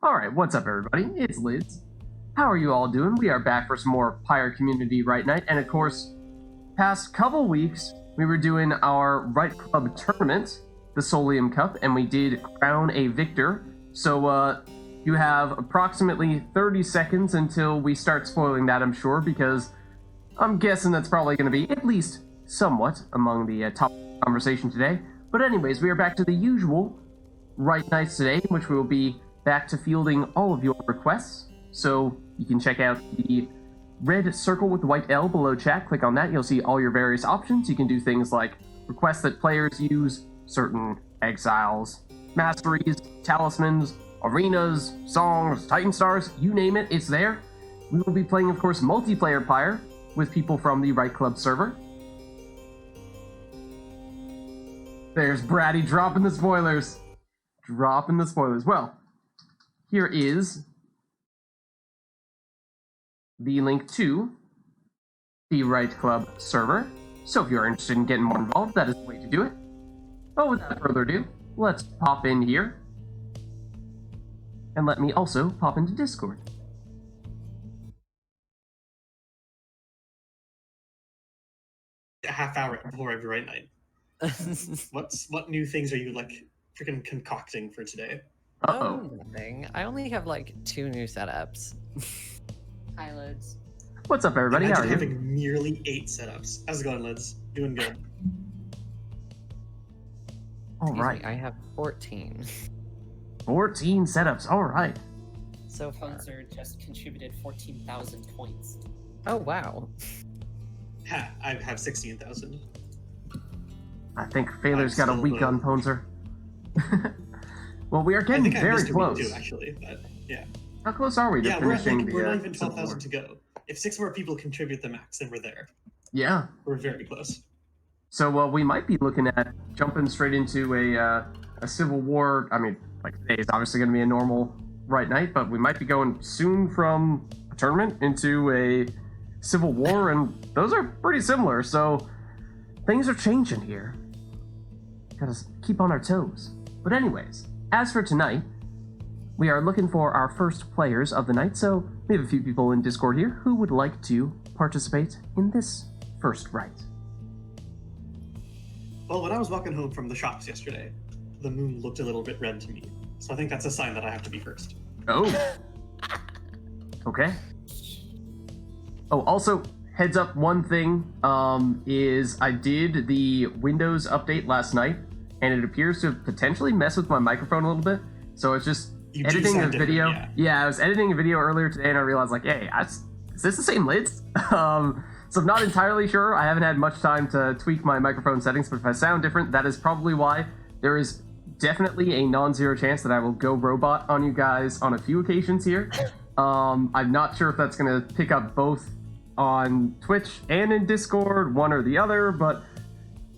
Alright, what's up everybody? It's Lids. How are you all doing? We are back for some more Pyre Community RITE Night, and of course, past couple weeks, we were doing our RITE Club tournament, the Solium Cup, and we did crown a victor. So, you have approximately 30 seconds until we start spoiling that, I'm sure, because I'm guessing that's probably going to be at least somewhat among the top conversation today. But anyways, we are back to the usual RITE Nights today, in which we will be back to fielding all of your requests. So you can check out the red circle with the white L below chat. Click on that. You'll see all your various options. You can do things like requests that players use, certain exiles, masteries, talismans, arenas, songs, Titan stars, you name it, it's there. We will be playing, of course, multiplayer Pyre with people from the RITE Club server. There's Bratty dropping the spoilers. Dropping the spoilers. Well, here is the link to the RITE Club server. So if you're interested in getting more involved, that is the way to do it. But without further ado, let's pop in here. And let me also pop into Discord. A half hour before every RITE night. What new things are you like freaking concocting for today? Uh-oh. Nothing. I only have like 2 new setups. Hi, Lids. What's up, everybody? How are Imagine you? having nearly 8 setups. How's it going, Lids? Doing good. All right. Excuse me, I have 14. 14 setups. All right. So far. Funzer just contributed 14,000 points. Oh, wow. Ha! I have 16,000. I think Failur's got a still week low. on Ponzer. Well, we are I getting think I very missed a week close. too, actually. But yeah. How close are we to Yeah, we're at, finishing like, we're not the even Civil 12,000 War? to go. If 6 more people contribute the max, then we're there. Yeah. We're very close. So we might be looking at jumping straight into a Civil War. I mean, like today is obviously going to be a normal RITE night, but we might be going soon from a tournament into a Civil War, and those are pretty similar. So things are changing here. Gotta keep on our toes. But anyways, as for tonight, we are looking for our first players of the night. So we have a few people in Discord here who would like to participate in this first RITE. Well, when I was walking home from the shops yesterday, the moon looked a little bit red to me. So I think that's a sign that I have to be first. Oh. Okay. Oh, also, heads up, one thing is I did the Windows update last night, and it appears to have potentially messed with my microphone a little bit. So it's just You do editing a sound different, video. yeah. I was editing a video earlier today, and I realized, like, hey, is this the same Lids? So I'm not entirely sure. I haven't had much time to tweak my microphone settings, but if I sound different, that is probably why. There is definitely a non-zero chance that I will go robot on you guys on a few occasions here. I'm not sure if that's going to pick up both on Twitch and in Discord, one or the other, but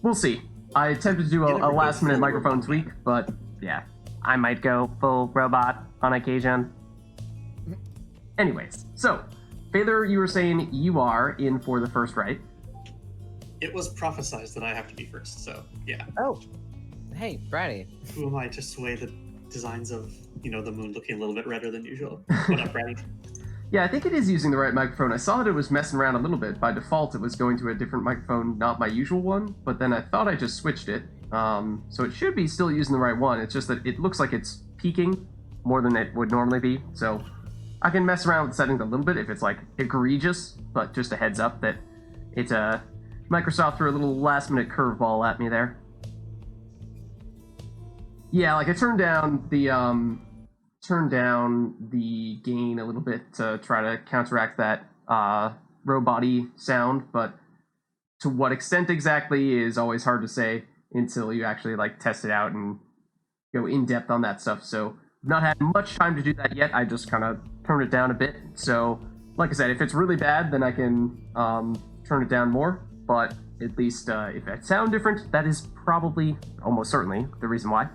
we'll see. I attempted to do a last-minute microphone tweak, but yeah, I might go full robot on occasion. Anyways, so, Failure, you were saying you are in for the first RITE. It was prophesized that I have to be first, so yeah. Oh. Hey, Bratty. Who am I to sway the designs of, the moon looking a little bit redder than usual? What up, Bratty? Yeah, I think it is using the right microphone. I saw that it was messing around a little bit. By default, it was going to a different microphone, not my usual one, but then I thought I just switched it. So it should be still using the right one. It's just that it looks like it's peaking more than it would normally be. So I can mess around with settings a little bit if it's like egregious, but just a heads up that it's Microsoft threw a little last-minute curveball at me there. Yeah, like I turned down the gain a little bit to try to counteract that robot-y sound, but to what extent exactly is always hard to say until you actually like test it out and go in depth on that stuff. So I've not had much time to do that yet. I just kind of turned it down a bit. So like I said, if it's really bad, then I can turn it down more. But at least if it sounds different, that is probably almost certainly the reason why.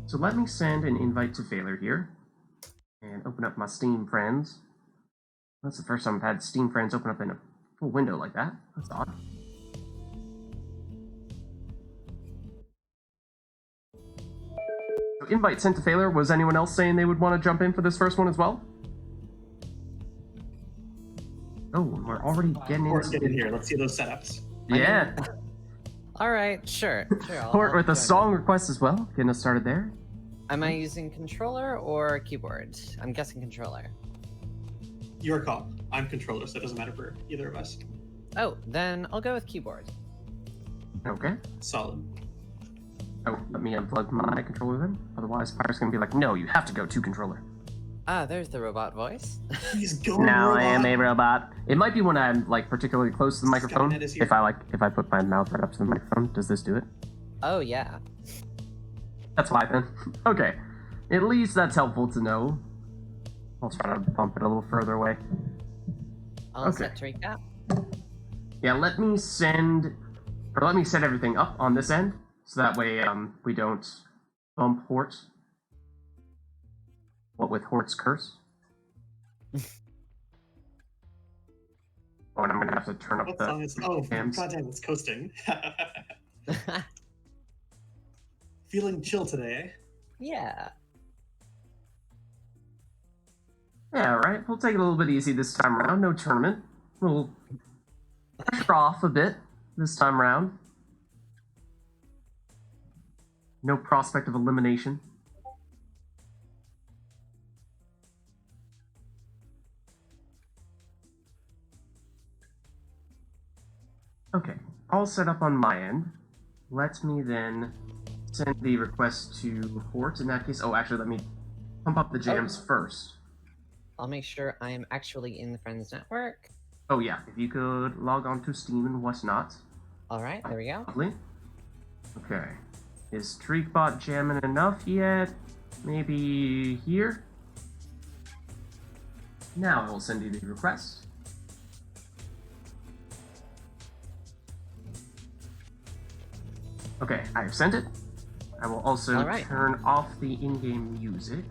So let me send an invite to Failure here and open up my Steam friends. That's the first time I've had Steam friends open up in a full window like that. That's odd. Invite sent to failure. Was anyone else saying they would want to jump in for this first one as well? Oh, we're already getting Hort, into get in here. Let's see those setups. Yeah. All right, sure. Hort I'll with a join song in. request as well. Getting us started there. Am I using controller or keyboard? I'm guessing controller. Your call. I'm controller, so it doesn't matter for either of us. Oh, then I'll go with keyboard. Okay. Solid. Oh, let me unplug my controller then. Otherwise, Pyre's gonna be like, no, you have to go to controller. Ah, there's the robot voice. He's going. Now I am robot. a robot. It might be when I'm like particularly close to the microphone. Skynet is here. If I put my mouth right up to the microphone, does this do it? Oh yeah. That's why then. Okay. At least that's helpful to know. I'll try to bump it a little further away. All Okay. set to recap. Yeah, let me set everything up on this end, so that way we don't bump Hort. What with Hort's curse? Oh, and I'm gonna have to turn up What the song is? Oh, cams. goddamn, it's coasting. Feeling chill today. Yeah. Yeah, right. We'll take it a little bit easy this time around. No tournament. We'll pressure off a bit this time around. No prospect of elimination. Okay, all set up on my end. Let me then send the request to Hort in that case. Oh, actually, let me pump up the jams first. I'll make sure I am actually in the Friends Network. Oh yeah, if you could log on to Steam and whatnot. All right, there we go. Lovely. Okay. Is Treekbot jamming enough yet? Maybe here? Now we'll send you the request. Okay, I have sent it. I will also All right. turn off the in-game music.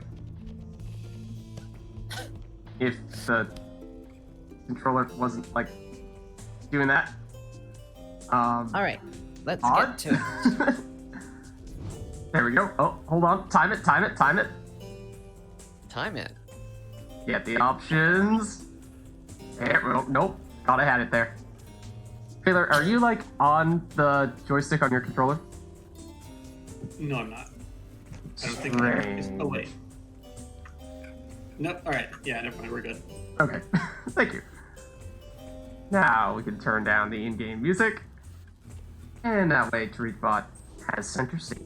If the controller wasn't, like, doing that. All right, let's Odd? get to it. There we go. Oh, hold on. Time it. Time it. Get the options. There, well, nope. Thought I had it there. Taylor, are you like on the joystick on your controller? No, I'm not. I don't think I am. Strange. Oh, wait. Nope. Alright. Yeah, never mind. We're good. Okay. Thank you. Now we can turn down the in-game music. And that way Treekbot has center stage.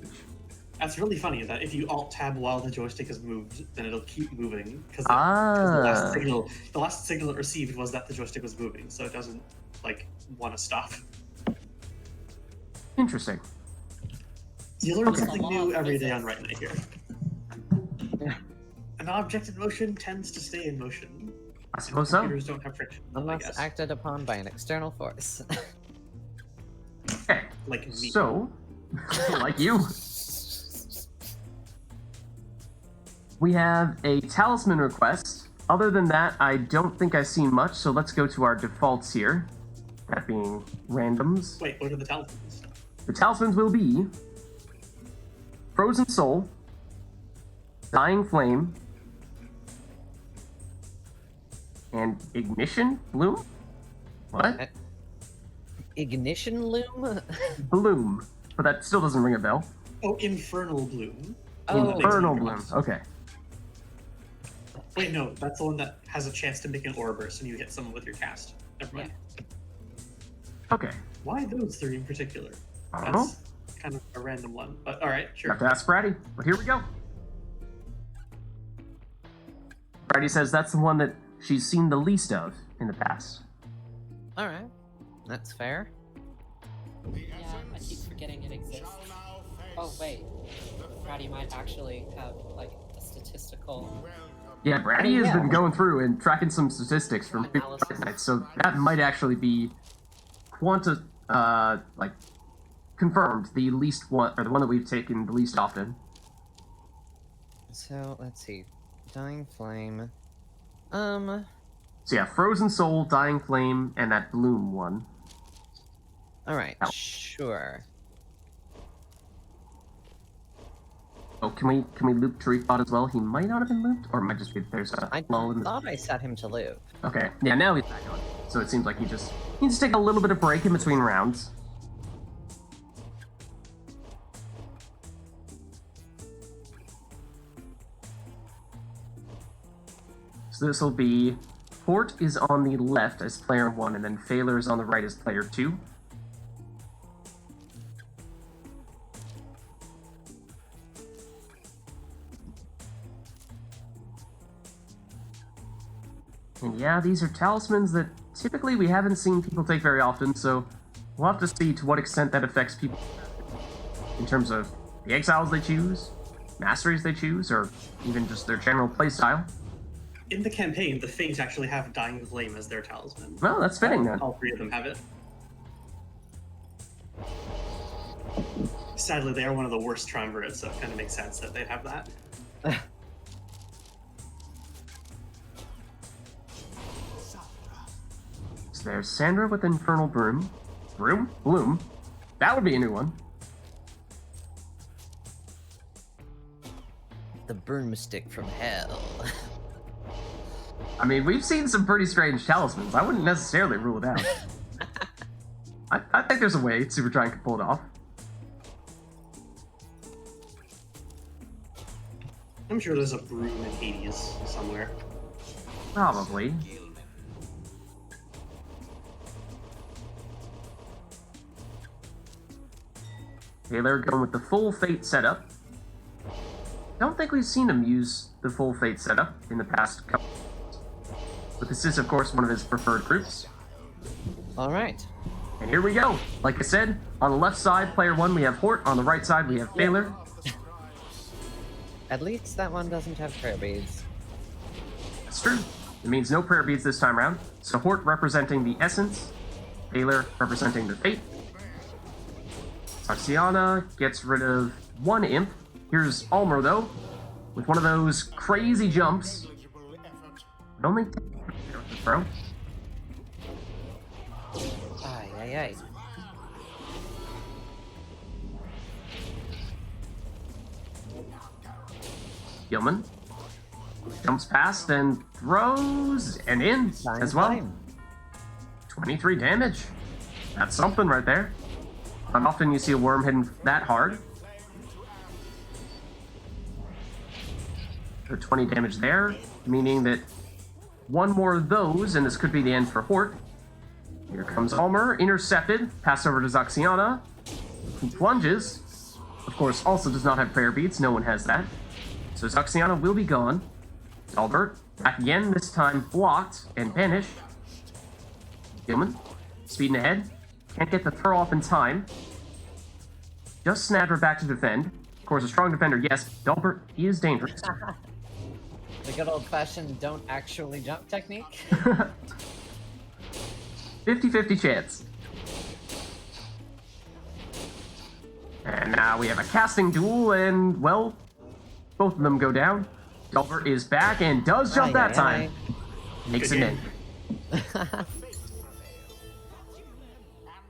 That's really funny that if you alt-tab while the joystick is moved, then it'll keep moving. Because the last signal it received was that the joystick was moving, so it doesn't, like, want to stop. Interesting. You learn Okay. something Law new of every day on physics. RITE NITE here. An object in motion tends to stay in motion. I suppose so. Computers don't have friction, I Unless guess. acted upon by an external force. Okay. Like me. So, like you. We have a talisman request. Other than that, I don't think I've seen much, so let's go to our defaults here. That being randoms. Wait, what are the talismans? The talismans will be Frozen Soul, Dying Flame, and Ignition Bloom? What? Ignition loom? Bloom. But that still doesn't ring a bell. Oh, Infernal Bloom. Oh, Infernal makes Bloom. sense. Okay. Wait, no, that's the one that has a chance to make an aura burst and you hit someone with your cast. Never mind. Okay. Why those three in particular? I don't know. That's kind of a random one, but alright, You have sure. to ask Brady. But here we go. Brady says that's the one that she's seen the least of in the past. All right, that's fair. Yeah, I keep forgetting it exists. Oh wait, Brady might actually have like a statistical. Yeah, Brady Oh, has yeah. been going through and tracking some statistics from Analysis. Fright Night, so that might actually be confirmed the least one, or the one that we've taken the least often. So let's see, Dying Flame. So yeah, Frozen Soul, Dying Flame, and that Bloom one. All right, Ow. sure. Okay. can we loop Tarifbot as well? He might not have been looped, or it might just be there's a I lull in the... thought I set him to loop. Okay, yeah, now he's back on. So it seems like he just needs to take a little bit of break in between rounds. So this will be Hort is on the left as player 1, and then Phaler is on the right as player 2. And yeah, these are talismans that typically we haven't seen people take very often, so we'll have to see to what extent that affects people in terms of the exiles they choose, masteries they choose, or even just their general playstyle. In the campaign, the Fate actually have Dying Flame as their talisman. Well, that's fitting then. All 3 of them have it. Sadly, they are one of the worst triumvirates, so it kind of makes sense that they'd have that. So there's Sandra with Infernal Broom. Bloom? That would be a new one. The broomstick from hell. I mean, we've seen some pretty strange talismans. I wouldn't necessarily rule it out. I think there's a way Supergiant could pull it off. I'm sure there's a broom in Hades somewhere. Probably. Okay, they're going with the full Fate setup. Don't think we've seen him use the full Fate setup in the past couple. But this is, of course, one of his preferred groups. All right. And here we go. Like I said, on the left side, player 1, we have Hort. On the right side, we have Phaler. At least that one doesn't have prayer beads. That's true. It means no prayer beads this time around. So Hort representing the Essence, Phaler representing the Fate. Saxiana gets rid of 1 imp. Here's Almer, though, with one of those crazy jumps. But only throw. Aye, aye, aye. Gilman jumps past and throws and in Time as well. time. 23 damage. That's something right there. Not often you see a worm hitting that hard. So 20 damage there, meaning that 1 more of those, and this could be the end for Hort. Here comes Almer, intercepted, passed over to Zaxiana, who plunges. Of course, also does not have prayer beads, no one has that. So Zaxiana will be gone. Albert, back again, this time blocked and banished. Gilman, speeding ahead. Can't get the throw off in time. Just snapped her back to defend. Of course, a strong defender, yes. Delbert is dangerous. The good old-fashioned don't actually jump technique. 50-50 chance. And now we have a casting duel, and, well, both of them go down. Delbert is back and does jump that time. Makes it in. And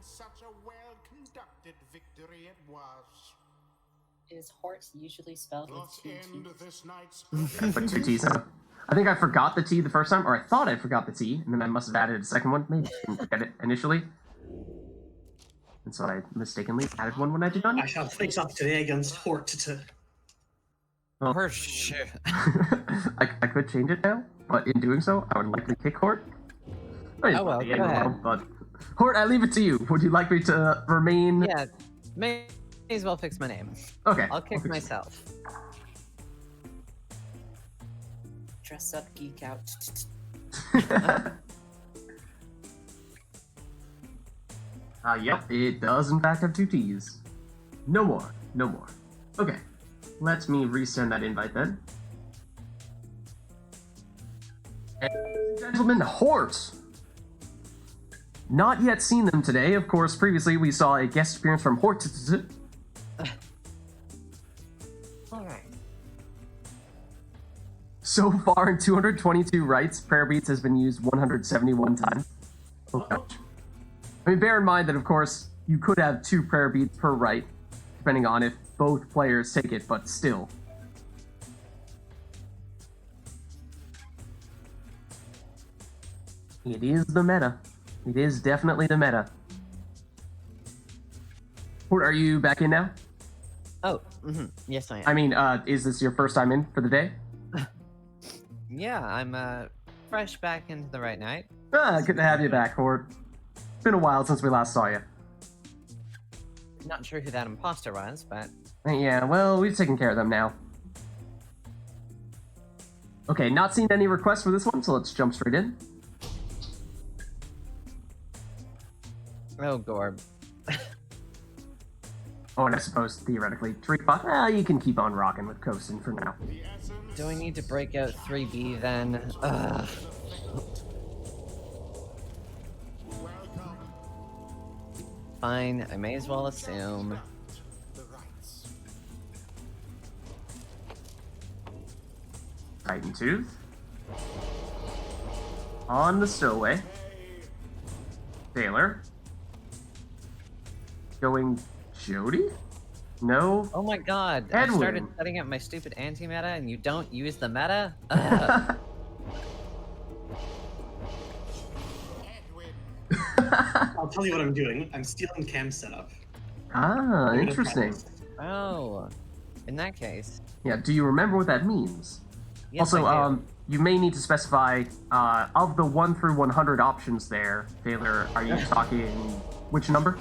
such a well-conducted victory it was. Is Hort usually spelled with Thus 2 end T's? this night's I put 2 T's in it. I think I forgot the T the first time, or I thought I forgot the T, and then I must have added a second one. Maybe I didn't forget it initially. And so I mistakenly added one when I did not. I shall face off today against Hort. Well, For sure. I could change it now, but in doing so, I would likely kick Hort. Oh, well, go ahead. But Hort, I leave it to you. Would you like me to remain? Yeah, may as well fix my name. Okay. I'll kick myself. Dress up, geek out. Yep, it does in fact have 2 T's. No more. No more. Okay. Let me resend that invite then. And, ladies and gentlemen, Hort! Not yet seen them today. Of course, previously we saw a guest appearance from Hort. Alright. So far in 222 rites, prayer beads has been used 171 times. Oh, ouch. I mean, bear in mind that, of course, you could have 2 prayer beads per rite, depending on if both players take it, but still. It is the meta. It is definitely the meta. Port, are you back in now? Oh, yes, I am. I mean, is this your first time in for the day? Yeah, I'm fresh back into the Right Night. Good to have you back, Horde. It's been a while since we last saw you. Not sure who that imposter was, but Yeah, well, we've taken care of them now. Okay, not seen any requests for this one, so let's jump straight in. oh, Gorb. Oh, and I suppose, theoretically, 3-5, you can keep on rocking with coasting for now. Do I need to break out 3B then? Ugh. Fine, I may as well assume. Titan Tooth. On the stowaway. Taylor. Going Jody? No. Oh my god, Edwin. I started setting up my stupid anti-meta and you don't use the meta? Ugh. I'll tell you what I'm doing. I'm stealing Cam's setup. Ah, I'm gonna interesting. practice. Oh, in that case. Yeah, do you remember what that means? Yes, Also, I do. you may need to specify, of the 1 through 100 options there, Taylor, are you talking which number?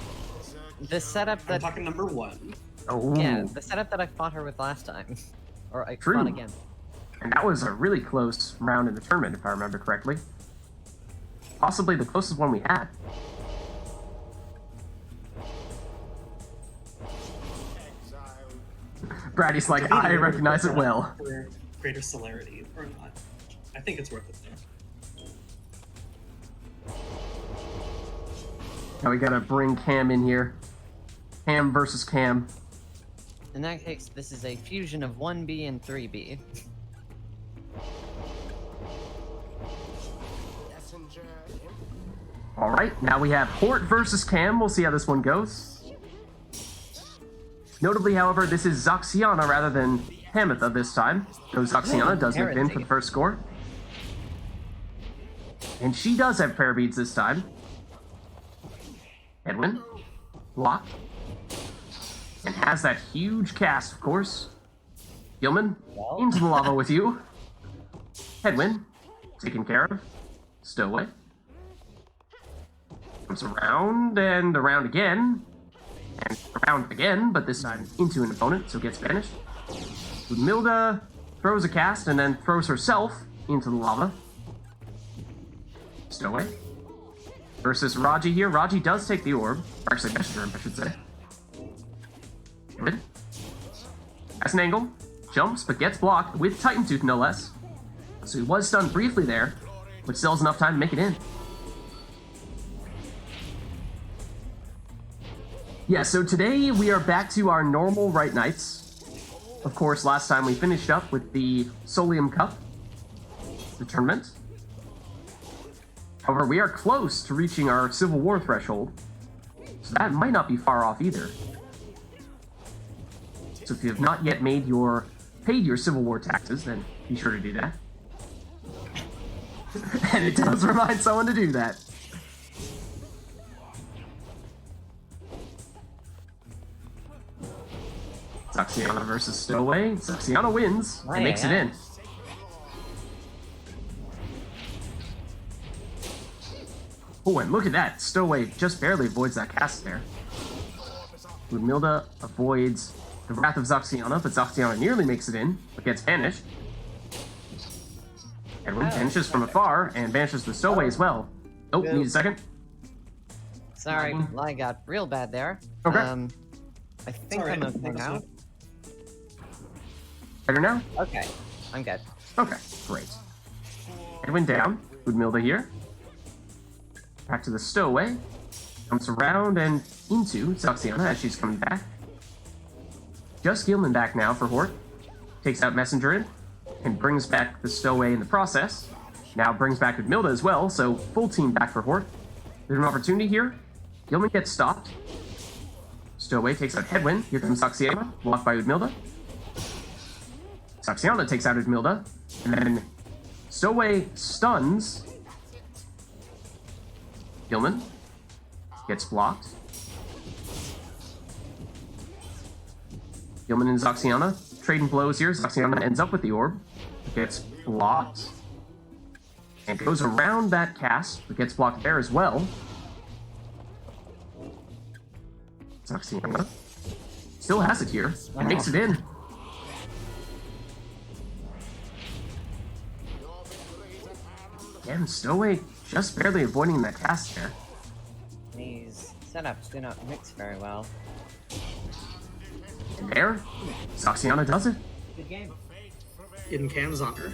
The setup I'm that talking number 1. Oh, yeah, the setup that I fought her with last time. Or I True. fought again. and that was a really close round in the tournament, if I remember correctly. Possibly the closest one we had. Brady's like, I recognize it well. For greater celerity or not. I think it's worth it though. Now we gotta bring Cam in here. Cam versus Cam. In that case, this is a fusion of 1B and 3B. Messenger Alright, now we have Hort versus Cam. We'll see how this one goes. Notably, however, this is Zoxiana rather than Hamatha this time. Though Zoxiana does make in for the first score. And she does have prayer beads this time. Edwin. Block. And has that huge cast, of course. Gilman. Well. Into the lava with you. Edwin. Taken care of. Stowaway. Comes around and around again. And around again, but this time into an opponent, so gets banished. Milda throws a cast and then throws herself into the lava. Stowaway. Versus Raji here. Raji does take the orb. Or actually, Messenger, I should say. Good. Has an angle. Jumps, but gets blocked with Titan Tooth, no less. So he was stunned briefly there, but still has enough time to make it in. Yeah, so today we are back to our normal Right Nights. Of course, last time we finished up with the Solium Cup, the tournament. However, we are close to reaching our Civil War threshold, so that might not be far off either. So if you have not yet paid your Civil War taxes, then be sure to do that. And it does remind someone to do that. Zoxiana versus Stowaway. Zoxiana wins and makes it in. Oh, and look at that. Stowaway just barely avoids that cast there. Ludmilda avoids the Wrath of Zoxiana, but Zoxiana nearly makes it in, but gets banished. Edwin vanishes from afar and banishes the Stowaway as well. Oh, need a second. Sorry, I got real bad there. Okay. I think Sorry, I'm okay that's now. fine. Better now? Okay, I'm good. Okay, great. Edwin down. Ludmilda here. Back to the Stowaway. Comes around and into Zoxiana as she's coming back. Just Gilman back now for Hort. Takes out Messenger in and brings back the Stowaway in the process. Now brings back Ludmilda as well, so full team back for Hort. There's an opportunity here. Gilman gets stopped. Stowaway takes out Hedwin. Here comes Zoxiana, blocked by Ludmilda. Zoxiana takes out Ludmilda, and then Stowaway stuns Gilman gets blocked. Gilman and Zoxiana trading blows here. Zoxiana ends up with the orb. Gets blocked. And goes around that cast, but gets blocked there as well. Zoxiana still has it here. And makes it in. Again, Stowaway just barely avoiding that cast there. These setups do not mix very well. And there, Zoxiana does it. Good game. In Cam's honor. It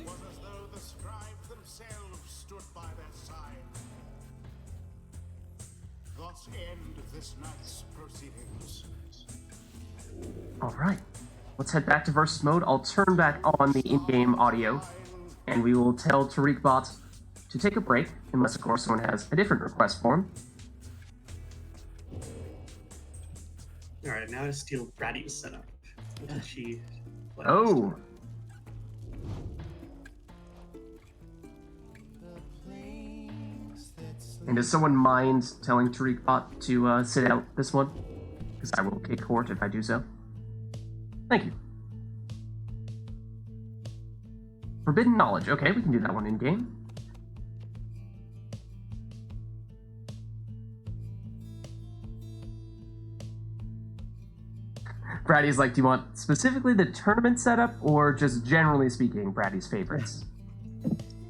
was as though the scribes themselves stood by their side. Thus end this night's proceedings. Alright, let's head back to versus mode. I'll turn back on the in-game audio, and we will tell TariqBot to take a break, unless of course someone has a different request for him. Alright, now to steal Braddy's setup. What did she... Oh! And does someone mind telling TariqBot to sit out this one? Because I will kick court if I do so. Thank you. Forbidden Knowledge. Okay, we can do that one in-game. Braddy's like, do you want specifically the tournament setup, or just generally speaking, Braddy's favorites?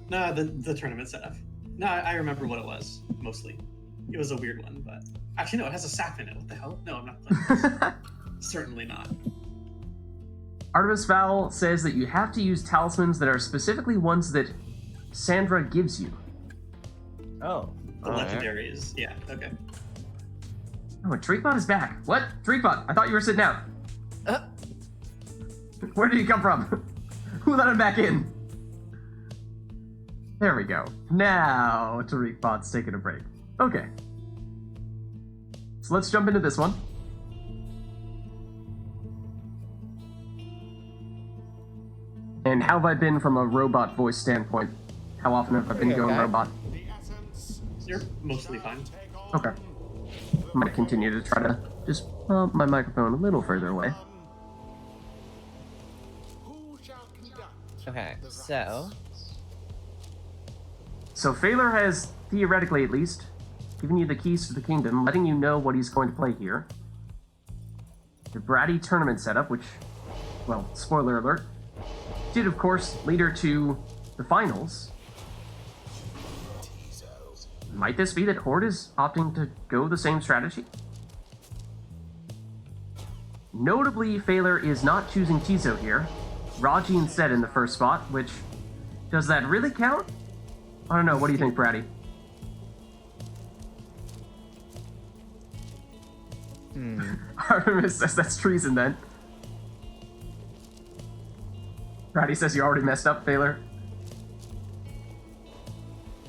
No, the tournament setup. No, I remember what it was, mostly. It was a weird one, but... Actually, no, it has a sap in it. What the hell? No, I'm not playing this. Certainly not. Artemis Val says that you have to use talismans that are specifically ones that Sandra gives you. Oh. The legendaries. Yeah, okay. Oh, and TariqBot is back. What? TariqBot, I thought you were sitting out. Where did you come from? Who let him back in? There we go. Now TariqBot's taking a break. Okay. So let's jump into this one. And how have I been from a robot voice standpoint? How often have I been going robot? You're mostly fine. Okay. I might continue to try to just bump my microphone a little further away. Okay, so... So Phaler has, theoretically at least, given you the keys to the kingdom, letting you know what he's going to play here. The Bratty tournament setup, which, well, spoiler alert, did of course lead her to the finals. Might this be that Horde is opting to go the same strategy? Notably, Phaler is not choosing Tizo here. Raji instead in the first spot, which... Does that really count? I don't know, what do you think, Bratty? Artemis says that's treason then. Bratty says you already messed up, Phaler.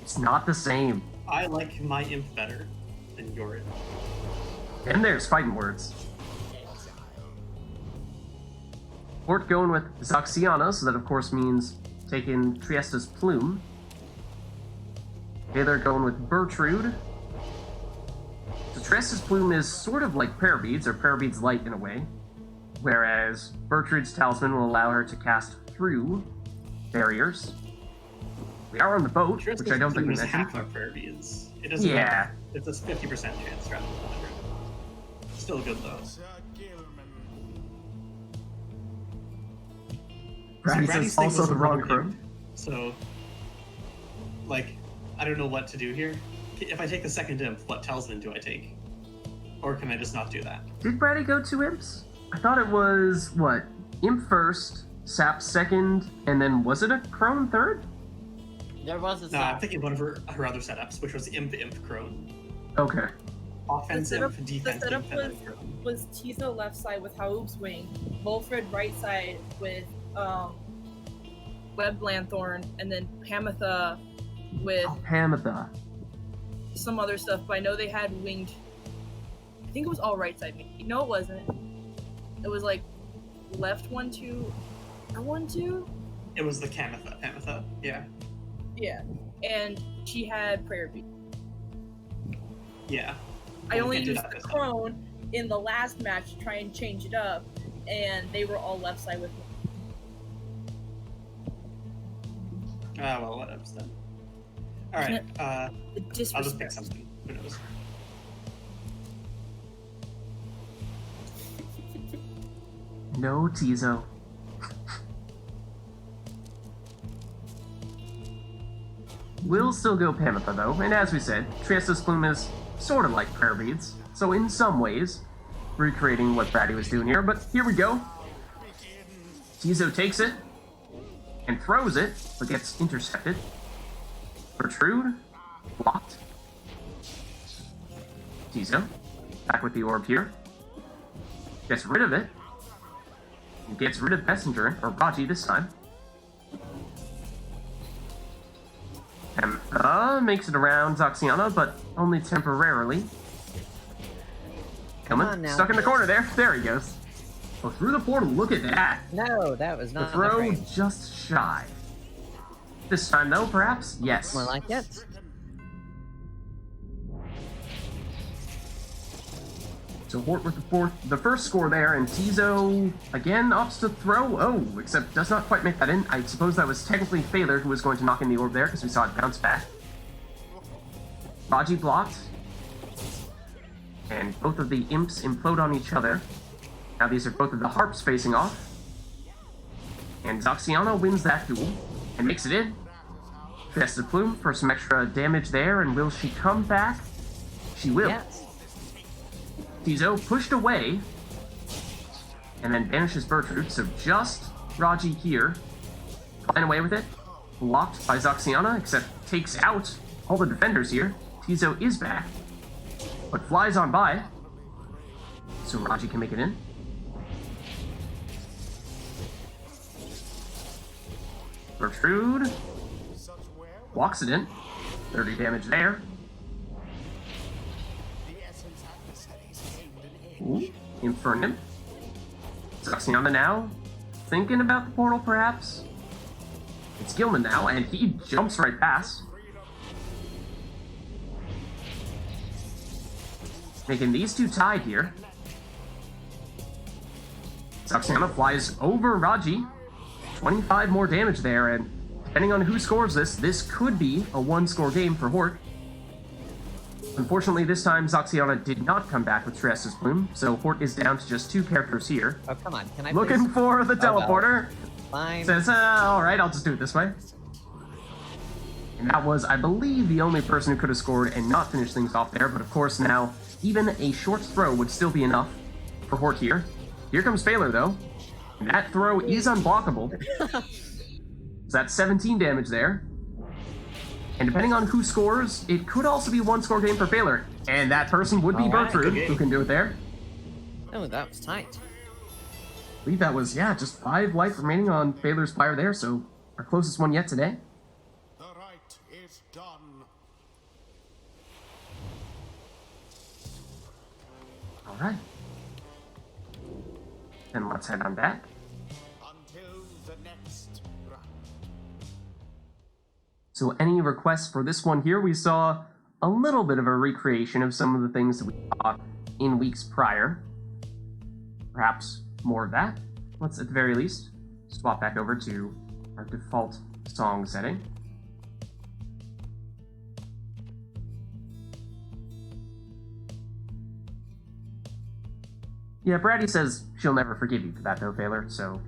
It's not the same. I like my imp better than your imp. And there's fighting words. Hort going with Zoxiana, so that of course means taking Triesta's plume. Phaler going with Bertrude. So Triesta's plume is sort of like Parabeads, or Parabeads light in a way, whereas Bertrude's talisman will allow her to cast through barriers. We are on the boat, which I don't think we mentioned. Half our Parabeads. It doesn't matter. It's a 50% chance rather than 100. Still good though. Bratty says also the wrong crone. So, like, I don't know what to do here. If I take the second imp, what talisman do I take? Or can I just not do that? Did Bratty go 2 imps? I thought it was, what, imp first, sap second, and then was it a crone third? There was a No, sap. I'm thinking one of her other setups, which was imp crone. Okay. Offense The setup- imp, defense the setup imp, and then crone. was Tizo left side with Haoob's wing, Volfred right side with Web Lanthorn, and then Pamitha with Pamitha. some other stuff, but I know they had winged. I think it was all right side. No, it wasn't. It was like left 1-2 or 1-2. It was the Pamitha, yeah. Yeah, and she had prayer beat. Yeah. I Well, we only can't do used that the this time. crone in the last match to try and change it up, and they were all left side with me. Ah, well, whatever then. Alright, The I'll just pick disrespect. something. Who knows? No, Tizo. We'll still go Pampa though, and as we said, Triesta's Plume is sort of like Prayer Beads, so in some ways, recreating what Brady was doing here, but here we go. Tizo takes it, and throws it, but gets intercepted. Protrude, blocked. Tizo, back with the orb here. Gets rid of it. And gets rid of Messenger, or Raji this time. Makes it around Zoxiana, but only temporarily. Come on Coming, now. stuck in the corner there. There he goes. Oh, through the portal, look at that. No, that was The not throw my frame. just shy. This time though, perhaps? Yes. More like it. So Hort with the first score there, and Tizo again opts to throw. Oh, except does not quite make that in. I suppose that was technically Phaler who was going to knock in the orb there because we saw it bounce back. Raji blocked. And both of the imps implode on each other. Now these are both of the harps facing off. And Zoxiana wins that duel and makes it in. Fiesta Plume for some extra damage there, and will she come back? She will. Yes. Tizo pushed away, and then banishes Bertrude, so just Raji here. Flying away with it. Blocked by Zoxiana, except takes out all the defenders here. Tizo is back, but flies on by, so Raji can make it in. Bertrude walks it in. 30 damage there. Ooh, Infernum. Zoxiana now. Thinking about the portal, perhaps? It's Gilman now, and he jumps right past. Making these two tied here. Zoxiana flies over Raji. 25 more damage there, and depending on who scores this, this could be a one-score game for Hort. Unfortunately, this time Zoxiana did not come back with Triesta's Plume, so Hort is down to just 2 characters here. Oh, come on. Can I Looking please? for the Oh, well. teleporter. Fine. Says, alright, I'll just do it this way. And that was, I believe, the only person who could have scored and not finished things off there, but of course now, even a short throw would still be enough for Hort here. Here comes Phaler, though. And that throw is unblockable. So that's 17 damage there. And depending on who scores, it could also be a one-score game for Phaler. And that person would be Alright, Bertrude, good who can do it there. Oh, that was tight. I believe that was, yeah, just 5 life remaining on Phaler's Pyre there, so our closest one yet today. The rite is done. Alright. Then let's head on back. Until the next round. So any requests for this one here? We saw a little bit of a recreation of some of the things that we saw in weeks prior. Perhaps more of that. Let's, at the very least, swap back over to our default song setting. Yeah, Brady says she'll never forgive you for that though, Phaler, so...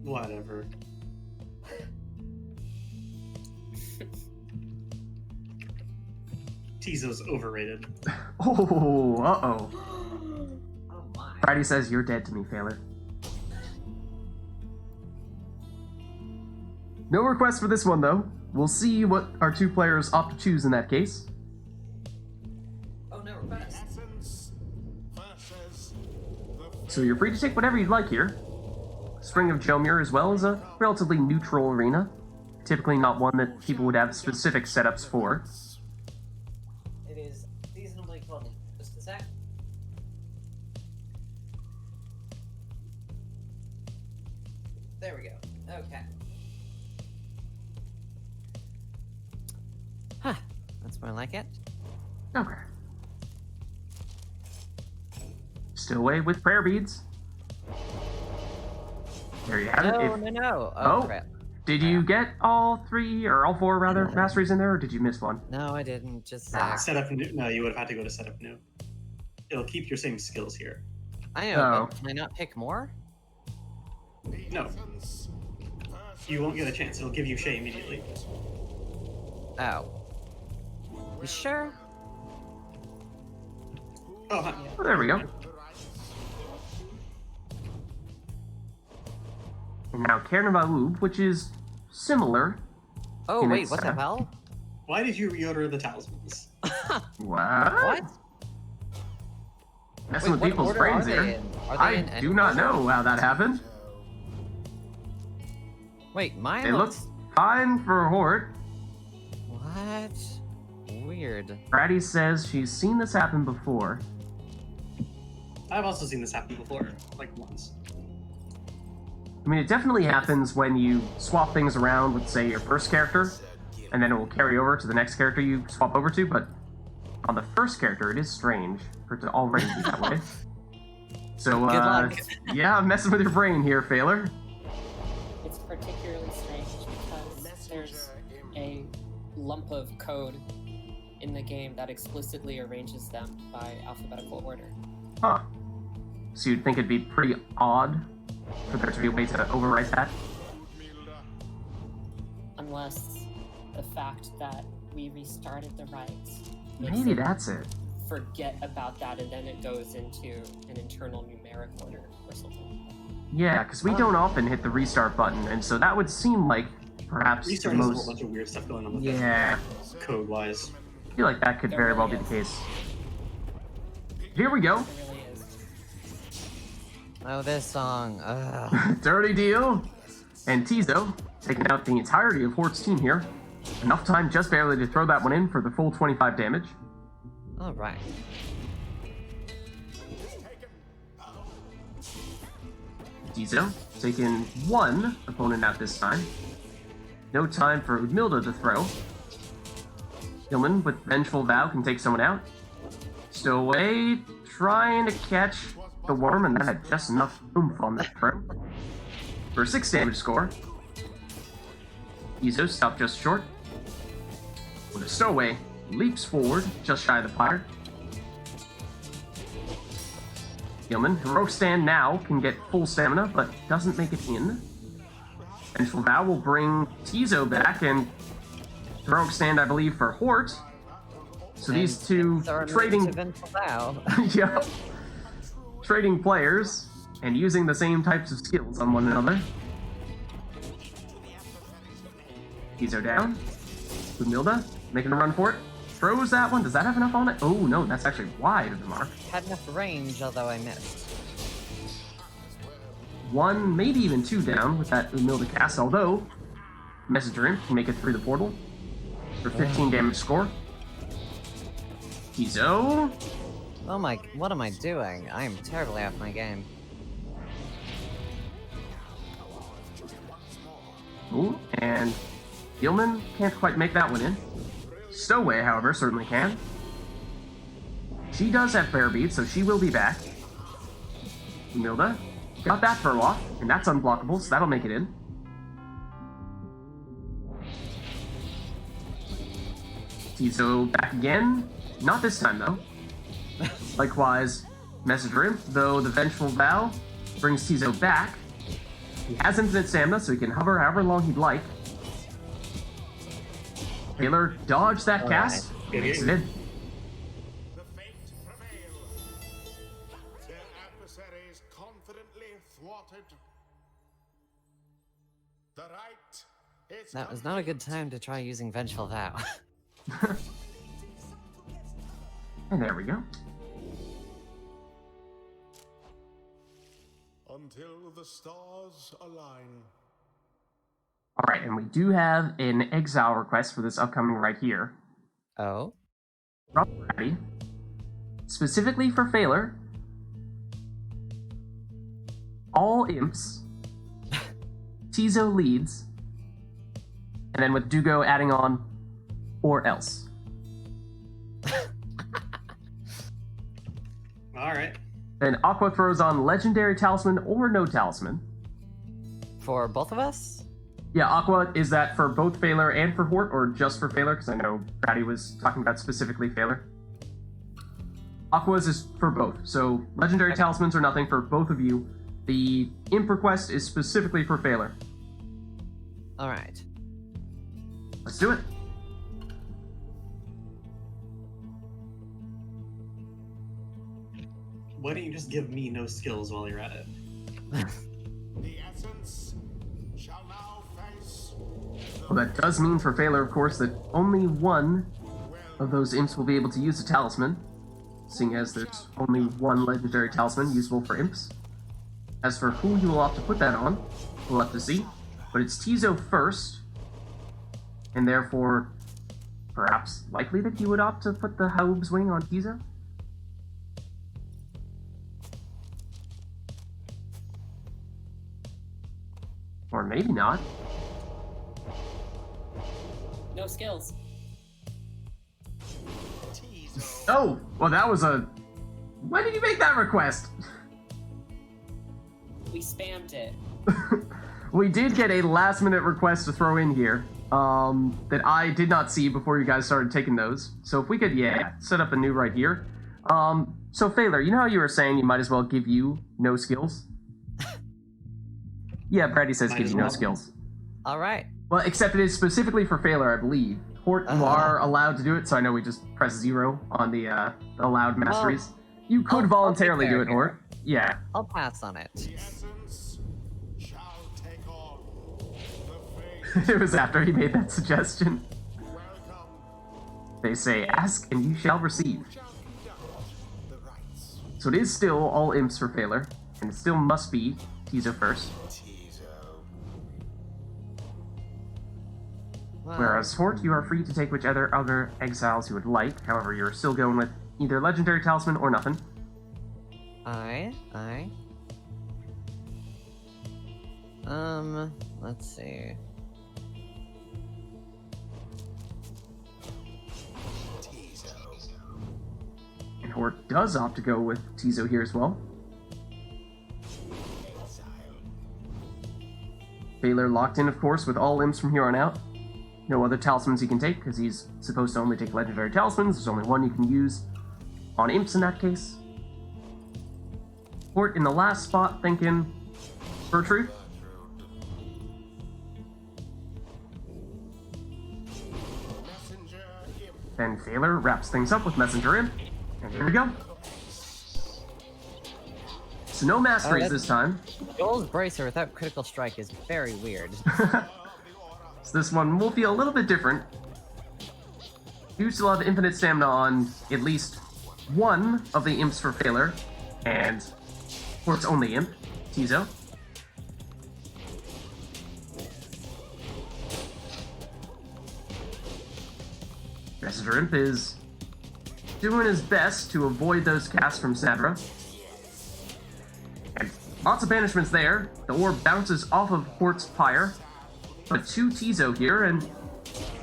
Whatever. Tizo's overrated. Oh, uh-oh. Oh my. Brady says you're dead to me, Phaler. No request for this one, though. We'll see what our 2 players opt to choose in that case. Oh no, request. Essence versus the So you're free to take whatever you'd like here. Spring of Jomir, as well as a relatively neutral arena. Typically not one that people would have specific setups for. It is seasonably cold. Just a sec. There we go. Okay. Huh. That's more like it. Okay. Stowaway with prayer beads. There you have it. No. Oh. Crap. Did you get all 3 or all 4 rather masteries in there, or did you miss one? No, I didn't. Just Set up new. No, you would have had to go to set up new. It'll keep your same skills here. I know, Oh. but can I not pick more? No. You won't get a chance. It'll give you Shay immediately. Oh. You sure? Oh, hi. Oh, there we go. And now Carnival, which is similar. Oh, in wait, its what the setup. hell? Why did you reorder the talismans? What? Messing with what people's order brains are here. they in? Are they in I any do not order? know how that happened. Wait, mine It looks fine for Hort. What? Weird. Braddy says she's seen this happen before. I've also seen this happen before, like once. I mean, it definitely happens when you swap things around with, say, your first character, and then it will carry over to the next character you swap over to, but on the first character, it is strange for it to already be that way. So, Good luck. yeah, I'm messing with your brain here, Failer. It's particularly strange because there's a lump of code in the game that explicitly arranges them by alphabetical order. Huh. So you'd think it'd be pretty odd for there to be a way to overwrite that? Unless the fact that we restarted the rites makes Maybe it that's it. forget about that, and then it goes into an internal numeric order or something. Yeah, because we don't often hit the restart button, and so that would seem like perhaps Restart the has a most... whole bunch of weird stuff going on with Yeah, it, code-wise. I feel like that could There very really well be the is. case. Here we go. It really is. Oh, this song. Ugh. Dirty deal. And Tizo taking out the entirety of Hort's team here. Enough time just barely to throw that one in for the full 25 damage. Alright. Tizo taking 1 opponent out this time. No time for Udmilda to throw. Hillman with Vengeful Vow can take someone out. Stowaway trying to catch the worm, and that had just enough oomph on that throw. For a 6 damage score. Tizo stopped just short. With a Stowaway leaps forward just shy of the Pyre. Gilman, Heroic Stand now can get full stamina, but doesn't make it in. Vengeful Vow will bring Tizo back, and Heroic Stand, I believe, for Hort. So these two trading... yeah, trading players, and using the same types of skills on one another. Tizo down. Brunilda making a run for it. Throws that one. Does that have enough on it? Oh, no, that's actually wide of the mark. Had enough range, although I missed. 1, maybe even 2 down with that Umilda cast, although Messenger Imp can make it through the portal for 15 damage score. Tizo. Oh my, what am I doing? I am terribly off my game. Ooh, and Gilman can't quite make that one in. Stowaway, however, certainly can. She does have Fair Beat, so she will be back. Umilda got that throw off, and that's unblockable, so that'll make it in. Tizo back again. Not this time, though. Likewise, Messenger Imp, though the Vengeful Vow brings Tizo back. He has infinite stamina, so he can hover however long he'd like. Taylor dodged that cast. Makes it in. The fate prevail. Their adversaries confidently thwarted. The right is That was not a good time to try using Vengeful Vow. And there we go. until the stars align. All right, and we do have an exile request for this upcoming right here. Oh? From Brady, specifically for Failer. All imps. Tizo leads. And then with Dugo adding on, or else. All right. And Aqua throws on Legendary Talisman or no Talisman. For both of us? Yeah, Aqua, is that for both Phaler and for Hort, or just for Phaler? Because I know Brady was talking about specifically Phaler. Aqua's is for both. So Legendary Talismans are nothing for both of you. The Imp request is specifically for Phaler. Alright. Let's do it. Why don't you just give me no skills while you're at it? The essence shall now face Well, that does mean for Phaler, of course, that only one of those imps will be able to use a talisman, seeing as there's only one legendary talisman usable for imps. As for who you will opt to put that on, we'll have to see. But it's Tizo first, and therefore, perhaps likely that you would opt to put the Haub's wing on Tizo? Or maybe not. No skills. Oh, well that was a... When did you make that request? We spammed it. We did get a last-minute request to throw in here that I did not see before you guys started taking those. So if we could, set up a new right here. So Phaler, you know how you were saying you might as well give you no skills? Yeah, Brady says Might give as you no well. skills. Alright. Well, except it is specifically for Phaler, I believe. Hort, you are allowed to do it, so I know we just press 0 on the allowed masteries. You could I'll voluntarily take care do it, here. Hort. Yeah. I'll pass on it. the essence shall take on the face. It was after he made that suggestion. Welcome. They say, ask and you shall receive. Shall conduct the rites. So it is still all imps for Phaler, and it still must be Tizo first. Wow. Whereas Hort, you are free to take whichever other exiles you would like. However, you're still going with either Legendary Talisman or nothing. Aye. Let's see. And Hort does opt to go with Tizo here as well. Phaler locked in, of course, with all imps from here on out. No other talismans he can take, because he's supposed to only take legendary talismans. There's only one you can use on imps in that case. Hort in the last spot thinking Gertrude. Messenger imp. Then Phaler wraps things up with Messenger Imp. And here we go. So no masteries that's- this time. Joel's Bracer without critical strike is very weird. So this one will feel a little bit different. You still have infinite stamina on at least one of the imps for Phaler, and Hort's only imp, Tizo. Messenger Imp is doing his best to avoid those casts from Snadra. And lots of banishments there. The orb bounces off of Hort's Pyre. But 2 Tizo here, and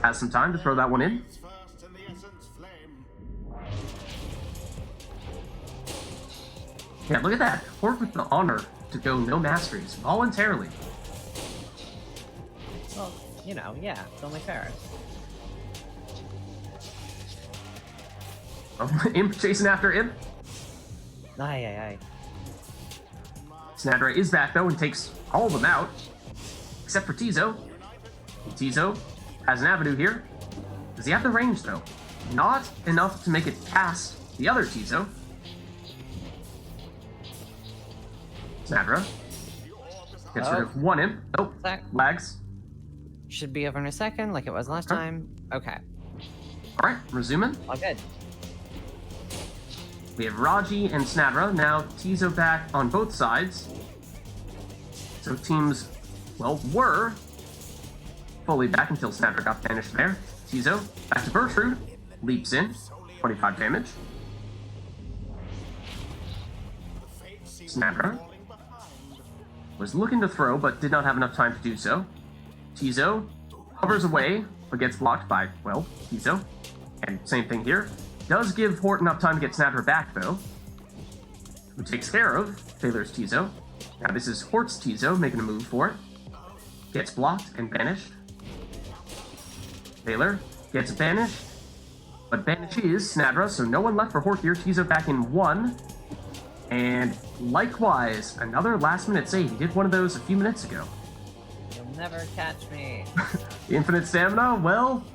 has some time to throw that one in. First in the essence flame. Yeah, look at that. Hort with the honor to go no masteries, voluntarily. Well, yeah, it's only fair. Oh, Imp chasing after Imp. Aye. Snadra is back, though, and takes all of them out. Except for Tizo. Tizo has an avenue here. Does he have the range, though? Not enough to make it past the other Tizo. Snadra gets rid of one imp. Oh, Sec. lags. Should be over in a second, like it was last Huh? time. Okay. Alright, resuming. All good. We have Raji and Snadra. Now Tizo back on both sides. So teams, well, were fully back until Snadra got banished there. Tizo back to Gertrude. Leaps in. 25 damage. Snadra was looking to throw, but did not have enough time to do so. Tizo hovers away, but gets blocked by, well, Tizo. And same thing here. Does give Hort enough time to get Snadra back, though. who takes care of Thaler's Tizo. Now this is Hort's Tizo making a move for it. Gets blocked and banished. Thaler gets banished, but banishes Snadra, so no one left for Hort here. Tizo back in 1. And likewise, another last-minute save. He did one of those a few minutes ago. You'll never catch me. The infinite stamina, well,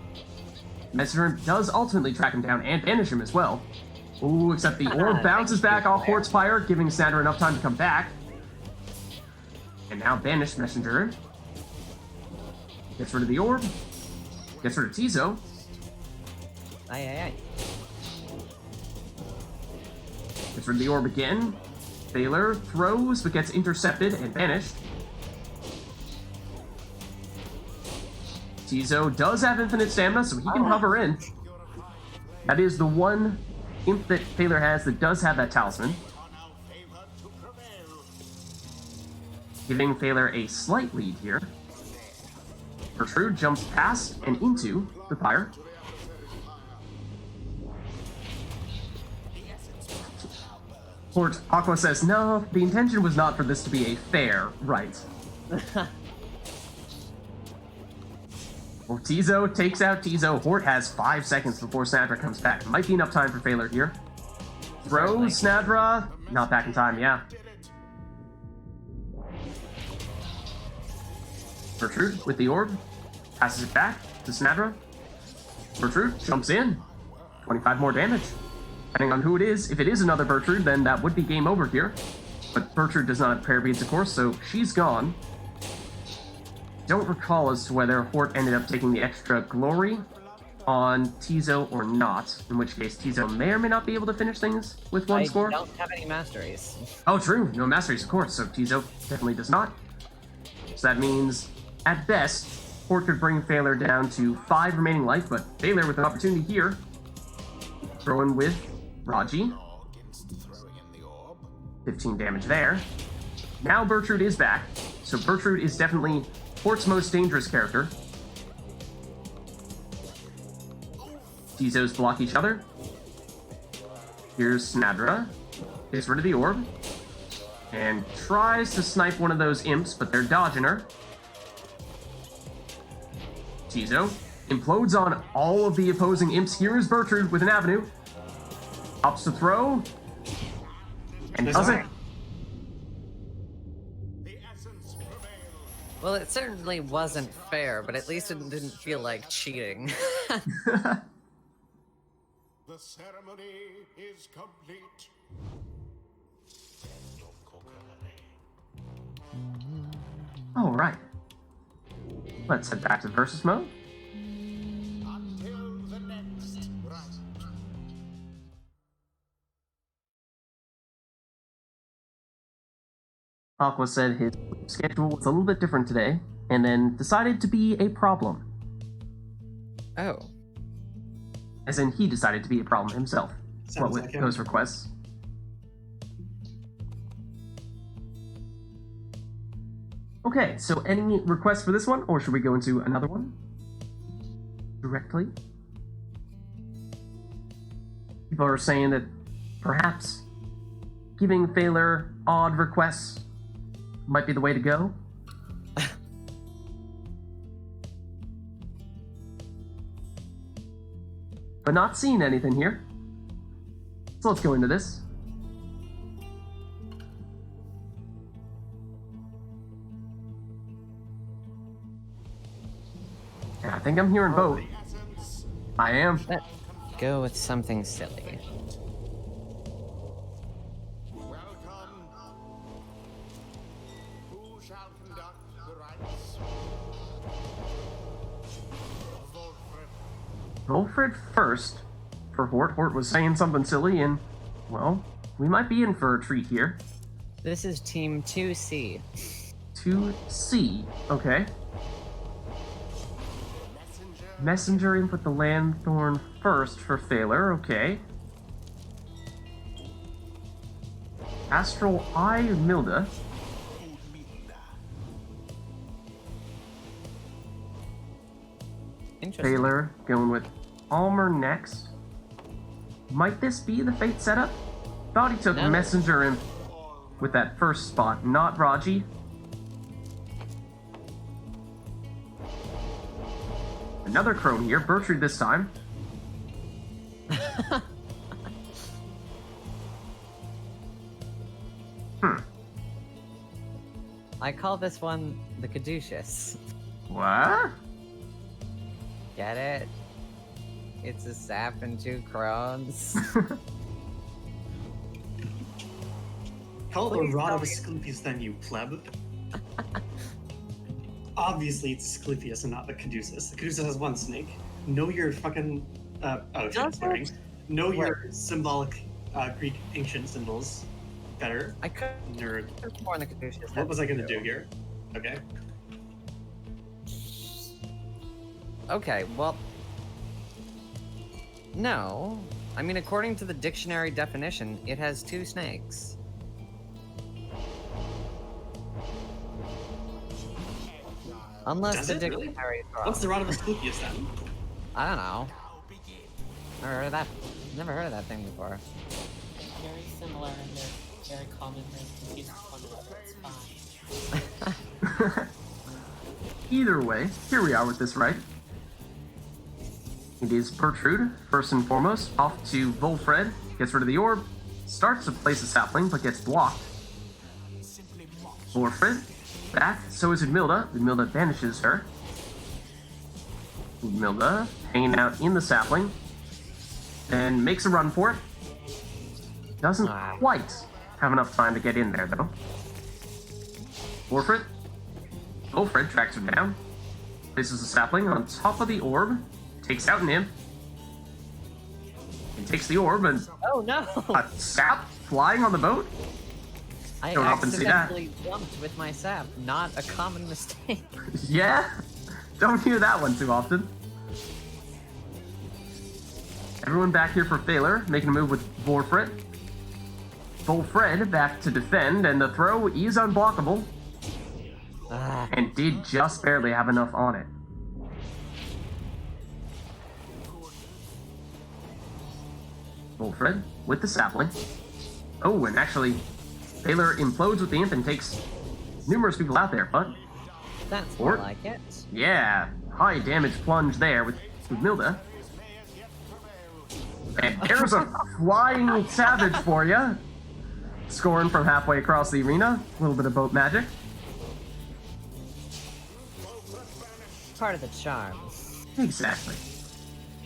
Messenger does ultimately track him down and banish him as well. Ooh, except the orb bounces back off Hort's Pyre, giving Snadra enough time to come back. And now banished Messenger. Gets rid of the orb. Gets rid of Tizo. Aye. Gets rid of the orb again. Thaler throws, but gets intercepted and banished. Tizo does have infinite stamina, so he can hover in. That is the one imp that Thaler has that does have that talisman. Giving Thaler a slight lead here. Gertrude jumps past and into the Pyre. Hort Aqua says, no, the intention was not for this to be a fair rite. Well, Tizo takes out Tizo. Hort has 5 seconds before Snadra comes back. Might be enough time for Thaler here. Throws Snadra. Not back in time, yeah. Gertrude with the orb. Passes it back to Snadra. Gertrude jumps in. 25 more damage. Depending on who it is, if it is another Gertrude, then that would be game over here. But Gertrude does not have prayer beads, of course, so she's gone. Don't recall as to whether Hort ended up taking the extra glory on Tizo or not, in which case Tizo may or may not be able to finish things with one score. I don't have any masteries. Oh, true. No masteries, of course, so Tizo definitely does not. So that means, at best, Hort could bring Thaler down to 5 remaining life, but Thaler with an opportunity here. Throwing with Raji. 15 damage there. Now Gertrude is back, so Gertrude is definitely Hort's most dangerous character. Tizos block each other. Here's Snadra. Gets rid of the orb. And tries to snipe one of those imps, but they're dodging her. Tizo implodes on all of the opposing imps. Here is Gertrude with an avenue. Opts to throw. And does it. Well, it certainly wasn't fair, but at least it didn't feel like cheating. The ceremony is complete. All right. Let's head back to versus mode. Until the next rite. Aqua said his schedule was a little bit different today, and then decided to be a problem. Oh. As in, he decided to be a problem himself. Sounds What with like him. those requests. Okay, so any requests for this one, or should we go into another one? Directly? People are saying that perhaps giving Thaler odd requests might be the way to go. But not seeing anything here. So let's go into this. Yeah, I think I'm hearing both. I am. Let's go with something silly. Welcome. Who shall conduct the rites? Volfred. Wilfred first for Hort. Hort was saying something silly, and, well, we might be in for a treat here. This is Team 2C. 2C. Okay. Messenger input the Landthorn first for Thaler. Okay. Astral Eye Milda. Interesting. Thaler going with Almer next. Might this be the Fate setup? Thought he took No. Messenger Imp with that first spot, not Raji. Another crone here, Bertrude this time. I call this one the caduceus. What? Get it? It's a sap and 2 crones. Call it Please a rod tell of me. Asclepius then, you pleb. Obviously, it's Asclepius and not the Caduceus. The Caduceus has 1 snake. Know your fucking. Oh, shit, Does swearing. it? Know your symbolic Greek ancient symbols better. I could Nerd. have more in the caduceus. What was I gonna do here? Okay. Okay, well... No. I mean, according to the dictionary definition, it has 2 snakes. Unless Does the it really? dictionary is wrong. What's the rod of Asclepius then? I don't know. Never heard of that. Never heard of that thing before. Very similar and they're very common. They're confused with one another. It's fine. Either way, here we are with this right. It is Bertrude, first and foremost, off to Volfred, gets rid of the orb, starts to place a sapling, but gets blocked. Volfred, back, so is Udmilda. Udmilda banishes her. Udmilda, hanging out in the sapling, and makes a run for it. Doesn't quite have enough time to get in there, though. Volfred tracks her down, places a sapling on top of the orb, takes out an imp, and takes the orb, and Oh no! a sap flying on the boat? I Don't often see that. accidentally jumped with my sap. Not a common mistake. Yeah? Don't hear that one too often. Everyone back here for Thaler, making a move with Volfred. Volfred back to defend, and the throw is unblockable, Ah, and did just barely have enough on it. Volfred with the sapling. Oh, and actually, Thaler implodes with the imp and takes numerous people out there, but that's more Or- like it. yeah, high damage plunge there with Milda. And there's a flying savage for you. Scoring from halfway across the arena. A little bit of boat magic. Part of the charm. Exactly.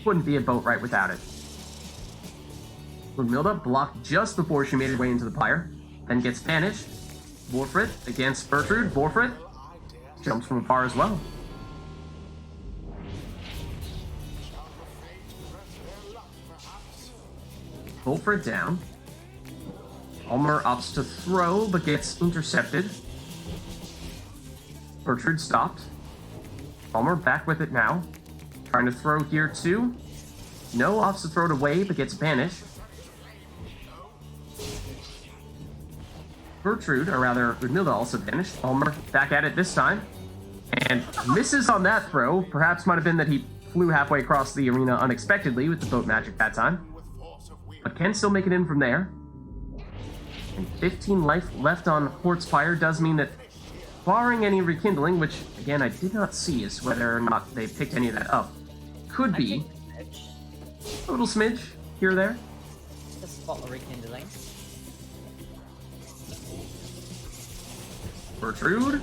Wouldn't be a boat right without it. Milda blocked just before she made her way into the pyre, then gets banished. Volfred against Bertrude. Volfred jumps from afar as well. Volfred down. Ulmer opts to throw, but gets intercepted. Bertrude stopped. Ulmer back with it now. Trying to throw here too. No, opts to throw it away, but gets banished. Bertrude, or rather, Udmilda also banished. Ulmer back at it this time. And misses on that throw. Perhaps might have been that he flew halfway across the arena unexpectedly with the boat magic that time. But can still make it in from there. And 15 life left on Hort's Pyre does mean that, barring any rekindling, which, again, I did not see as whether or not they picked any of that up, could be a little smidge here or there. Just spot a rekindling. Bertrude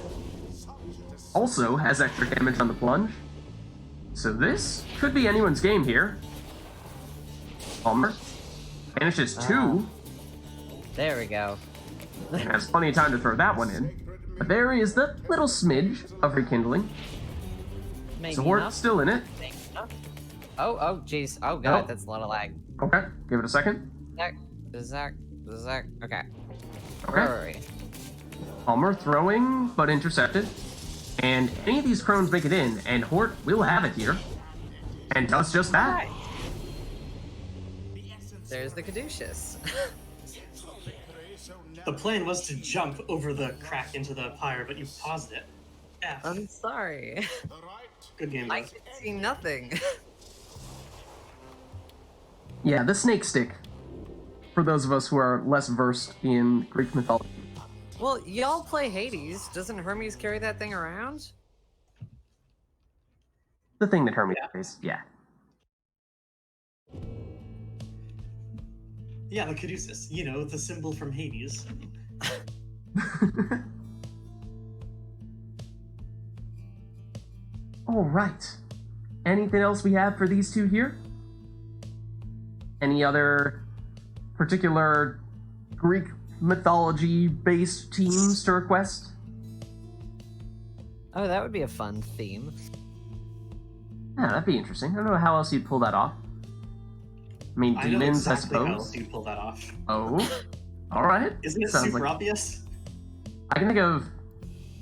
also has extra damage on the plunge. So this could be anyone's game here. Ulmer banishes 2. There we go. And has plenty of time to throw that one in. But there is the little smidge of rekindling. Maybe So Hort's enough. still in it. Maybe enough. Oh, jeez. Oh, God, Oh. that's a lot of lag. Okay, give it a second. Zach. Okay. Okay. Where were we? Ulmer throwing, but intercepted. And any of these crones make it in, and Hort will have it here. And does just that. There's the caduceus. The plan was to jump over the crack into the pyre, but you paused it. F. I'm sorry. Good game, I guys. can see nothing. Yeah, the snake stick for those of us who are less versed in Greek mythology. Well, y'all play Hades. Doesn't Hermes carry that thing around? The thing that Hermes is, yeah. Yeah, the caduceus. You know, the symbol from Hades. All right. Anything else we have for these two here? Any other particular Greek mythology-based teams to request? Oh, that would be a fun theme. Yeah, that'd be interesting. I don't know how else you'd pull that off. I mean, I know demons, exactly I how suppose. you pull that off. Oh, all right. Isn't it Sounds super like- obvious? I can think of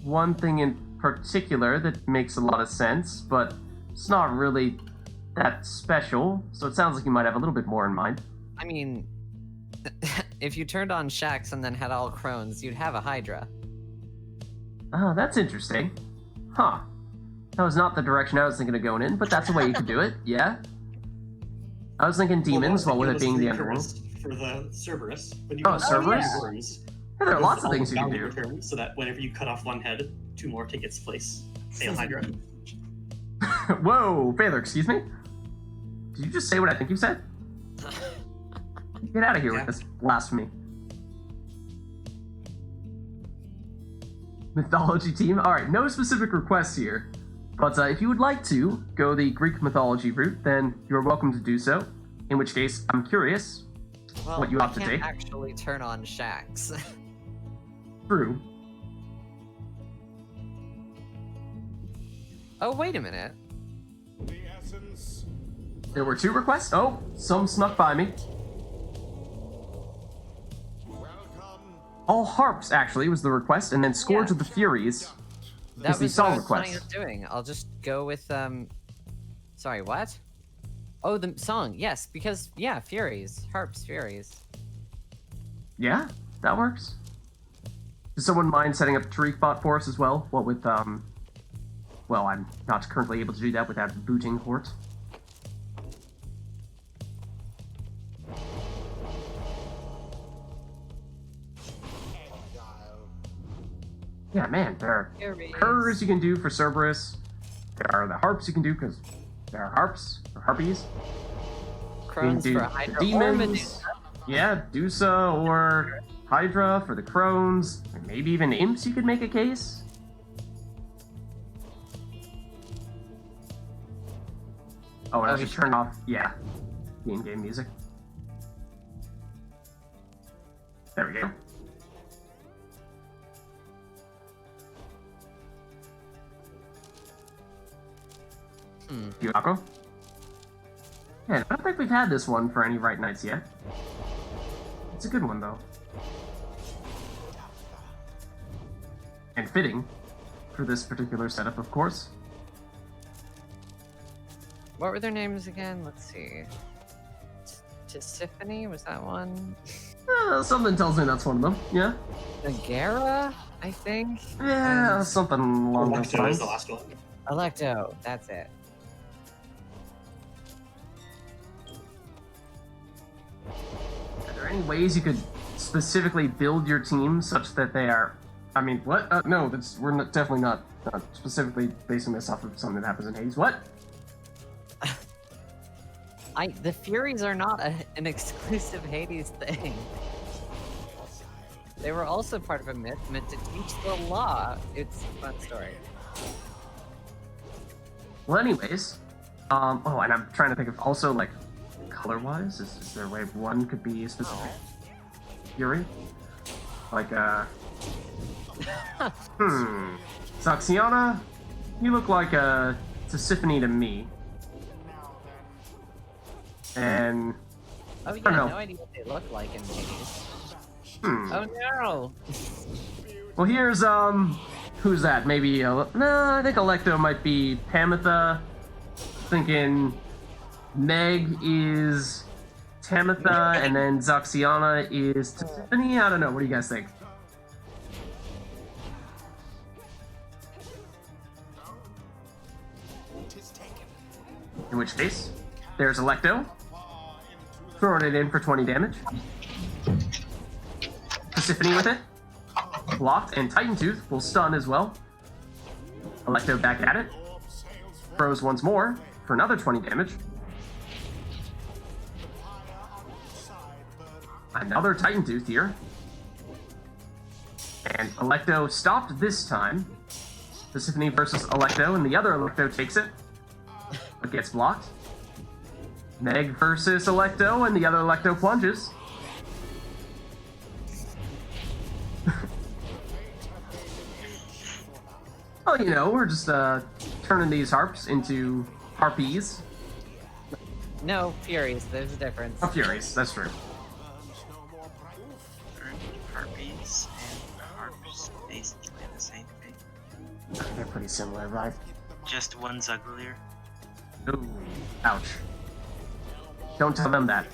one thing in particular that makes a lot of sense, but it's not really that special, so it sounds like you might have a little bit more in mind. I mean, if you turned on Shax and then had all crones, you'd have a Hydra. Oh, that's interesting. Huh. That was not the direction I was thinking of going in, but that's a way you could do it, yeah. I was thinking demons, Well, with it being the three underworld. curves for the Cerberus. But you Oh, can Cerberus? use worms. Yeah, there are With lots of all things you can value do. return, so that whenever you cut off one head, 2 more take its place. Hail Hydra. Whoa, Baylor, excuse me? Did you just say what I think you said? Get out of here Yeah. with this blasphemy. Mythology team? Alright, no specific requests here. But if you would like to go the Greek mythology route, then you're welcome to do so. In which case, I'm curious. Well, What you I have to can't take. actually turn on Shax. True. Oh, wait a minute. The essence. There were 2 requests? Oh, some snuck by me. Welcome. All harps, actually, was the request, and then Scourge Yeah. of the Furies. That the was song what I was planning request. on doing. I'll just go with, Sorry, what? Oh, the song. Yes, because, yeah, Furies. Harps, Furies. Yeah, that works. Does someone mind setting up a Tariq bot for us as well? What with, well, I'm not currently able to do that without booting Hort. Yeah, man, there are Furies. curs you can do for Cerberus. There are the harps you can do, because there are harps, or harpies. Crones You can for do Hydra the or demons. Medusa. Yeah, Dusa or Hydra for the crones. Or maybe even imps you could make a case. Oh, and I Oh, should you turn off, yeah, the in-game music. There we go. Yuako? Yeah, I don't think we've had this one for any Rite Nights yet. It's a good one, though. And fitting for this particular setup, of course. What were their names again? Let's see. Tisiphone, was that one? Something tells me that's one of them, yeah? Nagara, I think? Yeah, something along those Electo lines. is the last one. Electo, that's it. Are there any ways you could specifically build your team such that they are... I mean, what? No, we're definitely not specifically basing this off of something that happens in Hades. What? The Furies are not an exclusive Hades thing. They were also part of a myth meant to teach the law. It's a fun story. Well, anyways, oh, and I'm trying to think of also, like, color-wise, is there a way one could be a specific Fury? Like, Saxiana, you look like a Tisiphone to me. And, Oh yeah, don't know. no idea what they look like in Hades. hmm. Oh no! Well, here's, who's that? Maybe, no, I think Electo might be Pamitha. Thinking Meg is Tamitha, and then Zaxiana is Tisiphone? I don't know, what do you guys think? In which case, there's Electo. Throwing it in for 20 damage. Persephone with it. Blocked, and Titan Tooth will stun as well. Electo back at it. Throws once more for another 20 damage. Another Titan Tooth here. And Electo stopped this time. Persephone versus Electo, and the other Electo takes it, but gets blocked. Meg versus Electo, and the other Electo plunges. Well, you know, we're just turning these harps into harpies. No, Furies. There's a difference. Oh, Furies, that's true. Harpies and harps basically the same thing. They're pretty similar, right? Just one's uglier. Ooh, ouch. Don't tell them that.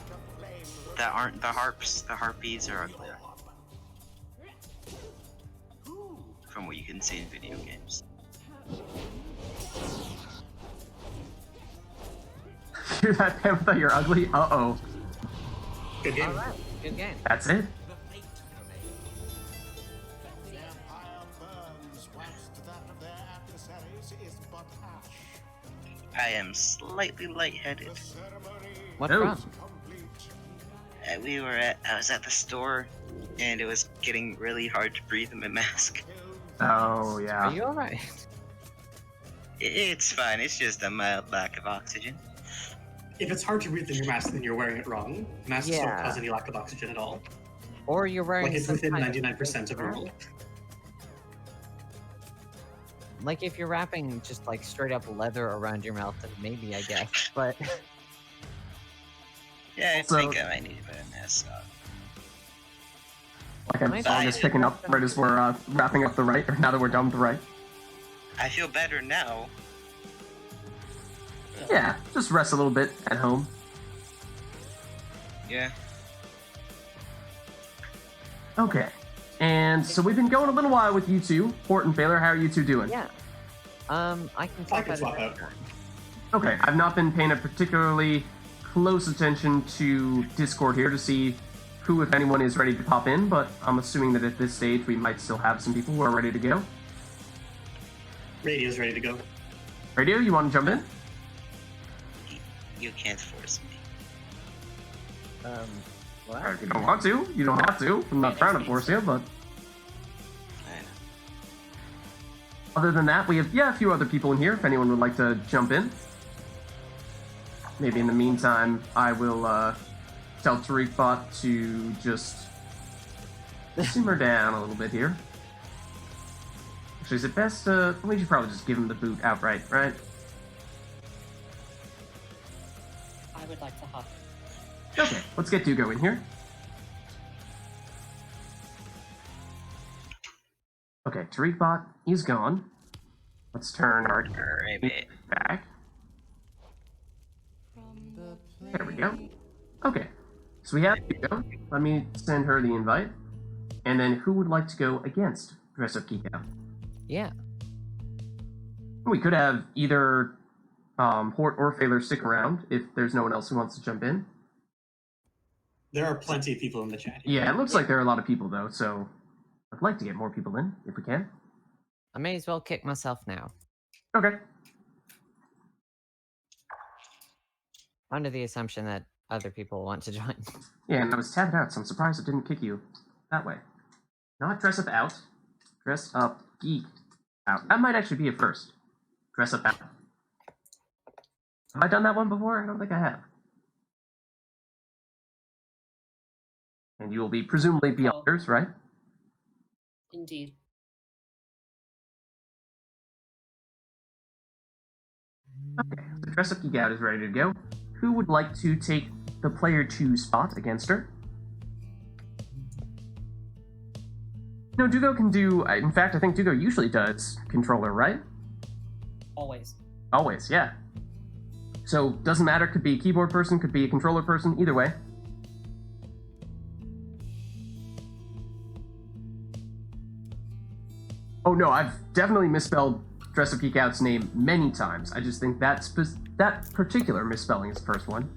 That aren't the harps. The harpies are uglier. From what you can see in video games. Hear that, Panther? You're ugly? Uh-oh. Good game. Alright, good game. That's it? Empire burns whilst that of their adversaries is but ash. I am slightly lightheaded. The ceremony What Oh. from? complete. I was at the store, and it was getting really hard to breathe in my mask. Oh, yeah. Are you alright? It's fine. It's just a mild lack of oxygen. If it's hard to breathe in your mask, then you're wearing it wrong. Masks don't Yeah. cause any lack of oxygen at all. Or you're wearing Like it's some within kind of 99% of normal. Like if you're wrapping just like straight up leather around your mouth, then maybe I guess. But Yeah, I So- think I might need to put a mask on. Like I'm Nice. song is picking up right as we're wrapping up the right, or now that we're done with the right. I feel better now. Yeah, just rest a little bit at home. Yeah. Okay. And so we've been going a little while with you two. Port and Baylor, how are you two doing? yeah. I can I talk can about swap it. out. Okay, I've not been paying a particularly close attention to Discord here to see who, if anyone, is ready to pop in, but I'm assuming that at this stage we might still have some people who are ready to go. Radio's ready to go. Radio, you want to jump in? You can't force me. What? Or if you don't want to, you don't have to. I'm not trying to force you, but I know. other than that, we have, a few other people in here if anyone would like to jump in. Maybe in the meantime, I will tell TariqBot to just simmer down a little bit here. Actually, is it best we should probably just give him the boot outright, right? I would like to hop. Okay, let's get Dugo in here. Okay, TariqBot is gone. Let's turn our Alright, mate. back. There we go. Okay, so we have Dugo. Let me send her the invite. And then who would like to go against Dress Up Geek Out? Yeah. We could have either Hort or Failer stick around if there's no one else who wants to jump in. There are plenty of people in the chat. Yeah, it looks like there are a lot of people though, so I'd like to get more people in if we can. I may as well kick myself now. Okay. Under the assumption that other people want to join. Yeah, and I was tabbed out, so I'm surprised it didn't kick you that way. Not dress up out. Dress up geek out. That might actually be a first. Dress up out. Have I done that one before? I don't think I have. And you will be presumably Beyonders, right? Indeed. Okay, so Dress Up Geek Out is ready to go. Who would like to take the player 2 spot against her? No, Dugo can do... In fact, I think Dugo usually does controller, right? Always. Always, yeah. So, doesn't matter, could be a keyboard person, could be a controller person, either way. Oh no, I've definitely misspelled Dress Up Geek Out's name many times. I just think that particular misspelling is the first one.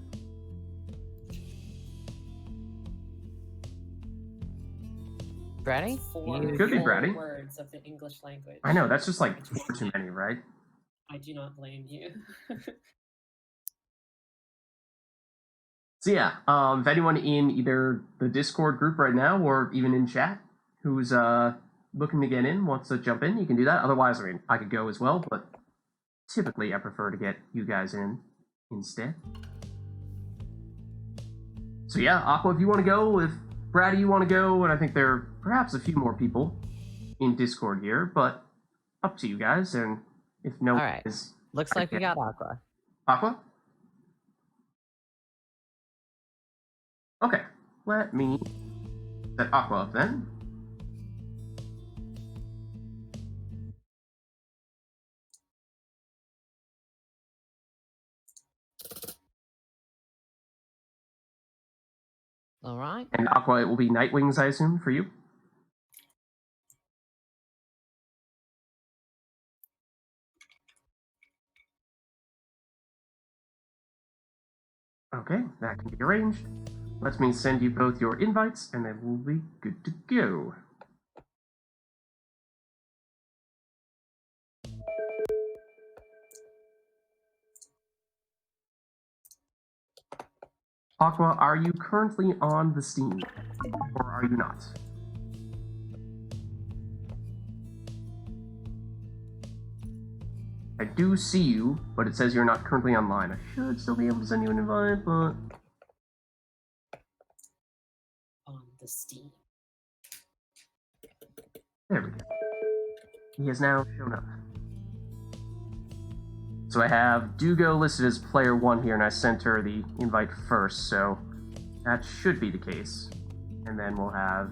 Braddy? Four You- Could be full Braddy. words of the English language. I know, that's just like 4 too many, right? I do not blame you. So yeah, if anyone in either the Discord group right now or even in chat who's looking to get in, wants to jump in, you can do that. Otherwise, I mean, I could go as well, but typically I prefer to get you guys in instead. So yeah, Aqua, if you want to go, if Braddy, you want to go, and I think there are perhaps a few more people in Discord here, but up to you guys, and if no one Alright. is... Looks like we got Aqua. Aqua? Okay, let me set Aqua up then. Alright. And Aqua, it will be Night Wings, I assume, for you? Okay, that can be arranged. Let me send you both your invites, and then we'll be good to go. Aqua, are you currently on the Steam, or are you not? I do see you, but it says you're not currently online. I should still be able to send you an invite, but... On the Steam. There we go. He has now shown up. So I have Dugo listed as player 1 here, and I sent her the invite first, so that should be the case. And then we'll have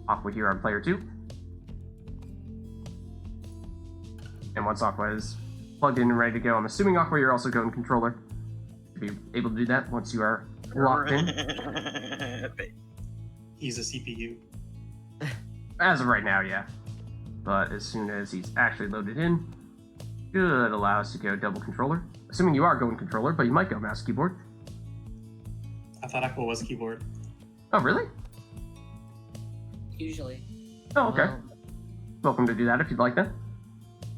Aqua here on player 2. And once Aqua is plugged in and ready to go, I'm assuming Aqua, you're also going controller. Be able to do that once you are locked in. He's a CPU. As of right now, yeah. But as soon as he's actually loaded in, should allow us to go double controller. Assuming you are going controller, but you might go mouse keyboard. I thought Aqua was keyboard. Oh, really? Usually. Oh, okay. Well, Welcome to do that if you'd like that.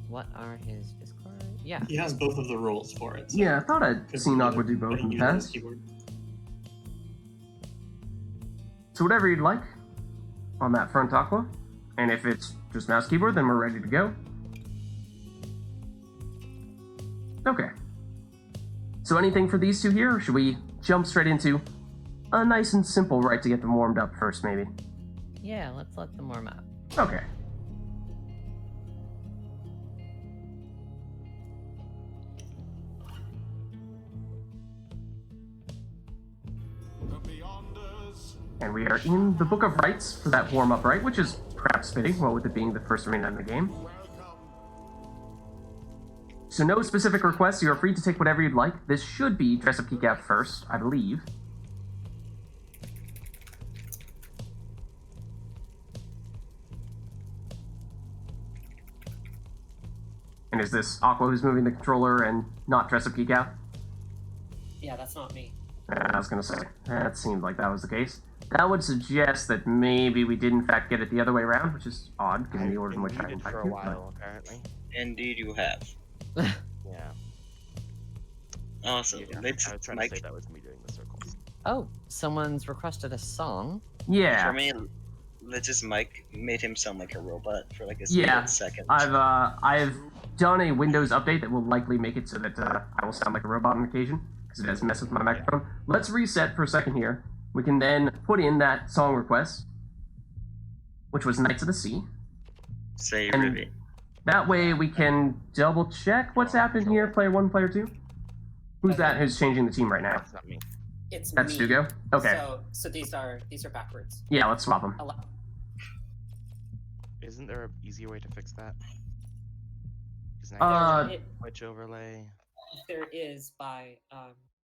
what are his Discord? Yeah. He has both of the roles for it. So Yeah, I thought I'd could seen be Aqua either, do both but in he the usually has past. keyboard. So whatever you'd like on that front, Aqua. And if it's just mouse keyboard, then we're ready to go. Okay. So anything for these two here, or should we jump straight into a nice and simple right to get them warmed up first, maybe? Yeah, let's let them warm up. Okay. The Beyonders. And we are in the Book of Rites for that warm-up right, which is perhaps fitting, what with it being the first arena in the game. Welcome. So no specific requests, you are free to take whatever you'd like. This should be Dress Up Geek Out first, I believe. And is this Aqua who's moving the controller and not Dress Up Geek Out? Yeah, that's not me. I was gonna say, that seemed like that was the case. That would suggest that maybe we did in fact get it the other way around, which is odd, given the order in which I muted invited for a you, but- while, apparently. Indeed, you have. Yeah. Awesome. Yeah, Let's I was trying Mike. to say that was me doing the circles. Oh, someone's requested a song. Yeah. For me, let's just Mike made him sound like a robot for like a Yeah, split second. I've done a Windows update that will likely make it so that I will sound like a robot on occasion, because it does mess with my microphone. Let's reset for a second here. We can then put in that song request, which was Knights of the Sea. Say and- Ruby. That way we can double check what's happening here, player 1, player 2. Who's that who's changing the team right now? That's not me. It's That's me. Dugo? Okay. So these are backwards. Yeah, let's swap them. Isn't there an easier way to fix that? 'Cause now Uh, you can switch overlay. There is by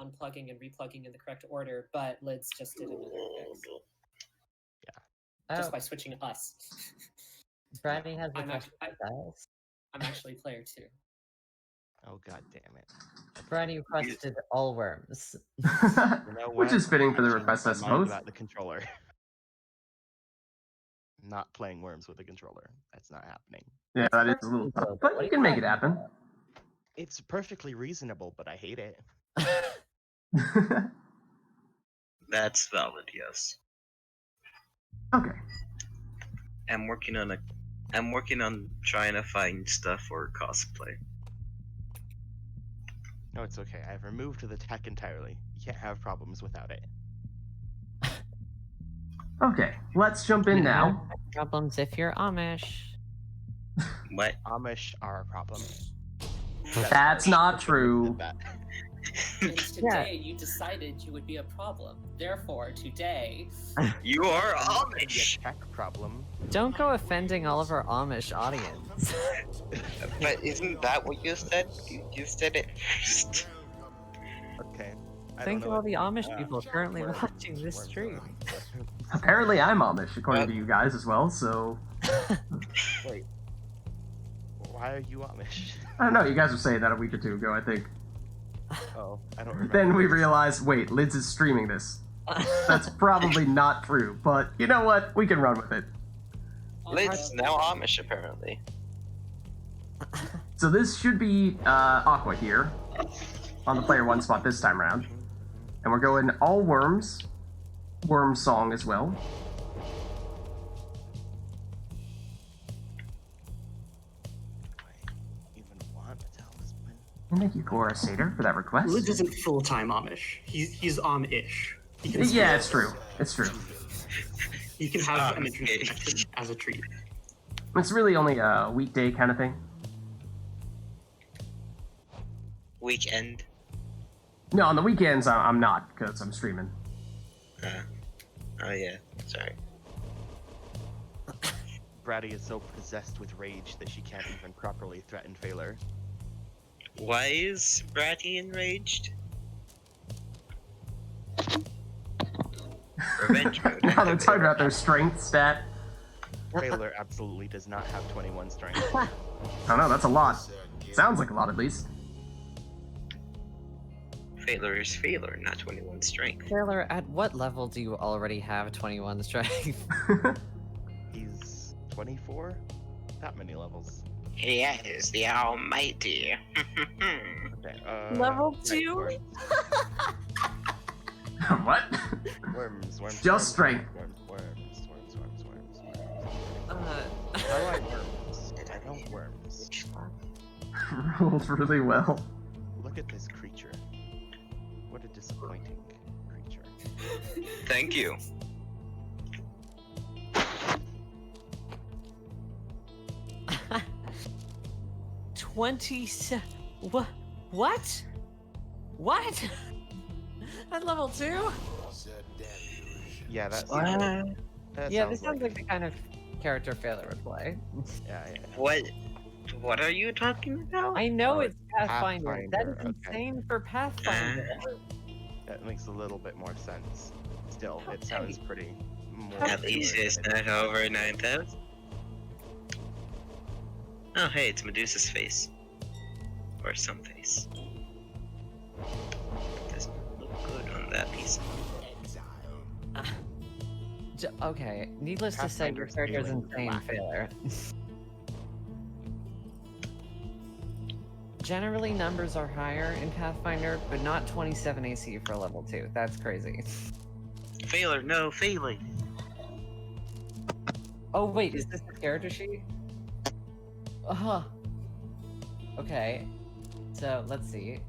unplugging and replugging in the correct order, but Lids just did another fix Oh, just by switching us. Bradley has I'm requested us. I'm actually player 2. Oh god damn it. Bradley requested all worms. You know Which what? is fitting for the I changed request, I my mind suppose. About the controller. not playing Worms with a controller. That's not happening. Yeah, that is a little tough, but you can make it happen. It's perfectly reasonable, but I hate it. That's valid, yes. Okay. I'm working on trying to find stuff for cosplay. No, it's okay. I've removed the tech entirely. You can't have problems without it. Okay, let's jump in You don't now. have problems if you're Amish. What? Amish are a problem. That's not true. And today you decided you would be a problem. Therefore, today. You are Amish. Amish! A tech problem. Don't go offending all of our Amish audience. But isn't that what you said? You said it first. Okay. Think of all the Amish people currently watching this stream. Apparently, I'm Amish, according to you guys as well. So Wait. Why are you Amish? I don't know. You guys were saying that a week or two ago, I think. Oh, I don't remember. Then we realized, wait, Lids is streaming this. That's probably not true, but you know what? We can run with it. Lid's now Amish, apparently. So this should be Aqua here on the player 1 spot this time around. And we're going all worms. Worm song as well. And thank you, Cora Sater, for that request. Lids isn't full-time Amish. He's Amish. Yeah, it's true. It's true. You can have an internet connection as a treat. It's really only a weekday kind of thing. Weekend. No, on the weekends I'm not, because I'm streaming. Oh yeah, sorry. Bratty is so possessed with rage that she can't even properly threaten Phaler. Why is Bratty enraged? Revenge mode. Now they're talking about their strength stat. Phaler absolutely does not have 21 strength. I don't know, that's a lot. Sounds like a lot at least. Phaler is Phaler, not 21 strength. Taylor, at what level do you already have 21 strength? He's 24? That many levels. He is the Almighty. Okay, Level right, 2? Worms. What? Worms. Just strength. Worms. Uh, I like worms. I don't worms. Rolled really well. Look at this creature. What a disappointing creature. Thank you. What? What? What? At level 2? Yeah, that's. Yeah, this sounds like the kind of character Phaler would play. Yeah. What are you talking about? I know it's Pathfinder. That is Pathfinder, okay. insane for Pathfinder. That makes a little bit more sense. Still, it sounds pretty more. At least it's not over 9,000. Oh, hey, it's Medusa's face. Or some face. Doesn't look good on that piece. Okay, needless to say, your character's insane, Phaler. Generally, numbers are higher in Pathfinder, but not 27 AC for level 2. That's crazy. Phaler, no, failing. Oh, wait, is this the character sheet? Uh-huh. Okay, so let's see.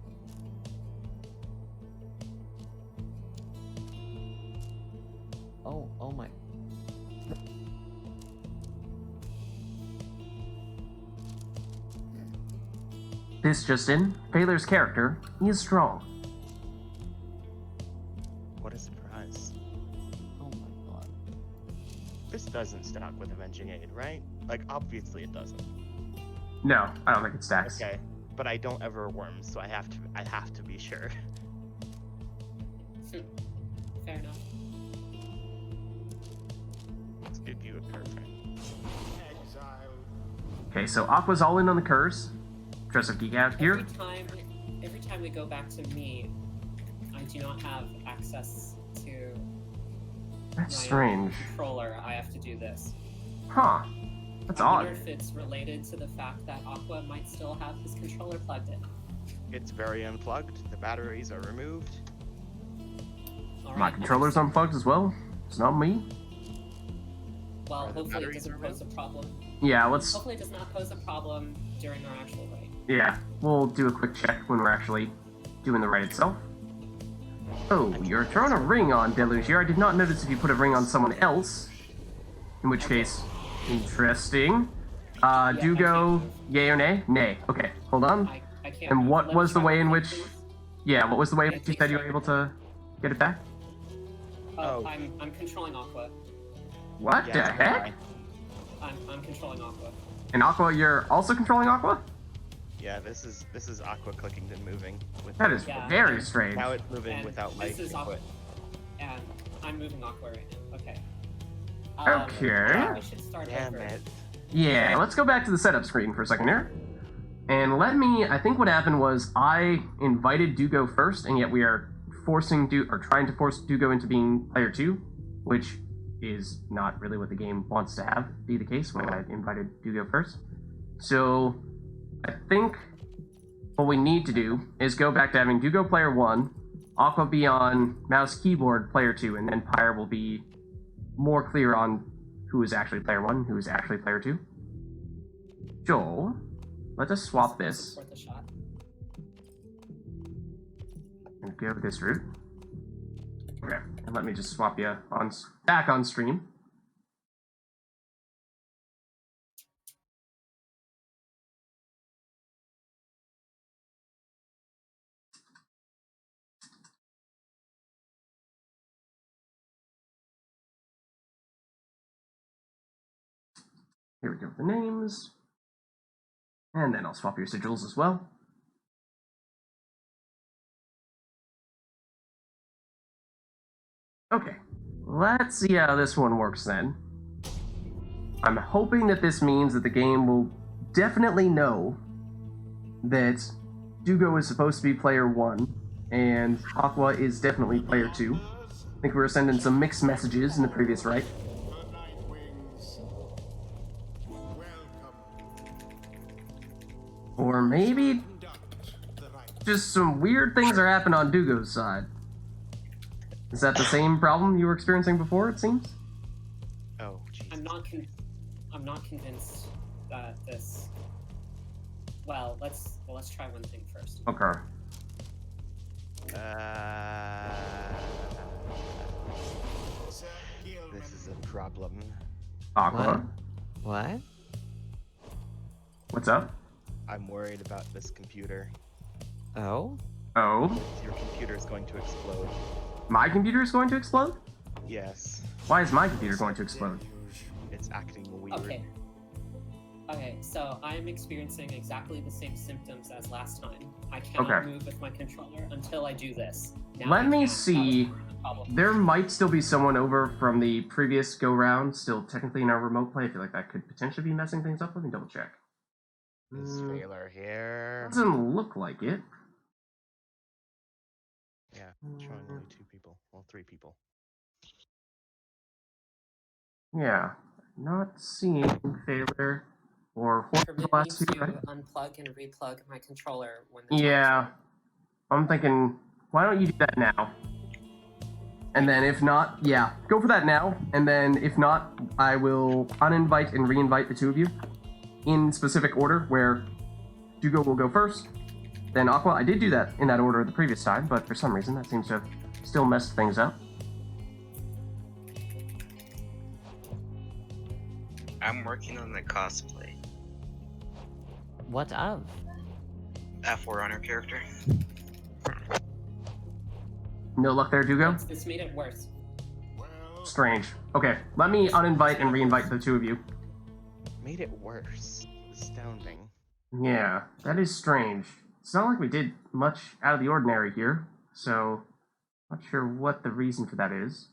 Oh my. This just in, Phaler's character, he is strong. What a surprise. Oh my god. This doesn't stack with Avenging Aid, right? Like, obviously it doesn't. No, I don't think it stacks. Okay, but I don't ever worms, so I have to be sure. Fair enough. Let's give you a curve. Okay, so Aqua's all in on the curse. Dress up geek out here. Every time we go back to me, I do not have access to That's my strange. controller. I have to do this. Huh. That's I wonder odd. if it's related to the fact that Aqua might still have his controller plugged in. It's very unplugged. The batteries are removed. All My right, controller's interesting. unplugged as well. It's not me. Well, Are the hopefully it batteries doesn't pose a removed? problem. Yeah, let's... Hopefully it does not pose a problem during our actual raid. Yeah, we'll do a quick check when we're actually doing the raid itself. Oh, you're throwing a ring on Deluge here. I did not notice if you put a ring on someone else. In which case, interesting. I Do go can't move. yay or nay? Nay. Okay, hold on. I can't And move. what Let me was the try way in one which... thing, please. Yeah, what was the way in Yeah, which you please said you were try. able to get it back? Oh. I'm controlling Aqua. What the Yeah, heck? I'm controlling Aqua. And Aqua, you're also controlling Aqua? Yeah, this is Aqua clicking and moving. With That is Yeah. very strange. Now it's moving And without my this is Aqua. input. And I'm moving Aqua right now. Okay. Okay. We should start Damn over. it. Yeah, let's go back to the setup screen for a second here. And I think what happened was I invited Dugo first, and yet we are trying to force Dugo into being player 2, which is not really what the game wants to have be the case when I invited Dugo first. So I think what we need to do is go back to having Dugo player 1, Aqua be on mouse keyboard player 2, and then Pyre will be more clear on who is actually player 1, who is actually player 2. Joel, let us swap this Support the shot. and go this route. Okay, and let me just swap you back on stream. Here we go with the names. And then I'll swap your sigils as well. Okay, let's see how this one works then. I'm hoping that this means that the game will definitely know that Dugo is supposed to be player 1, and Aqua is definitely player 2. I think we were sending some mixed messages in the previous right. The Night Wings. Welcome. Or maybe Conduct the right. just some weird things are happening on Dugo's side. Is that the same problem you were experiencing before, it seems? Oh, jeez. I'm not convinced that this. Well, let's try one thing first. Okay. Sir Gilman. This is a problem. Aqua, What? what's up? I'm worried about this computer. Oh? Oh, Your computer is going to explode. my computer is going to explode? Yes, Why is my computer going to explode? it's acting weird. Okay. Okay, so I'm experiencing exactly the same symptoms as last time. I cannot Okay. move with my controller until I do this. Now Let I me can. see. That was the problem. There might still be someone over from the previous go-round, still technically in our remote play. I feel like that could potentially be messing things up. Let me double check. This trailer here. Doesn't look like it. Yeah, showing only 2 people. Well, 3 people. Yeah, not seeing failure or the Permit me last to two, right? unplug and replug my controller when the time is Yeah, right. I'm thinking, why don't you do that now? And then if not, yeah, go for that now. And then if not, I will uninvite and reinvite the two of you in specific order, where Dugo will go first, then Aqua. I did do that in that order the previous time, but for some reason that seems to have still messed things up. I'm working on the cosplay. What of? That Forerunner character. No luck there, Dugo? This made it worse. Well, Strange. Okay, let me uninvite and reinvite the two of you. Made it worse. Astounding. Yeah, that is strange. It's not like we did much out of the ordinary here, so not sure what the reason for that is.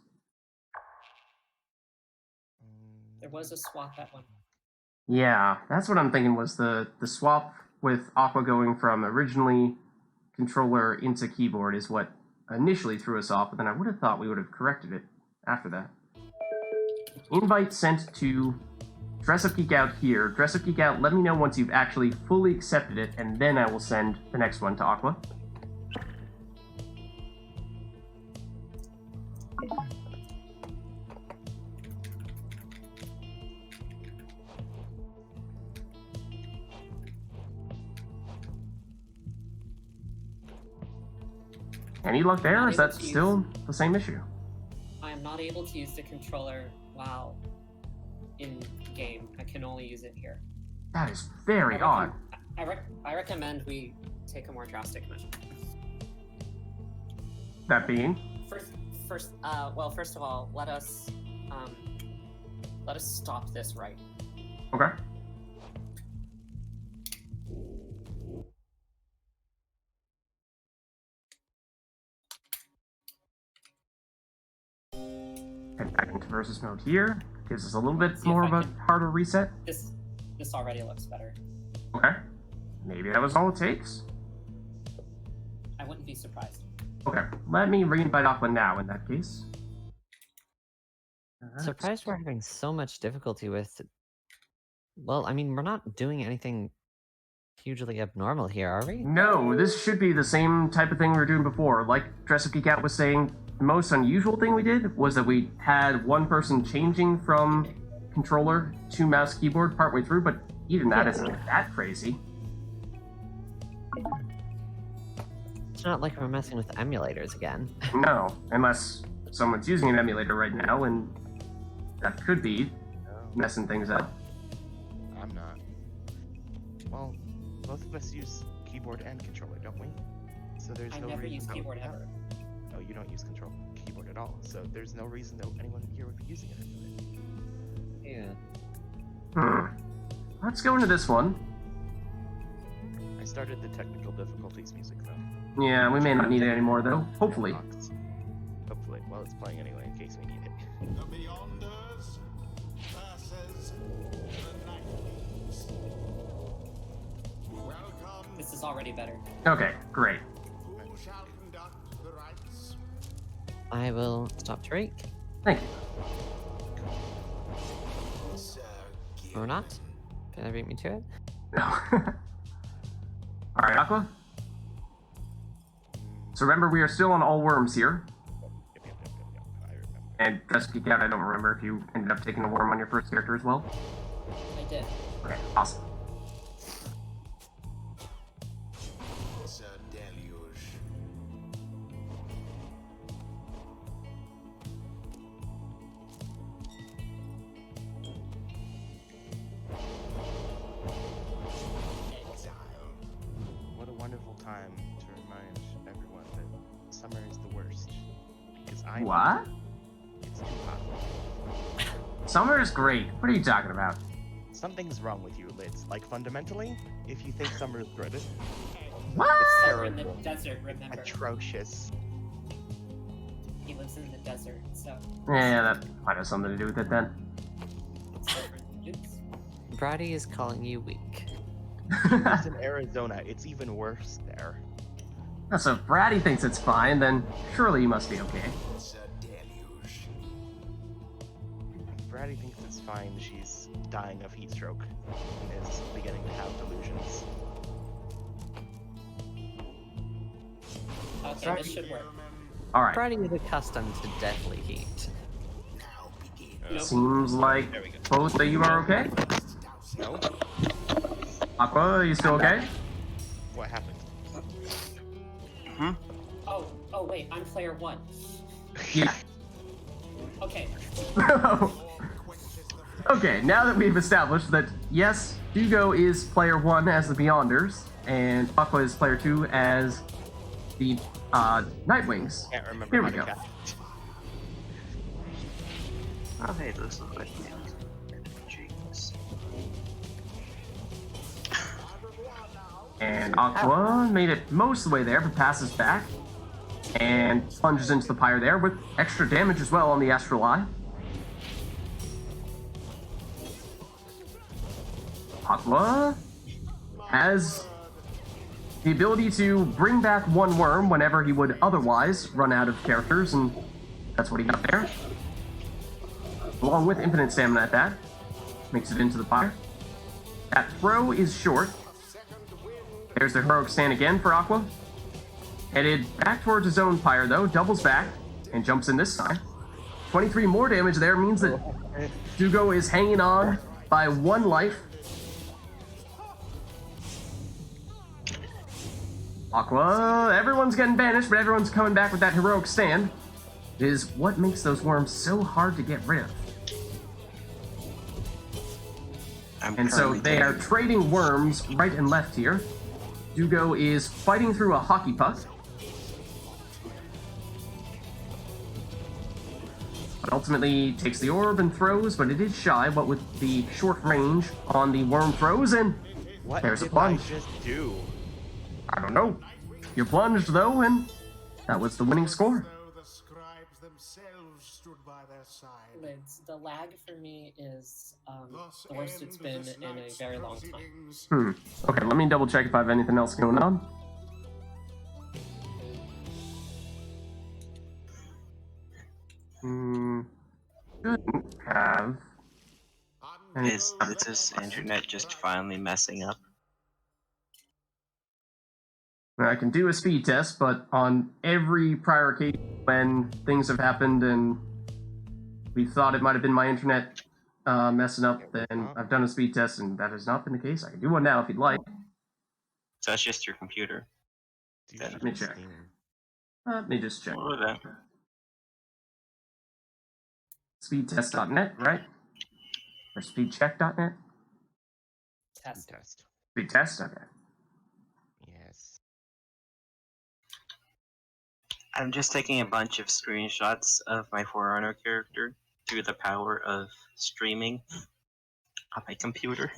There was a swap at one. Yeah, that's what I'm thinking was the swap with Aqua going from originally controller into keyboard is what initially threw us off, but then I would have thought we would have corrected it after that. Invite sent to Dress Up Geek Out here. Dress Up Geek Out, let me know once you've actually fully accepted it, and then I will send the next one to Aqua. Any luck there, or is that still the same issue? I am not able to use the controller while in game. I can only use it here. That is very odd. I recommend we take a more drastic measure. That being? First of all, let us stop this right. Okay. Head back into versus mode here. Gives us a little bit more of a harder reset. This already looks better. Okay. Maybe that was all it takes. I wouldn't be surprised. Okay. Let me re-invite Aqua now in that case. Surprised we're having so much difficulty with. Well, I mean, we're not doing anything hugely abnormal here, are we? No, this should be the same type of thing we were doing before. Like Dress Up Geek Out was saying, the most unusual thing we did was that we had one person changing from controller to mouse keyboard partway through, but even that isn't that crazy. It's not like we're messing with emulators again. No, unless someone's using an emulator right now, and that could be messing things up. I'm not. Well, both of us use keyboard and controller, don't we? So there's I no never reason use that keyboard would ever. Oh, you don't use keyboard at all. So there's no reason that anyone here would be using it. Yeah. Let's go into this one. I started the technical difficulties music though. Yeah, we may not need it anymore though. Hopefully. Hopefully. Well, it's playing anyway in case we need it. The Beyonders versus the Nightwings. Welcome. This is already better. Okay, great. Who shall conduct the rites? I will stop Drake. Thank you. Sir Or not. Can I beat me to it? No. Alright, Aqua. So remember, we are still on all worms here. Yep. I remember. And Dress Geek Out, I don't remember if you ended up taking a worm on your first character as well. I did. Okay, awesome. Sir Deluge. Exile. What a wonderful time to remind everyone that summer is the worst. Because What? It's too hot. Summer is great. What are you talking about? Something's wrong with you, Lids. Like, fundamentally, if you think summer is good, it's What? We're in the desert, remember? atrocious. He lives in the desert, so Yeah, that might have something to do with it then. it's different. Oops. Brady is calling you weak. It's in Arizona. It's even worse there. So if Braddy thinks it's fine, then surely you must be okay. Sir Deluge. If Braddy thinks it's fine, she's dying of heat stroke and is beginning to have delusions. Okay, this should work. Alright. Brady is accustomed to deathly heat. Now begin. Nope. Seems like There we go. both of you are okay. No? Aqua, are you still okay? What happened? Oh wait, I'm player 1. Yeah. Okay. Okay, now that we've established that, yes, Hugo is player 1 as the Beyonders, and Aqua is player 2 as the Nightwings. Can't remember Here how we to go. cast. Oh, hey, this looks like Jeez. And Aqua made it most of the way there, but passes back. And plunges into the Pyre there with extra damage as well on the Astral Eye. Aqua has the ability to bring back one worm whenever he would otherwise run out of characters, and that's what he got there. Along with infinite stamina at that. makes it into the Pyre. That throw is short. There's the heroic stand again for Aqua. Headed back towards his own Pyre, though, doubles back, and jumps in this time. 23 more damage there means that Dugo is hanging on by 1 life. Aqua, everyone's getting banished, but everyone's coming back with that heroic stand. It is what makes those worms so hard to get rid of. And so they are trading worms right and left here. Dugo is fighting through a hockey puck. But ultimately takes the orb and throws, but it is shy, what with the short range on the worm throws, and What there's a did plunge. I just do? I don't know. You plunged, though, and that was the winning score. The scribes themselves stood by their side. Lids, the lag for me is the worst it's been in a very long time. Okay, let me double check if I have anything else going on. Shouldn't have. Is Vids' internet just finally messing up? I can do a speed test, but on every prior occasion when things have happened and we thought it might have been my internet messing up, then I've done a speed test and that has not been the case. I can do one now if you'd like. So that's just your computer. Let me check. Let me just check. What was that? Speedtest.net, right? Or speedcheck.net? Test. Speedtest? Okay. Yes. I'm just taking a bunch of screenshots of my Forerunner character through the power of streaming on my computer.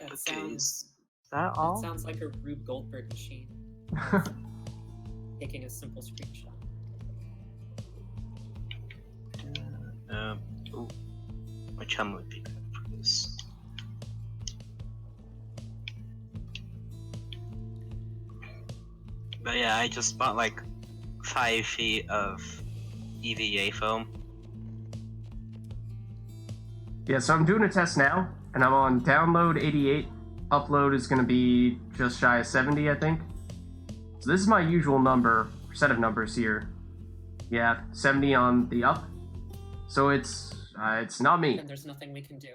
That Okay, sounds. is that all? That sounds like a Rube Goldberg machine. Taking a simple screenshot. Ooh, which one would be good for this? But yeah, I just bought like 5 feet of EVA foam. Yeah, so I'm doing a test now, and I'm on download 88. Upload is going to be just shy of 70, I think. So this is my usual number, set of numbers here. Yeah, 70 on the up. So it's not me. And there's nothing we can do.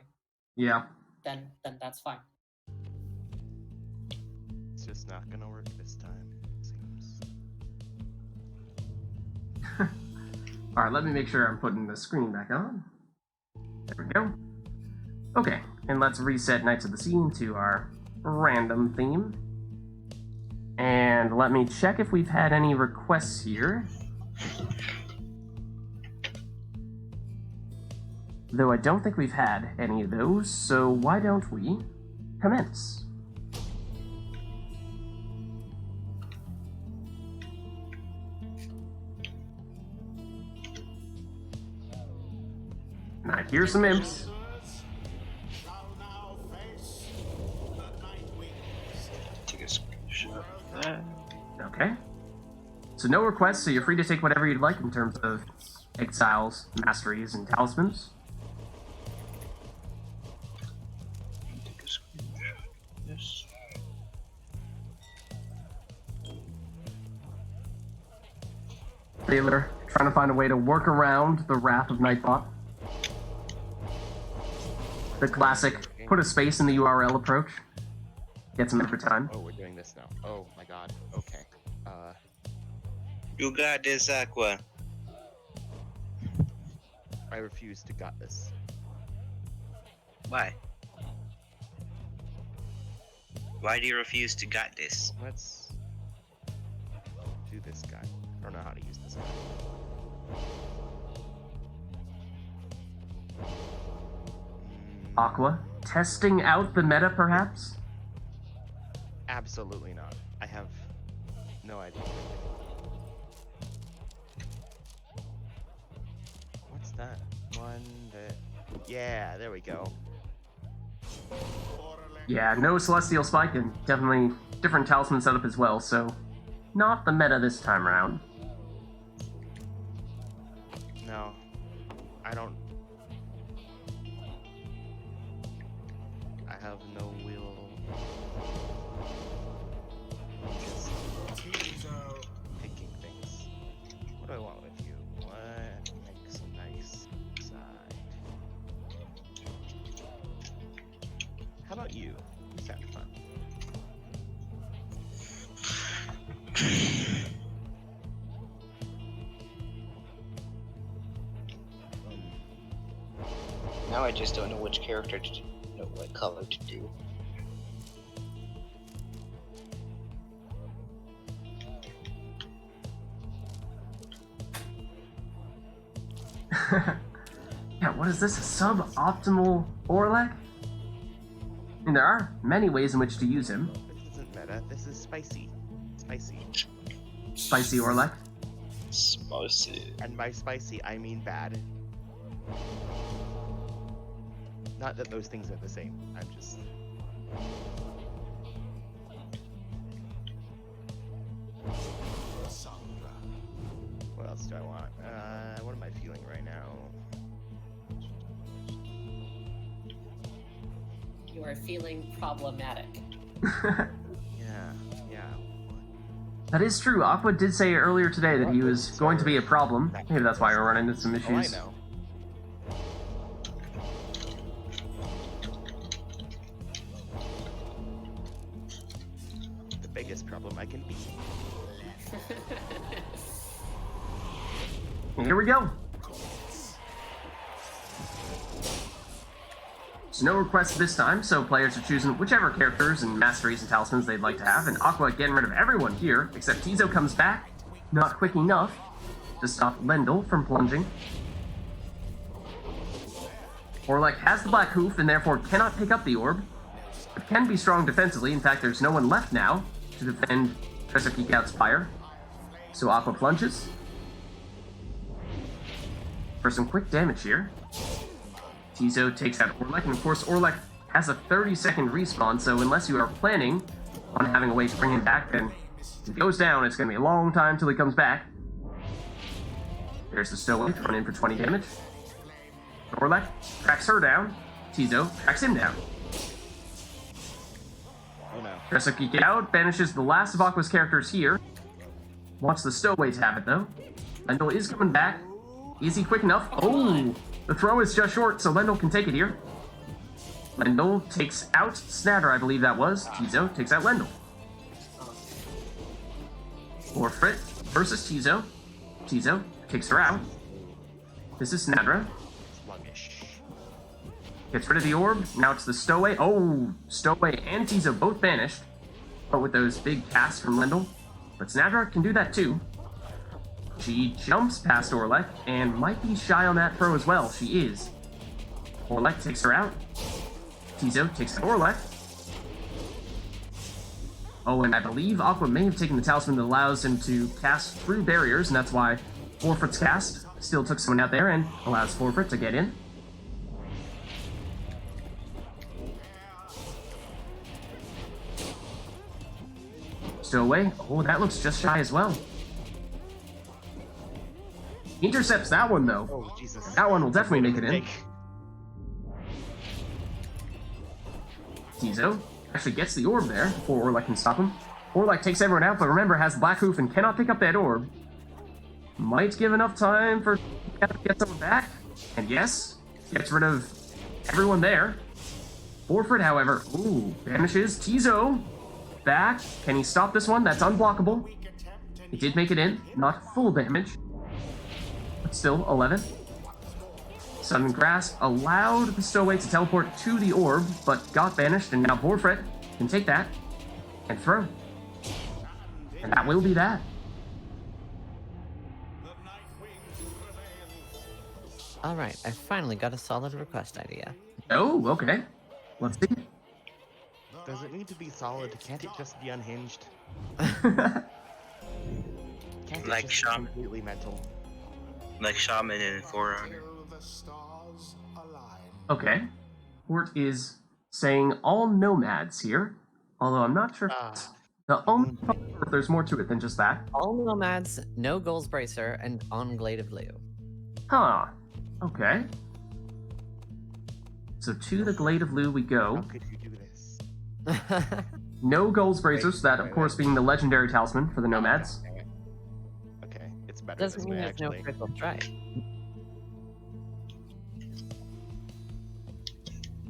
Yeah. Then that's fine. It's just not gonna work this time, it seems. Alright, let me make sure I'm putting the screen back on. There we go. Okay, and let's reset Knights of the Sea to our random theme. And let me check if we've had any requests here. Though I don't think we've had any of those, so why don't we commence? Now here's some imps. Shall now face the night winds. Take a screenshot of that. Okay. So no requests, so you're free to take whatever you'd like in terms of exiles, masteries, and talismans. Take a screenshot. Yes. Taylor, trying to find a way to work around the wrath of Nightbot. The classic, put a space in the URL approach. Get some every time. Oh, we're doing this now. Oh my god. Okay. You got this, Aqua. I refuse to got this. Why? Why do you refuse to got this? Let's do this guy. I don't know how to use this guy. Aqua, testing out the meta, perhaps? Absolutely not. I have no idea. What's that? One that... Yeah, there we go. Yeah, no Celestial Spike, and definitely different talisman setup as well, so not the meta this time around. No. I don't Now I just don't know which character to do, what color to do. Yeah, what is this? A suboptimal Orlek? I mean, there are many ways in which to use him. This isn't meta. This is spicy. Spicy. Spicy Orlek. Spicy. And by spicy, I mean bad. Not that those things are the same. I'm just. What else do I want? What am I feeling right now? You are feeling problematic. Yeah. That is true. Aqua did say earlier today that he was going to be a problem. Maybe that's why we're running into some issues. Oh, I know. The biggest problem I can be. Here we go. There's no requests this time, so players are choosing whichever characters and masteries and talismans they'd like to have, and Aqua getting rid of everyone here, except Tizo comes back, not quick enough to stop Lendl from plunging. Orlek has the Black Hoof and therefore cannot pick up the orb, but can be strong defensively. In fact, there's no one left now to defend Professor Geekout's Pyre. So Aqua plunges for some quick damage here. Tizo takes out Orlek, and of course Orlek has a 30-second respawn, so unless you are planning on having a way to bring him back, then if he goes down, it's going to be a long time till he comes back. There's the Stowaway thrown in for 20 damage. Orlek tracks her down. Tizo tracks him down. Oh no. Professor Geekout banishes the last of Aqua's characters here. Wants the Stowaway to have it, though. Lendl is coming back. Is he quick enough? Oh! The throw is just short, so Lendl can take it here. Lendl takes out Snatter, I believe that was. Tizo takes out Lendl. Forfeit versus Tizo. Tizo takes her out. This is Snatter. Sluggish. Gets rid of the orb. Now it's the Stowaway. Oh! Stowaway and Tizo both banished. But with those big casts from Lendl. But Snadra can do that too. She jumps past Orlek and might be shy on that throw as well. She is. Orlek takes her out. Tizo takes out Orlek. Oh, and I believe Aqua may have taken the talisman that allows him to cast through barriers, and that's why Forfeit's cast still took someone out there and allows Forfeit to get in. Stowaway. Oh, that looks just shy as well. Intercepts that one, though. Oh, Jesus. That one will definitely make it in. Big. Tizo actually gets the orb there before Orlek can stop him. Orlek takes everyone out, but remember, has the Black Hoof and cannot pick up that orb. Might give enough time for to get someone back. And yes, gets rid of everyone there. Forfeit, however, ooh, banishes Tizo. Back. Can he stop this one? That's unblockable. He did make it in. Not full damage. But still, 11. Sudden Grasp allowed the Stowaway to teleport to the orb, but got banished, and now Forfeit can take that and throw. And that will be that. Alright, I finally got a solid request idea. Oh, okay. Let's see. Does it need to be solid? Can't it just be unhinged? Can't it Like just be Shaman. completely mental? Like Shaman and Forerunner. Okay. Port is saying all nomads here, although I'm not sure if Ah. it's the only part or if there's more to it than just that. All nomads, no goals bracer, and on Glade of Blue. Huh. Okay. So to the Glade of Lou we How go. could you do this? No Goals Bracers, that of course being the legendary talisman for the nomads. Okay, it's better Doesn't this mean way, there's no actually. critical strike.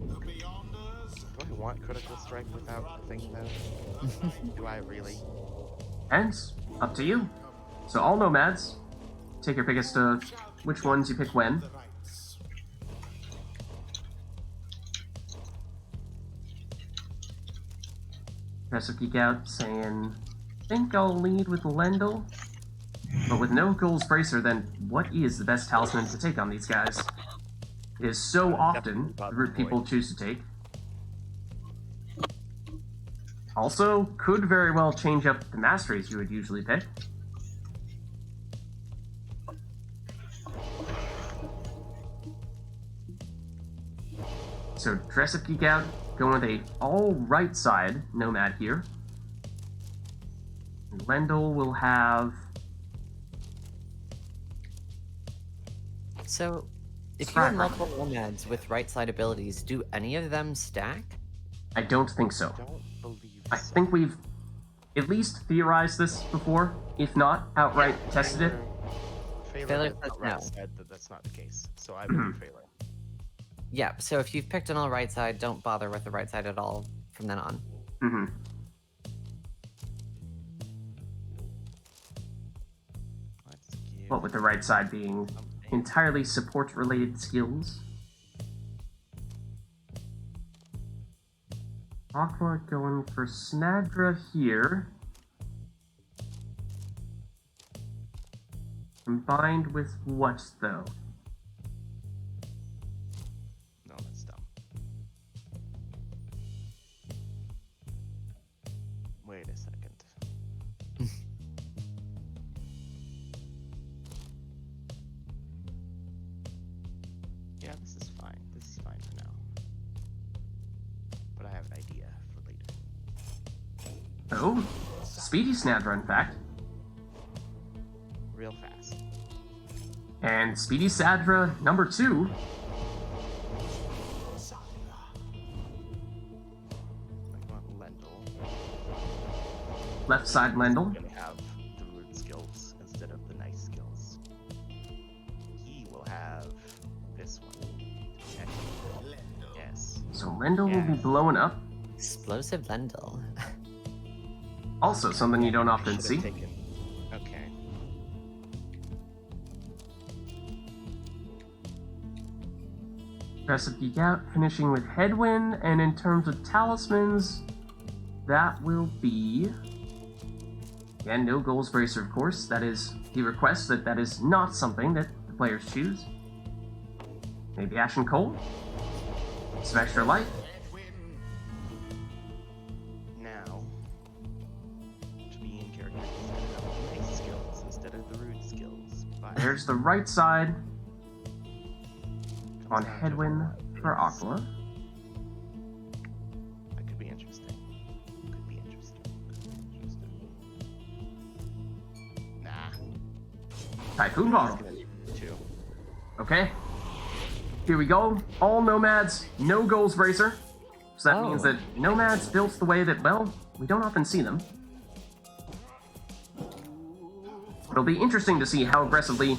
Do I want critical strike without the thing, though? Do I really? And up to you. So all nomads, take your pick as to which ones you pick when. The rites. Progressive Geek Out saying, think I'll lead with Lendl. But with no Goals Bracer, then what is the best talisman to take on these guys? It is so often the route people choose to take. Also, could very well change up the masteries you would usually pick. So, Dress Up Geek Out, going with a all right side nomad here. And Lendl will have... So, if you have multiple nomads with right side abilities, do any of them stack? I don't think so. Don't believe I think we've at least theorized this before, if not outright tested it. Failure Failure says no. said that that's not the case, so I believe Failure. Yeah, so if you've picked an all right side, don't bother with the right side at all from then on. Mm-hmm. Let's give What with the right side being something. entirely support-related skills. Aqua going for Snadra here. Combined with what, though? No, that's dumb. Wait a second. Yeah, this is fine. This is fine for now. But I have an idea for later. Oh, Speedy Snadra, in fact. Real fast. And Speedy Sadra, number 2. I want Lendl. Left side Lendl. Gonna have the rude skills instead of the nice skills. He will have this one. Okay. Yes. So Lendl will be blowing up. Explosive Lendl. Also something you don't often Should've see. taken- Okay. Progressive Geek Out, finishing with Headwind, and in terms of talismans, that will be... Again, no Goals Bracer, of course. That is the request, that is not something that the players choose. Maybe Ashen Cold? Some extra life? Now, to be in character, he's gonna have the nice skills instead of the rude skills. But There's the right side comes on down to Headwind for things. Aqua. That could be interesting. Could be interesting. Could be interesting. Nah. Typhoon Bottle. He's gonna do 2. Okay. Here we go. All nomads, no Goals Bracer. So that means Oh. that nomads built the way that, well, we don't often see them. It'll be interesting to see how aggressively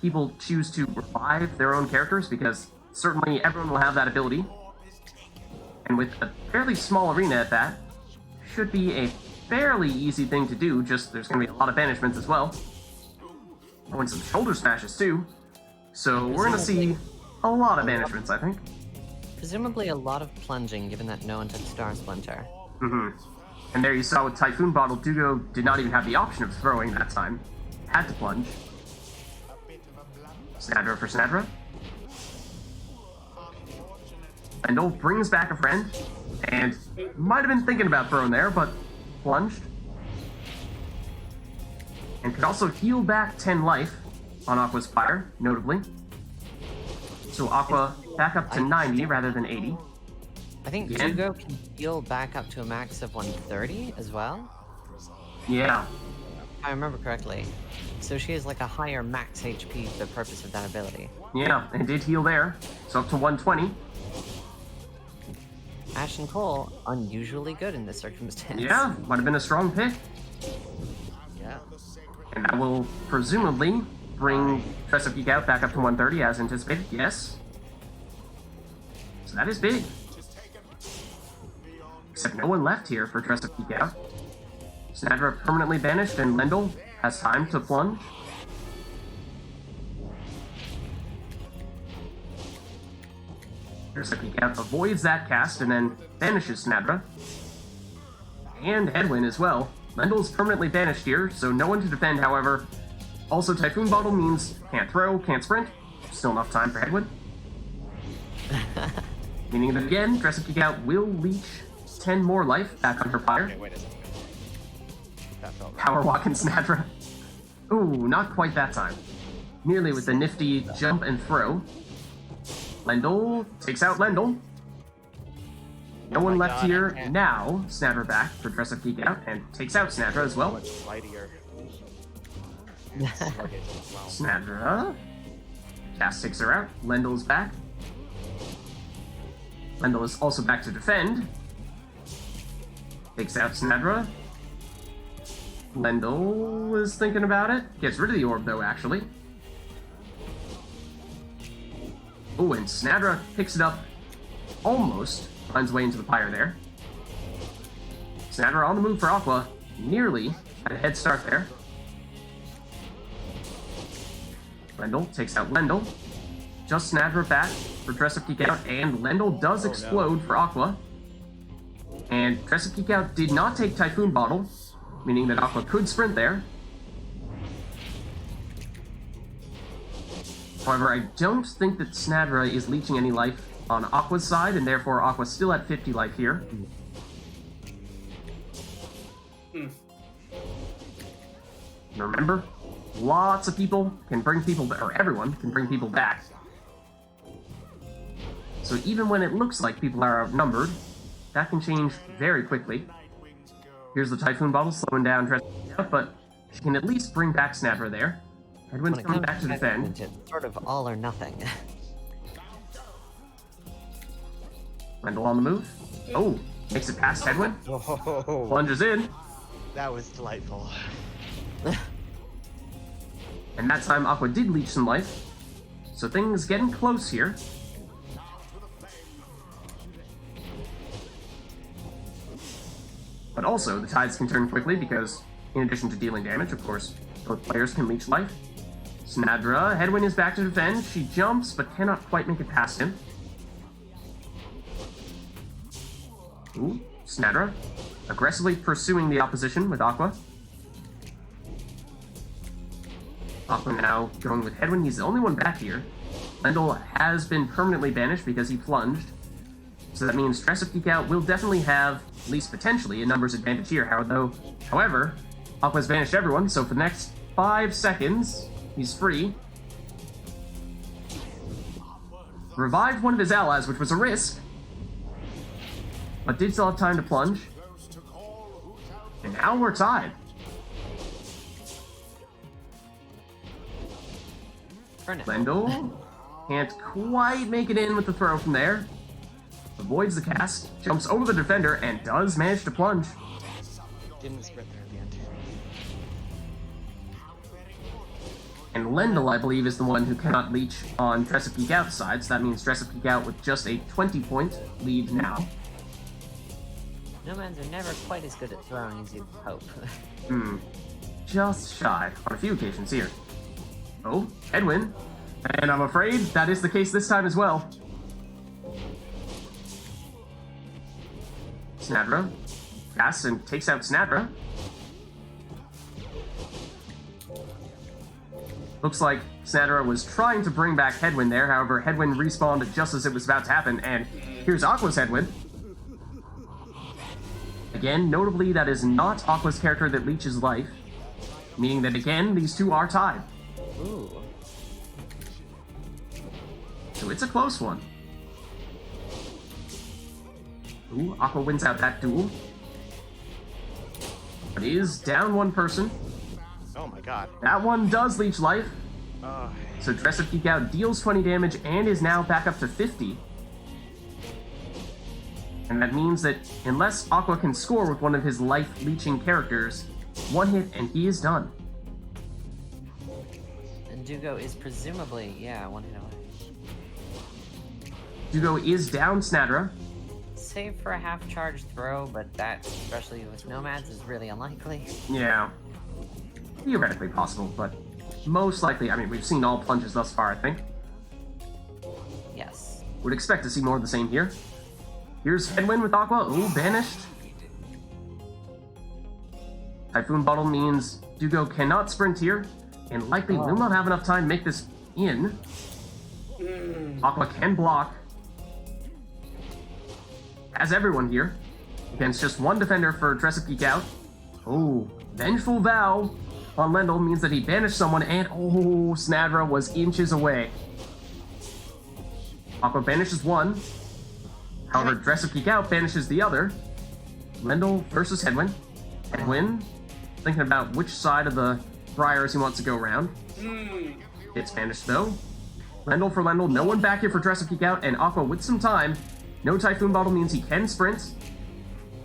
people choose to revive their own characters, because certainly everyone will have that ability. And with a fairly small arena at that, should be a fairly easy thing to do, just there's going to be a lot of banishments as well. Oh, and some shoulder smashes too. So we're going to see a lot of banishments, I think. Presumably a lot of plunging, given that no one took Star Splinter. Mm-hmm. And there you saw with Typhoon Bottle, Dugo did not even have the option of throwing that time. Had to plunge. Snadra for Snadra. Lendl brings back a friend, and might have been thinking about throwing there, but plunged. And could also heal back 10 life on Aqua's Pyre, notably. So Aqua back up to 90 rather than 80. I think Yeah. Dugo can heal back up to a max of 130 as well, Yeah. if I remember correctly. So she has like a higher max HP for the purpose of that ability. Yeah, and did heal there. So up to 120. Ashen Cole, unusually good in this circumstance. Yeah, might have been a strong pick. Yeah. And that will presumably bring Dress Up Geek Out back up to 130 as anticipated. Yes. So that is big. Except no one left here for Dress Up Geek Out. Snadra permanently banished, and Lendl has time to plunge. There's a peek out, avoids that cast, and then banishes Snadra. And Hedwyn as well. Lendl's permanently banished here, so no one to defend, however. Also, Typhoon Bottle means can't throw, can't sprint. Still enough time for Hedwyn. Meaning that again, Dress Up Geek Out will leech 10 more life back on her Pyre. Okay, wait a second. That felt right. Power Walk and Snadra. Ooh, not quite that time. Nearly with the nifty jump and throw. Lendl takes out Lendl. No one left God, here. I can't. Now, Snadra back for Dress Up Geek Out and takes out Snadra as well. Much mightier. Sluggish as well. Snadra. Cast takes her out. Lendl's back. Lendl is also back to defend. Takes out Snadra. Lendl is thinking about it. Gets rid of the orb, though, actually. Oh, and Snadra picks it up. Almost finds way into the Pyre there. Snadra on the move for Aqua. Nearly had a head start there. Lendl takes out Lendl. Just Snadra back for Dress Up Geek Out, and Lendl does explode for Aqua. And Dress Up Geek Out did not take Typhoon Bottle, meaning that Aqua could sprint there. However, I don't think that Snadra is leeching any life on Aqua's side, and therefore Aqua's still at 50 life here. And remember, lots of people can bring people, or everyone can bring people back. So even when it looks like people are outnumbered, that can change very quickly. Here's the Typhoon Bottle slowing down Dress Up, but she can at least bring back Snadra there. Hedwyn's coming back to defend. It's sort of all or nothing. Lendl on the move. Oh, makes it past Hedwyn. Whoa. Plunges in. That was delightful. And that time Aqua did leech some life. So things getting close here. But also, the tides can turn quickly because, in addition to dealing damage, of course, both players can leech life. Snadra, Hedwyn is back to defend. She jumps, but cannot quite make it past him. Ooh, Snadra, aggressively pursuing the opposition with Aqua. Aqua now going with Hedwyn. He's the only one back here. Lendl has been permanently banished because he plunged. So that means Dress Up Geek Out will definitely have, at least potentially, a numbers advantage here. However, Aqua's banished everyone, so for the next 5 seconds, he's free. Revived one of his allies, which was a risk, but did still have time to plunge. And now we're tied. Lendl can't quite make it in with the throw from there. Avoids the cast, jumps over the defender, and does manage to plunge. Didn't sprint there at the end. And Lendl, I believe, is the one who cannot leech on Dress Up Geek Out's side, so that means Dress Up Geek Out with just a 20-point lead now. Nomads are never quite as good at throwing as you'd hope. Just shy on a few occasions here. Oh, Hedwyn. And I'm afraid that is the case this time as well. Snadra casts and takes out Snadra. Looks like Snadra was trying to bring back Hedwyn there, however, Hedwyn respawned just as it was about to happen, and here's Aqua's Hedwyn. Again, notably, that is not Aqua's character that leeches life, meaning that, again, these two are tied. Ooh. So it's a close one. Ooh, Aqua wins out that duel. But he is down one person. Oh my god. That one does leech life. Oh. So Dress Up Geek Out deals 20 damage and is now back up to 50. And that means that unless Aqua can score with one of his life-leeching characters, one hit and he is done. And Dugo is presumably, one hit away. Dugo is down Snadra. save for a half-charged throw, but that, especially with nomads, is really unlikely. Yeah. Theoretically possible, but most likely, I mean, we've seen all plunges thus far, I think. Yes. Would expect to see more of the same here. Here's Headwind with Aqua. Ooh, banished. Typhoon Bottle means Dugo cannot sprint here, and likely will not have enough time to make this in. Aqua can block. Has everyone here. Against just one defender for Dress Up Geek Out. Oh, Vengeful Vow on Lendl means that he banished someone, and oh, Snadra was inches away. Aqua banishes one. However, Dress Up Geek Out banishes the other. Lendl versus Headwind. Headwind, thinking about which side of the briars he wants to go around. It's banished though. Lendl for Lendl, no one back here for Dress Up Geek Out, and Aqua with some time. No Typhoon Bottle means he can sprint.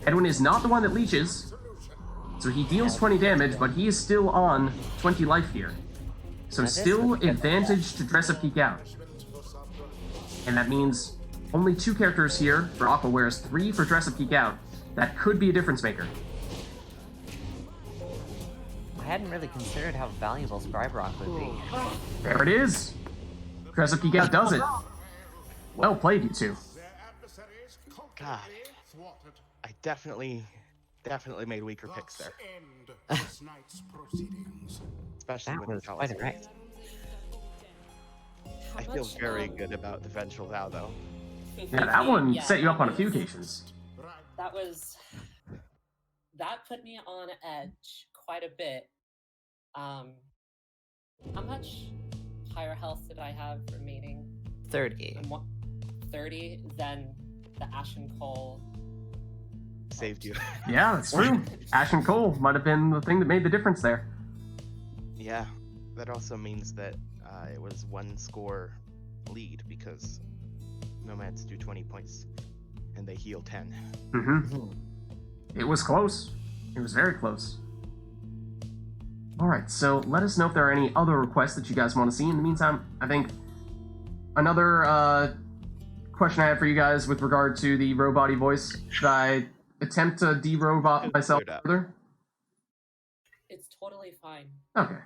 Headwind is not the one that leeches, so he deals 20 damage, but he is still on 20 life here. So still advantage to Dress Up Geek Out. And that means only 2 characters here for Aqua, whereas 3 for Dress Up Geek Out. That could be a difference maker. I hadn't really considered how valuable Scribe Rock would be. There it is. Dress Up Geek Out does it. Well played, you two. God, I definitely made weaker picks there. Especially That with was the quite a Talisman. wreck. I feel very good about the Vengeful Vow, though. Yeah, that one Yeah, set you up on a few was- occasions. That put me on edge quite a bit. How much higher health did I have remaining? 30. 30. Then the Ashen Coal. Saved you. Yeah, that's true. Ash and Cole might have been the thing that made the difference there. Yeah, that also means that it was 1 score lead because Nomads do 20 points and they heal 10. Mm-hmm. It was close. It was very close. Alright, so let us know if there are any other requests that you guys want to see. In the meantime, I think another question I had for you guys with regard to the robot voice. Should I attempt to de-robot myself further? It's totally fine. Okay.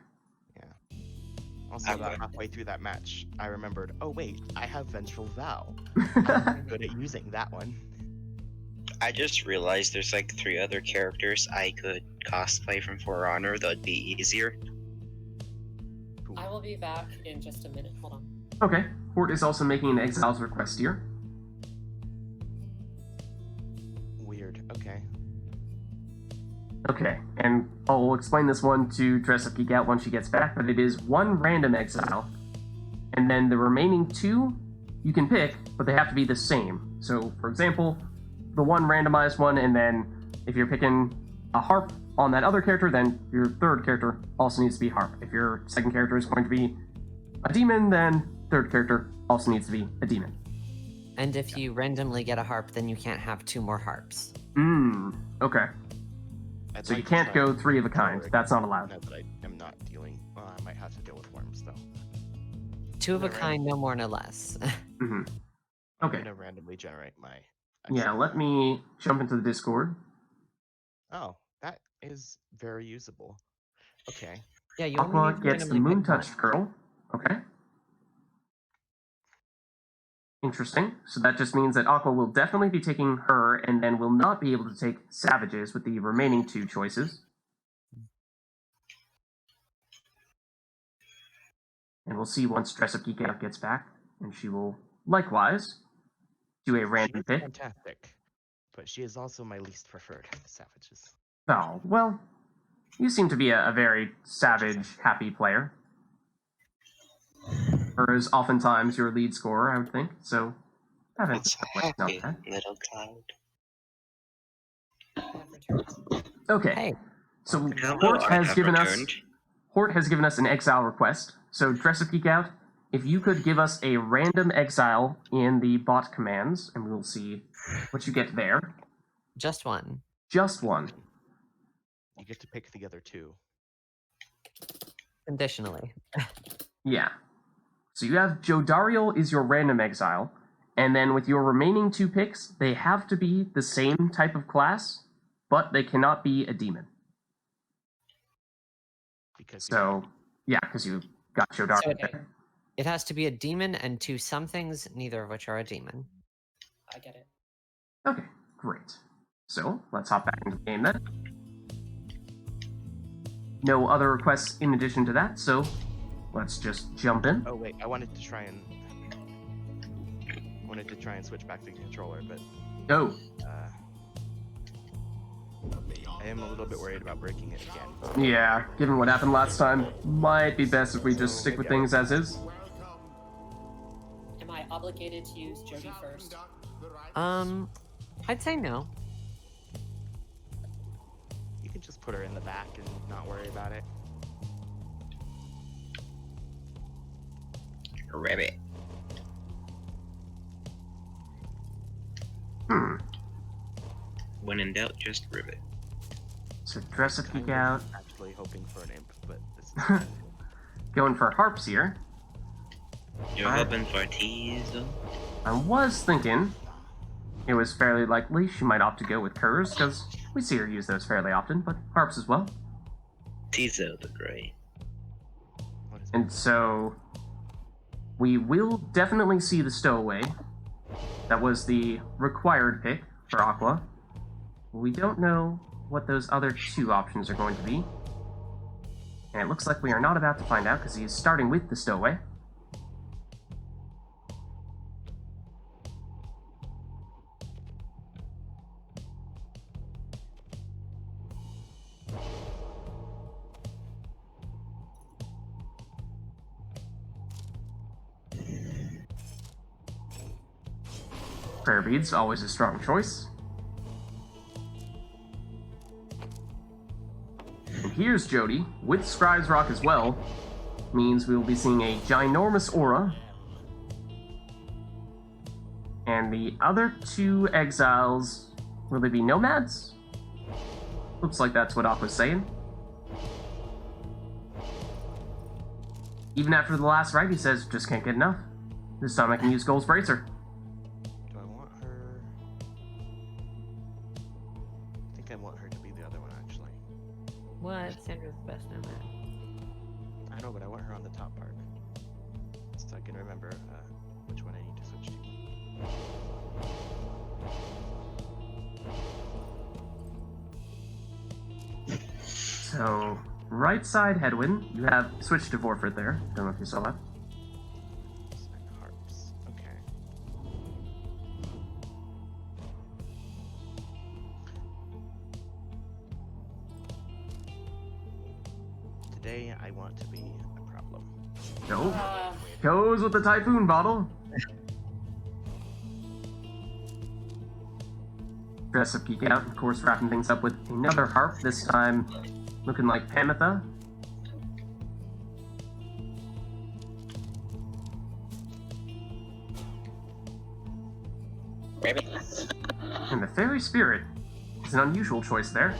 Also, about halfway through that match, I remembered, oh wait, I have Vengeful Vow. I'm good at using that one. I just realized there's like 3 other characters I could cosplay from For Honor that would be easier. I will be back in just a minute. Hold on. Okay. Hort is also making an Exiles request here. Weird, okay. Okay, and I'll explain this one to Dress Up Geek Out once she gets back, but it is 1 random exile, and then the remaining 2 you can pick, but they have to be the same. So, for example, the 1 randomized one, and then if you're picking a harp on that other character, then your 3rd character also needs to be harp. If your 2nd character is going to be a demon, then 3rd character also needs to be a demon. And if you randomly get a harp, then you can't have 2 more harps. Okay. I'd So like you to can't try go 3 of a kind. Power That's not again, allowed. now that I am not dealing. Well, I might have to deal with worms though. 2 of a Alright. kind, no more, no less. Mm-hmm. I'm Okay. gonna randomly generate my. Yeah, exile. let me jump into the Discord. Oh, that is very usable. Okay. Yeah, you only Aqua need to gets the randomly Moon pick one. Touched Girl. Okay. Interesting. So that just means that Aqua will definitely be taking her, and then will not be able to take Savages with the remaining 2 choices. And we'll see once Dress Up Geek Out gets back, and she will likewise do a random She is pick. fantastic, but she is also my least preferred of the savages. Oh, well, you seem to be a very savage, happy player. Or is oftentimes your lead scorer, I would think, so haven't It's not happy bad. little cloud. I have returned. Okay, Hey, so Hello, Hort I has have given returned. us an exile request. So Dress Up Geek Out, if you could give us a random exile in the bot commands, and we'll see what you get there. just 1. Just 1. You get to pick the other 2. Conditionally. Yeah. So you have Jodariel is your random exile, And then with your remaining 2 picks, they have to be the same type of class, but they cannot be a demon. Because So, yeah, because you got Shodar. So it has to be a demon and 2 somethings, neither of which are a demon. I get it. Okay, great. So, let's hop back into the game then. No other requests in addition to that, so let's just jump in. Oh wait, I wanted to try and switch back to the controller, but Oh, I am a little bit worried about breaking it again. yeah, given what happened last time, might be best if we just stick with things as is. Am I obligated to use Jody first? I'd say no. You can just put her in the back and not worry about it. Ribbit. When in doubt, just ribbit. So dress a peek I out. was actually hoping for an imp, but this is Going for harps here. You're hoping for tease, though? I was thinking it was fairly likely she might opt to go with Kurz, because we see her use those fairly often, but harps as well. Tease out the gray. what is And so we will definitely see the stowaway. That was the required pick for Aqua. We don't know what those other 2 options are going to be. And it looks like we are not about to find out because he is starting with the stowaway. Prayer beads, always a strong choice. And here's Jody, with Scribe's Rock as well. Means we will be seeing a ginormous aura. And the other 2 exiles, will they be nomads? Looks like that's what Aqua's saying. Even after the last rite, he says, just can't get enough. This time I can use Gold's Bracer. Do I want her? I think I want her to be the other one, actually. What? Sandra's the best nomad. I know, but I want her on the top part. So I can remember which one I need to switch to. So, right side Hedwyn, you have switched to Vorford there. Don't know if you saw that. And harps. Okay. Today I want to be a problem. Go. Goes with the Typhoon bottle. Dress a peek out, of course, wrapping things up with another harp, this time looking like Pamitha. Ribbit. And the Fairy Spirit is an unusual choice there.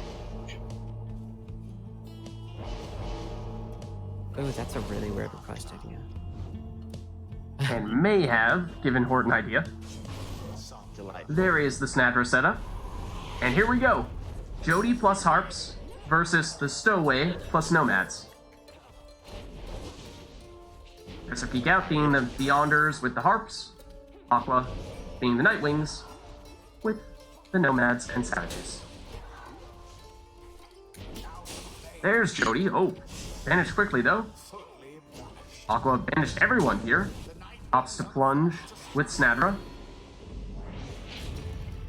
Oh, that's a really weird request idea. And may have given Horton an idea. Delightful. There is the Snadra setup. And here we go. Jody plus harps versus the Stowaway plus nomads. There's a peek out being the Beyonders with the harps. Aqua being the Nightwings with the nomads and savages. There's Jody. Oh, vanished quickly though. Aqua banished everyone here. Opts to plunge with Snadra.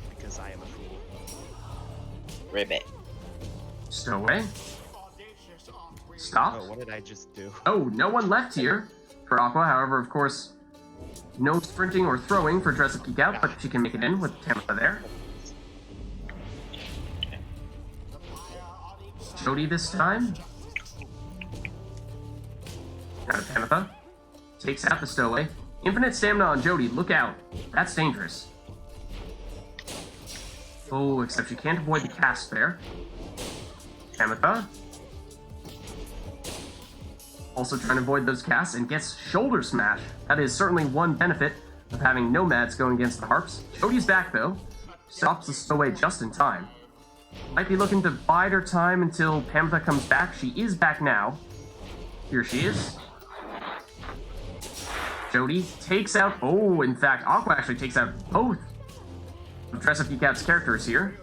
Because I am a fool. Ribbit. Stowaway. Stop. Oh, what did I just do? Oh, no one left here for Aqua. However, of course, no sprinting or throwing for Dress Up Geek Out, but she can make it in with Tamitha there. Jody this time. Out of Tamitha. Takes out the Stowaway. Infinite stamina on Jody. Look out. That's dangerous. Oh, except she can't avoid the cast there. Tamitha. Also trying to avoid those casts and gets Shoulder Smash. That is certainly one benefit of having nomads going against the harps. Jody's back though. Stops the stowaway just in time. Might be looking to bide her time until Pamela comes back. She is back now. Here she is. Jody takes out... Oh, in fact, Aqua actually takes out both of Dress-Up Geek-Out's characters here,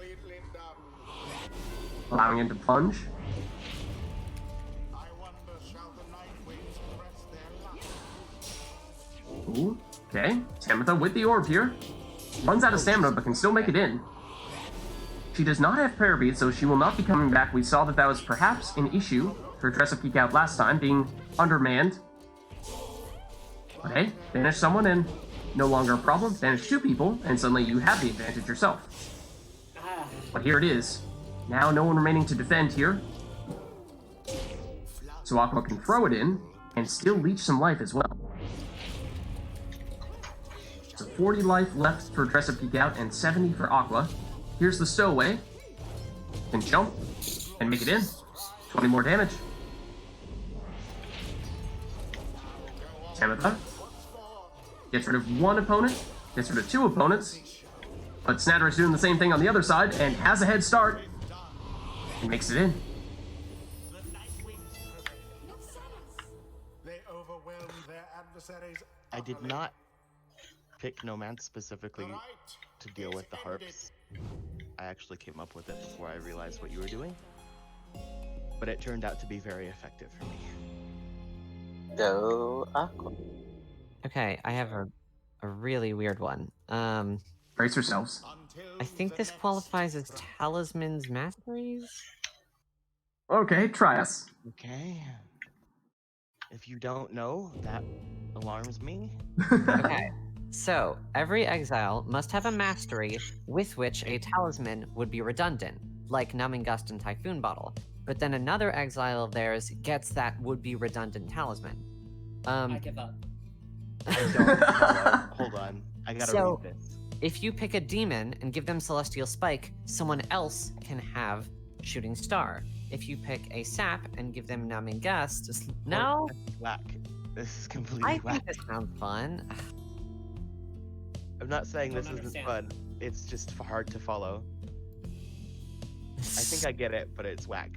allowing him to plunge. Ooh, okay. Tamitha with the orb here. Runs out of stamina, but can still make it in. She does not have prayer beads, so she will not be coming back. We saw that that was perhaps an issue for Dress-Up Geek-Out last time, being undermanned. But hey, banish someone and no longer a problem. Banish 2 people, and suddenly you have the advantage yourself. But here it is. Now no one remaining to defend here. So Aqua can throw it in, and still leech some life as well. So 40 life left for Dress-Up Geek-Out, and 70 for Aqua. Here's the stowaway. Can jump, and make it in. 20 more damage. Tamitha gets rid of 1 opponent, gets rid of 2 opponents, but Snatter is doing the same thing on the other side and has a head start and makes it in. I did not pick Nomad specifically to deal with the harps. I actually came up with it before I realized what you were doing, but it turned out to be very effective for me. Go Aqua. Okay, I have a really weird one. Brace yourselves. I think this qualifies as Talisman's Masteries? Okay, try us. Okay. If you don't know, that alarms me. Okay, so every exile must have a mastery with which a talisman would be redundant, like Numbing Gust and Typhoon Bottle. But then another exile of theirs gets that would-be redundant talisman. I give up. I don't follow. Hold on. I gotta So- read this. If you pick a demon and give them Celestial Spike, someone else can have Shooting Star. If you pick a sap and give them Numbing Gust, no? Whack. This is completely I whack. think this sounds fun. I'm not saying Don't this isn't understand. fun. It's just hard to follow. I think I get it, but it's whack.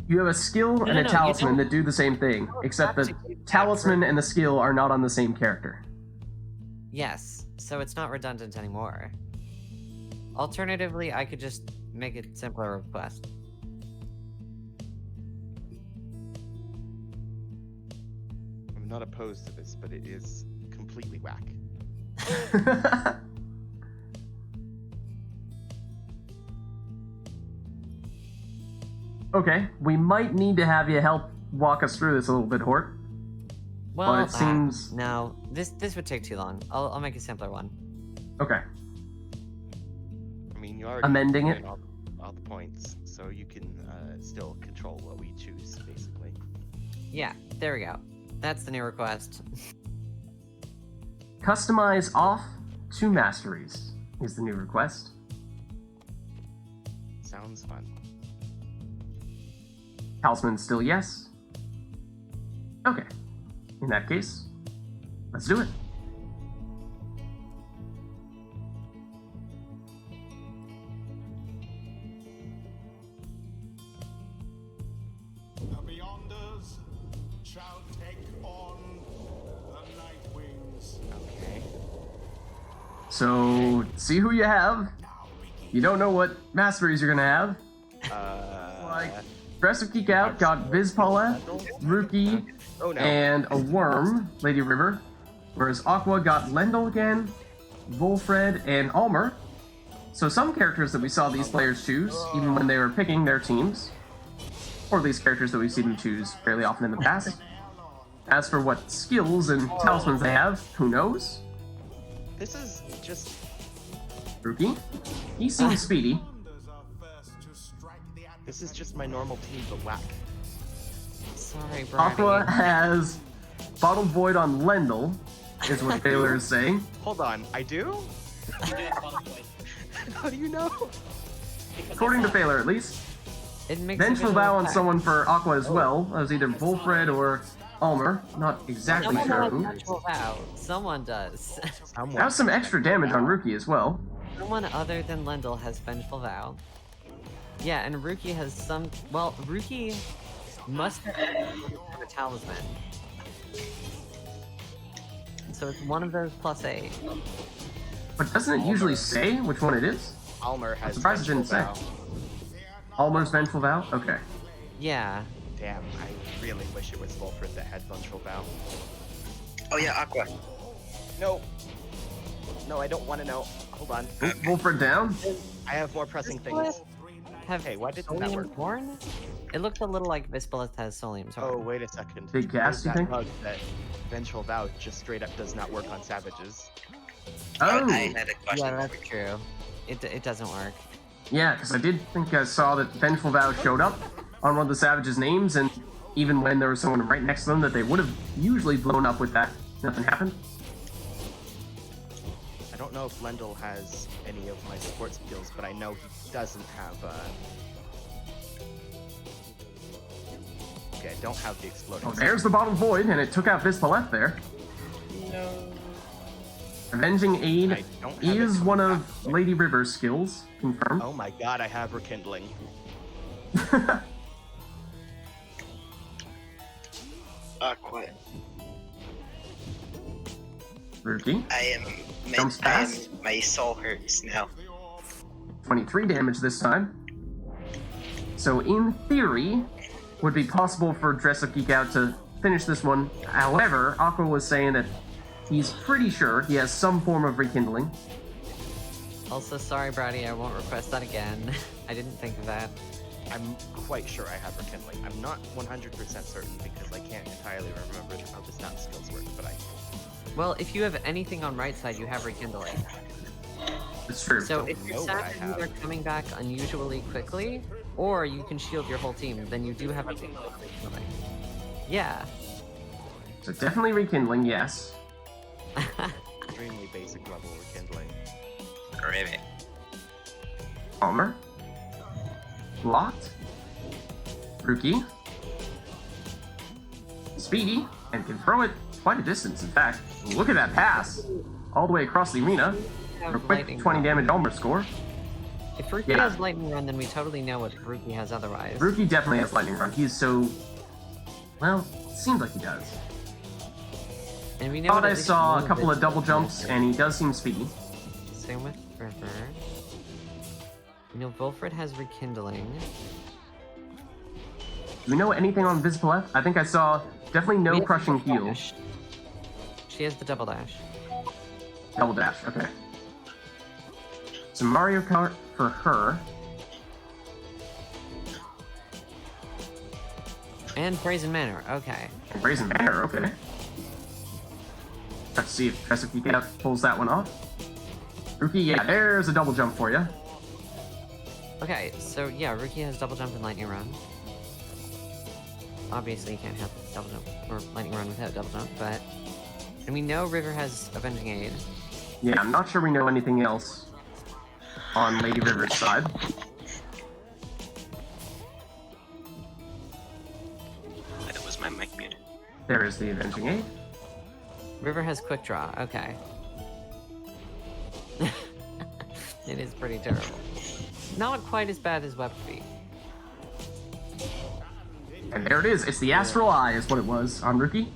You have a skill and no, a you talisman don't- that do the same thing, except the talisman and the skill are not on the same character. Yes, so it's not redundant anymore. Alternatively, I could just make it simpler request. I'm not opposed to this, but it is completely whack. Okay, we might need to have you help walk us through this a little bit, Hort. Well, it seems- no. This would take too long. I'll make a simpler one. Okay. I mean, you already Amending put it? in all the points, so you can still control what we choose, basically. Yeah, there we go. That's the new request. Customize off 2 masteries is the new request. Sounds fun. Talisman still yes? Okay. In that case, let's do it. The Beyonders shall take on the Night Wings. Okay. So, see who you have. You don't know what masteries you're gonna have. Like, Dress-Up Geek-Out got Vizpala, Rookie, Oh no. and a worm, Lady River. Whereas Aqua got Lendl again, Volfred, and Almer. So some characters that we saw these players choose, even when they were picking their teams. Or at least characters that we've seen them choose fairly often in the past. As for what skills and talismans they have, who knows? This is just Rookie? He seems speedy. this is just my normal team, but whack. Sorry, Brady. Aqua has Bottled Void on Lendl, is what Baylor is saying. Hold on, I do? You do have bottom point. How do you know? Because According I to saw Baylor, at least. It makes a Vengeful visual Vow on effect. someone for Aqua as well. That was either Volfred or Almer, not exactly Someone sure has who. Vengeful Vow. Someone does. Someone That was some has extra Vengeful damage on Vow. Rookie as well. Someone other than Lendl has Vengeful Vow. Yeah, and Rookie has some. Well, Rookie must have a talisman. So it's one of those +8. But doesn't it usually say which one it is? Almer has Surprised it Vengeful didn't say. Vow. Almer's Vengeful Vow? Okay. Yeah. Damn, I really wish it was Wolfred that had Vengeful Vow. Oh yeah, Aqua. No. No, I don't want to know. Hold on. Wolfred down? I have more pressing things. Have Hey, why didn't that work? Solium Horn? It looks a little like Vispilith has Solium's Horn. Oh, wait a second. Big gas, There's you that think? bug that Vengeful Vow just straight up does not work on savages. Oh! I had a question. Yeah, that's true. It doesn't work. Yeah, because I did think I saw that Vengeful Vow showed up on one of the Savages' names, and even when there was someone right next to them that they would have usually blown up with that, nothing happened. I don't know if Lendl has any of my support skills, but I know he doesn't have, Okay, I don't have the exploding. Oh, there's the Bottom Void, and it took out Vispileth there. No. Avenging Aid I don't have is it one coming of back, so- Lady River's skills, confirmed. Oh my god, I have Rekindling. Aqua. Rookie, I am. Jumps fast. My soul hurts now. 23 damage this time. So in theory, would be possible for Dress Up Geek Out to finish this one. However, Aqua was saying that he's pretty sure he has some form of rekindling. Also, sorry, Brady, I won't request that again. I didn't think of that. I'm quite sure I have Rekindling. I'm not 100% certain because I can't entirely remember how the stat skills work, but I... Well, if you have anything on right side, you have Rekindling. It's true. So if your know what I savages have. are coming back unusually quickly, or you can shield your whole team, then you do have a Rekindling. Yeah. So definitely rekindling, yes. extremely basic level Rekindling. Rivet. Palmer. Locked. Rookie. Speedy, and can throw it quite a distance, in fact. Look at that pass! All the way across the arena. For a quick Lightning 20 Run. damage Almer score. If Rookie Yeah. has Lightning Run, then we totally know what Rookie has otherwise. Rookie definitely has Lightning Run. He's so... Well, seems like he does. And we know Thought what I saw a additional couple of abilities double he jumps, has. and he does seem speedy. Same with River. You know, Wilfred has Rekindling. Do we know anything on Vispileth? I think I saw definitely We no have crushing Double heal. Dash. She has the Double Dash. Double dash, okay. So Mario Kart for her. And Brazen Manor, okay. And Brazen Banner, okay. Let's see if Dress Up Geek Out pulls that one off. Rookie, yeah, there's a double jump for you. Okay, so yeah, Rookie has Double Jump and Lightning Run. Obviously, you can't have Double Jump or Lightning Run without Double Jump, but... And we know River has Avenging Aid. Yeah, I'm not sure we know anything else on Lady River's side. That was my mic muted. There is the Avenging Aid. River has Quick Draw, okay. It is pretty terrible. Not quite as bad as Web Feet. And there it is. It's the Astral Eye is what it was on Rookie.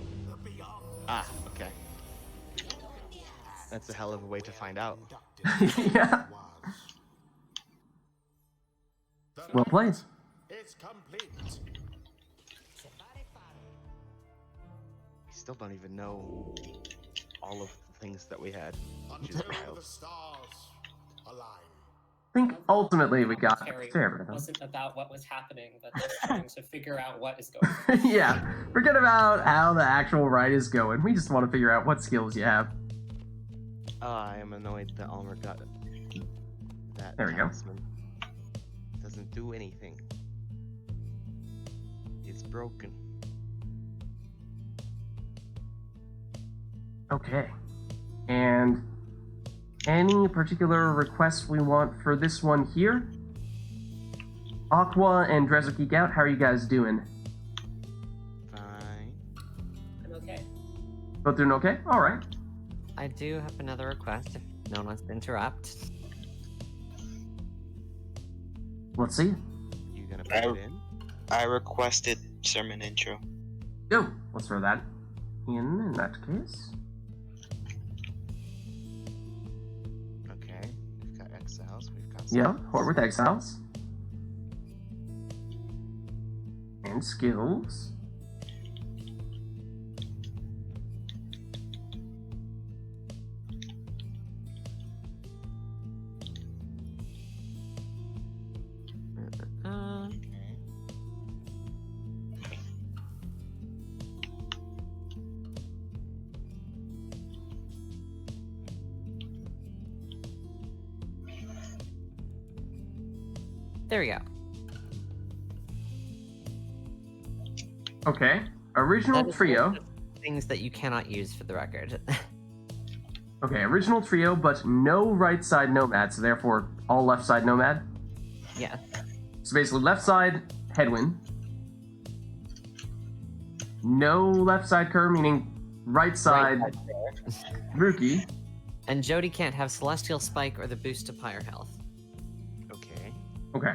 Ah, okay. That's a hell of a way to find out. Yeah. Well played. It's complete. We still don't even know all of the things that we had, which is Until the wild. stars align. I think ultimately we got Terry fair enough. wasn't about what was happening, but just trying to figure out what is going on. Yeah, forget about how the actual ride is going. We just want to figure out what skills you have. I am annoyed that Almer got that There we go. talisman. Doesn't do anything. It's broken. Okay. And any particular requests we want for this one here? Aqua and Dress Up Geek Out, how are you guys doing? Fine. Both doing okay? Alright. I do have another request if no one wants to interrupt. Let's see. You gonna put it in? I requested sermon intro. Go! Let's throw that in that case. Okay. We've got exiles. We've got. Yeah, skills. Forward Exiles. And skills. There we go. Okay. Original That is trio. one of the things that you cannot use for the record. Okay, original trio, but no right side nomad, so therefore all left side nomad. Yeah. So basically left side headwind. No left side Kerr, meaning right side Right side there. Rookie. And Jody can't have Celestial Spike or the boost to Pyre health. Okay. Okay.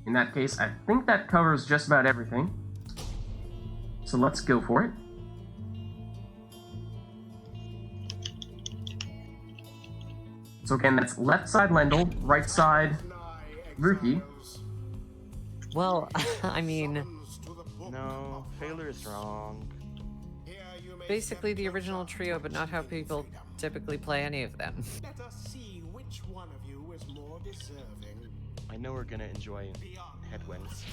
In that case, I think that covers just about everything. So let's go for it. So again, that's left side Lendl, right side Rookie. Well, I mean, No, failure is wrong. basically the original trio, but not how people typically play any of them. Let us see which one of you is more deserving. I know we're gonna enjoy headwinds.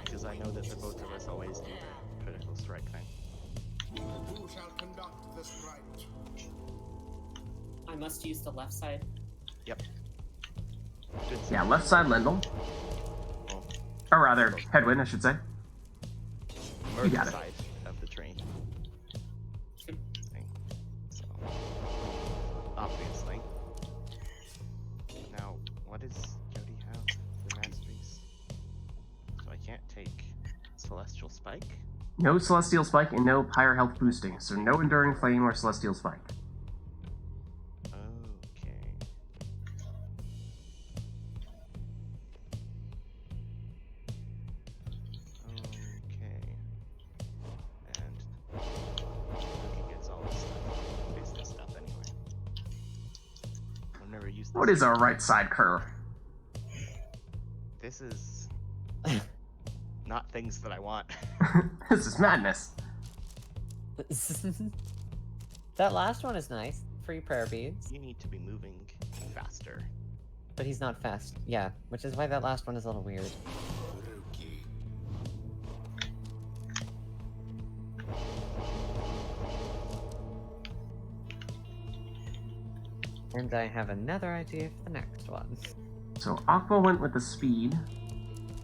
Because I know that the both of us always do the critical strike thing. Who shall conduct this rite? I must use the left side. Yep. Good Yeah, left side Lendl. Oh, Or rather, headwind, I should say. merge got it. side of the train. Thing. So, obviously. Now, what does Jody have for masteries? So I can't take Celestial Spike. No Celestial Spike and no Pyre health boosting, so no Enduring Flame or Celestial Spike. Okay. Okay. And Rookie gets all this stuff, business stuff anyway. I've never used this. What is our right side Kerr? This is not things that I want. This is madness. That last one is nice. Free prayer beads. You need to be moving faster. But he's not fast. Yeah, which is why that last one is a little weird. Rookie. And I have another idea for the next one. So Aqua went with the speed,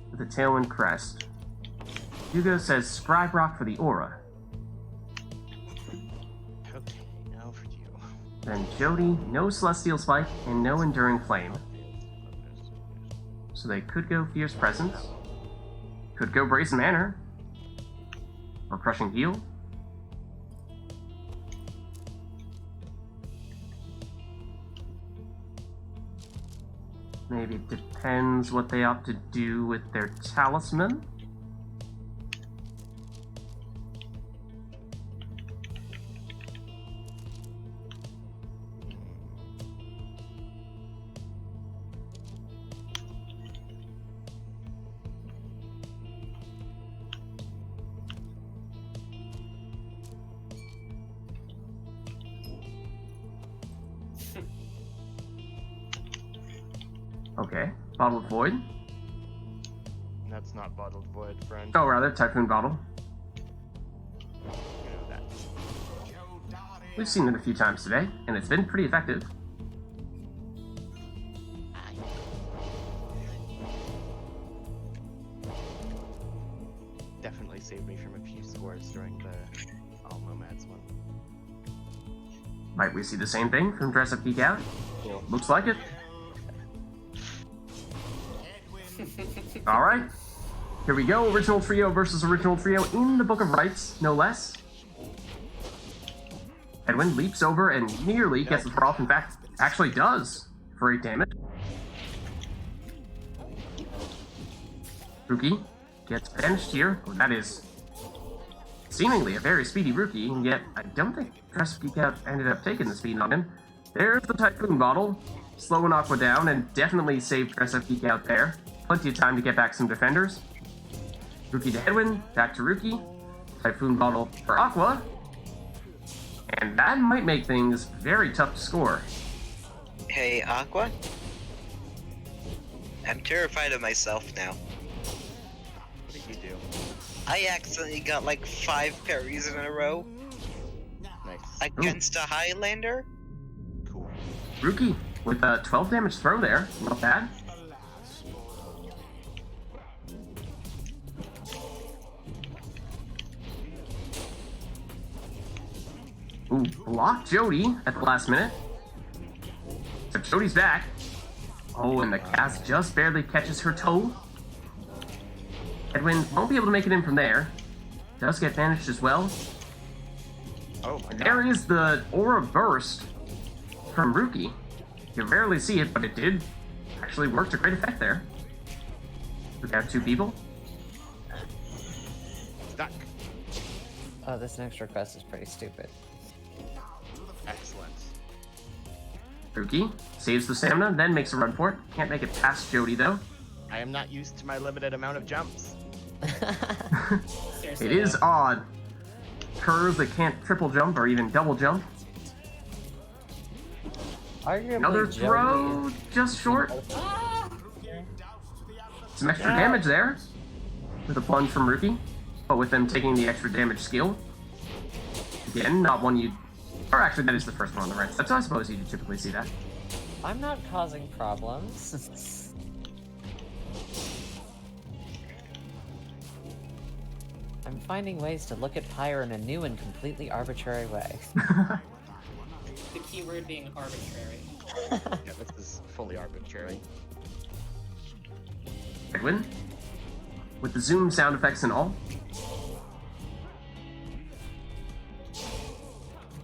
with the Tailwind Crest. Hugo says Scribe Rock for the aura. Okay, now for you. Then Jody, no Celestial Spike and no Enduring Flame. So they could go Fierce Presence. Could go Brazen Manor. Or Crushing Heal. Maybe it depends what they opt to do with their talisman. Okay, Bottled Void. That's not Bottled Void, friend. Oh, rather, Typhoon Bottle. You know that. We've seen it a few times today, and it's been pretty effective. Definitely saved me from a few scores during the All Nomads one. Might we see the same thing from Dress Up Geek Out? Cool. Looks like it. Alright. Here we go, original trio versus original trio in the Book of Rites, no less. Edwin leaps over and nearly gets the throw off. In fact, actually does for 8 damage. Rookie gets banished here. Oh, that is seemingly a very speedy Rookie, and yet I don't think Dress Geek Out ended up taking the speed on him. There's the Typhoon Bottle. Slowing Aqua down and definitely saved Dress Geek Out there. Plenty of time to get back some defenders. Rookie to Edwin, back to Rookie. Typhoon Bottle for Aqua. And that might make things very tough to score. Hey, Aqua? I'm terrified of myself now. What did you do? I accidentally got like 5 parries in a row Nice. against a Highlander. Cool. Rookie with a 12 damage throw there. Not bad. Ooh, block Jody at the last minute. So Jody's back. Oh, and the cast just barely catches her toe. Edwin won't be able to make it in from there. Does get banished as well. Oh my god. There is the Aura Burst from Rookie. You rarely see it, but it did actually work to great effect there. We got 2 people. Stuck. Oh, this next request is pretty stupid. Excellent. Rookie saves the stamina, then makes a run for it. Can't make it past Jody though. I am not used to my limited amount of jumps. Seriously, It is though. odd. Curves that can't triple jump or even double jump. Arguably, Another Jody throw, just short. Some extra damage there with a plunge from Rookie, but with them taking the extra damage skill. Again, not one you, or actually that is the first one on the right. So I suppose you typically see that. I'm not causing problems. I'm finding ways to look at Pyre in a new and completely arbitrary way. The keyword being arbitrary. Yeah, this is fully arbitrary. Edwin, with the zoom sound effects and all.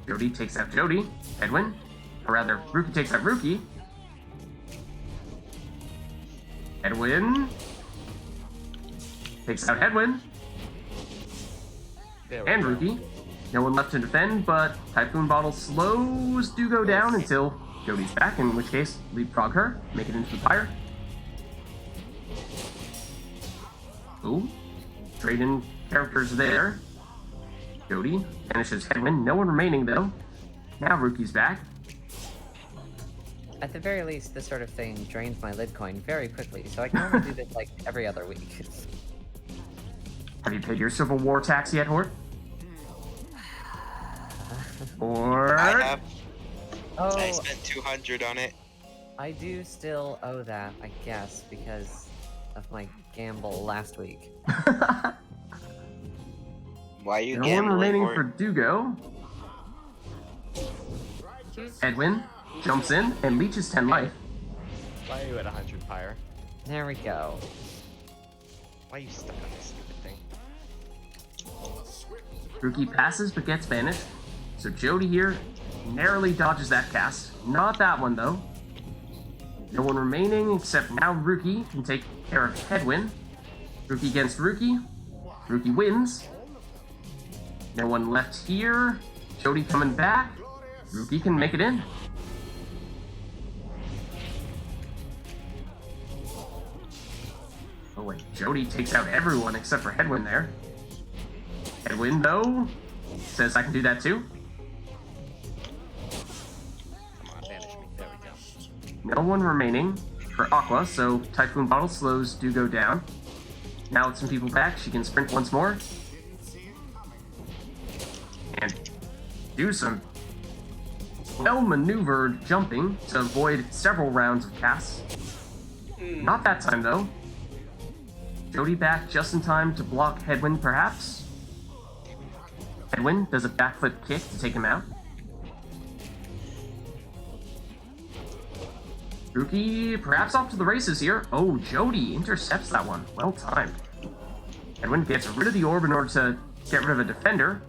Jody takes out Jody. Edwin, or rather, Rookie takes out Rookie. Edwin takes out Edwin There we and go. Rookie. No one left to defend, but Typhoon Bottle slows Dugo down until Jody's back, in which case, leapfrog her, make it into the Pyre. Ooh, trade in characters there. Jody finishes Edwin, no one remaining though. Now Rookie's back. At the very least, this sort of thing drains my lid coin very quickly, so I can only do this like every other week. Have you paid your Civil War tax yet, Hort? Or I have. Oh, I spent 200 on it. I do still owe that, I guess, because of my gamble last week. Why are you no one gambling? remaining Or... for Dugo. Edwin jumps in and leeches 10 life. Why are you at 100 Pyre? There we go. Why are you stuck on this stupid thing? Rookie passes but gets banished. So Jody here narrowly dodges that cast. Not that one though. No one remaining except now Rookie can take care of Edwin. Rookie against Rookie. Rookie wins. No one left here. Jody coming back. Rookie can make it in. Oh wait, Jody takes out everyone except for Edwin there. Edwin, though, says I can do that too. Come on, banish me. There we go. No one remaining for Aqua, so Typhoon Bottle slows Dugo down. Now with some people back, she can sprint once more. And do some well-maneuvered jumping to avoid several rounds of casts. Not that time, though. Jody back just in time to block Edwin, perhaps. Edwin does a backflip kick to take him out. Rookie perhaps off to the races here. Oh, Jody intercepts that one. Well timed. Edwin gets rid of the orb in order to get rid of a defender,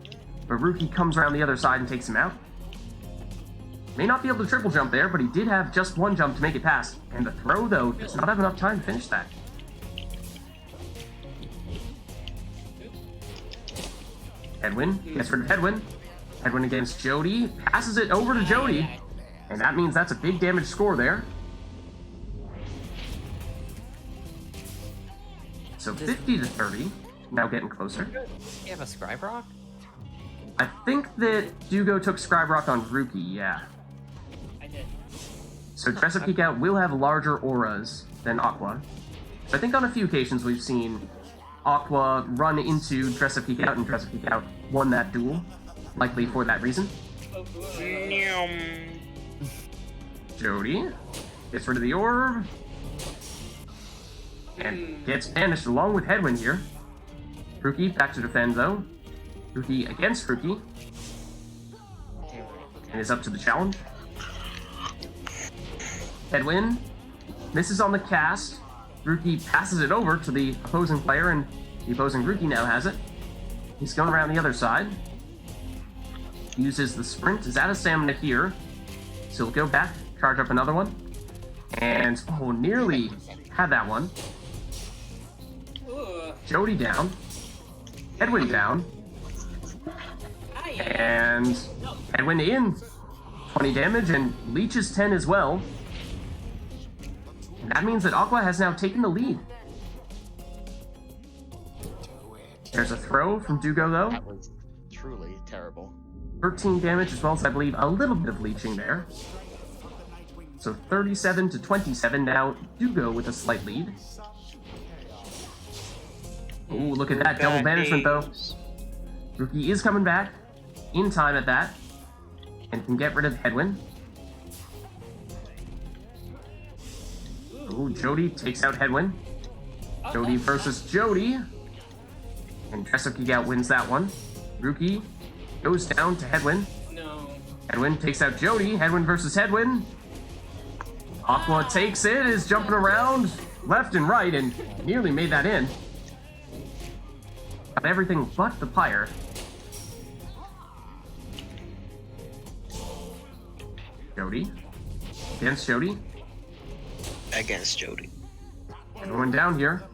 but Rookie comes around the other side and takes him out. May not be able to triple jump there, but he did have just one jump to make it past. And the throw, though, does not have enough time to finish that. Edwin gets rid of Edwin. Edwin against Jody, passes it over to Jody, and that means that's a big damage score there. So 50 to 30, now getting closer. Do you have a Scribe Rock? I think that Dugo took Scribe Rock on Rookie, yeah. I did. So Dress Up Geek Out will have larger auras than Aqua. So I think on a few occasions we've seen Aqua run into Dress Up Geek Out, and Dress Up Geek Out won that duel, likely for that reason. Jody gets rid of the orb, and gets banished along with Headwind here. Rookie back to defend though. Rookie against Rookie, and is up to the challenge. Headwind misses on the cast. Rookie passes it over to the opposing player, and the opposing Rookie now has it. He's going around the other side. Uses the sprint, is out of stamina here. So he'll go back, charge up another one. And, oh, nearly had that one. Jody down. Edwin down. And Edwin in. 20 damage, and Leech is 10 as well. And that means that Aqua has now taken the lead. There's a throw from Dugo, though. That was truly terrible. 13 damage, as well as, I believe, a little bit of leeching there. So 37 to 27 now. Dugo with a slight lead. Ooh, look at that. Double banishment, though. Rookie is coming back. In time at that. And can get rid of Headwind. Ooh, Jody takes out Headwind. Jody versus Jody. And Dress Up Geek Out wins that one. Rookie goes down to Headwind. No. Headwind takes out Jody. Headwind versus Headwind. Aqua takes it, is jumping around left and right, and nearly made that in. Got everything but the Pyre. Jody. Against Jody. Against Jody. Everyone down here.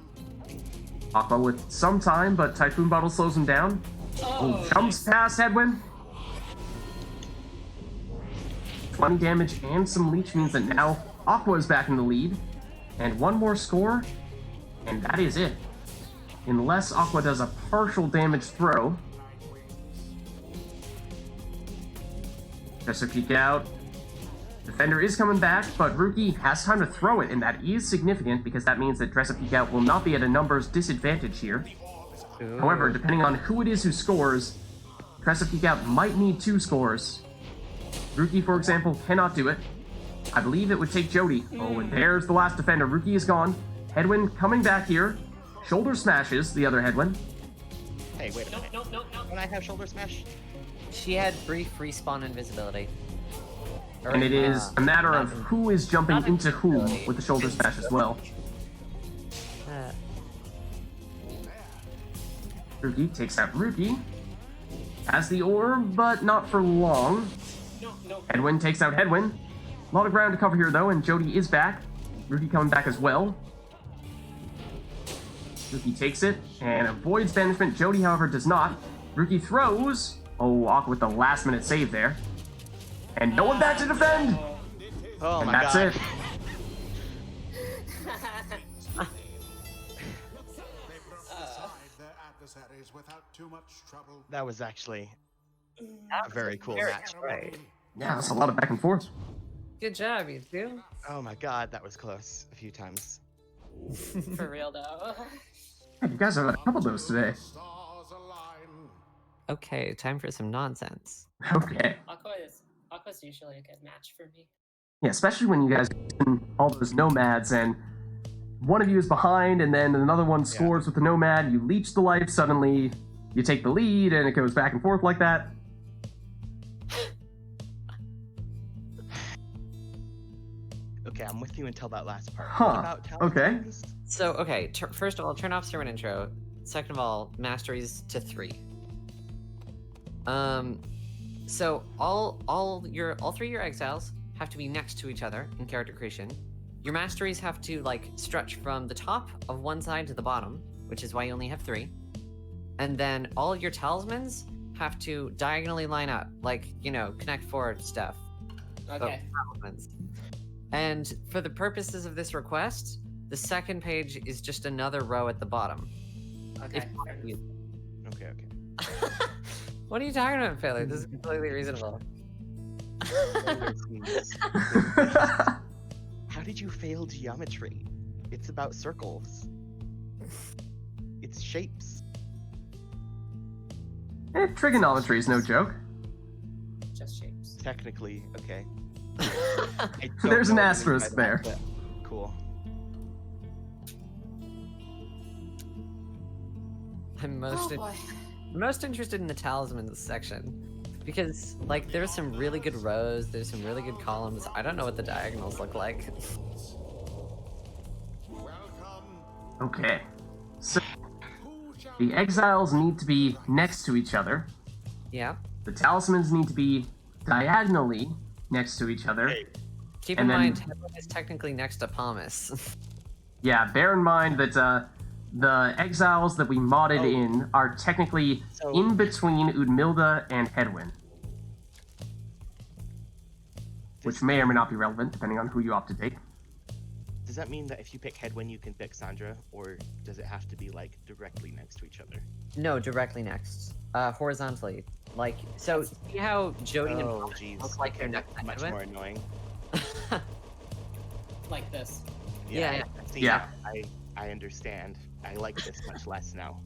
Aqua with some time, but Typhoon Bottle slows him down. Oh, jumps past Headwind. 20 damage and some leech means that now Aqua is back in the lead. And one more score, and that is it. Unless Aqua does a partial damage throw. Dress Up Geek Out. Defender is coming back, but Rookie has time to throw it, and that is significant because that means that Dress Up Geek Out will not be at a numbers disadvantage here. Ooh. However, depending on who it is who scores, Dress Up Geek Out might need 2 scores. Rookie, for example, cannot do it. I believe it would take Jody. Oh, and there's the last defender. Rookie is gone. Headwind coming back here. Shoulder smashes the other Headwind. Hey, wait a minute. No. Don't I have shoulder smash? She had brief respawn invisibility. Or, And it is a matter of not- who is jumping not into who invisibility. with the shoulder smash as well. uh, Rookie takes out Rookie. Has the orb, but not for long. No. Headwind takes out Headwind. A lot of ground to cover here, though, and Jody is back. Rookie coming back as well. Rookie takes it and avoids banishment. Jody, however, does not. Rookie throws. Oh, Aqua with the last-minute save there. And no one back to defend! Oh And my that's god. it. Their adversaries without too much trouble. That was actually a very cool match. right. Yeah, that's a lot of back and forth. Good job, you two. Oh my god, that was close a few times. For real though. You guys have had a couple of those today. Stars align. Okay, time for some nonsense. Okay. Aqua's usually a good match for me. Yeah, especially when you guys do all those nomads and one of you is behind and then another one scores with the nomad, you leech the life, suddenly you take the lead and it goes back and forth like that. Okay, I'm with you until that last part. Huh, What about okay. talismans? So, okay, first of all, turn off sermon intro. second of all, masteries to 3. So all 3 of your exiles have to be next to each other in character creation. Your masteries have to like stretch from the top of one side to the bottom, which is why you only have 3. And then all your talismans have to diagonally line up, like, you know, Connect 4 stuff. Okay. Talismans. And for the purposes of this request, the second page is just another row at the bottom. Okay. Okay. What are you talking about, Failure? This is completely reasonable. How did you fail geometry? It's about circles. It's shapes. Trigonometry is no joke. Just shapes. Technically, okay. There's an asterisk there. Cool. I'm most interested in the talismans section. Because, like, there's some really good rows, there's some really good columns. I don't know what the diagonals look like. Okay. So, the exiles need to be next to each other. Yeah. The talismans need to be diagonally next to each other. Keep And in then- mind, Hedwig is technically next to Palmas. Yeah, bear in mind that the exiles that we modded in are technically in between Udmilda and Hedwyn. Which may or may not be relevant, depending on who you opt to take. Does that mean that if you pick Hedwyn, you can pick Sandra, or does it have to be like directly next to each other? No, directly next. Horizontally. Like, so see how Jody and Oh, Palmas jeez. look like they're next to Much Hedwig? more annoying. Like this. Yeah. See, Yeah. I understand. I like this much less now.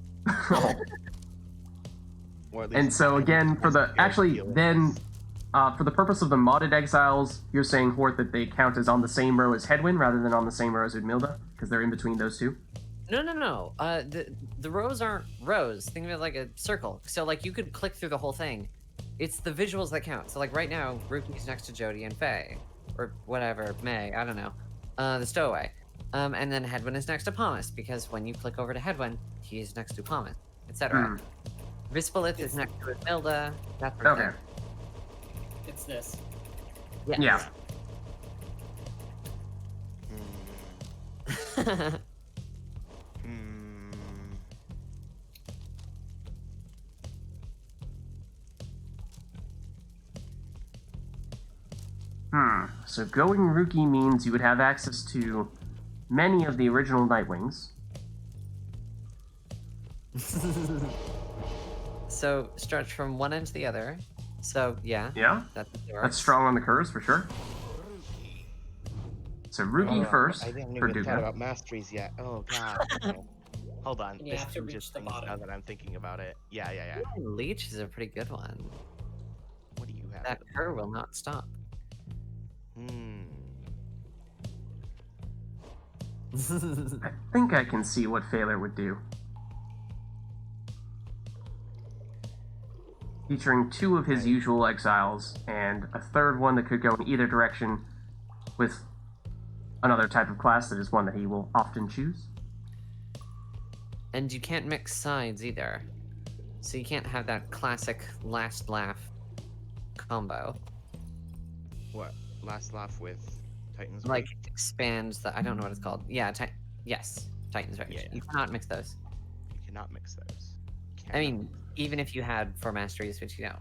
Or at least And so I again, for the actually for the purpose of the modded exiles, you're saying, Hort, that they count as on the same row as Hedwyn rather than on the same row as Udmilda, because they're in between those two. No. The rows aren't rows. Think of it like a circle. So like you could click through the whole thing. It's the visuals that count. So like right now, Ruki's next to Jody and Faye, or whatever, May. I don't know. The stowaway. And then Hedwyn is next to Palmas because when you click over to Hedwyn, he is next to Palmas, etc. Vispalith is next to Udmilda. That sort of Okay. It's this. thing. Yeah. So going Rookie means you would have access to many of the original Nightwings. So stretch from one end to the other. So yeah. Yeah? That's strong on the curves for sure. So Rookie first I didn't for even thought Duga. about masteries yet. Oh god. Okay. Hold on. And you This have to reach changes the things bottom. now that I'm thinking about it. Yeah. Leech is a pretty good one. What do you have? That curve will not stop. I think I can see what Failure would do. Featuring 2 of his usual exiles, and a third one that could go in either direction with another type of class that is one that he will often choose. And you can't mix sides either. So you can't have that classic last laugh combo. What? Last laugh with Titans. Like expands the I don't know what it's called. Yeah, yes. Titans Rage. Yeah. You cannot mix those. You cannot mix those. I mean, even if you had 4 masteries, which you don't.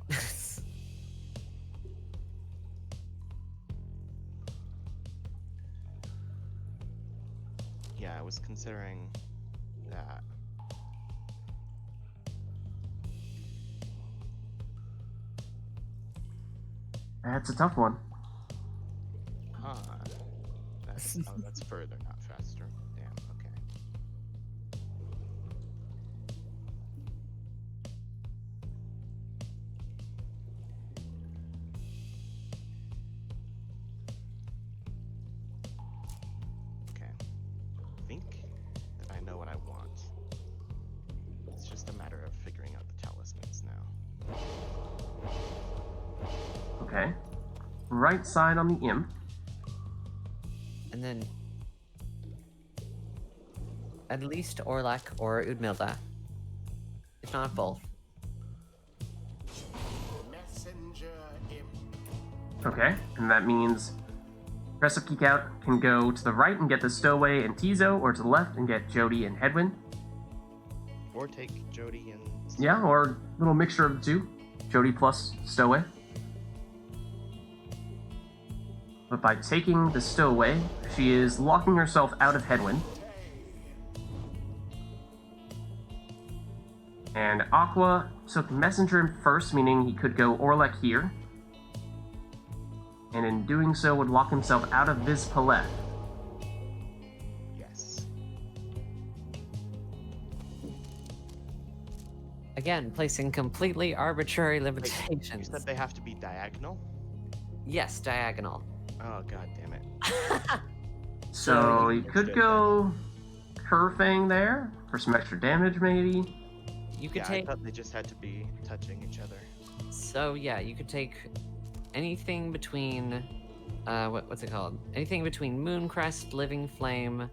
Yeah, I was considering that. That's a tough one. Huh. That's further, not faster. Damn, okay. Okay. I think that I know what I want. It's just a matter of figuring out the talismans now. Okay. Right side on the imp. And then at least Orlak or Udmilda if not both. Messenger imp. Okay, and that means Dress Up Geek Out can go to the right and get the Stowaway and Tizo, or to the left and get Jody and Hedwyn. Or take Jody and... Yeah, or a little mixture of the two. Jody plus Stowaway. But by taking the Stowaway, she is locking herself out of Hedwyn. And Aqua took Messenger first, meaning he could go Orlek here. And in doing so would lock himself out of Vids Palette. Yes. Again, placing completely arbitrary Wait, you limitations. said they have to be diagonal? Yes, diagonal. Oh, god damn it. So you could Understood go Kerfang there for some extra damage, maybe. You could Yeah, take. I thought they just had to be touching each other. So yeah, you could take anything between, what's it called? Anything between Mooncrest, Living Flame,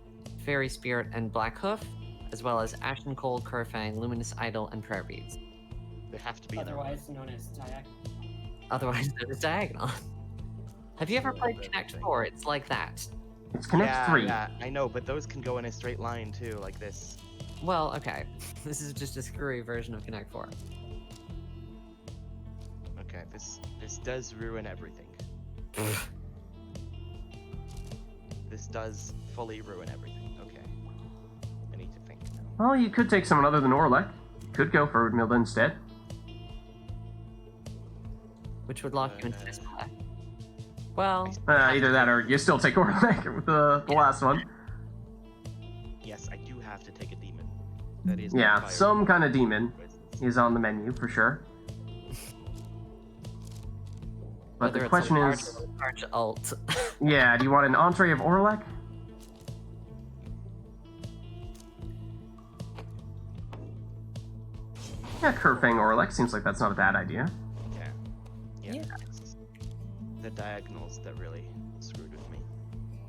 Fairy Spirit, and Black Hoof, as well as Ashen Cold, Kerfang, Luminous Idol, and Prayer Beads. They have to be in order. Otherwise known as diagonal. Otherwise known as diagonal. Have you ever played Connect 4? It's like that. It's Connect Yeah, 3. yeah, I know, but those can go in a straight line too, like this. Well, okay. This is just a screwy version of Connect 4. Okay, this does ruin everything. This does fully ruin everything. Okay. I need to think now. Well, you could take someone other than Orlek. You could go for Udmilda instead. Which would lock you into this play. Well, Either that or you still take Orlek with the last one. Yes, I do have to take a demon. That is my Yeah, fire. some kind of demon is on the menu for sure. But whether the it's question a is, large alt. yeah, do you want an entree of Orlek? Yeah, Kerfang Orlek seems like that's not a bad idea. Yeah. It's the diagonals that really screwed with me.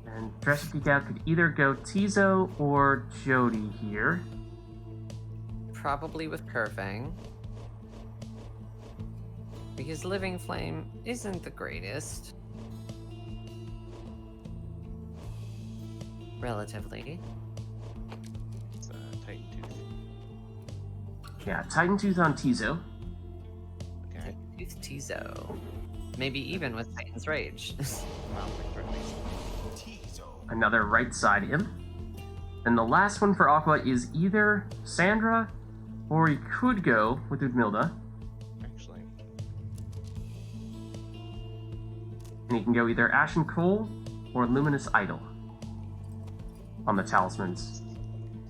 And Dress Up Geek Out could either go Tizo or Jody here. Probably with Kerfang. Because Living Flame isn't the greatest. Relatively. It's Titan Tooth. Yeah, Titan Tooth on Tizo. Okay. Tooth Tizo. Maybe even with Titan's Rage. Mildly threatening. Another right side imp. And the last one for Aqua is either Sandra, or he could go with Udmilda. Actually. And he can go either Ashen Coal or Luminous Idol on the talismans.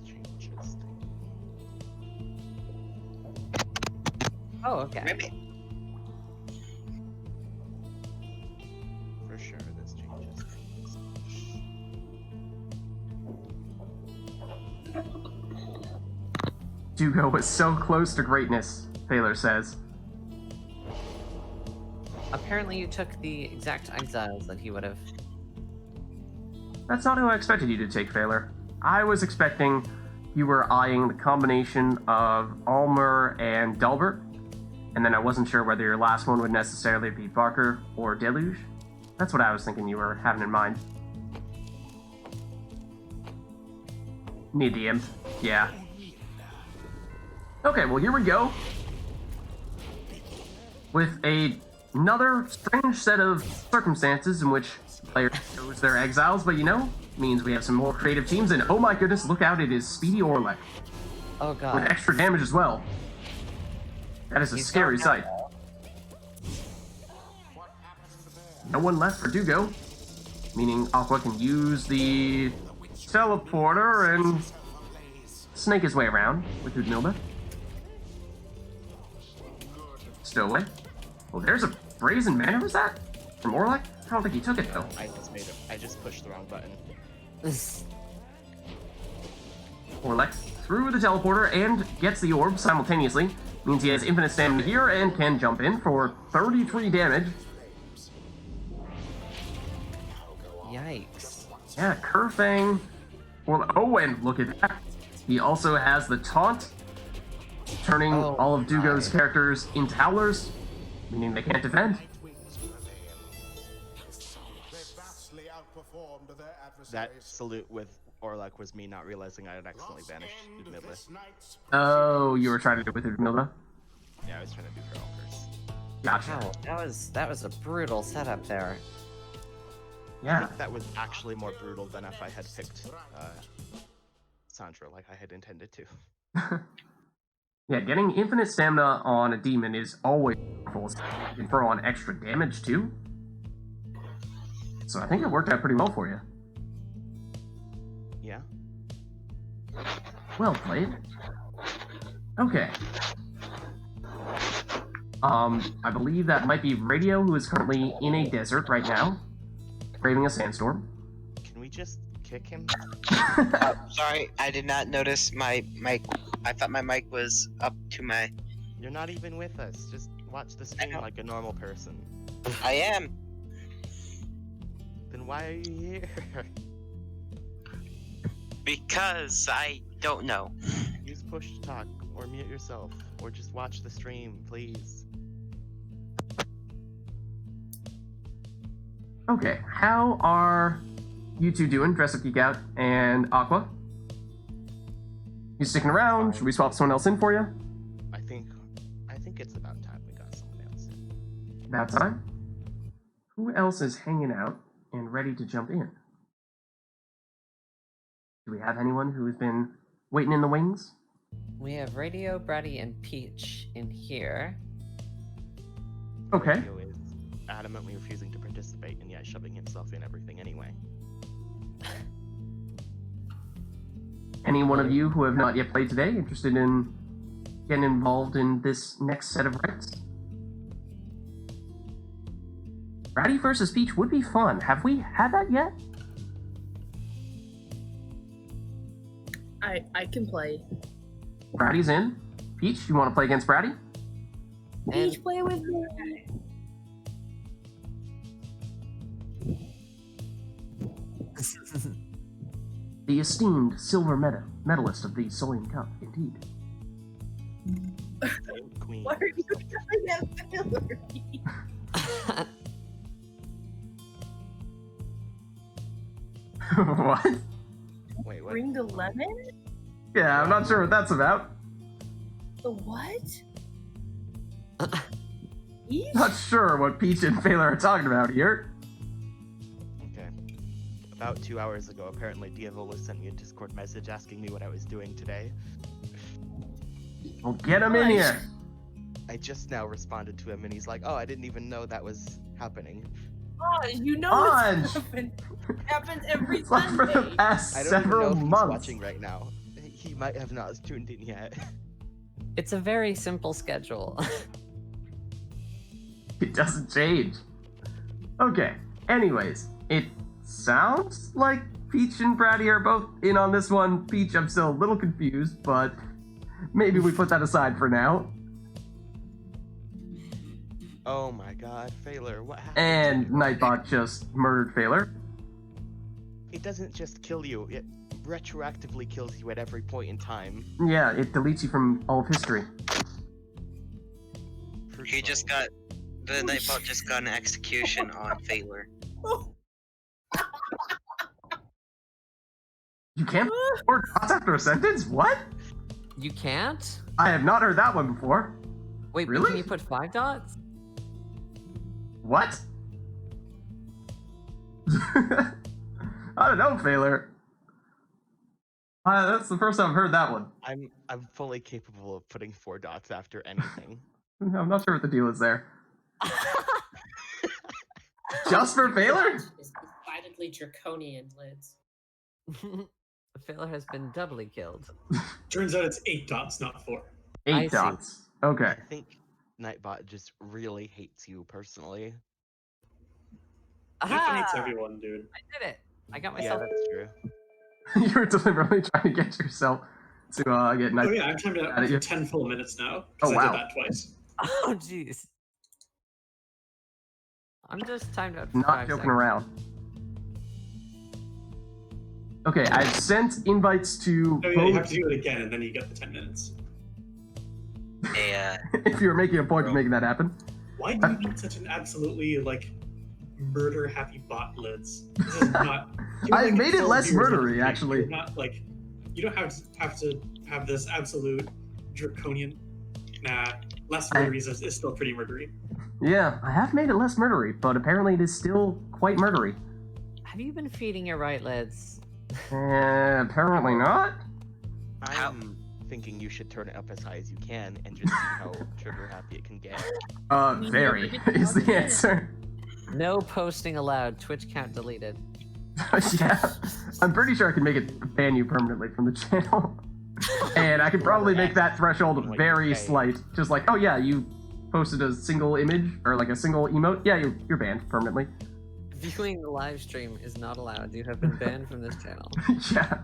Changes. Oh, okay. Maybe. For sure, this changes things. Dugo was so close to greatness, Thaler says. Apparently you took the exact exiles that he would have. That's not who I expected you to take, Thaler. I was expecting you were eyeing the combination of Almer and Delbert, and then I wasn't sure whether your last one would necessarily be Barker or Deluge. That's what I was thinking you were having in mind. Need the imp. Yeah. Okay, well here we go. With another strange set of circumstances in which players chose their exiles, but you know, means we have some more creative teams, and oh my goodness, look out, it is Speedy Orlek. Oh With god. extra damage as well. That is a He's scary gone sight. now. No one left for Dugo. Meaning Aqua can use the teleporter and snake his way around with Udmilda. Stowaway. Oh, there's a brazen mana, was that? From Orlek? I don't think he took it though. I just pushed the wrong button. Orlek through the teleporter and gets the orb simultaneously. Means he has infinite stamina here and can jump in for 33 damage. Yikes. Yeah, Kerfang. Oh, and look at that. He also has the taunt. turning Oh all of Dugo's my. characters into howlers, meaning they can't defend. Night wings prevail. They vastly outperformed their That adversaries. salute with Orlok was me not realizing I had accidentally Lost banished end Udmilla. this night's Oh, you were trying to do it with Udmilla? Yeah, I was trying to do her own curse. Gotcha. Wow, that was a brutal setup there. I Yeah. think that was actually more brutal than if I had picked Sandra like I had intended to. Yeah, getting infinite stamina on a demon is always powerful. You can throw on extra damage too. So I think it worked out pretty well for you. Yeah. Well played. Okay. I believe that might be Radio, who is currently in a desert right now, braving a sandstorm. Can we just kick him? Sorry, I did not notice my mic. I thought my mic was up to my. You're not even with us. Just watch the stream like a normal person. I am. Then why are you here? Because I don't know. Use push to talk, or mute yourself, or just watch the stream, please. Okay, how are you two doing, Dress Up Geek Out and Aqua? You sticking around? Should we swap someone else in for you? I think it's about time we got someone else in. About time? Who else is hanging out and ready to jump in? Do we have anyone who has been waiting in the wings? We have Radio, Bratty, and Peach in here. Okay. Radio is adamantly refusing to participate and yet shoving himself in everything anyway. Any one of you who have not yet played today interested in getting involved in this next set of rites? Bratty versus Peach would be fun. Have we had that yet? I can play. Bratty's in. Peach, you want to play against Bratty? Peach, play with me. The esteemed silver medalist of the Solian Cup, indeed. Queen. Why are you yelling at Hillary? What? Wait, what? Bring the lemon? Yeah, I'm not sure what that's about. The what? Peach? Not sure what Peach and Phaler are talking about here. Okay. About 2 hours ago, apparently Diavola sent me a Discord message asking me what I was doing today. Well, get him in here. I just now responded to him and he's like, oh, I didn't even know that was happening. Oh, you know Anj! what's happened. It happens every It's like for the Sunday. past I don't even know several if he's months. watching right now. He might have not tuned in yet. It's a very simple schedule. It doesn't change. Okay, anyways, it sounds like Peach and Bratty are both in on this one. Peach, I'm still a little confused, but maybe we put that aside for now. Oh my god, Phaler, what happened? And to you? Nightbot just murdered Phaler. It doesn't just kill you, it retroactively kills you at every point in time. Yeah, it deletes you from all of history. He just got. The Nightbot just got an execution on Phaler. You can't record dots after a sentence? What? You can't? I have not heard that one before. Wait, but Really? can you put 5 dots? What? I don't know, Phaler. That's the first time I've heard that one. I'm fully capable of putting 4 dots after anything. I'm not sure what the deal is there. Just for Phaler? Is decidedly draconian, Lids. Phaler has been doubly killed. Turns out it's 8 dots, not 4. I 8 see. dots. Okay. I think Nightbot just really hates you personally. Nightbot hates Aha! everyone, dude. I did it. I got Yeah, myself. that's true. You were deliberately trying to get yourself to get nice. Oh yeah, I'm timed Got out it, for yeah. 10 full minutes now. Oh, Because I wow. did that twice. Oh, jeez. I'm just timed out for Not 5 joking seconds. around. Okay, I've sent invites to Oh yeah, you have both. to do it again, and then you get the 10 minutes. If you were making a point of making that happen. Why do you need such an absolutely like murder happy bot, Lids? This is not. I made it less murdery, actually. You're not like you don't have to have this absolute draconian. Nah, less murdery is still pretty murdery. Yeah, I have made it less murdery, but apparently it is still quite murdery. Have you been feeding your right lids? Apparently not. I'm thinking you should turn it up as high as you can and just see how trigger happy it can get. Very is the answer. No posting allowed. Twitch count deleted. Yeah, I'm pretty sure I can make it ban you permanently from the channel. And I could probably make that threshold very slight. Just like, oh yeah, you posted a single image or like a single emote. Yeah, you're banned permanently. Viewing the live stream is not allowed. You have been banned from this channel. Yeah.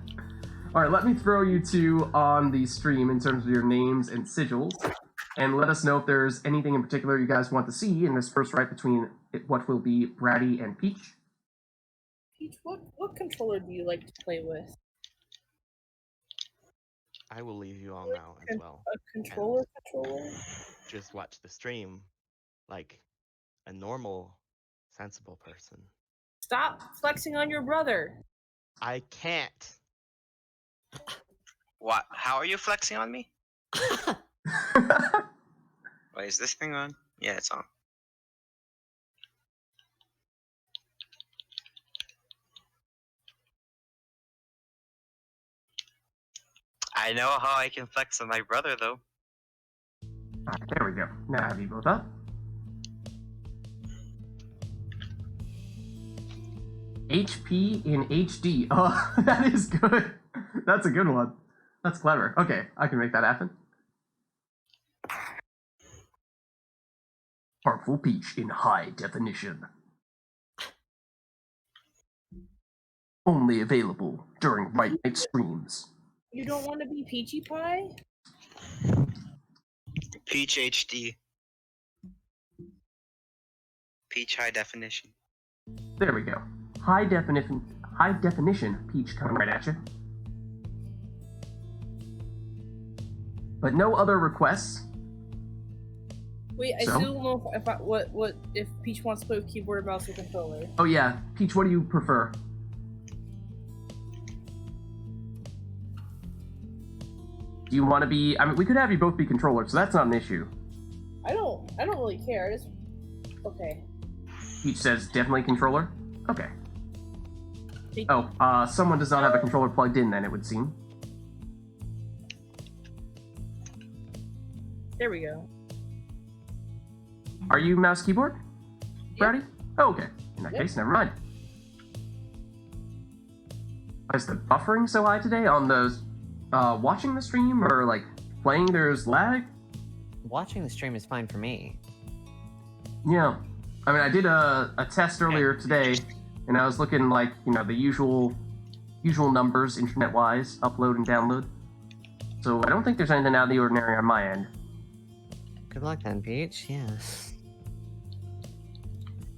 All right, let me throw you two on the stream in terms of your names and sigils, and let us know if there's anything in particular you guys want to see in this first fight between what will be Bratty and Peach. Peach, what controller do you like to play with? I will leave you all now as well. A controller? Just watch the stream like a normal, sensible person. Stop flexing on your brother. I can't. What? How are you flexing on me? Wait, is this thing on? Yeah, it's on. I know how I can flex on my brother, though. Alright, there we go. Now have you both up? HP in HD. Oh, that is good. That's a good one. That's clever. Okay, I can make that happen. Artful Peach in high definition. Only available during RITE NITE streams. You don't want to be Peachy Pie? Peach HD. Peach high definition. There we go. High definition Peach coming right at you. But no other requests. Wait, I still don't know if Peach wants to play with keyboard, mouse, or controller. Oh yeah, Peach, what do you prefer? Do you want to be? I mean, we could have you both be controllers, so that's not an issue. I don't really care. Okay. Peach says definitely controller. Okay. Oh, someone does not have a controller plugged in. Then it would seem. There we go. Are you mouse keyboard, Yep. Bratty? Oh, okay. In that case, never mind. Is the buffering so high today on those? Watching the stream or like playing? There's lag. Watching the stream is fine for me. Yeah, I mean, I did a test earlier today, and I was looking like the usual numbers internet-wise, upload and download. So I don't think there's anything out of the ordinary on my end. Good luck then, Peach. Yeah.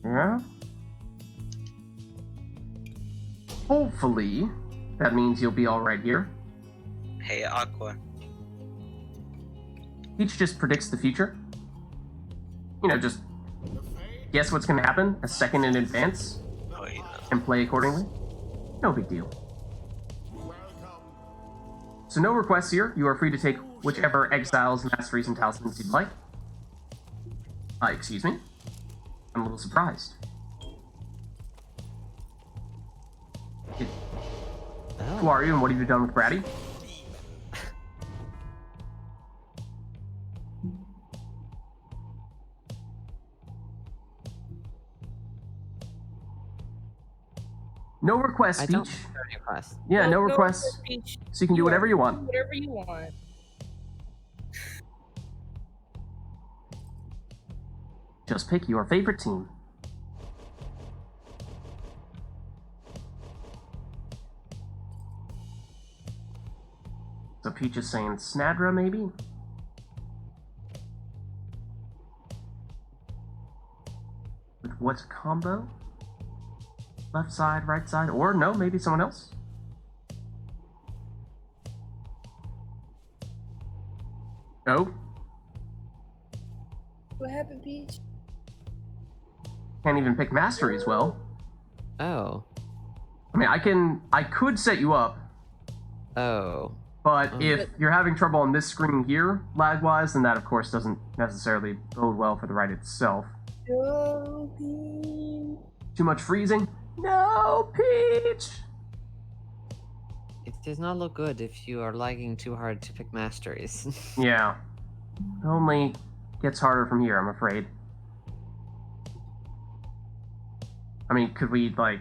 Yeah. Hopefully, that means you'll be all right here. Hey, Aqua. Peach just predicts the future. Just guess what's going to happen a second in advance Oh, yeah. and play accordingly. No big deal. So no requests here. You are free to take whichever exiles, masteries, and talismans you'd like. Excuse me. I'm a little surprised. Who are you and what have you done with Bratty? No requests, I Peach. don't have any requests. Yeah, no requests. Peach. So you can do whatever you want. Whatever you want. Just pick your favorite team. So Peach is saying Snadra, maybe? With what combo? Left side, right side, or no, maybe someone else? No? What happened, Peach? Can't even pick mastery as well. Oh. I mean, I could set you up, Oh. but if you're having trouble on this screen here, lag-wise, then that of course doesn't necessarily bode well for the ride itself. No, Peach. Too much freezing? No, Peach! It does not look good if you are lagging too hard to pick masteries. Yeah. It only gets harder from here, I'm afraid. I mean, could we, like,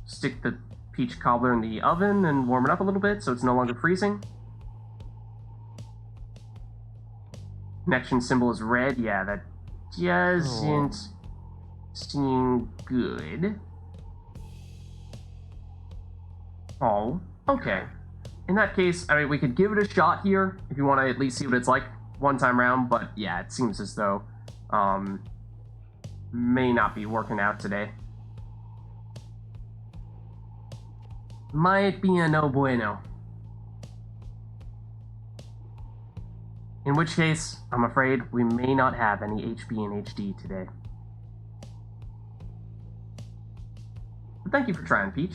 stick the peach cobbler in the oven and warm it up a little bit so it's no longer freezing? Connection symbol is red. Yeah, that doesn't seem good. Oh, okay. In that case, I mean, we could give it a shot here if you want to at least see what it's like one time round, but yeah, it seems as though may not be working out today. Might be a no bueno. In which case, I'm afraid we may not have any HB and HD today. But thank you for trying, Peach.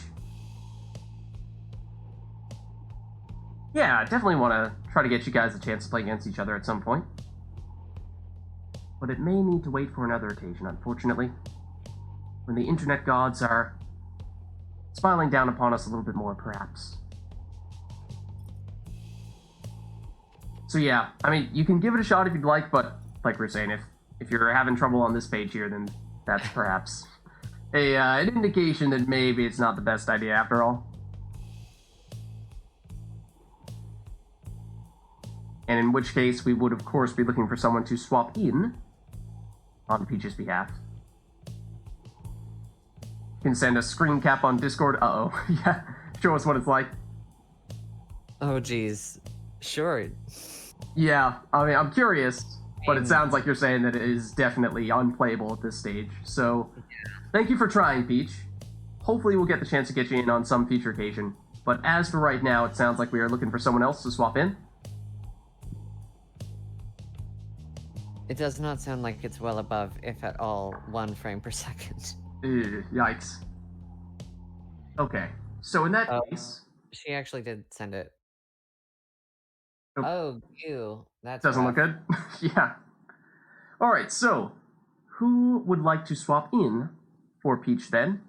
Yeah, I definitely want to try to get you guys a chance to play against each other at some point. But it may need to wait for another occasion, unfortunately. When the internet gods are smiling down upon us a little bit more, perhaps. So yeah, I mean, you can give it a shot if you'd like, but like we're saying, if you're having trouble on this page here, then that's perhaps an indication that maybe it's not the best idea after all. And in which case, we would of course be looking for someone to swap in on Peach's behalf. You can send a screen cap on Discord. Uh-oh. Yeah, show us what it's like. Oh, geez. Sure. Yeah, I mean, I'm curious, but it sounds like you're saying that it is definitely unplayable at this stage. So, thank you for trying, Peach. Hopefully we'll get the chance to get you in on some future occasion. But as for right now, it sounds like we are looking for someone else to swap in. It does not sound like it's well above, if at all, 1 frame per second. Ew, yikes. Okay, so in that case... She actually did send it. Oh. Oh, ew. That's Doesn't rough. look good? Yeah. Alright, so, who would like to swap in for Peach then?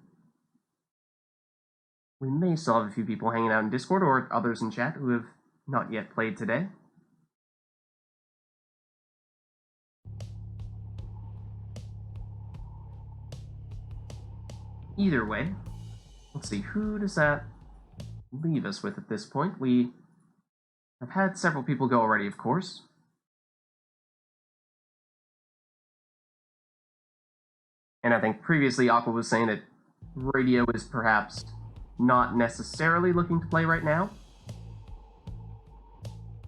We may still have a few people hanging out in Discord or others in chat who have not yet played today. Either way, let's see, who does that leave us with at this point? We have had several people go already, of course. And I think previously Aqua was saying that Radio is perhaps not necessarily looking to play right now.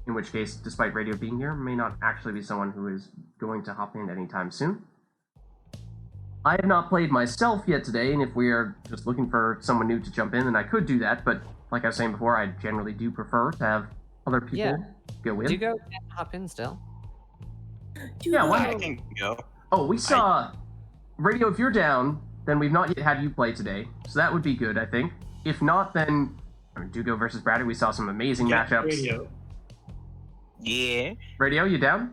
In which case, despite Radio being here, may not actually be someone who is going to hop in anytime soon. I have not played myself yet today, and if we are just looking for someone new to jump in, then I could do that, but like I was saying before, I generally do prefer to have other people go in. Do you go and hop in still? Yeah, why I can go. Oh, we saw... Radio, if you're down, then we've not yet had you play today, so that would be good, I think. If not, then... I mean, Dugo versus Bradley, we saw some amazing matchups. Radio. Yeah. Radio, you down?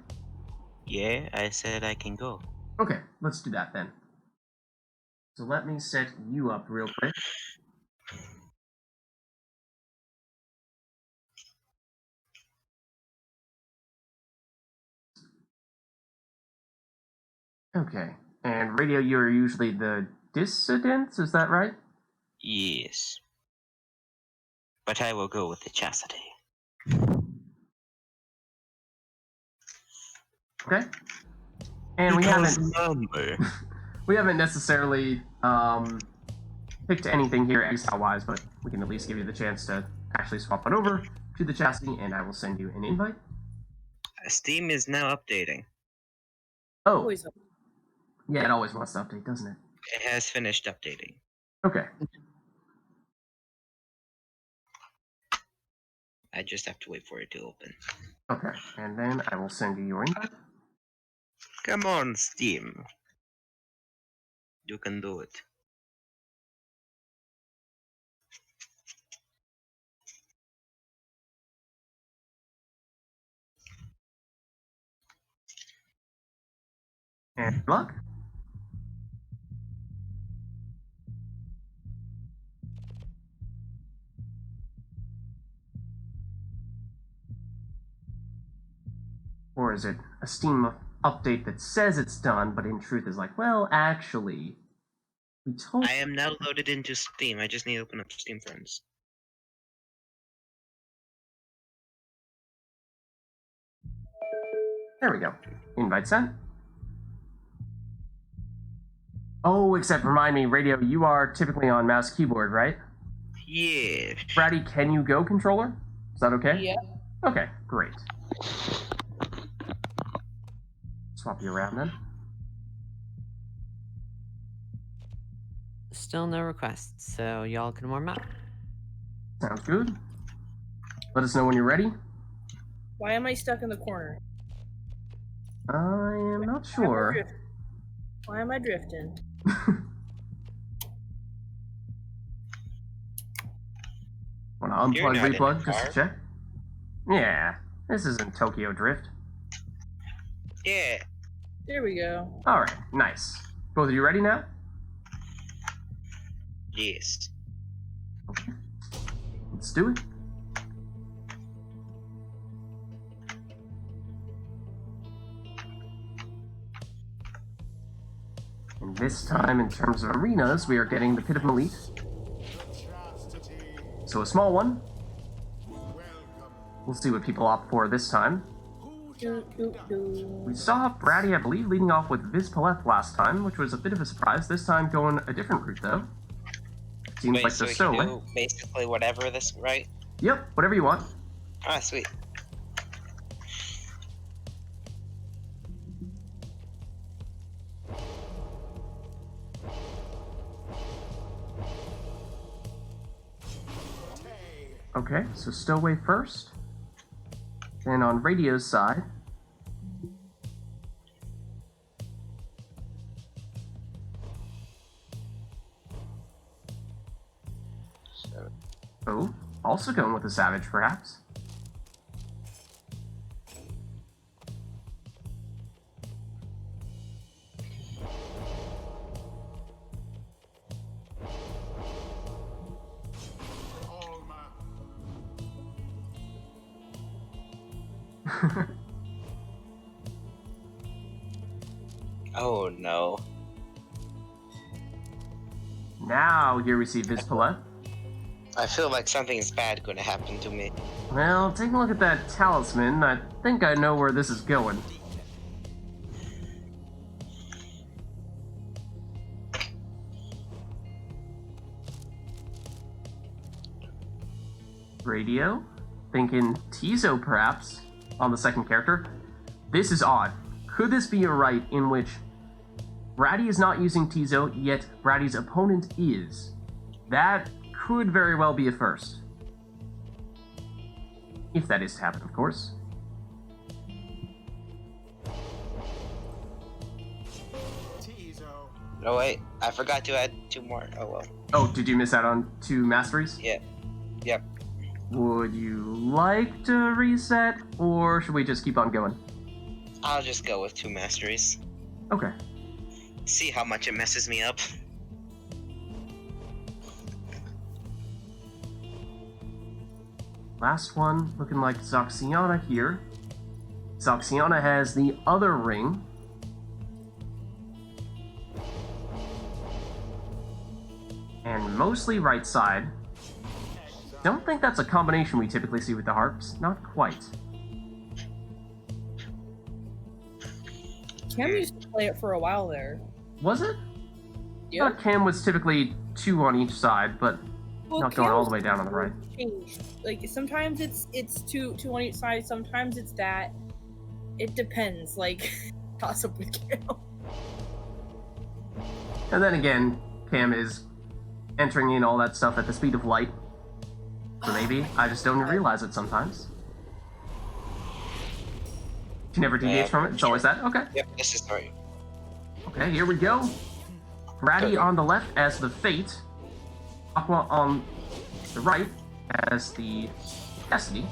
Yeah, I said I can go. Okay, let's do that then. So let me set you up real quick. Okay, and Radio, you're usually the dissidents, is that right? Yes. But I will go with the chastity. Okay. And we Because haven't number. we haven't necessarily picked anything here exile-wise, but we can at least give you the chance to actually swap it over to the chastity, and I will send you an invite. Steam is now updating. Oh, Always up. yeah, it always wants to update, doesn't it? It has finished updating. Okay. I just have to wait for it to open. Okay, and then I will send you your invite. Come on, Steam. You can do it. And luck. Or is it a Steam update that says it's done, but in truth is like, well, actually, we told. I am now loaded into Steam. I just need to open up Steam Friends. There we go. Invite sent. Oh, except remind me, Radio, you are typically on mouse keyboard, right? Yeah. Braddy, can you go controller? Is that okay? Yeah. Okay, great. Swap you around then. Still no requests, so y'all can warm up. Sounds good. Let us know when you're ready. Why am I stuck in the corner? I am not sure. Why am I drifting? Want to You're unplug, not in replug, the just to car. check? Yeah, this isn't Tokyo Drift. Yeah. There we go. Alright, nice. Both of you ready now? Yes. Okay. Let's do it. And this time, in terms of arenas, we are getting the Pit of Melit. So a small one. We'll see what people opt for this time. We saw Braddy, I believe, leading off with Vids last time, which was a bit of a surprise. This time going a different route, though. Seems Wait, like so the we so. can do basically whatever this, right? Yep, whatever you want. Ah, sweet. Okay, so Stowaway first. Then on Radio's side. Oh, also going with the Savage, perhaps. Oh no. Now here we see Vids. I feel like something is bad gonna happen to me. Well, take a look at that talisman. I think I know where this is going. Radio. Thinking Tizo, perhaps, on the second character. This is odd. Could this be a rite in which Braddy is not using Tizo, yet Braddy's opponent is? That could very well be a first. If that is to happen, of course. Oh wait, I forgot to add 2 more. Oh well. Oh, did you miss out on 2 masteries? Yeah. Yep. Would you like to reset, or should we just keep on going? I'll just go with 2 masteries. Okay. See how much it messes me up. Last one, looking like Zoxiana here. Zoxiana has the other ring. And mostly right side. Don't think that's a combination we typically see with the harps. Not quite. Cam used to play it for a while there. Was it? Yeah. I thought Cam was typically 2 on each side, but Well, not going all Cam's the way down on the right. changed. Like sometimes it's two on each side. Sometimes it's that. It depends. Like toss up with Cam. And then again, Cam is entering in all that stuff at the speed of light. So maybe I just don't realize it sometimes. She never deviates from it. It's always that. Okay. Yep, this is right. Okay, here we go. Ratty on the left as the Fate. Aqua on the right as the Destiny.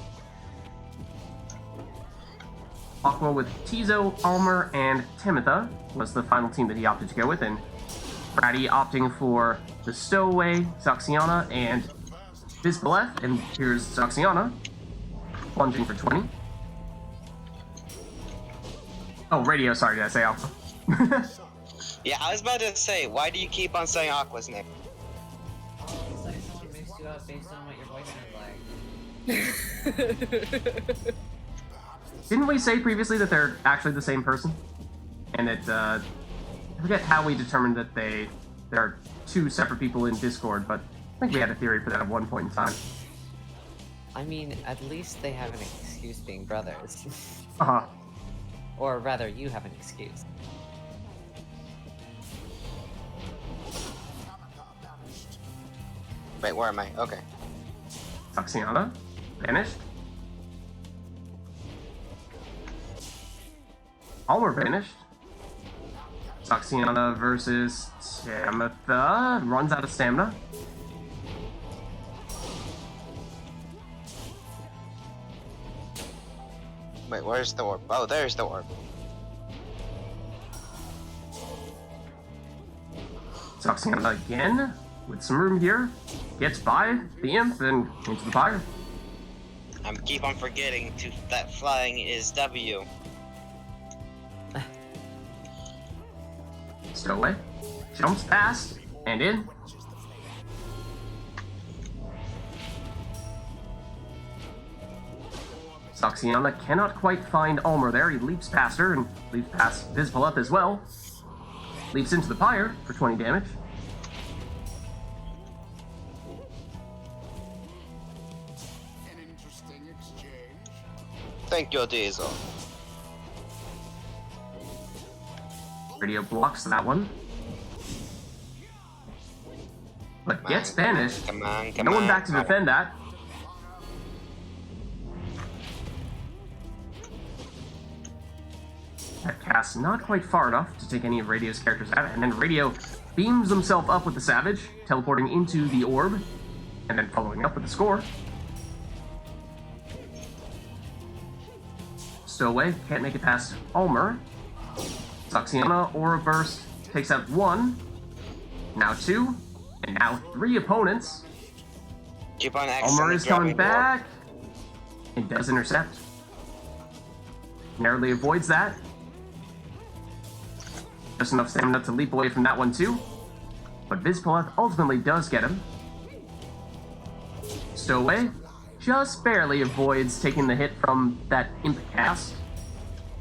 Aqua with Tizo, Almer, and Timotha was the final team that he opted to go with, and Ratty opting for the Stowaway, Zaxiana, and Vizbaleth, and here's Zaxiana, plunging for 20. Oh, Radio, sorry, did I say Aqua? Yeah, I was about to say, why do you keep on saying Aqua's name? It's like someone mixed you up based on what your boyfriend is like. Didn't we say previously that they're actually the same person? And that, I forget how we determined that there are two separate people in Discord, but I think we had a theory for that at one point in time. I mean, at least they have an excuse being brothers. Uh-huh. Or rather, you have an excuse. Wait, where am I? Okay. Zaxiana, vanished. Almer vanished. Zaxiana versus Timotha, runs out of stamina. Wait, where's the orb? Oh, there's the orb. Zaxiana again, with some room here, gets by the imp and into the Pyre. I keep on forgetting that flying is W. Stowaway, jumps past, and in. Zaxiana cannot quite find Almer there. He leaps past her and leaps past Vizbaleth as well. Leaps into the Pyre for 20 damage. An interesting exchange. Thank you, Diesel. Radio blocks that one. But gets banished. Come on, come No on. one back to defend that. That cast not quite far enough to take any of Radio's characters out, and then Radio beams himself up with the Savage, teleporting into the orb, and then following up with the score. Stowaway can't make it past Almer. Zaxiana, Aura Burst, takes out one, now two, and now three opponents. Keep on Almer is coming grabbing the orb. back. It does intercept. Narrowly avoids that. Just enough stamina to leap away from that one too. But Vizbaleth ultimately does get him. Stowaway just barely avoids taking the hit from that imp cast.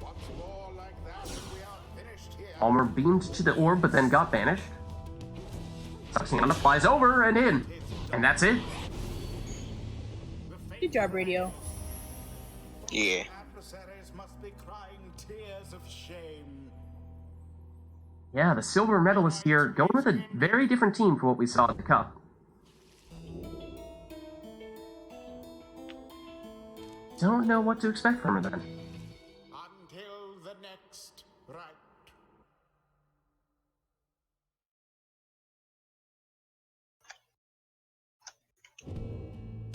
What's more like that and we are finished here. Almer beamed to the orb but then got banished. Zaxiana flies over and in. And that's it. Good job, Radio. Yeah. Adversaries must be crying tears of shame. Yeah, the silver medalist here going with a very different team for what we saw at the Cup. Don't know what to expect from her then. Until the next rite.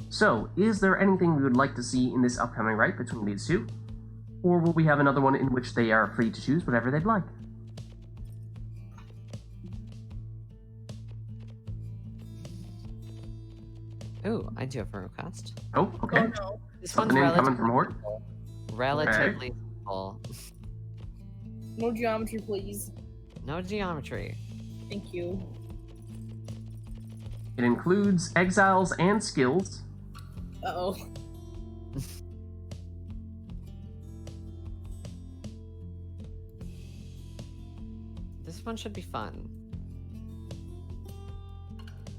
So, is there anything we would like to see in this upcoming rite between these two? Or will we have another one in which they are free to choose whatever they'd like? Ooh, I do have a request. Oh, okay. Oh no. This one's Something incoming relatively from Hort? relatively simple. No geometry, please. No geometry. Thank you. It includes exiles and skills. Uh-oh. This one should be fun.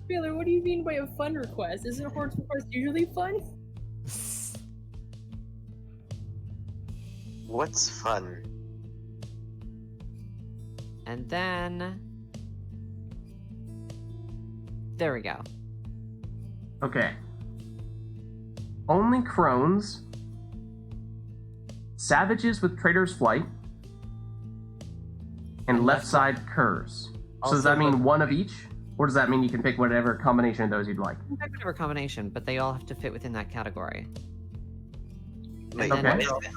Baylor, what do you mean by a fun request? Isn't Hort's request usually fun? What's fun? And then... There we go. Okay. Only Crones, Savages with Trader's Flight, and Left Side Curs. So does that mean one of each? Or does that mean you can pick whatever combination of those you'd like? You can pick whatever combination, but they all have to fit within that category. Wait, then what Okay. is that?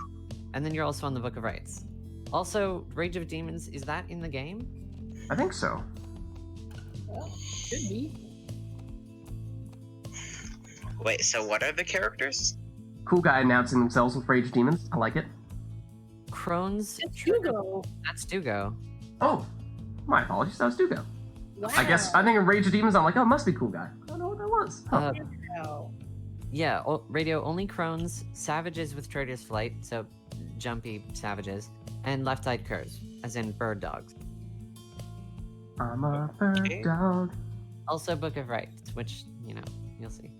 And then you're also on the Book of Rites. Also, Rage of Demons, is that in the game? I think so. Well, should be. Wait, so what are the characters? Cool guy announcing themselves with Rage Demons. I like it. Crohn's. It's Hugo. That's Dugo. Oh, my apologies. That was Dugo. Wow. I guess I think of Rage of Demons. I'm like, oh, it must be cool guy. I don't know what that was. Huh. Wow. Yeah, radio only Crohn's, Savages with Trader's Flight, so jumpy savages, and Left-Eyed Curs, as in bird dogs. I'm a bird Okay. dog. Also Book of Rites, which, you'll see.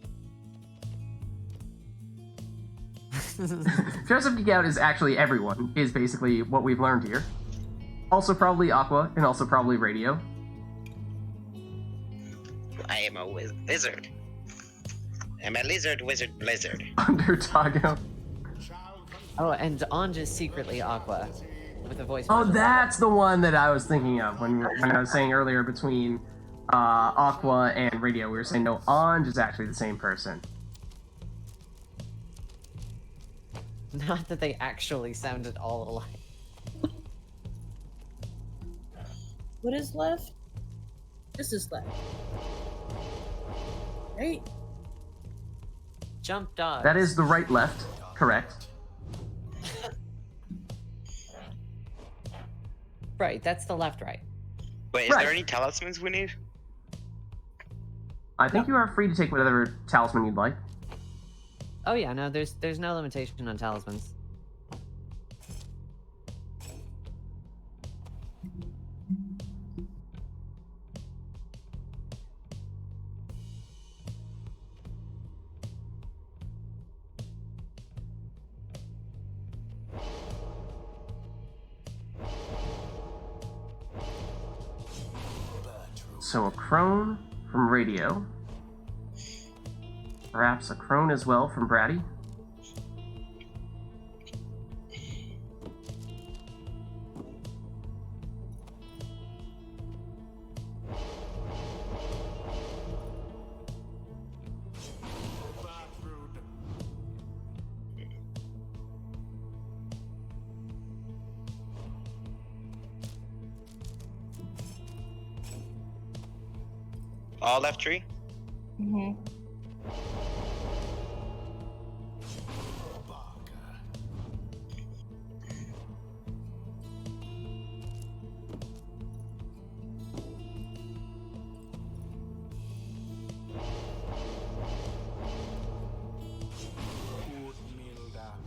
Dress Up Geek Out is actually everyone, is basically what we've learned here. Also probably Aqua, and also probably Radio. I am a wizard. I'm a lizard, wizard, blizzard. Underdoggo. Oh, and Anj is secretly Aqua, with a voice. Oh, modulator. that's the one that I was thinking of when I was saying earlier between Aqua and Radio. We were saying, no, Anj is actually the same person. Not that they actually sounded all alike. What is left? This is left. Right? Jump dog. That is the right left, correct. Right, that's the left right. Wait, is Right. there any talismans we need? I think you are free to take whatever talisman you'd like. Oh yeah, no, there's no limitation on talismans. So a crone from Radio. Perhaps a crone as well from Bratty. All left tree? Mm-hmm.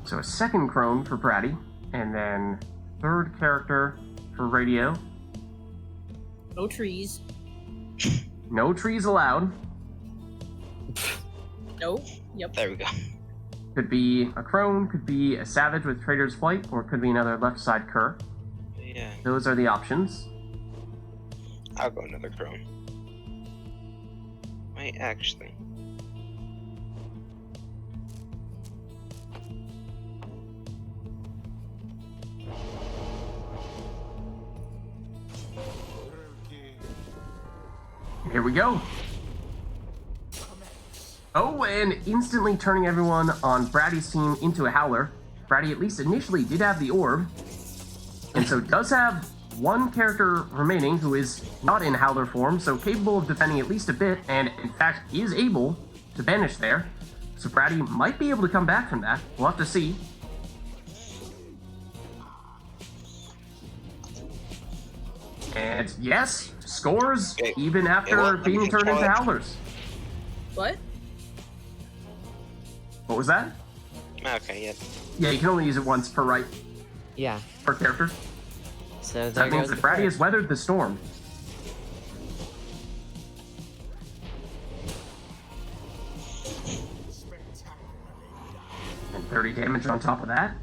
So a second crone for Bratty, and then third character for Radio. No trees. No trees allowed. Nope. Yep. There we go. Could be a crone, could be a savage with Trader's Flight, or could be another left side cur. Yeah, Those are the options. I'll go another crone. Wait, actually. Here we go. Oh, and instantly turning everyone on Bratty's team into a Howler. Bratty at least initially did have the orb, and so does have one character remaining who is not in Howler form, so capable of defending at least a bit, and in fact is able to banish there. So Bratty might be able to come back from that. We'll have to see. And yes, scores Okay. even It after won't let me being turned control into it. Howlers. What? What was that? Okay, yeah. Yeah, you can only use it once per right Yeah. per character. So there That means goes that the Bratty card. has weathered the storm. And 30 damage on top of that.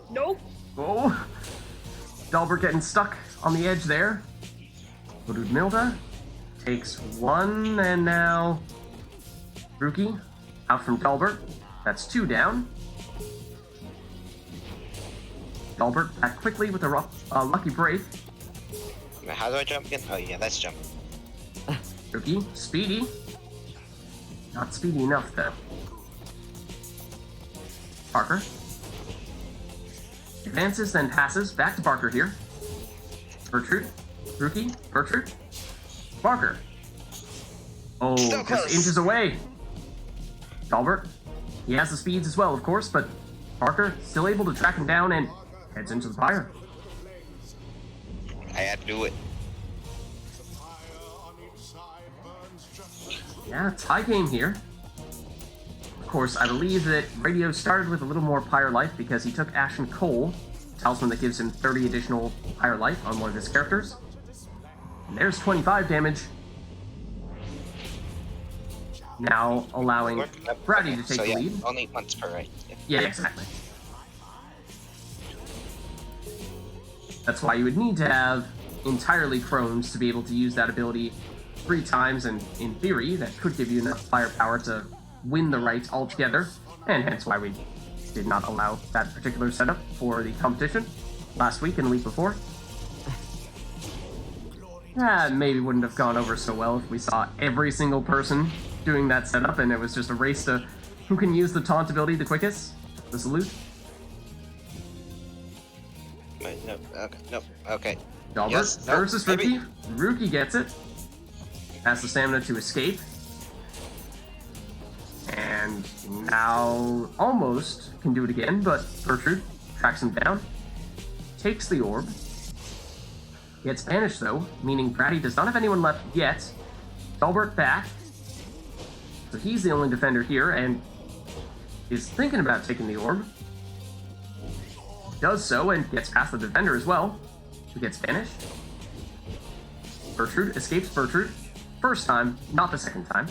Nope. Oh! Dalbert getting stuck on the edge there. Milda takes one, and now Rookie out from Dalbert. That's 2 down. Dalbert back quickly with a lucky break. Now, how do I jump again? Oh yeah, that's jump. Rookie, speedy. Not speedy enough, though. Parker. Advances, then passes. Back to Parker here. Bertrude. Rookie. Bertrude. Parker. Oh, Still just close. inches away. Dalbert. He has the speeds as well, of course, but Parker still able to track him down and heads into the Pyre. I had to do it. Yeah, tie game here. Of course, I believe that Radio started with a little more Pyre life because he took Ashen Coal, talisman that gives him 30 additional Pyre life on one of his characters. And there's 25 damage. Now allowing Brady to take so, the yeah, lead. only once per right. Yeah, exactly. That's why you would need to have entirely Crones to be able to use that ability 3 times, and in theory, that could give you enough firepower to win the RITE altogether, and hence why we did not allow that particular setup for the competition last week and the week before. Maybe wouldn't have gone over so well if we saw every single person doing that setup and it was just a race to who can use the taunt ability the quickest, the salute. Wait, no, okay, no, okay. Dalbert Yes, no, versus maybe. Rookie. Rookie gets it. Has the stamina to escape. And now almost can do it again, but Bertrude tracks him down. Takes the orb. Gets banished though, meaning Brady does not have anyone left yet. Dalbert back. So he's the only defender here and is thinking about taking the orb. Does so and gets past the defender as well, who gets banished. Bertrude escapes Bertrude. First time, not the second time.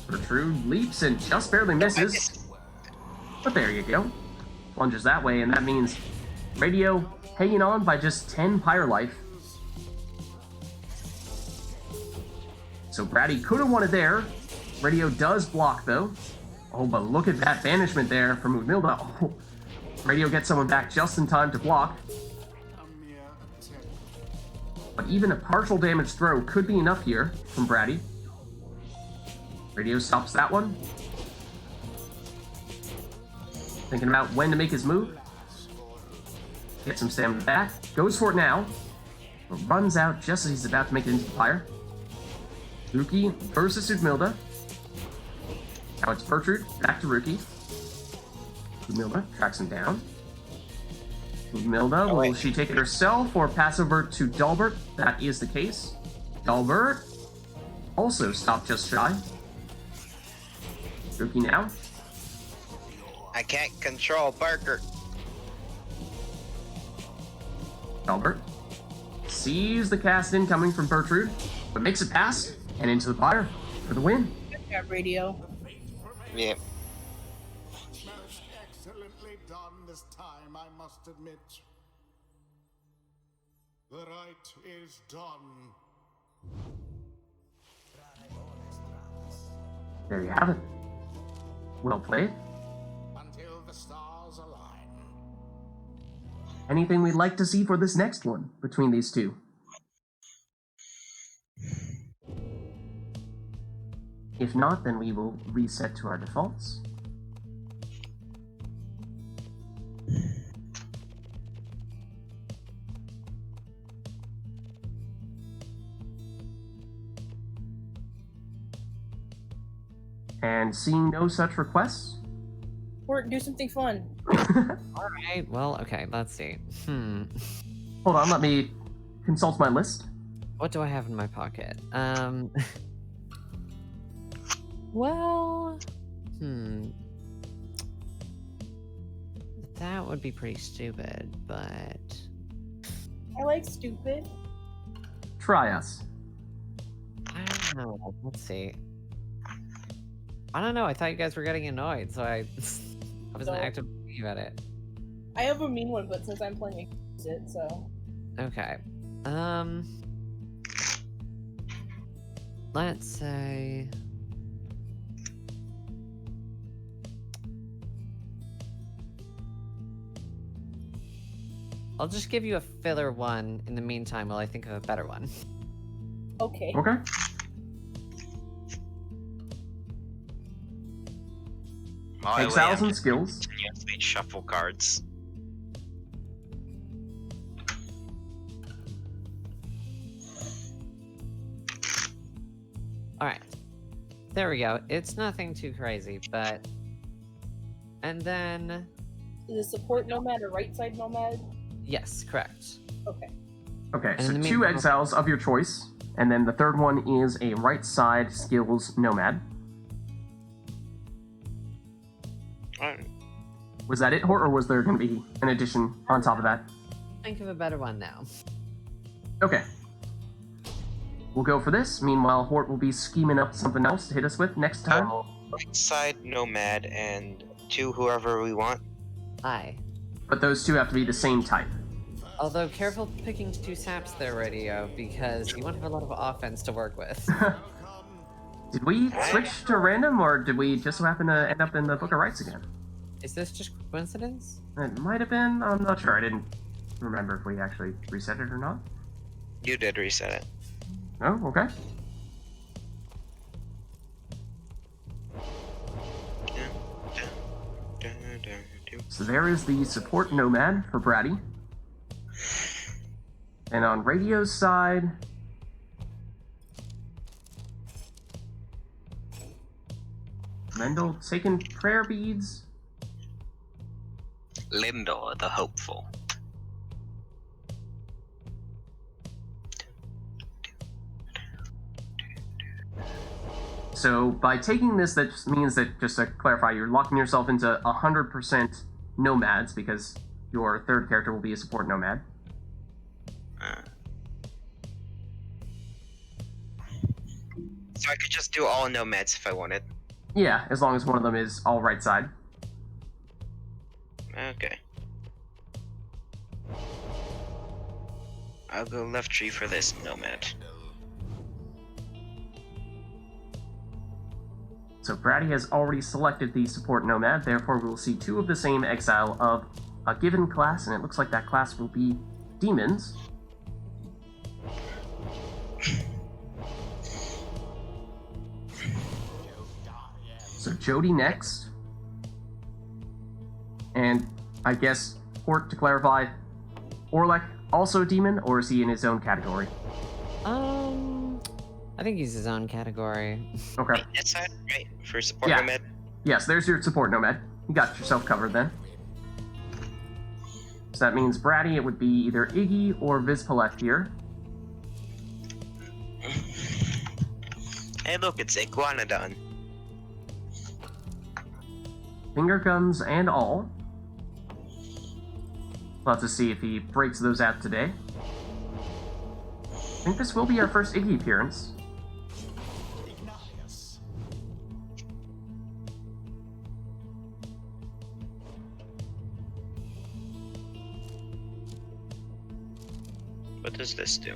Bertrude leaps and just barely misses. But there you go. Plunges that way, and that means Radio hanging on by just 10 Pyre life. So Brady could have won it there. Radio does block, though. Oh, but look at that banishment there from Udmilda. Oh, Radio gets someone back just in time to block. But even a partial damage throw could be enough here from Brady. Radio stops that one. Thinking about when to make his move. Gets some stamina back. Goes for it now. But runs out just as he's about to make it into the Pyre. Rookie versus Udmilda. Now it's Bertrude. Back to Rookie. Udmilda tracks him down. Udmilda, will she take it herself or pass over to Dalbert? That is the case. Dalbert also stopped just shy. Rookie now. I can't control Barker. Dalbert sees the cast incoming from Bertrude, but makes it past and into the Pyre for the win. Yeah, Radio. Yeah. Most excellently done this time, I must admit. The right is done. There you have it. Well played. Until the stars align. Anything we'd like to see for this next one between these two? If not, then we will reset to our defaults. And seeing no such requests, Or do something fun. Alright, well, okay, let's see. hold on, let me consult my list. What do I have in my pocket? Well, that would be pretty stupid, but I like stupid. Try us. I don't know. Let's see. I don't know. I thought you guys were getting annoyed, so I wasn't No. actively thinking about it. I have a mean one, but since I'm playing it, so Okay. Let's say I'll just give you a filler one in the meantime while I think of a better one. Okay. Okay. While I wait, Exiles I'm and just skills. continuously shuffle cards. Alright. There we go. It's nothing too crazy, but... And then... Is it support nomad or right side nomad? Yes, correct. Okay. Okay, And so in the 2 meantime- exiles of your choice, and then the third one is a right side skills nomad. Alright. Was that it, Hort, or was there going to be an addition on top of that? Think of a better one now. Okay. We'll go for this. Meanwhile, Hort will be scheming up something else to hit us with next time. Right side nomad and 2 whoever we want. Aye. But those 2 have to be the same type. Although, careful picking 2 saps there, Radio, because you won't have a lot of offense to work with. Did we switch to random, or did we just so happen to end up in the Book of Rites again? Is this just coincidence? It might have been. I'm not sure. I didn't remember if we actually reset it or not. You did reset it. Oh, okay. So there is the support nomad for Bratty. And on Radio's side... Mendel taking prayer beads. Lindor the hopeful. So by taking this, that just means that, just to clarify, you're locking yourself into 100% nomads, because your third character will be a support nomad. So I could just do all nomads if I wanted. Yeah, as long as one of them is all right side. Okay. I'll go left tree for this nomad. So Bratty has already selected the support nomad, therefore we will see 2 of the same exile of a given class, and it looks like that class will be demons. So Jody next. And I guess, Hort, to clarify, Orlek also a demon, or is he in his own category? I think he's his own category. Okay. That's that, right? For support Yeah. nomad. Yes, there's your support nomad. You got yourself covered then. So that means Bratty, it would be either Iggy or Vizpalek here. Hey look, it's Iguanodon. Finger guns and all. We'll have to see if he breaks those out today. I think this will be our first Iggy appearance. What does this do?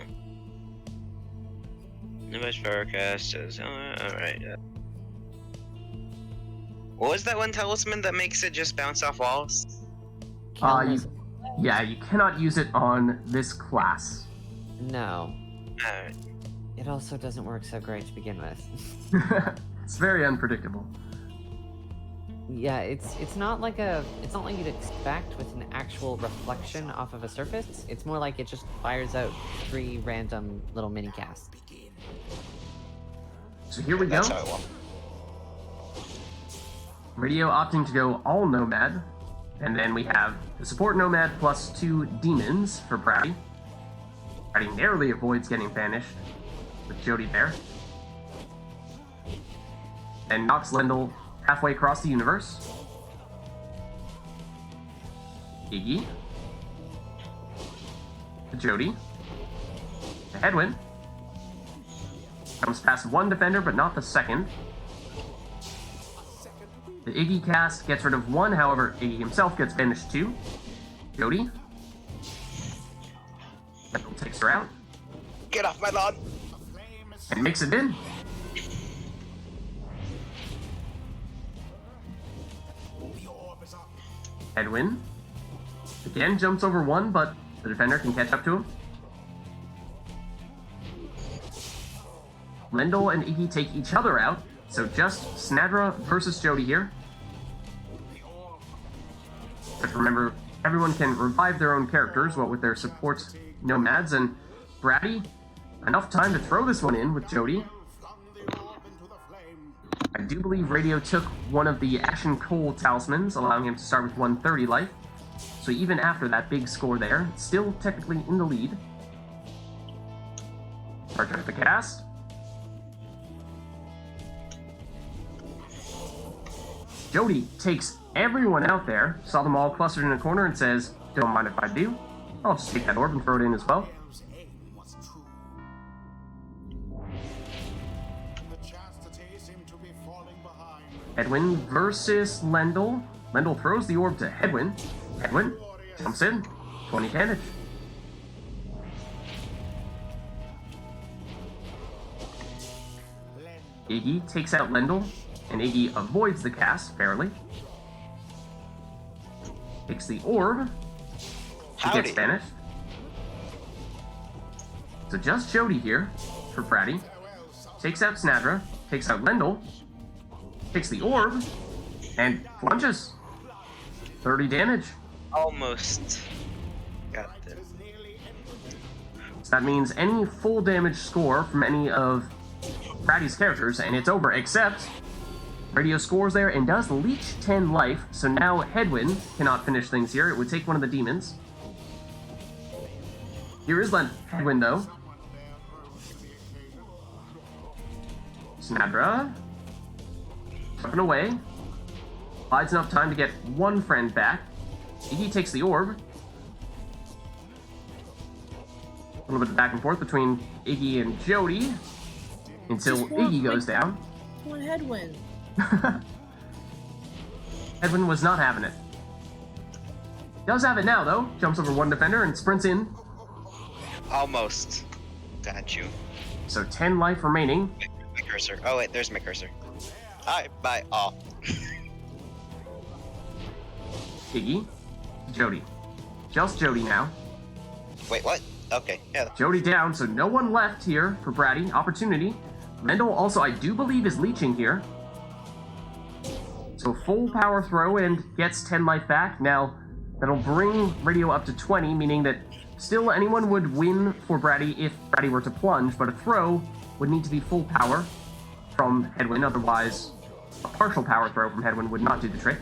Image forecast is alright. What was that one talisman that makes it just bounce off walls? Yeah, you cannot use it on this class. No. Alright. It also doesn't work so great to begin with. It's very unpredictable. Yeah, it's not like you'd expect with an actual reflection off of a surface. It's more like it just fires out 3 random little mini casts. So here we go. That's how I want. Radio opting to go all nomad. And then we have the support nomad plus 2 demons for Bratty. Bratty narrowly avoids getting banished with Jody there. And knocks Lendl halfway across the universe. Iggy. To Jody. To Hedwin. Comes past 1 defender, but not the second. The Iggy cast gets rid of 1, however, Iggy himself gets banished 2. Jody. Lendl takes her out. Get off my lawn! And makes it in. Hedwin again jumps over 1, but The defender can catch up to him. Lendl and Iggy take each other out, so just Snadra versus Jody here. But remember, everyone can revive their own characters, what with their support nomads, and Bratty, enough time to throw this one in with Jody. I do believe Radio took one of the Ashen Coal talismans, allowing him to start with 130 life. So even after that big score there, still technically in the lead. Charge up the cast. Jody takes everyone out there, saw them all clustered in a corner, and says, "Don't mind if I do. I'll just take that orb and throw it in as well." Hedwyn versus Lendl. Lendl throws the orb to Hedwyn. Hedwyn jumps in. 20 damage. Iggy takes out Lendl, and Iggy avoids the cast fairly. Takes the orb. He gets banished. So just Jody here for Bratty. Takes out Snadra. Takes out Lendl. Takes the orb. And plunges. 30 damage. Almost got this. So that means any full damage score from any of Bratty's characters, and it's over, except Radio scores there and does leech 10 life, so now Hedwyn cannot finish things here. It would take one of the demons. Here is Hedwyn, though. Snadra. Tucking away. Bides enough time to get one friend back. Iggy takes the orb. A little bit of back and forth between Iggy and Jody until Iggy goes down. One Hedwyn. Hedwyn was not having it. Does have it now, though. Jumps over one defender and sprints in. Almost. Got you. So 10 life remaining. My cursor. Oh wait, there's my cursor. Alright, bye all. Iggy. Jody. Just Jody now. Wait, what? Okay, yeah. Jody down, so no one left here for Bratty. Opportunity. Lendl also, I do believe, is leeching here. So full power throw and gets 10 life back. Now, that'll bring Radio up to 20, meaning that still anyone would win for Bratty if Bratty were to plunge, but a throw would need to be full power from Hedwyn, otherwise a partial power throw from Hedwyn would not do the trick.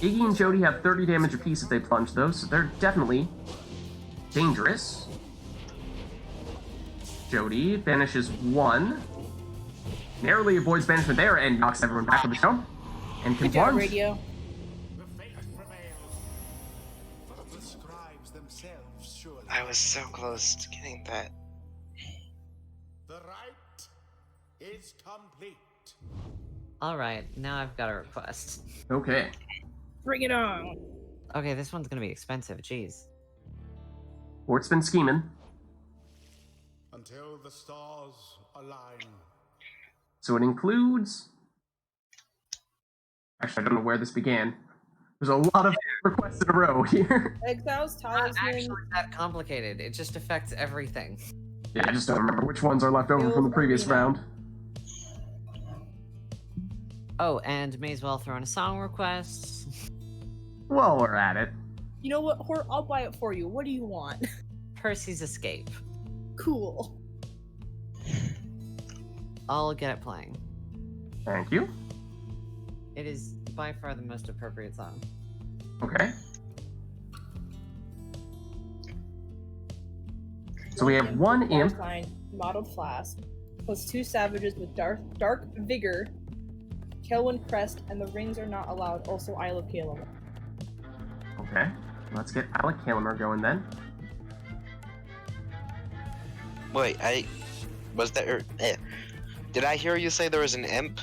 Iggy and Jody have 30 damage apiece if they plunge, though, so they're definitely dangerous. Jody banishes one. Narrowly avoids banishment there and knocks everyone back with a jump. And can plunge. Radio. I was so close to getting that. The rite is complete. Alright, now I've got a request. Okay. Bring it on. Okay, this one's gonna be expensive, jeez. Bort's been scheming. Until the stars align. So it includes... Actually, I don't know where this began. There's a lot of requests in a row here. Exiles, It's not talisman. actually that complicated. It just affects everything. Yeah, I just don't remember which ones are left over from the previous round. Oh, and may as well throw in a song request. While we're at it. You know what? I'll buy it for you. What do you want? Percy's Escape. Cool. I'll get it playing. Thank you. It is by far the most appropriate song. Okay. So we have one imp. Sign, modeled flask, plus 2 savages with dark vigor, Kelwyn crest, and the rings are not allowed. Also, Isle of Kalamer. Okay. Let's get Alec Kalamer going then. Wait, did I hear you say there was an imp?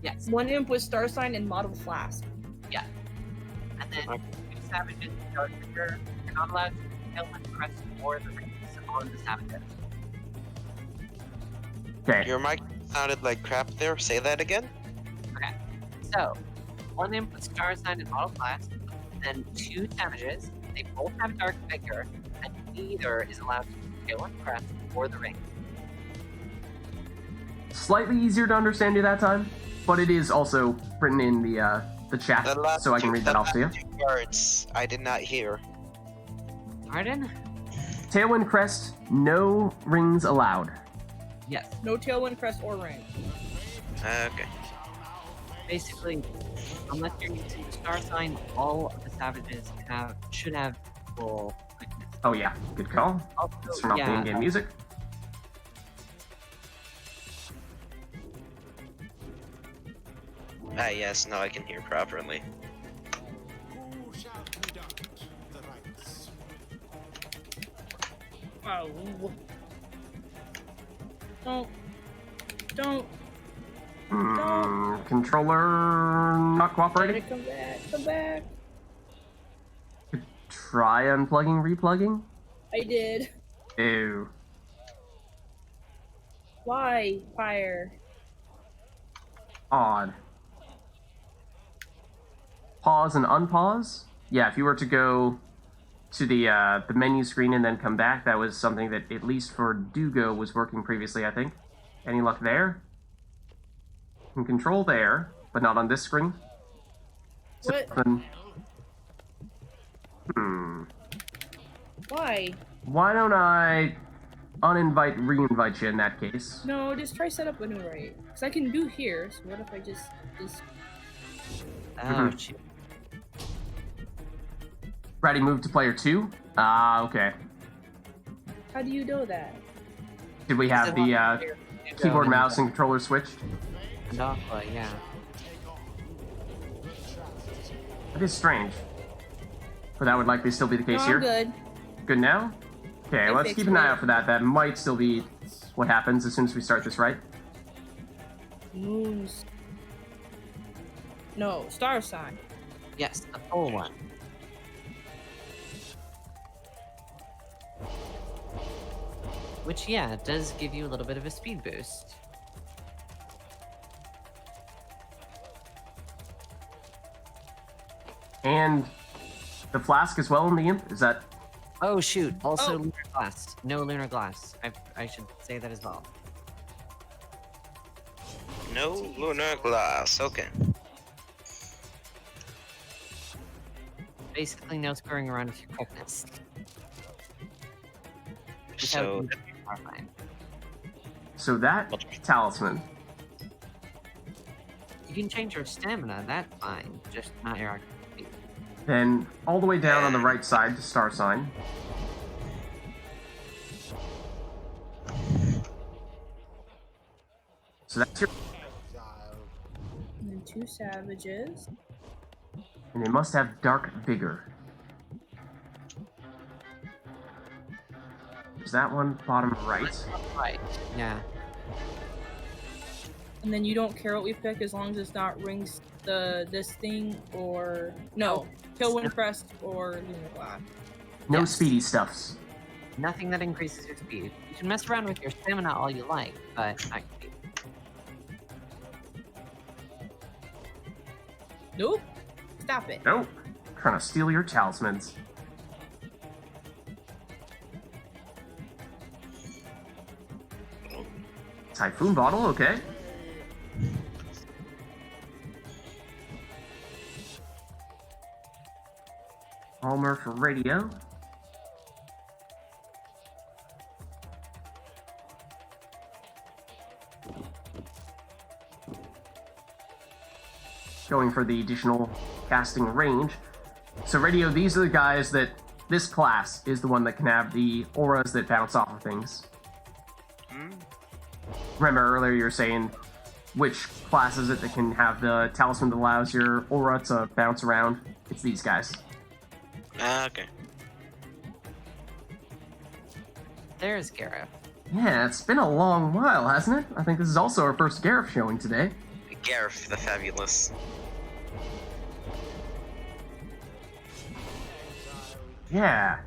Yes. One imp with star sign and modeled flask. Yeah. And then 2 savages with dark vigor. You're not allowed to kill and crest or the rings on the savages. Okay. Your mic sounded like crap there. Say that again. Okay. So, one input star sign and auto class, then 2 savages. They both have dark vigor, and neither is allowed to kill and crest or the ring. Slightly easier to understand you that time, but it is also written in the chat, The last so I can read that off to you. 2 words I did not hear. Pardon? Tailwind crest, no rings allowed. Yes. No tailwind, crest, or ring. Okay. Basically, unless you're using the star sign, all of the savages should have full quickness. Oh yeah, good call. Also, Let's turn off the in-game music. Ah, yes, now I can hear properly. Who shall conduct the rites? Oh. Don't. Controller not cooperating? Come back. Come back. Try unplugging, replugging? I did. Ew. Why, Pyre? Odd. Pause and unpause? Yeah, if you were to go to the menu screen and then come back, that was something that, at least for Dugo, was working previously, I think. Any luck there? Can control there, but not on this screen. What? Why? Why don't I re-invite you in that case? No, just try set up a new right. Because I can do here, so what if I just... Oh, shoot. Ready, move to player 2? Ah, okay. How do you know that? Did we have the keyboard, mouse, and controller switched? No, yeah. That is strange. But that would likely still be the case No, here. I'm good. Good now? Okay, I let's fixed keep an eye it. out for that. That might still be what happens as soon as we start this, right? Moons. No, star sign. Yes, the full one. Which, yeah, does give you a little bit of a speed boost. And the flask as well in the imp? Is that... Oh, shoot. Also, Oh. lunar glass. No lunar glass. I should say that as well. No lunar glass, okay. Basically, no screwing around with your quickness. So, Without horrifying. So that talisman. You can change your stamina, that's fine. Just not your active speed. Then all the way down on the right side to star sign. So that's your... And then 2 savages. And they must have dark vigor. Is that one bottom right? Right, yeah. And then you don't care what we pick as long as it's not rings this thing or no tailwind crest or lunar glass. No Yes. speedy stuffs. Nothing that increases your speed. You can mess around with your stamina all you like, but not speed. Nope. Stop it. Nope. Trying to steal your talismans. Typhoon bottle, okay. Palmer for radio. Going for the additional casting range. So radio, these are the guys that this class is the one that can have the auras that bounce off of things. Remember earlier you were saying which class is it that can have the talisman that allows your aura to bounce around? It's these guys. okay. There's Gareth. Yeah, it's been a long while, hasn't it? I think this is also our first Gareth showing today. Gareth the Fabulous. Yeah,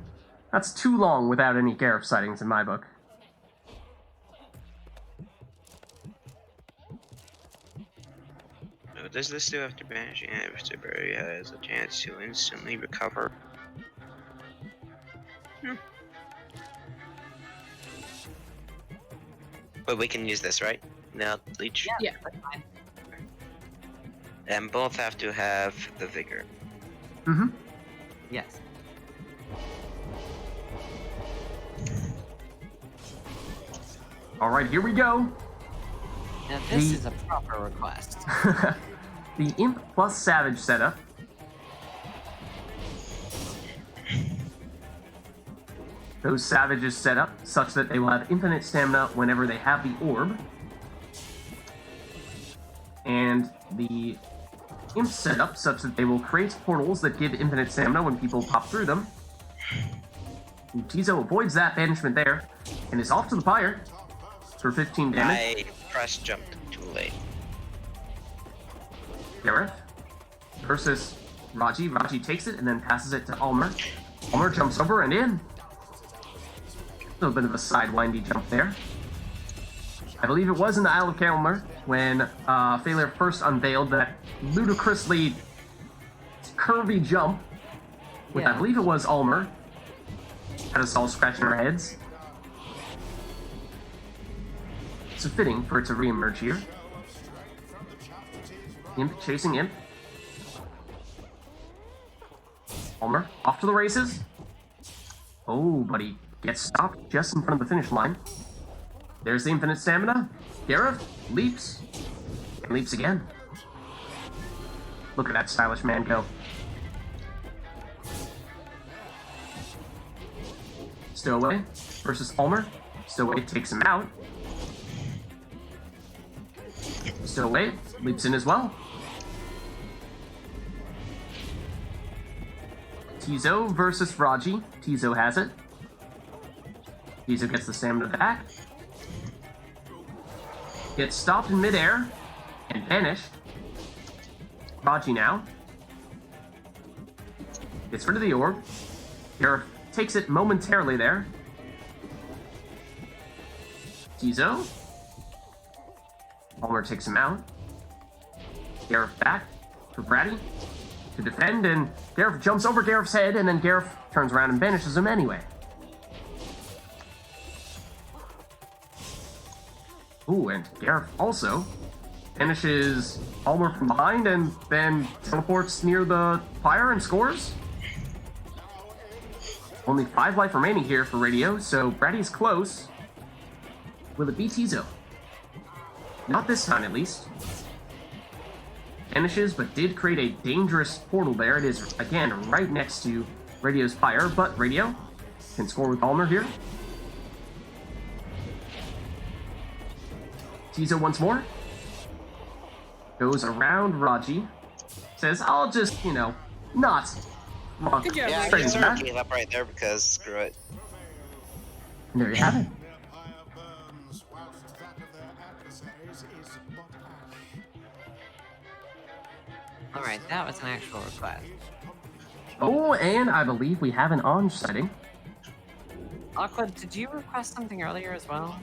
that's too long without any Gareth sightings in my book. What does this do after banishing it? If the berry has a chance to instantly recover. But we can use this, right? No, leech. Yeah. That's fine. And both have to have the vigor. Mm-hmm. Yes. All right, here we go. Now this The- is a proper request. The Imp plus Savage setup. Those Savages set up such that they will have infinite stamina whenever they have the orb. And the Imp setup such that they will create portals that give infinite stamina when people pop through them. Tizo avoids that banishment there and is off to the Pyre for 15 damage. I press jumped too late. Gareth versus Raji. Raji takes it and then passes it to Almer. Almer jumps over and in. A little bit of a sidewindy jump there. I believe it was in the Isle of Calmer when Failure first unveiled that ludicrously curvy jump with, I Yeah. believe it was Almer. Had us all scratching our heads. So fitting for it to reemerge here. Imp chasing Imp. Almer off to the races. Oh, but he gets stopped just in front of the finish line. There's the infinite stamina. Gareth leaps. And leaps again. Look at that stylish man go. Stowaway versus Almer. Stowaway takes him out. Stowaway leaps in as well. Tizo versus Raji. Tizo has it. Tizo gets the stamina back. Gets stopped in midair and banished. Raji now gets rid of the orb. Gareth takes it momentarily there. Tizo. Almer takes him out. Gareth back for Bratty to defend, and Gareth jumps over Gareth's head, and then Gareth turns around and banishes him anyway. Ooh, and Gareth also banishes Almer from behind and then teleports near the Pyre and scores. Only 5 life remaining here for Radio, so Bratty's close. Will it be Tizo? Not this time, at least. Banishes, but did create a dangerous portal there. It is, again, right next to Radio's Pyre, but Radio can score with Almer here. Tizo once more. Goes around Raji. Says, I'll just, not walk Good job, Yeah, I straight just into sort of that. gave up right there because screw it. And there you have it. Their pyre burns, whilst that of their adversaries is but ash. Alright, that was an actual request. Oh, and I believe we have an Anj setting. Aqua, did you request something earlier as well?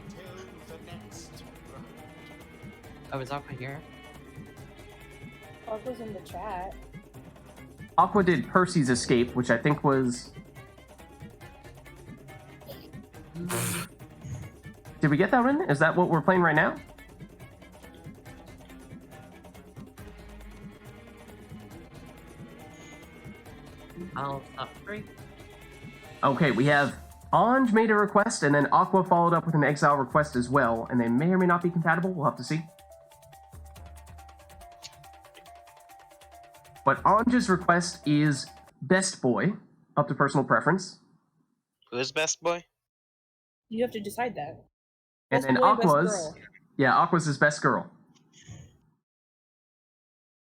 Till the next round. Oh, is Aqua here? Aqua's in the chat. Aqua did Percy's Escape, which I think was... Did we get that one? Is that what we're playing right now? I'll stop free. Okay, we have Anj made a request, and then Aqua followed up with an exile request as well, and they may or may not be compatible. We'll have to see. But Anj's request is Best Boy, up to personal preference. Who's best boy? You have to decide that. And Best then boy, best Aqua's... girl. Yeah, Aqua's is Best Girl.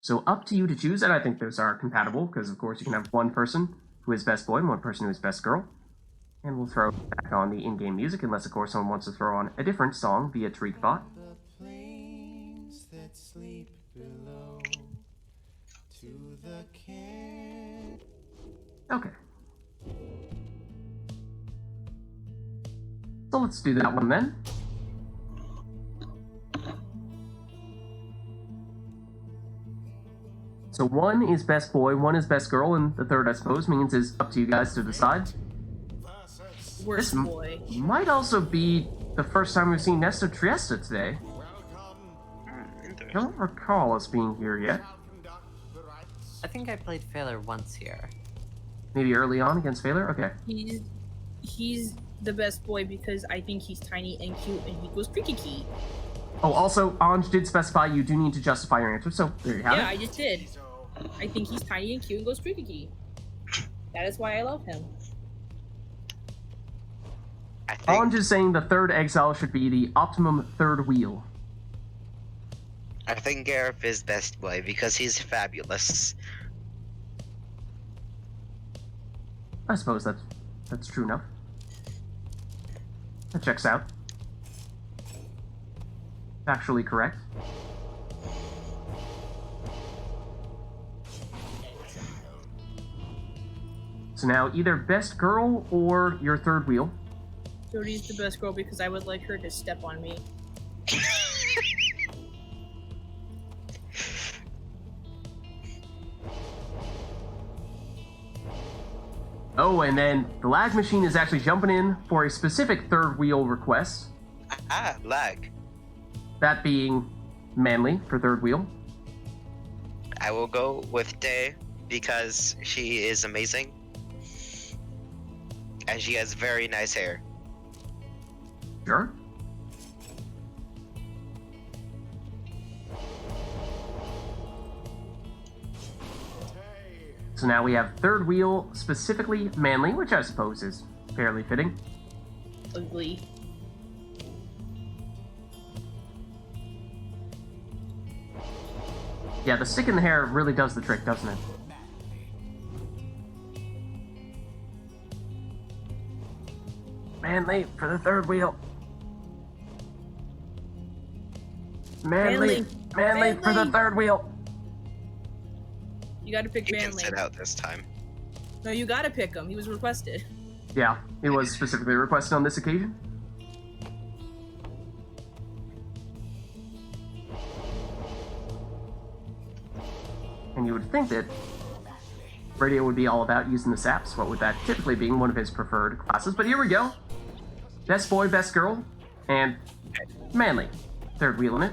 So up to you to choose, and I think those are compatible, because of course you can have one person who is Best Boy and one person who is Best Girl. And we'll throw back on the in-game music, unless of course someone wants to throw on a different song via TreekBot. The plains that sleep below to the camp. Okay. So let's do that one then. So one is best boy, one is best girl, and the third, I suppose, means is up to you guys to decide. Worst This boy. might also be the first time we've seen Nesta Trieste today. I don't recall us being here yet. I think I played Failure once here. Maybe early on against Failure? Okay. He's the best boy because I think he's tiny and cute and he goes creaky. Oh, also, Anj did specify you do need to justify your answer, so there you have it. Yeah, I just did. I think he's tiny and cute and goes creaky. That is why I love him. Anj is saying the third exile should be the optimum third wheel. I think Gareth is best boy because he's fabulous. I suppose that's true enough. That checks out. Factually correct. So now either best girl or your third wheel. Jodie's the best girl because I would like her to step on me. Oh, and then the lag machine is actually jumping in for a specific third wheel request. Ah, lag. That being Manly for third wheel. I will go with Day because she is amazing. And she has very nice hair. Sure. So now we have third wheel, specifically Manly, which I suppose is fairly fitting. Ugly. Yeah, the stick in the hair really does the trick, doesn't it? Manly for the third wheel. Manly for the third wheel. You gotta pick He can Manly. sit out this time. No, you gotta pick him. He was requested. Yeah, it was specifically requested on this occasion. And you would think that Radio would be all about using the saps, what with that typically being one of his preferred classes. But here we go. Best boy, best girl, and Manly. Third wheel in it.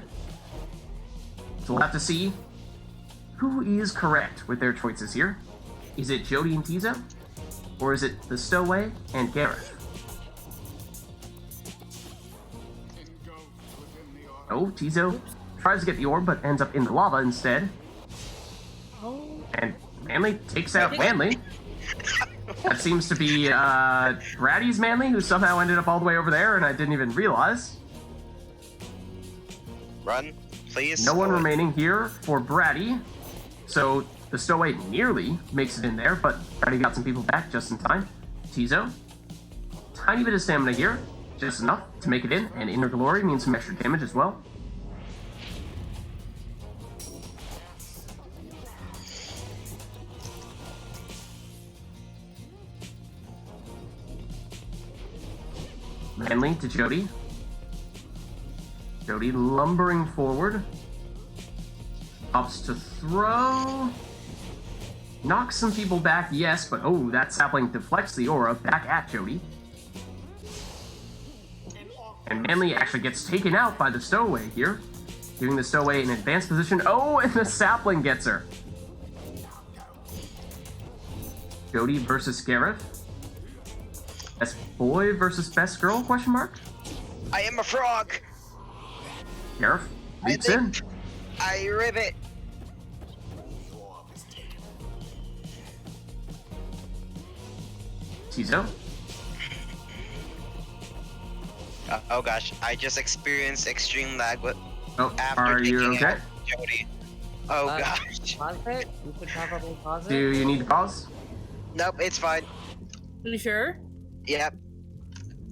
So we'll have to see who is correct with their choices here. Is it Jodie and Tizo? Or is it the Stowaway and Gareth? Oh, Tizo tries to get the orb, but ends up in the lava instead. And Manly takes out Manly. That seems to be Braddy's Manly, who somehow ended up all the way over there, and I didn't even realize. Run, please. No one remaining here for Braddy. So the Stowaway nearly makes it in there, but Braddy got some people back just in time. Tizo. Tiny bit of stamina here, just enough to make it in, and Inner Glory means some extra damage as well. Manly to Jodie. Jodie lumbering forward. Ups to throw. Knocks some people back, yes, but oh, that sapling deflects the aura back at Jodie. And Manly actually gets taken out by the Stowaway here. Giving the Stowaway an advanced position. Oh, and the sapling gets her. Jodie versus Gareth. Best boy versus best girl, question mark? I am a frog! Gareth leaps in. I rivet. Tizo. Oh gosh, I just experienced extreme lag with after are you taking okay? out Jodie. Oh gosh. Pause it? You could probably pause it. Do you need to pause? Nope, it's fine. Are you sure? Yep.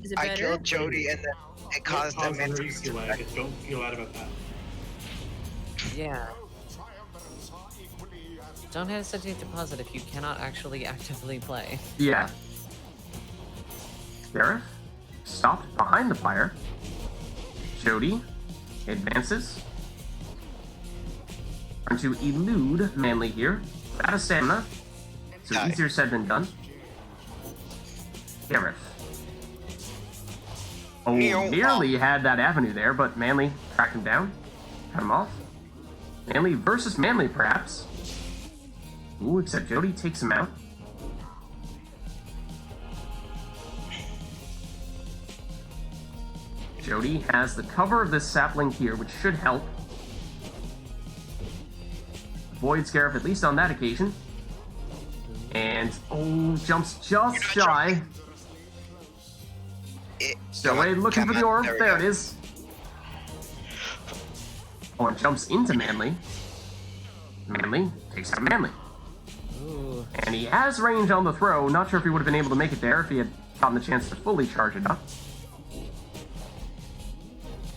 Is it I better? killed Jodie and then it caused Pause immense whenever you see lag. Don't feel bad about that. Yeah. Don't hesitate to pause it if you cannot actually actively play. Yeah. Gareth stopped behind the Pyre. Jodie advances. Trying to elude Manly here. Out of stamina. So Die. easier said than done. Gareth. Oh, Meow. nearly had that avenue there, but Manly tracked him down. Cut him off. Manly versus Manly, perhaps. Ooh, except Jody takes him out. Jody has the cover of this sapling here, which should help. Avoids Gareth, at least on that occasion. And, oh, jumps just shy. Stowaway looking for the orb. There it is. Oh, and jumps into Manly. Manly takes out Manly. Ooh. And he has range on the throw. Not sure if he would have been able to make it there if he had gotten the chance to fully charge it up.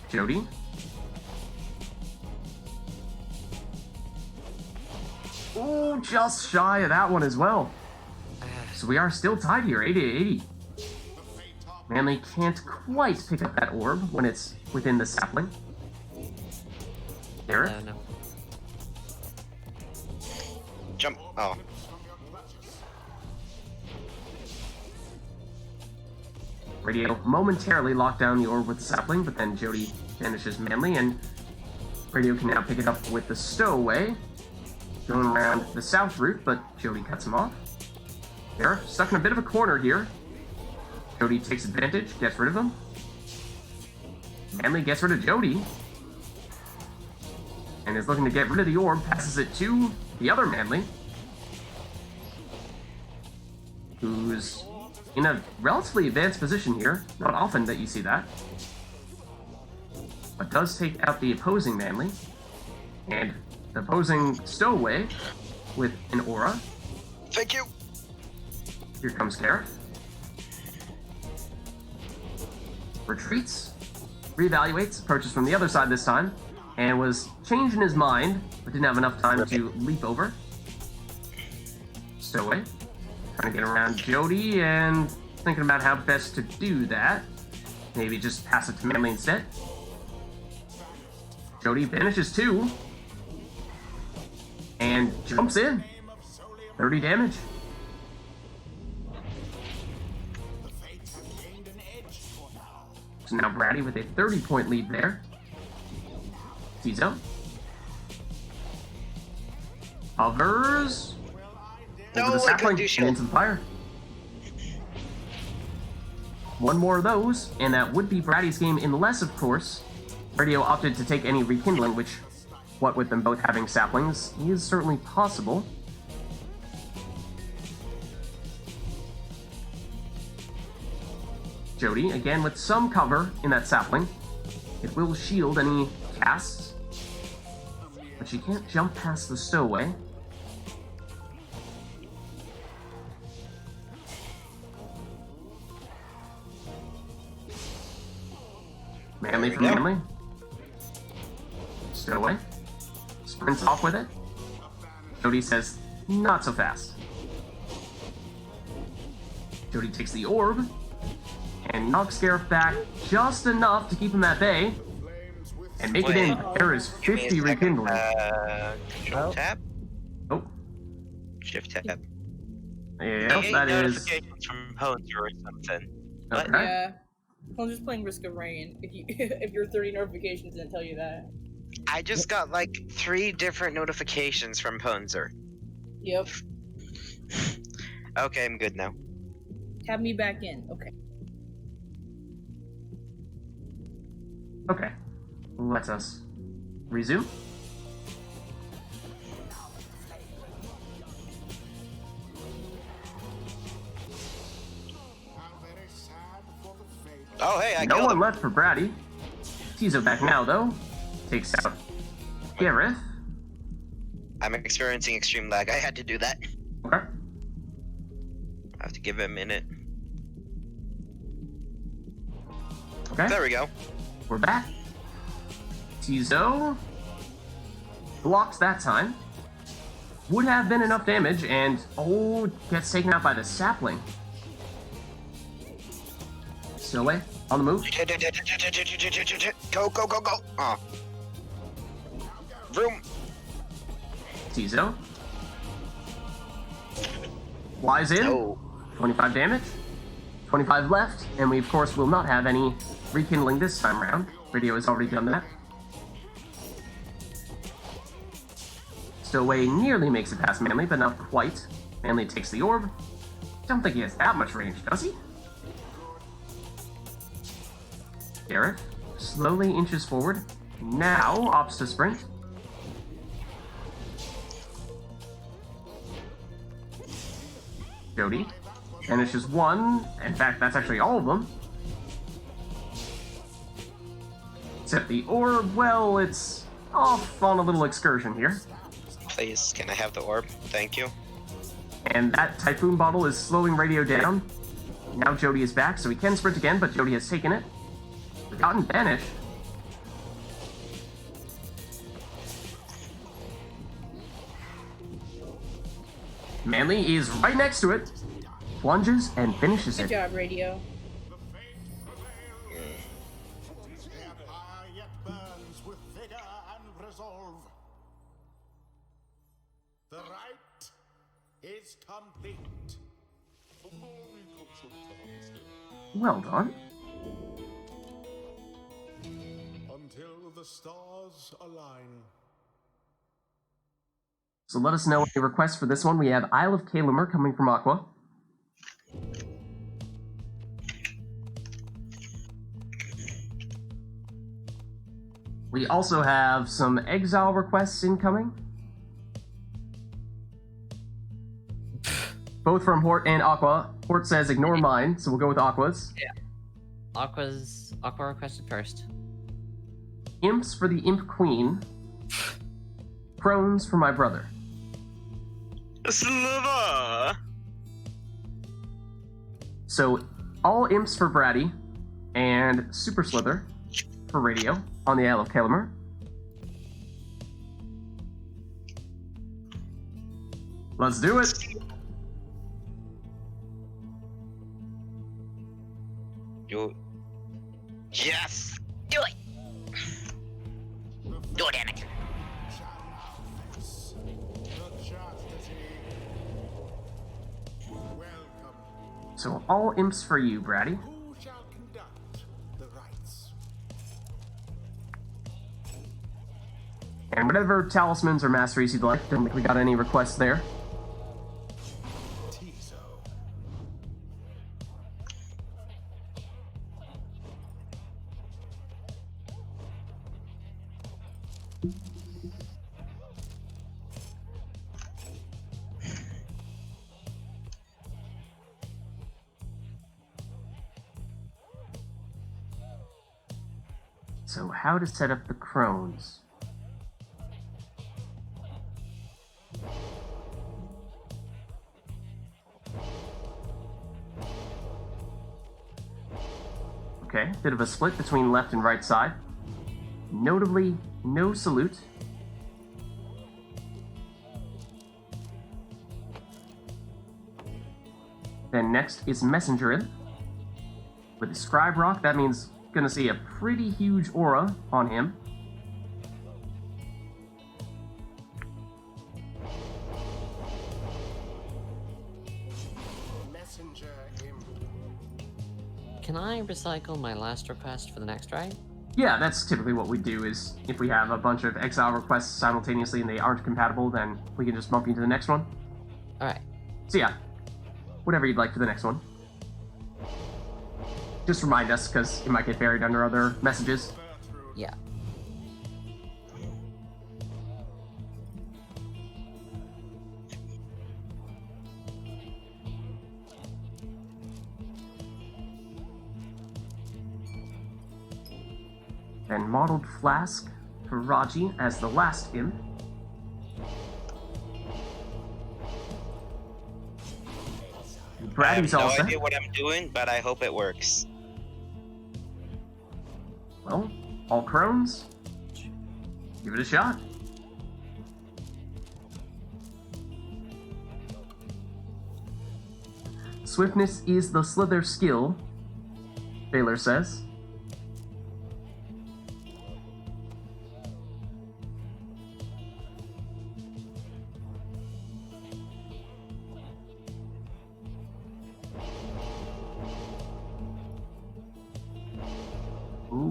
Jody. Oh, just shy of that one as well. So we are still tied here, 80-80. Manly can't quite pick up that orb when it's within the sapling. Gareth? No. Jump. Oh. Radio momentarily locked down the orb with the sapling, but then Jody vanishes Manly, and Radio can now pick it up with the stowaway. Going around the south route, but Jody cuts him off. They're stuck in a bit of a corner here. Jody takes advantage, gets rid of him. Manly gets rid of Jody. And is looking to get rid of the orb, passes it to the other Manly. Who's in a relatively advanced position here. Not often that you see that. But does take out the opposing Manly. And the opposing stowaway with an aura. Thank you. Here comes Gareth. Retreats. Reevaluates. Approaches from the other side this time. And was changing his mind, but didn't have enough time to leap over. Stowaway. Trying to get around Jody and thinking about how best to do that. Maybe just pass it to Manly instead. Jody vanishes too. And jumps in. 30 damage. So now Brady with a 30-point lead there. Tizo. Hovers. Over the sapling and into the fire. One more of those, and that would be Brady's game unless, of course, Radio opted to take any rekindling, which, what with them both having saplings, is certainly possible. Jody, again with some cover in that sapling. It will shield any casts, but she can't jump past the stowaway. Manly from Manly. Stowaway. Sprints off with it. Jody says, not so fast. Jody takes the orb and knocks Gareth back just enough to keep him at bay. And make it in. There is 50 rekindling. Control tab. Oh. Shift tab. Yeah, that is. Notifications from Pones or something. Okay. Yeah. I'm just playing Risk of Rain. If you if your 30 notifications didn't tell you that. I just got like 3 different notifications from Ponzer. Yep. Okay, I'm good now. Tab me back in. Okay. Okay. Let us resume. Oh, hey, I No killed one him. left for Brady. Tizo back now, though. Takes out Gareth. I'm experiencing extreme lag. I had to do that. Okay. I have to give it a minute. Okay. There we go. We're back. Tizo blocks that time. Would have been enough damage, and gets taken out by the sapling. Still away. On the move. Go, go, go, go. Oh. Vroom. Tizo. Flies in. Oh. 25 damage. 25 left, and we of course will not have any rekindling this time around. Radio has already done that. Stowaway nearly makes it past Manly, but not quite. Manly takes the orb. Don't think he has that much range, does he? Garrett slowly inches forward. Now opts to sprint. Jody finishes one. In fact, that's actually all of them. Except the orb, well, it's off on a little excursion here. Please, can I have the orb? Thank you. And that Typhoon bottle is slowing Radio down. Now Jody is back, so he can sprint again, but Jody has taken it. Forgotten Banish. Manly is right next to it. Plunges and finishes Good it. job, Radio. The Empire yet burns with vigor and resolve. The rite is complete. Well done. Until the stars align. So let us know any requests for this one. We have Isle of Kalimer coming from Aqua. We also have some Exile requests incoming. Both from Hort and Aqua. Hort says ignore mine, so we'll go with Aqua's. Yeah. Aqua requested first. Imps for the Imp Queen. Crones for my brother. Slava! So, all Imps for Bratty, and Super Slither for Radio on the Isle of Kalimer. Let's do it! You. Yes! Do it! Do it, damn it! So, all Imps for you, Bratty. Who shall conduct the rites? And whatever talismans or masteries you'd like. Don't think we got any requests there. Tizo. So, how to set up the Crones. Okay, bit of a split between left and right side. Notably, no salute. Then next is Messenger in. With the Scribe Rock, that means gonna see a pretty huge aura on him. Messenger imp. Can I recycle my last request for the next ride? Yeah, that's typically what we do, is if we have a bunch of exile requests simultaneously and they aren't compatible, then we can just bump you to the next one. Alright. So yeah, whatever you'd like for the next one. Just remind us, because it might get buried under other messages. Yeah. Then Mottled Flask for Raji as the last imp. I have Bratty's no all set. idea what I'm doing, but I hope it works. Well, all Crones. Give it a shot. Swiftness is the Slither skill, Baylor says.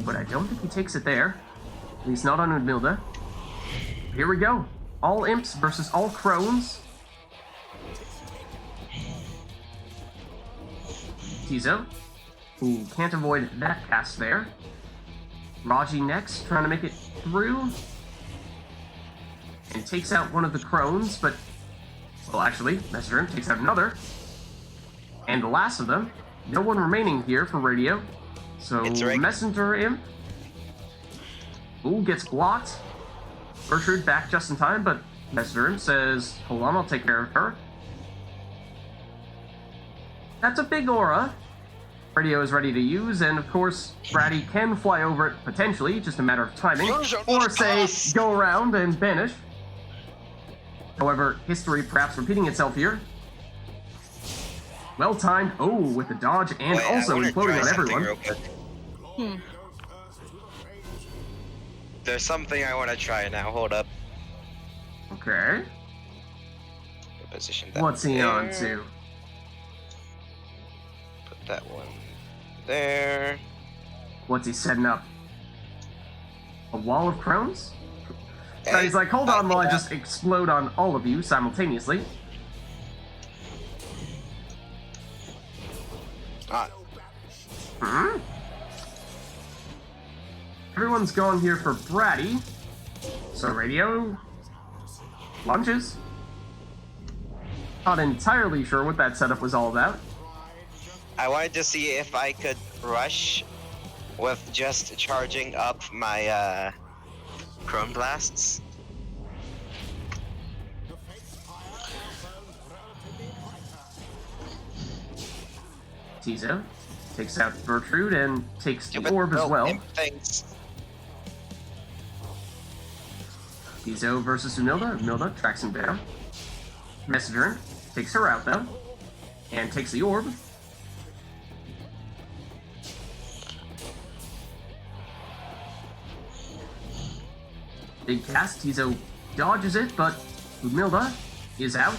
but I don't think he takes it there. At least not on Udmilda. Here we go. All imps versus all crones. Tizo, who can't avoid that cast there. Raji next, trying to make it through. And takes out one of the crones, but... Well, actually, Messenger Imp takes out another. And the last of them. No one remaining here for radio. So, Messenger Imp... Ooh, gets blocked. Gertrude back just in time, but Messenger Imp says, hold on, I'll take care of her. That's a big aura. Radio is ready to use, and of course, Bratty can fly over it potentially, just a matter of timing, or say, go around and banish. However, history perhaps repeating itself here. Well timed. Oh, with the dodge and also imploding on everyone. There's something I want to try now. Hold up. Okay. Position that. What's he on to? Put that one there. What's he setting up? A wall of crones? So he's like, hold on while I just explode on all of you simultaneously. Everyone's going here for Bratty. So radio lunges. Not entirely sure what that setup was all about. I wanted to see if I could rush with just charging up my Chrome Blasts. Tizo takes out Gertrude and takes the orb as well. Thanks. Tizo versus Umilda. Umilda tracks him down. Messenger takes her out though, and takes the orb. Big cast. Tizo dodges it, but Umilda is out.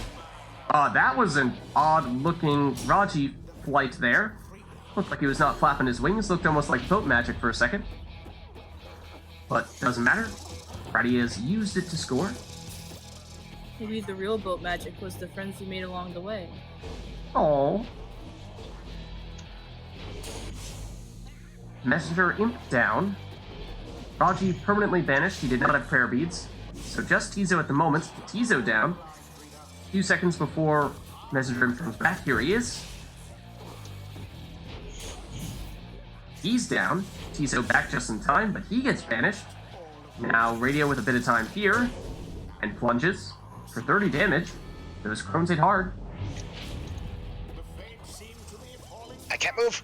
That was an odd-looking Raji flight there. Looked like he was not flapping his wings. Looked almost like boat magic for a second. But doesn't matter. Bratty has used it to score. Maybe the real boat magic was the friends we made along the way. Oh. Messenger Imp down. Raji permanently banished. He did not have prayer beads. So just Tizo at the moment. Tizo down. A few seconds before Messenger Imp comes back. Here he is. He's down. Tizo back just in time, but he gets banished. Now radio with a bit of time here. And plunges for 30 damage. Those crones hit hard. I can't move.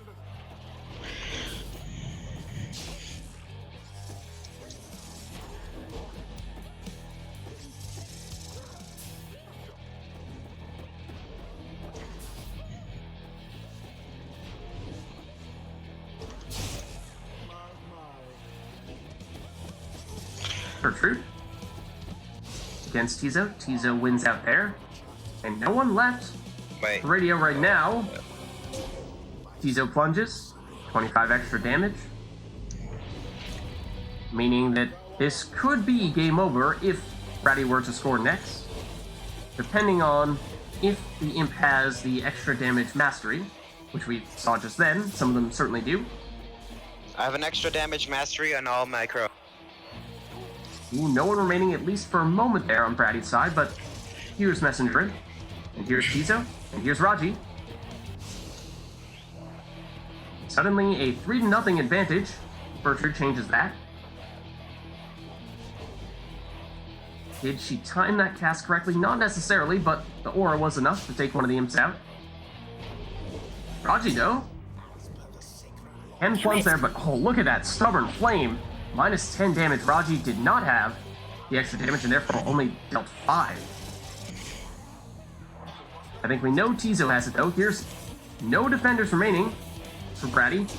Gertrude against Tizo. Tizo wins out there. And no one left. Wait. Radio right now. Tizo plunges. 25 extra damage. Meaning that this could be game over if Bratty were to score next. Depending on if the imp has the extra damage mastery, which we saw just then. Some of them certainly do. I have an extra damage mastery on all my crow. Ooh, no one remaining at least for a moment there on Bratty's side, but here's Messenger Imp, and here's Tizo, and here's Raji. Suddenly a 3-0 advantage. Gertrude changes that. Did she time that cast correctly? Not necessarily, but the aura was enough to take one of the imps out. Raji, though. 10 plunge there, but oh, look at that stubborn flame. Minus 10 damage. Raji did not have the extra damage and therefore only dealt 5. I think we know Tizo has it though. Here's no defenders remaining for Bratty.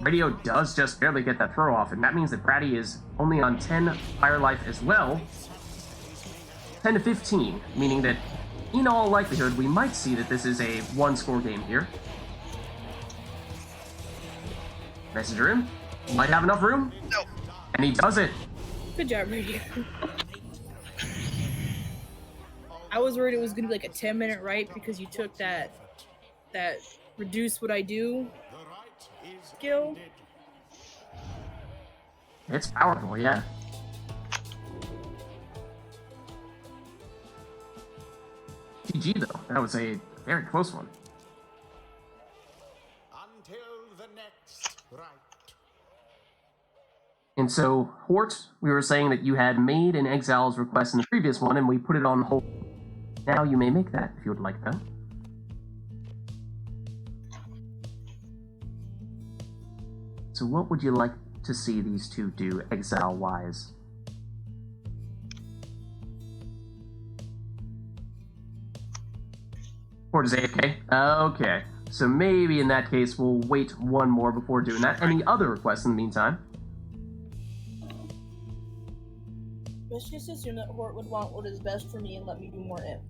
Radio does just barely get that throw off, and that means that Bratty is only on 10 fire life as well. 10 to 15, meaning that in all likelihood we might see that this is a 1-score game here. Messenger Imp Might have enough room. No. And he does it. Good job, Radio. I was worried it was gonna be like a 10-minute right because you took that reduce what I do skill. It's powerful, yeah. GG though. That was a very close one. Until the next right. And so, Hort, we were saying that you had made an exile's request in the previous one, and we put it on hold. Now you may make that if you would like that. So what would you like to see these two do exile-wise? Hort is AFK? Okay. So maybe in that case we'll wait one more before doing that. Any other requests in the meantime? Let's just assume that Hort would want what is best for me and let me do more imp.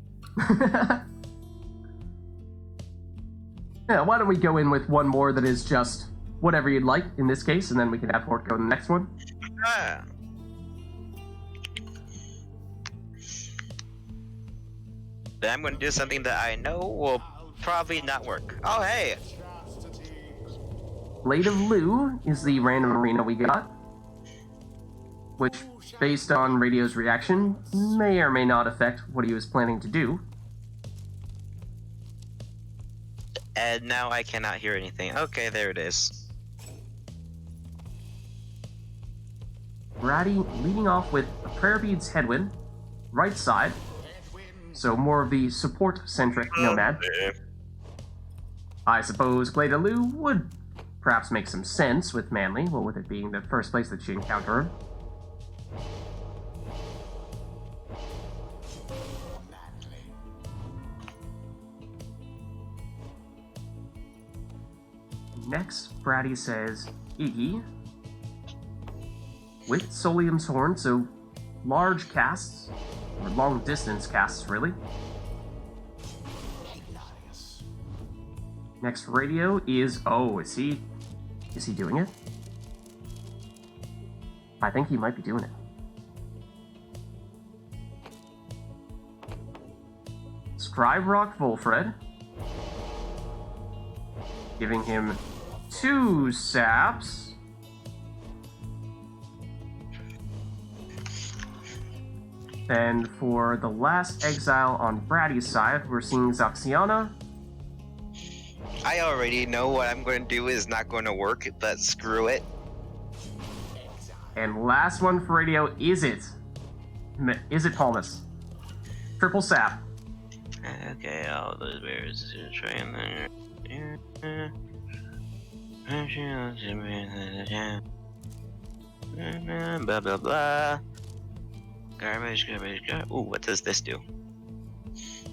Yeah, why don't we go in with one more that is just whatever you'd like in this case, and then we can have Hort go to the next one. Ah. Then I'm going to do something that I know will probably not work. Oh, hey! Blade of Lu is the random arena we got, which, based on Radio's reaction, may or may not affect what he was planning to do. And now I cannot hear anything. Okay, there it is. Brady leading off with a Prayer Beads Headwind, right side, so more of the support-centric Nomad. I suppose Blade of Lu would perhaps make some sense with Manly, well, with it being the first place that she encountered him. Next, Brady says Iggy with Solium's Horn, so large casts, or long distance casts, really. Next, Radio is, oh, is he doing it? I think he might be doing it. Scribe Rock Volfred, giving him 2 saps. And for the last exile on Brady's side, we're seeing Zaxiana. I already know what I'm going to do is not going to work, but screw it. And last one for Radio, is it Palmas? Triple sap. Okay, all those bears to try and blah blah blah. Garbage. Ooh, what does this do?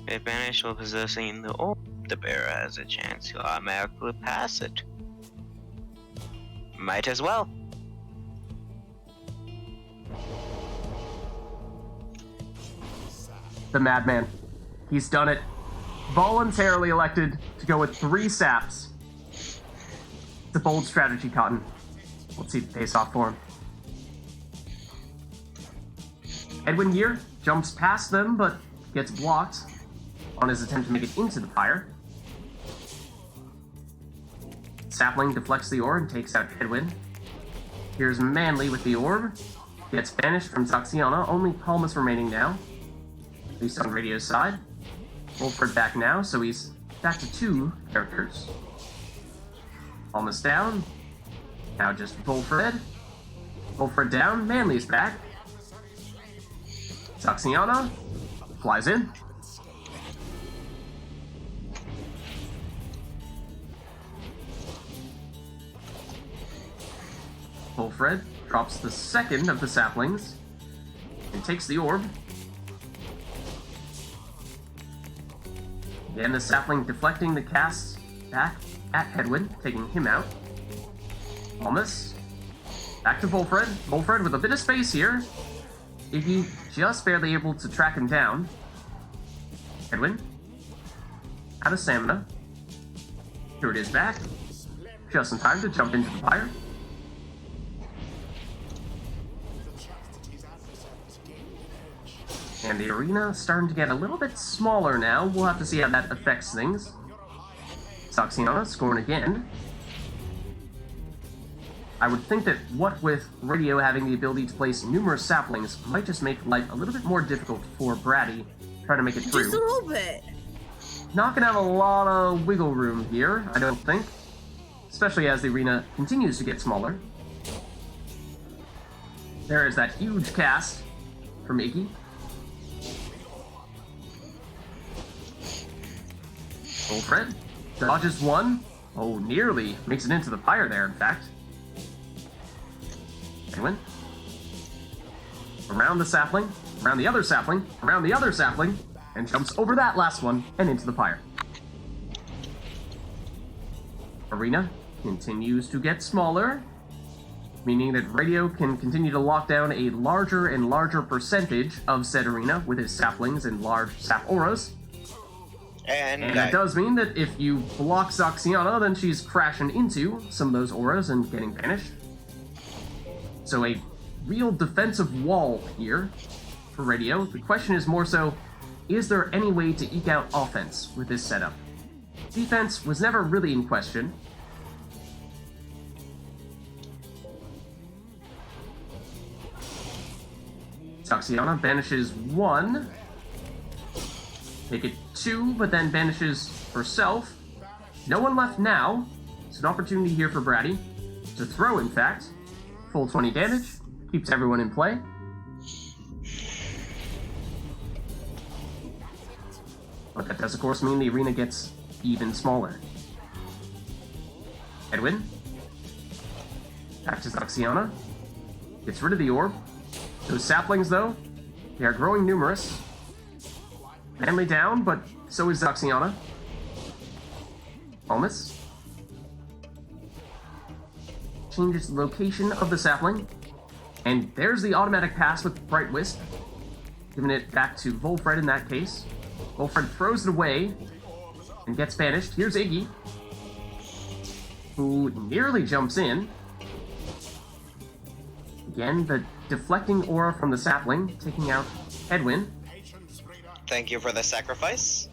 If banished while possessing the orb, the bearer has a chance to automatically pass it. Might as well. The madman. He's done it. Voluntarily elected to go with 3 saps. It's a bold strategy, Cotton. Let's see if it pays off for him. Edwin here jumps past them, but gets blocked on his attempt to make it into the Pyre. Sapling deflects the orb and takes out Edwin. Here's Manly with the orb. Gets banished from Zaxiana, only Palmas remaining now. At least on Radio's side. Wolford back now, so he's back to 2 characters. Palmas down. Now just Wolfred. Wolfred down, Manly's back. Zaxiana flies in. Wolfred drops the second of the saplings and takes the orb. Again, the sapling deflecting the casts back at Hedwin, taking him out. Palmas. Back to Wolfred. Wolfred with a bit of space here. Iggy just barely able to track him down. Hedwin. Out of stamina. Here it is back. Just in time to jump into the Pyre. And the arena starting to get a little bit smaller now. We'll have to see how that affects things. Saxiana scoring again. I would think that what with Radio having the ability to place numerous saplings might just make life a little bit more difficult for Bratty trying to make it through. Just a little bit. Not gonna have a lot of wiggle room here, I don't think. Especially as the arena continues to get smaller. There is that huge cast from Iggy. Fred dodges one. Oh, nearly makes it into the Pyre there, in fact. Edwin. Around the sapling, around the other sapling, around the other sapling, and jumps over that last one and into the Pyre. Arena continues to get smaller, meaning that Radio can continue to lock down a larger and larger percentage of said arena with his saplings and large sap auras. And that does mean that if you block Saxiana, then she's crashing into some of those auras and getting banished. So a real defensive wall here for Radio. The question is more so, is there any way to eke out offense with this setup? Defense was never really in question. Saxiana banishes one. Make it two, but then banishes herself. No one left now. It's an opportunity here for Bratty to throw, in fact. Full 20 damage. Keeps everyone in play. But that does, of course, mean the arena gets even smaller. Edwin. Back to Saxiana. Gets rid of the orb. Those saplings, though, they are growing numerous. Manly down, but so is Zaxiana. Almas. Changes the location of the sapling. And there's the automatic pass with Bright Wisp. Giving it back to Volfred in that case. Volfred throws it away and gets banished. Here's Iggy, who nearly jumps in. Again, the deflecting aura from the sapling, taking out Edwin. Thank you for the sacrifice.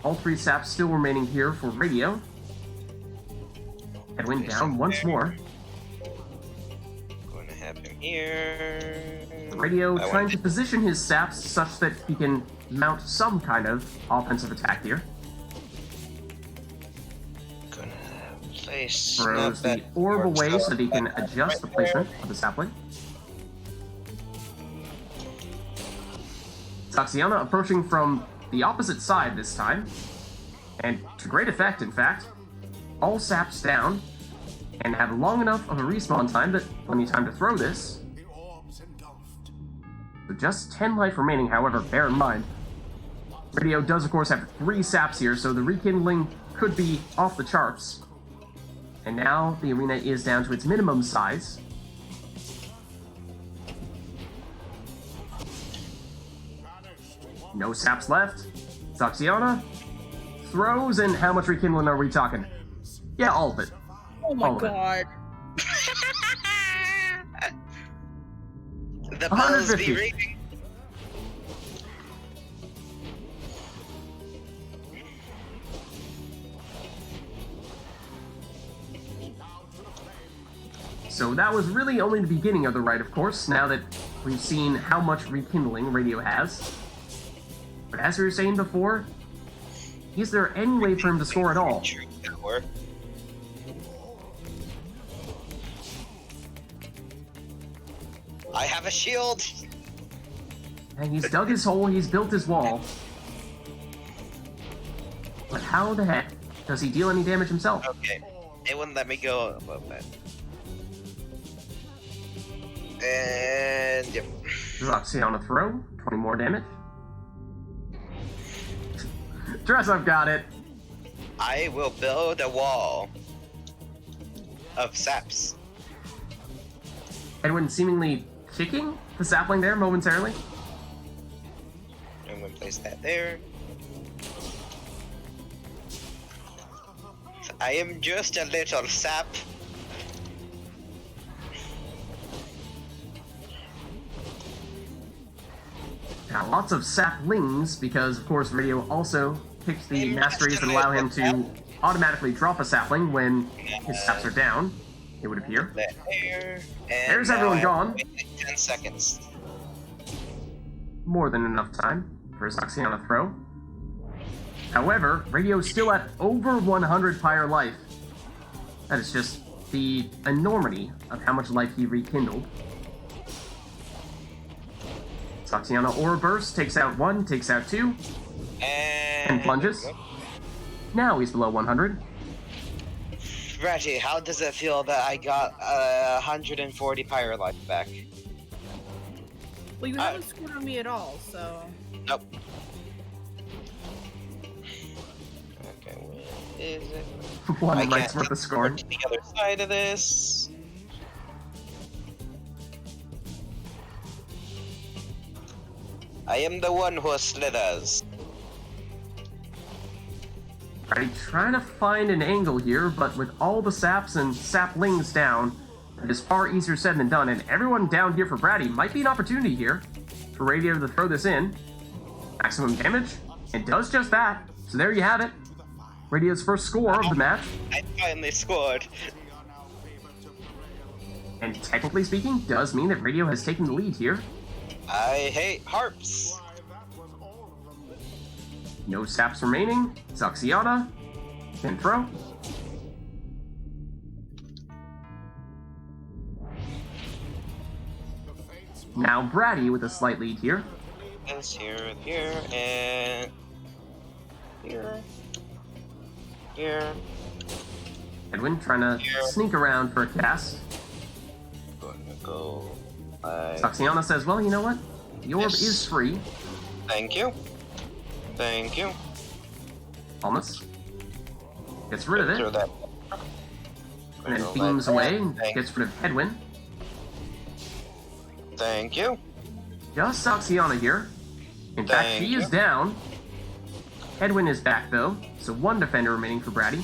All three saps still remaining here for Radio. Edwin down once more. Going to have him here. Radio trying to position his saps such that he can mount some kind of offensive attack here. Gonna place throws the orb away so that he can adjust the placement of the sapling. Saxiana approaching from the opposite side this time, and to great effect, in fact. All saps down, and have long enough of a respawn time that plenty of time to throw this. So just 10 life remaining, however, bear in mind. Radio does, of course, have 3 saps here, so the rekindling could be off the charts. And now the arena is down to its minimum size. No saps left. Saxiana throws, and how much rekindling are we talking? Yeah, all of it. Oh my god. The balls be ringing. So that was really only the beginning of the rite, of course, now that we've seen how much rekindling Radio has. But as we were saying before, is there any way for him to score at all? I have a shield! And he's dug his hole, he's built his wall. But how the heck does he deal any damage himself? Okay, it wouldn't let me go above that. And yep. Zaxiana throw, 20 more damage. Dress up got it. I will build a wall of saps. Edwin seemingly kicking the sapling there momentarily. I'm gonna place that there. I am just a little sap. Now, lots of saplings, because of course Radio also picked the masteries that allow him to automatically drop a sapling when his saps are down, it would appear. There's everyone gone. 10 seconds. More than enough time for a Zoxiana throw. However, Radio's still at over 100 Pyre life. That is just the enormity of how much life he rekindled. Zoxiana Aura Burst takes out 1, takes out 2, and plunges. Now he's below 100. Reggie, how does it feel that I got 140 Pyre life back? Well, you haven't scored on me at all, so... Nope. Okay, where is it? One light's worth of score. To the other side of this. I am the one who slithers. Alright, trying to find an angle here, but with all the saps and saplings down, it is far easier said than done, and everyone down here for Bratty might be an opportunity here for Radio to throw this in. Maximum damage, and does just that. So there you have it. Radio's first score of the match. I finally scored. And technically speaking, does mean that Radio has taken the lead here. I hate harps. No saps remaining. Zoxiana can throw. Now Bratty with a slight lead here. This here, and here. Here. Edwin trying to sneak around for a cast. Gonna go. Zoxiana says, well, you know what? The orb is free. Thank you. Thank you. Almost. Gets rid of it. That. And then beams away and gets rid of Edwin. Thank you. Just Zoxiana here. In fact, she is down. Edwin is back though, so one defender remaining for Bratty.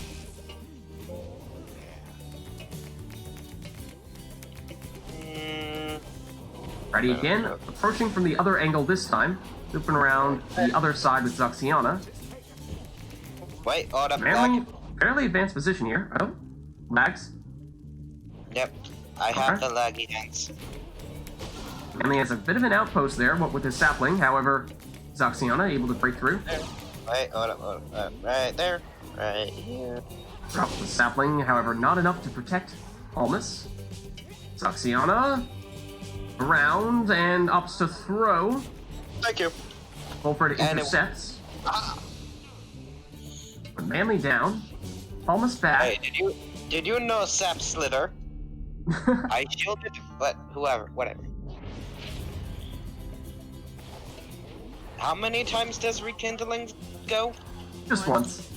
Bratty again, approaching from the other angle this time, looping around the other side with Zoxiana. Wait, hold up. Fairly advanced position here. Oh, lags. Yep, I have the laggy hands. Manly has a bit of an outpost there, what with his sapling. However, Zoxiana able to break through. Wait, hold up. Right there. Right here. Drop the sapling, however, not enough to protect Almus. Zoxiana around and opts to throw. Thank you. Wolfred intercepts. But Manly down. Almus back. Hey, did you know Sap Slither? I shielded, but whatever. How many times does rekindling go? Just once.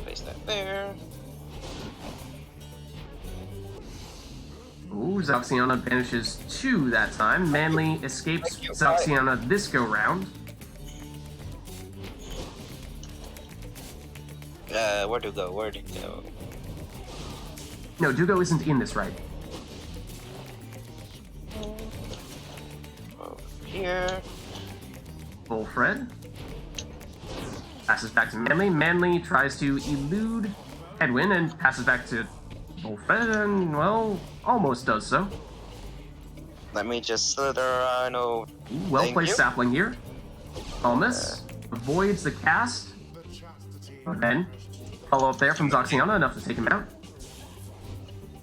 Place that there. Ooh, Zoxiana banishes 2 that time. Manly escapes Zoxiana this go round. Where'd it go? No, Dugo isn't in this right. Here. Wolfred passes back to Manly. Manly tries to elude Edwin and passes back to Wolfred, and, well, almost does so. Let me just slither on over. Well-placed sapling here. Almus avoids the cast. Then, follow up there from Zoxiana, enough to take him out.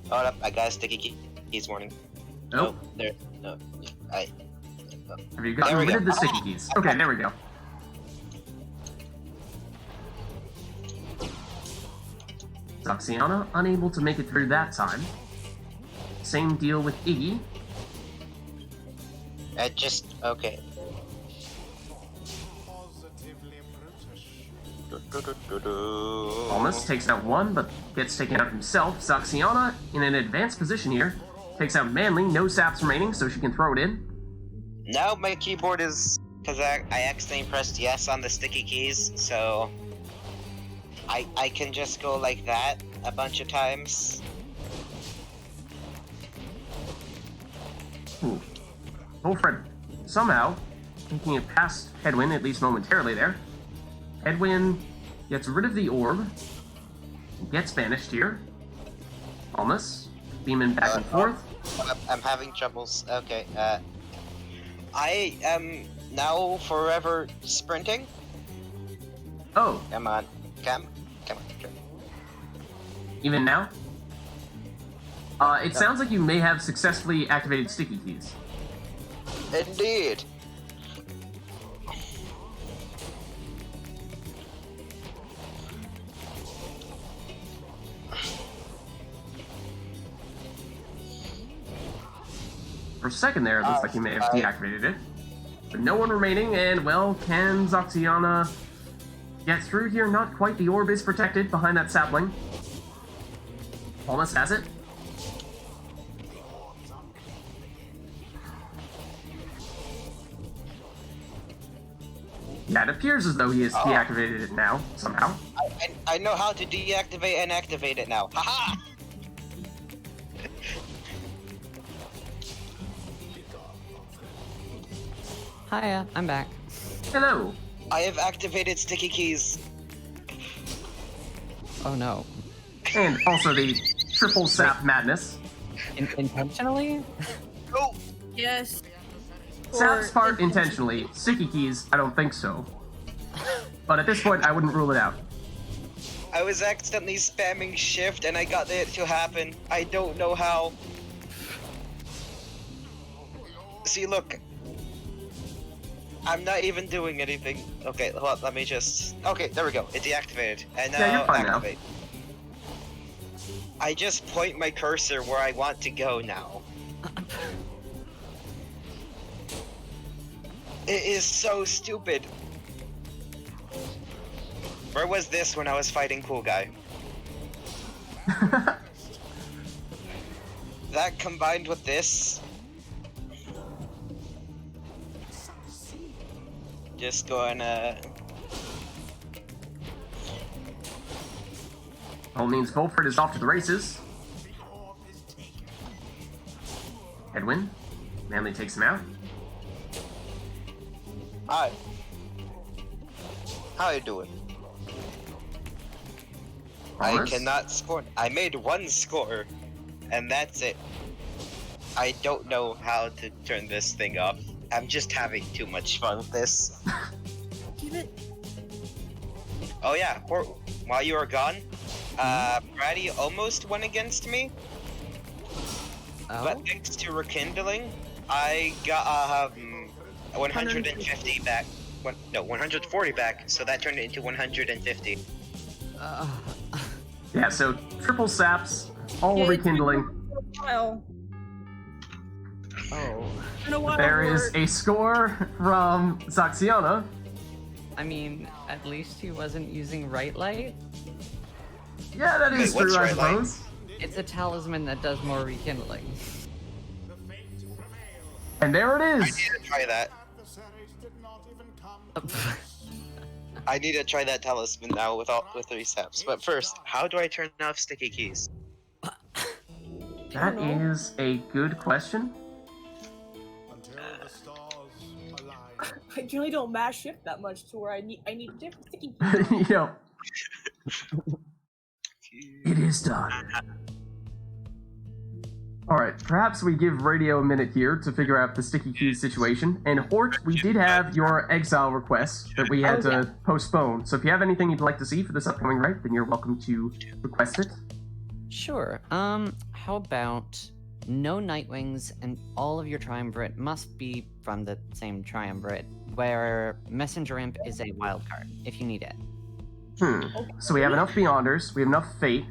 Hold up, I got a sticky keys warning. Nope. Oh, there. No. Have you gotten rid of the sticky keys? Okay, there we go. Zoxiana unable to make it through that time. Same deal with Iggy. Okay. Almost takes out 1, but gets taken out himself. Zoxiana, in an advanced position here, takes out Manly. No saps remaining, so she can throw it in. Now my keyboard is... Because I accidentally pressed yes on the sticky keys, so... I can just go like that a bunch of times. Ooh. Wilfred, somehow, taking it past Headwind, at least momentarily there. Headwind gets rid of the orb, gets banished here. Almost. Beaming back and forth. I'm having troubles. Okay, I am now forever sprinting. Oh, Come on. Come on. even now? It sounds like you may have successfully activated sticky keys. Indeed. For a second there, it looks like you may have deactivated it. But no one remaining, and well, can Zoxiana get through here? Not quite. The orb is protected behind that sapling. Almost has it. Yeah, it appears as though he has deactivated it now, somehow. I know how to deactivate and activate it now. Haha! Hiya, I'm back. Hello. I have activated sticky keys. Oh no. And also the triple sap madness. Intentionally? Oh! Yes. Sap's part intentionally. Sticky keys, I don't think so. But at this point, I wouldn't rule it out. I was accidentally spamming shift and I got it to happen. I don't know how. See, look. I'm not even doing anything. Okay, hold on, let me just... Okay, there we go. It deactivated. And now Yeah, you're fine activate. I just point my cursor where I want to go now. It is so stupid. Where was this when I was fighting Cool Guy? That combined with this... Just gonna... All means Volfred is off to the races. Headwind. Manly takes him out. Hi. How you doing? Almost. I cannot score. I made one score, and that's it. I don't know how to turn this thing off. I'm just having too much fun with this. Give it. Oh yeah, while you were gone, Brady almost went against me. Oh? But thanks to rekindling, I got 150 back. No, 140 back. So that turned it into 150. Yeah, so triple saps, all Yeah, rekindling. Well, Oh. in a while There is a score from Zoxiana. I mean, at least he wasn't using RITE Light. Yeah, that is Wait, what's true, I Right Light? suppose. It's a talisman that does more rekindling. And there it I is. need to try that. Adversaries did not even come close. I need to try that talisman now with 3 steps. But first, how do I turn off sticky keys? That is a good question. Until the stars align. I generally don't mash shift that much to where I need different sticky. Yep. It is done. Alright, perhaps we give Radio a minute here to figure out the sticky keys situation. And Hort, we did have your exile request that we had to postpone. So if you have anything you'd like to see for this upcoming rite, then you're welcome to request it. Sure. How about no Nightwings and all of your triumvirate must be from the same triumvirate, where Messenger Imp is a wild card, if you need it. So we have enough Beyonders, we have enough Fate.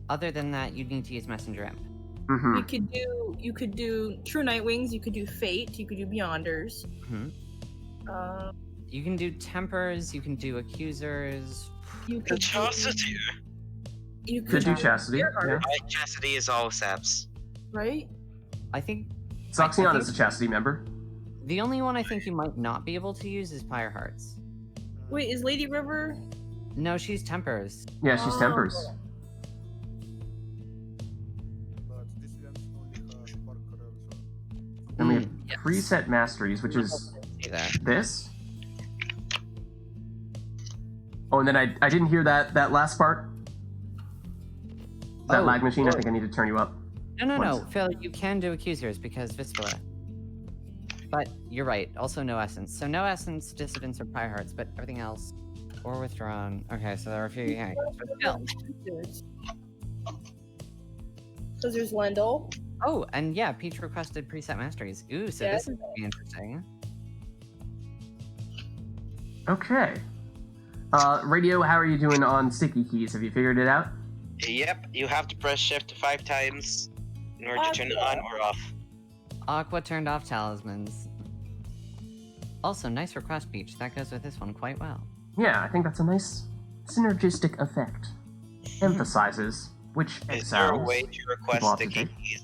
Other than that, you need to use Messenger Imp. Mm-hmm. You could do True Nightwings, you could do Fate, you could do Beyonders. You can do Tempers, you can do Accusers. You could Chastity! You Could do Chastity, yeah. Chastity is all saps. Right? I think Zoxiana's a Chastity member. the only one I think you might not be able to use is Pyre Hearts. Wait, is Lady River? No, she's Tempers. Yeah, she's Tempers. preset masteries, which is this. Oh, and then I didn't hear that last part. That lag machine, I think I need to turn you up. No, Phil, you can do accusers because Vispilla. But you're right, also no essence. So no essence, dissidents, or pyre hearts, but everything else. Or withdrawn. Okay, so there are a few. Yeah, Because there's Wendell. Oh, and yeah, Peach requested preset masteries. Ooh, so this is gonna be interesting. Okay. Radio, how are you doing on sticky keys? Have you figured it out? Yep, you have to press shift 5 times in order to turn it on or off. Aqua turned off talismans. Also, nice request, Peach. That goes with this one quite well. Yeah, I think that's a nice synergistic effect. Emphasizes which Is there a exiles way to people request have to sticky take. keys?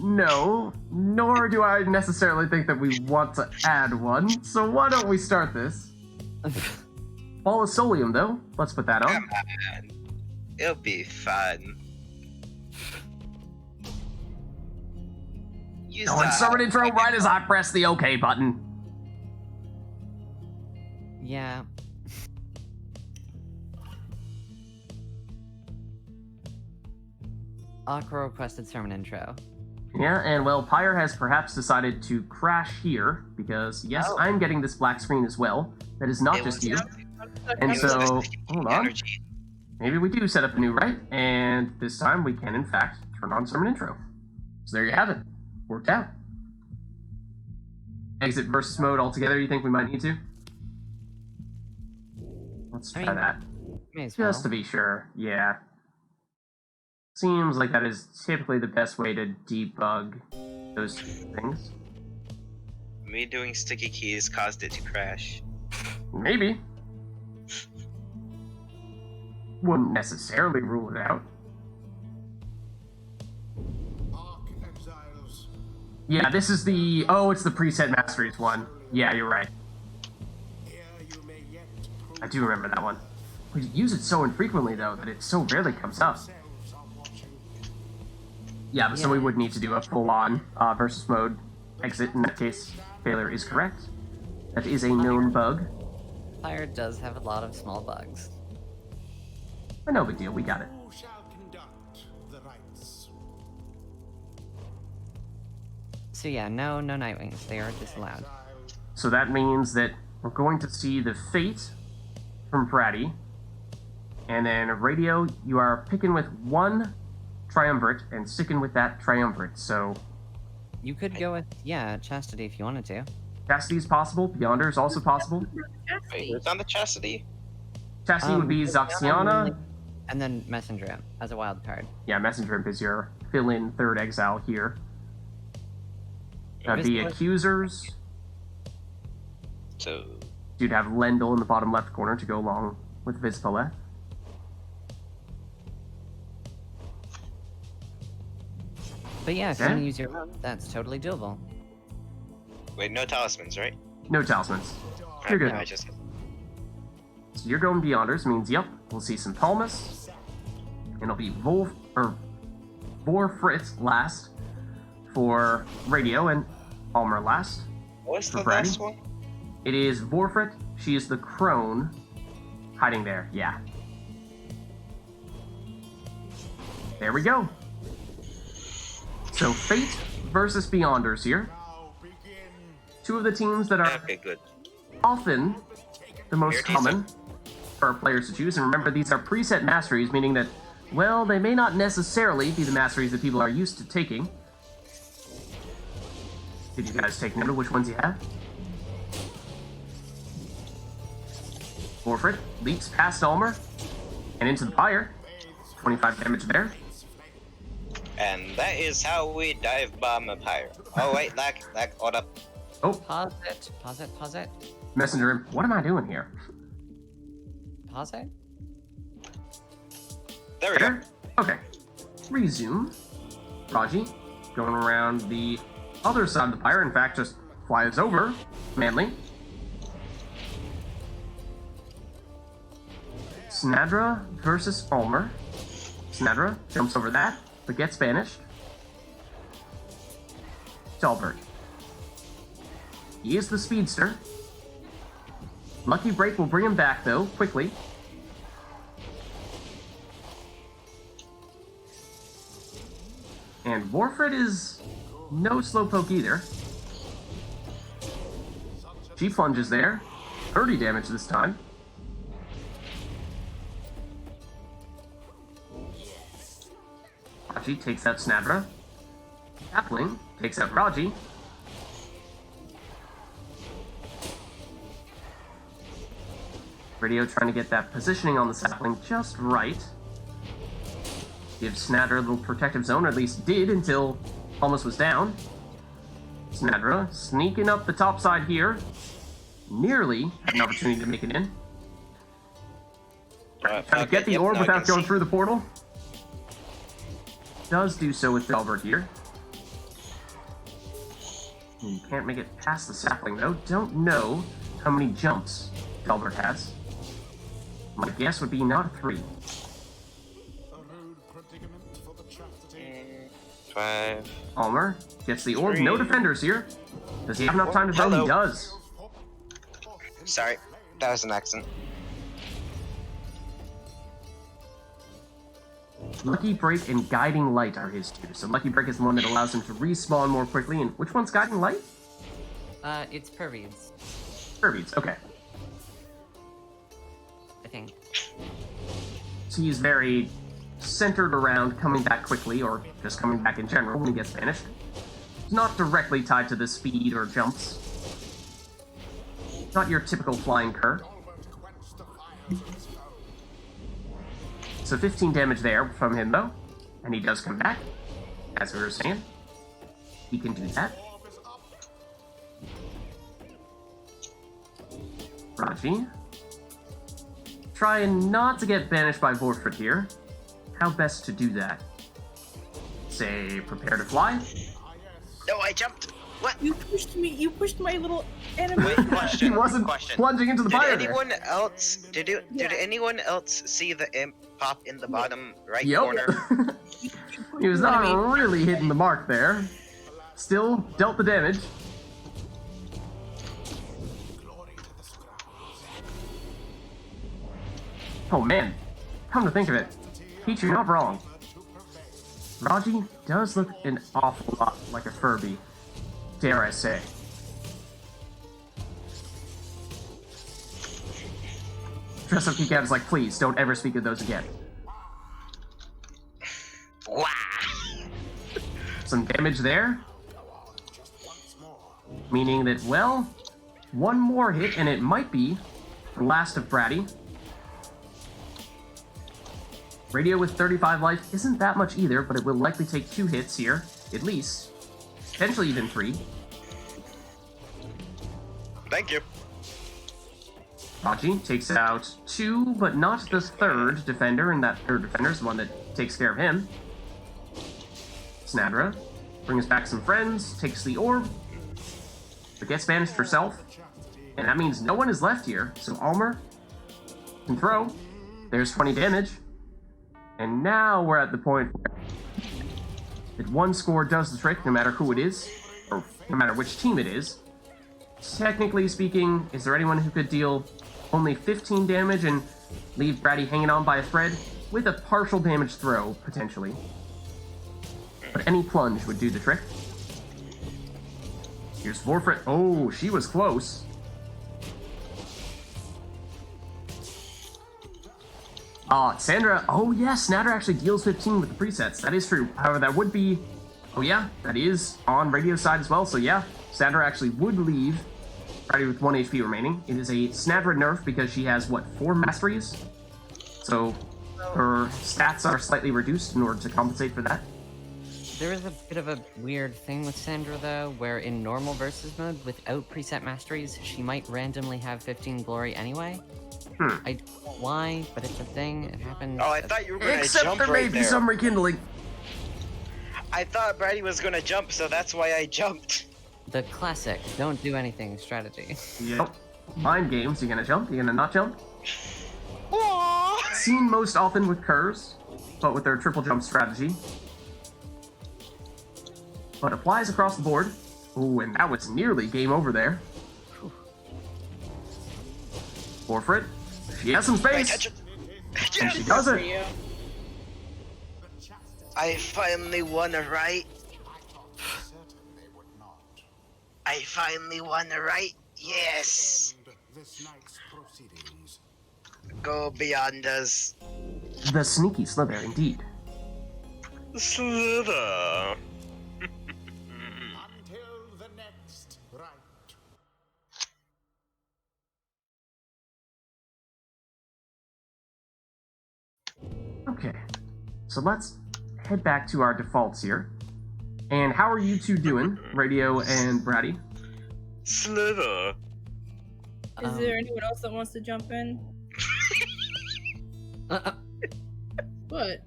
No. Nor do I necessarily think that we want to add one. So why don't we start this? Ball of Solium, though. Let's put that on. Come on. It'll be fun. Oh, and summon intro right as I press the OK button. Yeah. Aqua requested sermon intro. Yeah, and well, Pyre has perhaps decided to crash here, because yes, I'm getting this black screen as well. That is not just you. And so, hold on. Maybe we do set up a new right, and this time we can in fact turn on sermon intro. So there you have it. Worked out. Exit versus mode altogether, you think we might need to? Let's try that. Just to be sure, yeah. Seems like that is typically the best way to debug those things. Me doing sticky keys caused it to crash. Maybe. Wouldn't necessarily rule it out. Yeah, this is the... Oh, it's the preset masteries one. Yeah, you're right. I do remember that one. We use it so infrequently, though, that it so rarely comes up. Yeah, so we would need to do a full-on versus mode exit. In that case, failure is correct. That is a known bug. Pyre does have a lot of small bugs. But no big deal, we got it. So yeah, no Nightwings. They are disallowed. So that means that we're going to see the Fate from Pratty. And then Radio, you are picking with one Triumvirate and sticking with that Triumvirate, so... You could go with, Chastity if you wanted to. Chastity is possible. Beyonder is also possible. Wait, who's on the Chastity? Chastity would be Zaxiana. And then Messenger Imp as a wild card. Yeah, Messenger Imp is your fill-in third exile here. The Accusers. So... You'd have Lendl in the bottom left corner to go along with Vizpaleth. But yeah, if you want to use your own, that's totally doable. Wait, no talismans, right? No talismans. You're good. So you're going Beyonders, means, yep, we'll see some Palmas. And it'll be Vorfrit last for Radio, and Palmer last. What's for the Brady. last one? It is Vorfrit. She is the crone hiding there. Yeah. There we go. So Fate versus Beyonders here. Two of the teams that are often the most common for players to choose. And remember, these are preset masteries, meaning that, well, they may not necessarily be the masteries that people are used to taking. Did you guys take note of which ones you have? Vorfrit leaps past Ulmer and into the Pyre. 25 damage there. And that is how we dive bomb a Pyre. Oh wait, lag, hold up. Oh. Pause it. Messenger Imp, what am I doing here? Pause it? There we go. Okay. Resume. Raji, going around the other side of the Pyre, in fact, just flies over Manly. Snadra versus Ulmer. Snadra jumps over that, but gets banished. Delbert. He is the speedster. Lucky Break will bring him back, though, quickly. And Warfred is no slowpoke either. She plunges there. 30 damage this time. Raji takes out Snadra. Sapling takes out Raji. Radio trying to get that positioning on the sapling just right. Give Snadra a little protective zone, or at least did until almost was down. Snadra sneaking up the top side here. Nearly had an opportunity to make it in. Trying to get the orb without going through the portal. Does do so with Delbert here. You can't make it past the sapling though. Don't know how many jumps Delbert has. My guess would be not 3. A rude predicament for the chastity. 5. Almer gets the orb. 3. No defenders here. Does he have enough time to throw? Hello. He does. Sorry, that was an accident. Lucky Break and Guiding Light are his two. So Lucky Break is the one that allows him to respawn more quickly. And which one's Guiding Light? It's Pyre's, Kirby's. Okay. I think. So he's very centered around coming back quickly, or just coming back in general when he gets banished. It's not directly tied to the speed or jumps. Not your typical flying cur. So 15 damage there from him, though. And he does come back, as we were saying. He can do that. Raji. Trying not to get banished by Vorford here. How best to do that? Say, prepare to fly? No, I jumped. What? You pushed me. You pushed my little enemy. Wait, question. He wasn't question. plunging into the Did fire anyone else? Did anyone else see the imp pop in the bottom right Yep. corner? He was not really hitting the mark there. Still dealt the damage. Oh man, come to think of it, Peach, you're not wrong. Raji does look an awful lot like a Furby, dare I say. Dress Up Geek is like, please, don't ever speak of those again. Wow. Some damage there. Meaning that, well, one more hit and it might be the last of Bratty. Radio with 35 life isn't that much either, but it will likely take 2 hits here, at least. Potentially even 3. Thank you. Raji takes out 2, but not the third defender, and that third defender is the one that takes care of him. Snadra brings back some friends, takes the orb, but gets banished herself. And that means no one is left here, so Almer can throw. There's 20 damage. And now we're at the point where if one score does the trick, no matter who it is, or no matter which team it is. Technically speaking, is there anyone who could deal only 15 damage and leave Bratty hanging on by a thread? With a partial damage throw, potentially. But any plunge would do the trick. Here's Vorfred. Oh, she was close. Sandra. Oh, yeah, Snadra actually deals 15 with the presets. That is true. However, that would be... Oh, yeah, that is on radio side as well. So, yeah, Snadra actually would leave Bratty with 1 HP remaining. It is a Snadra nerf because she has, what, 4 masteries? So, her stats are slightly reduced in order to compensate for that. There is a bit of a weird thing with Sandra, though, where in normal versus mode, without preset masteries, she might randomly have 15 glory anyway. I don't know why, but it's a thing. It happens. Oh, I thought you were gonna Except jump there may right be there. some rekindling. I thought Bratty was gonna jump, so that's why I jumped. The classic, don't do anything strategy. Yep. Mind games. You gonna jump? You gonna not jump? Aww. Seen most often with Curs, but with their triple jump strategy. But applies across the board. Oh, and that was nearly game over there. Forfeit. She has some space. And she does it. I finally won a right. I finally won a right. Yes. This night's proceedings. Go beyond us. The sneaky Slither, indeed. Slither. Until the next right. Okay, so let's head back to our defaults here. And how are you two doing, Radio and Bratty? Slither. Is there anyone else that wants to jump in? What?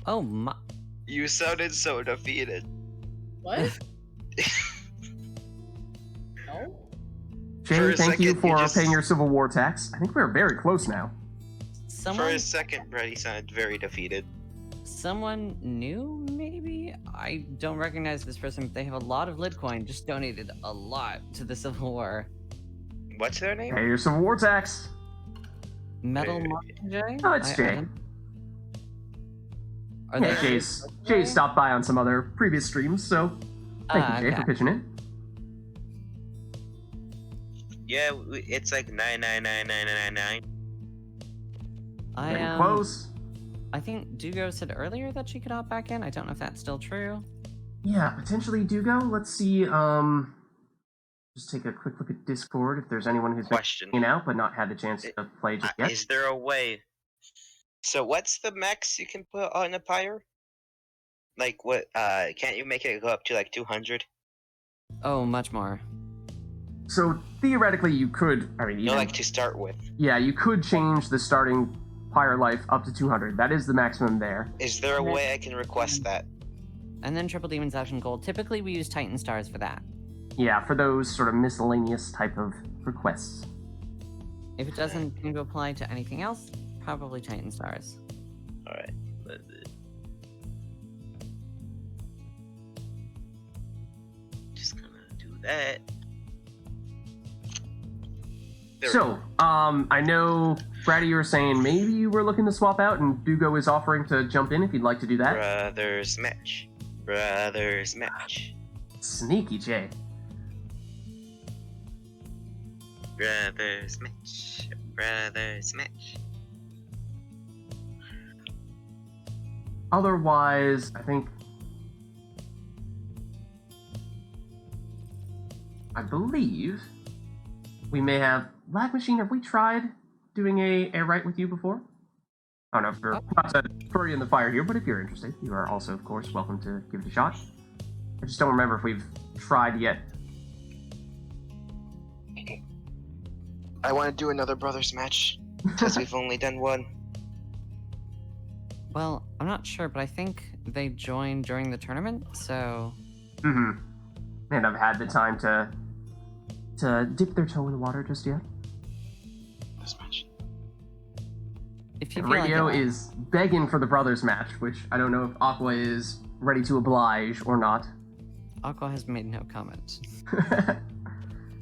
Oh my. You sounded so defeated. What? No? Jay, For a thank you second, for you just- paying your Civil War tax. I think we're very close now. For Someone, a second, Brady sounded very defeated. someone new, maybe? I don't recognize this person, but they have a lot of Litcoin, just donated a lot to the Civil War. What's their name? Pay your Civil War tax. Metal Hey. Mockingjay? Oh, it's Jay. Are Yeah, they? Jay stopped by on some other previous streams, so thank you, Jay, for Okay. pitching in. Yeah, it's like 9999999. Getting close. I think Dugo said earlier that she could hop back in. I don't know if that's still true. Yeah, potentially Dugo. Let's see. Just take a quick look at Discord if there's anyone who's been Question. hanging out but not had the chance to play just yet. Is there a way? So what's the max you can put on a pyre? Like what? Can't you make it go up to like 200? Oh, much more. So theoretically, you could. I mean, No, even, like to start with. yeah, you could change the starting Pyre life up to 200. That is the maximum there. Is there a way I can request that? And then Triple Demon's Action Gold. Typically, we use Titan Stars for that. Yeah, for those sort of miscellaneous type of requests. If it doesn't seem to apply to anything else, probably Titan Stars. All right. Just gonna do that. There we So, I know, Bratty, you were saying maybe you were looking to swap out, and Dugo is offering to jump in if you'd like to do that. Brothers match. Brothers match. Sneaky Jay. Brothers match. Brothers match. Otherwise, I believe we may have Lag Machine. Have we tried doing a write with you before? I don't know if you're not to throw you in the fire here, but if you're interested, you are also, of course, welcome to give it a shot. I just don't remember if we've tried yet. I want to do another brothers match because we've only done one. Well, I'm not sure, but I think they joined during the tournament, so... Mm-hmm. And I've had the time to dip their toe in the water just yet. This match. If you And feel Radio like it, is begging for the brothers match, which I don't know if Aqua is ready to oblige or not. Aqua has made no comment.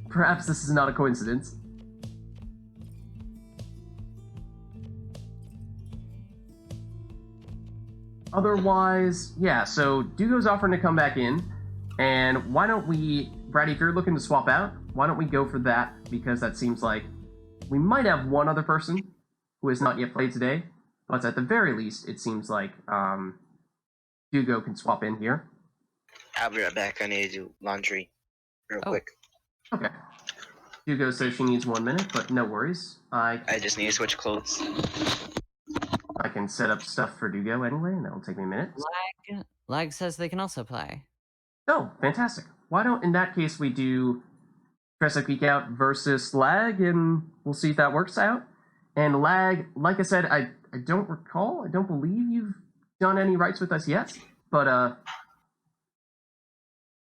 Perhaps this is not a coincidence. Otherwise, yeah, so Dugo's offering to come back in, and why don't we, Brady, if you're looking to swap out, why don't we go for that, because that seems like we might have one other person who has not yet played today, but at the very least, it seems like Dugo can swap in here. I'll be right back. I need to do laundry real quick. Okay. Dugo says she needs 1 minute, but no worries. I just need to switch clothes. I can set up stuff for Dugo anyway, and that'll take me a minute. Lag says they can also play. Oh, fantastic. Why don't, in that case, we do Dress Up Geek Out versus Lag, and we'll see if that works out. And Lag, like I said, I don't recall, I don't believe you've done any rights with us yet, but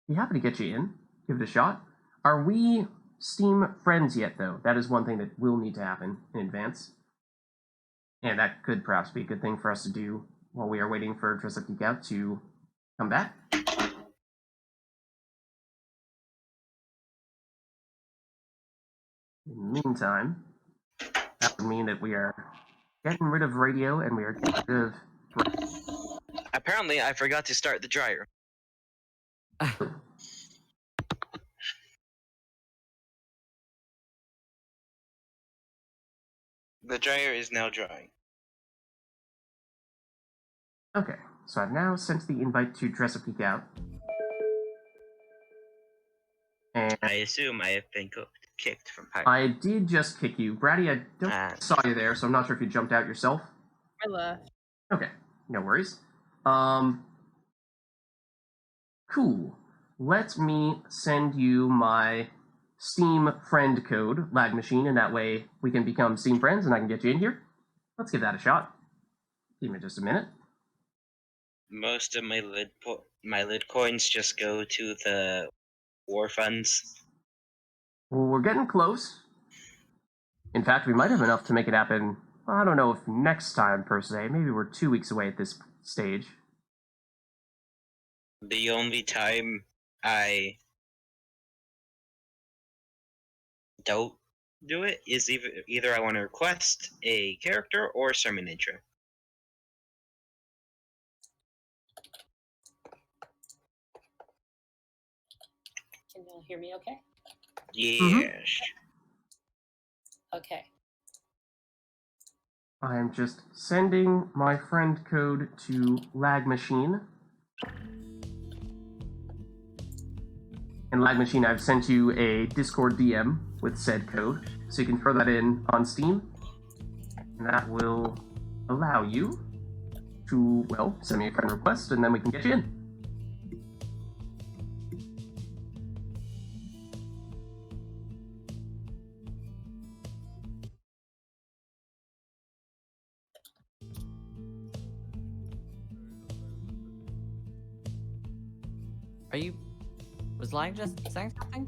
be happy to get you in, give it a shot. Are we Steam friends yet, though? That is one thing that will need to happen in advance. And that could perhaps be a good thing for us to do while we are waiting for Dress Up Geek Out to come back. In the meantime, that would mean that we are getting rid of radio and we are getting rid of... Apparently, I forgot to start the dryer. The dryer is now drying. Okay, so I've now sent the invite to Dress Up Geek Out. And I assume I have been kicked from Pyre. I did just kick you. Braddy, I don't saw you there, so I'm not sure if you jumped out yourself. I left. Okay, no worries. Cool. Let me send you my Steam friend code, lag machine, and that way we can become Steam friends and I can get you in here. Let's give that a shot. Give me just a minute. Most of my lid coins just go to the war funds. Well, we're getting close. In fact, we might have enough to make it happen. I don't know if next time per se. Maybe we're 2 weeks away at this stage. The only time I don't do it is either I want to request a character or sermon intro. Can you all hear me okay? Yes. Okay. I'm just sending my friend code to lag machine. And lag machine, I've sent you a Discord DM with said code, so you can throw that in on Steam. And that will allow you to, well, send me a friend request, and then we can get you in. Was Lag just saying something?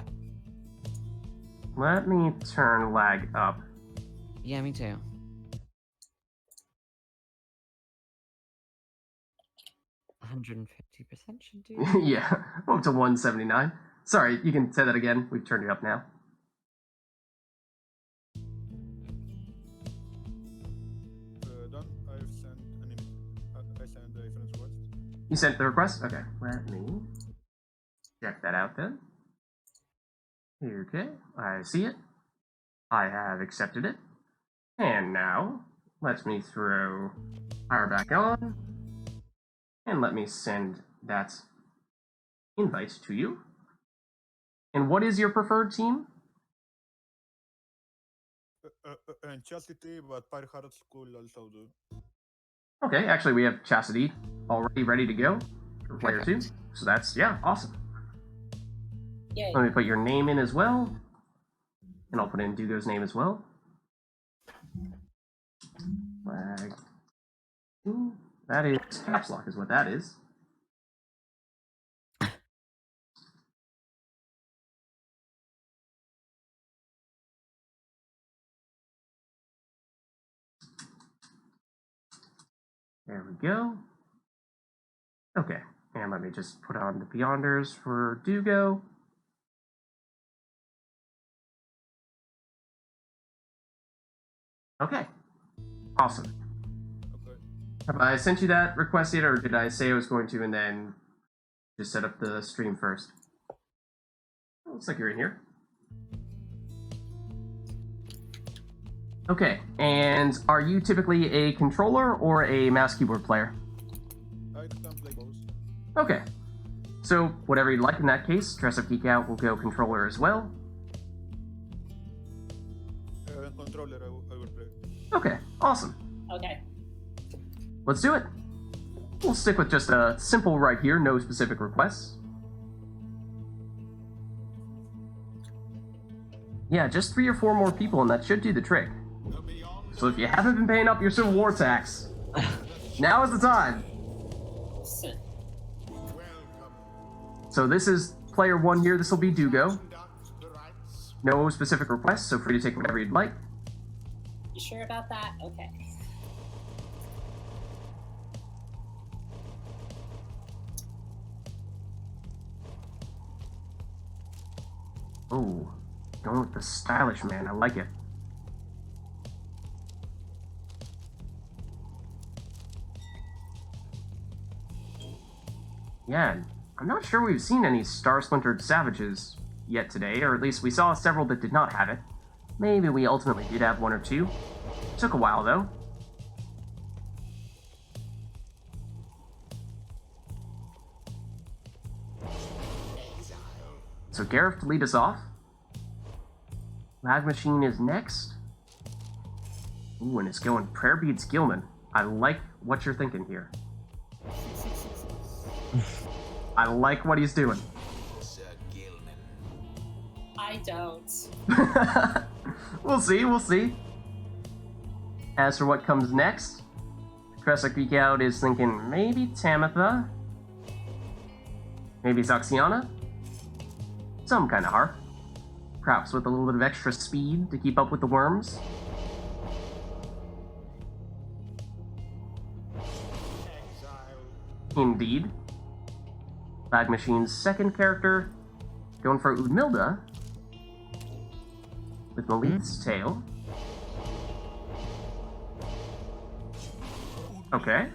Let me turn lag up. Yeah, me too. $150% should do. Yeah, up to 179. Sorry, you can say that again. We've turned it up now. Done. I've sent I sent a friend's request. You sent the request? Okay, let me check that out then. Okay, I see it. I have accepted it. And now, let me throw Pyre back on. And let me send that invite to you. And what is your preferred team? And Chastity, but Pyre Hearts could also do. Okay, actually we have Chastity already ready to go for player 2. So that's, yeah, awesome. Yay. Let me put your name in as well. And I'll put in Dugo's name as well. Flag. Ooh, that is caps lock is what that is. There we go. Okay, and let me just put on the Beyonders for Dugo. Okay, awesome. Okay. Have I sent you that request yet, or did I say I was going to and then just set up the stream first? Oh, looks like you're in here. Okay, and are you typically a controller or a mouse keyboard player? I can play both. Okay, so whatever you'd like in that case, Dress Up Geek Out will go controller as well. Controller, I will play. Okay, awesome. Okay. Let's do it. We'll stick with just a simple right here, no specific requests. Yeah, just 3 or 4 more people and that should do the trick. So if you haven't been paying up your Civil War tax, now is the time. So this is player 1 here, this will be Dugo. No specific requests, so free to take whatever you'd like. You sure about that? Okay. Oh, Going with the stylish man, I like it. Yeah, I'm not sure we've seen any star-splintered savages yet today, or at least we saw several that did not have it. Maybe we ultimately did have one or two. Took a while, though. So Gareth to lead us off. Lag Machine is next. Ooh, and it's going Prayer Beads Gilman. I like what you're thinking here. I like what he's doing. I don't. We'll see, we'll see. As for what comes next, Professor Geek Out is thinking maybe Tamitha, maybe Zaxiana, some kind of harp, perhaps with a little bit of extra speed to keep up with the worms. Indeed. Lag Machine's second character, going for Udmilda, with Malith's tail. Okay.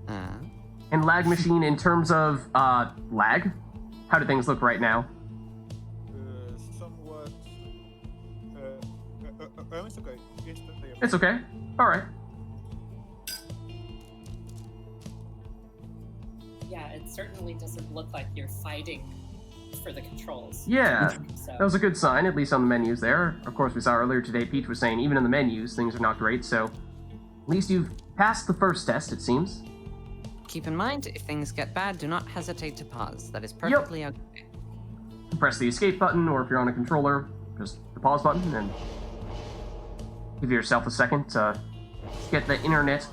And Lag Machine, in terms of lag, how do things look right now? Somewhat. It's okay. It's okay. All right. Yeah, it certainly doesn't look like you're fighting for the controls. Yeah, So, that was a good sign, at least on the menus there. Of course, we saw earlier today, Peach was saying even in the menus, things are not great, so at least you've passed the first test, it seems. Keep in mind, if things get bad, do not hesitate to pause. That is perfectly okay. Press the escape button, or if you're on a controller, just the pause button, and give yourself a second to get the internet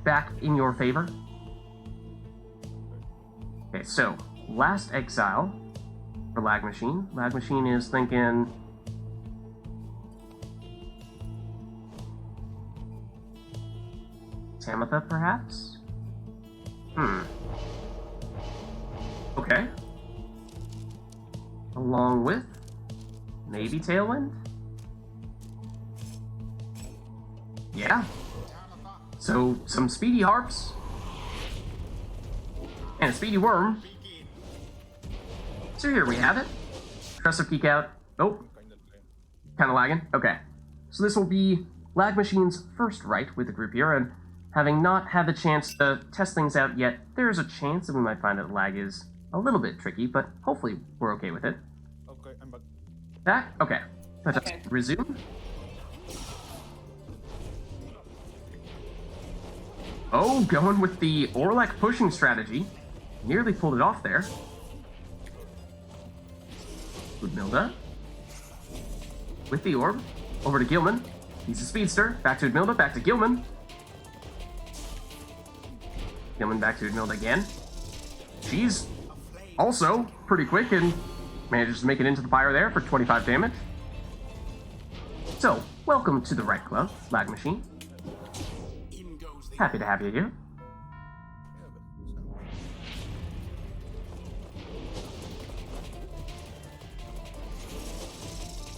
back in your favor. Okay, so, last exile for Lag Machine. Lag Machine is thinking... Tamitha, perhaps? Okay. Along with... maybe Tailwind? Yeah. So, some speedy harps. And a speedy worm. So here we have it. Professor Peek Out. Oh. Kind of lagging. Okay. So this will be Lag Machine's first RITE with the group here, and having not had the chance to test things out yet, there's a chance that we might find that lag is a little bit tricky, but hopefully we're okay with it. Okay, I'm back. Back? Okay. Let's Okay. resume. Oh, going with the Orlek pushing strategy. Nearly pulled it off there. Udmilda. With the orb. Over to Gilman. He's a speedster. Back to Udmilda. Back to Gilman. Gilman back to Udmilda again. She's also pretty quick and manages to make it into the Pyre there for 25 damage. So, welcome to the RITE Club, Lag Machine. Happy to have you here.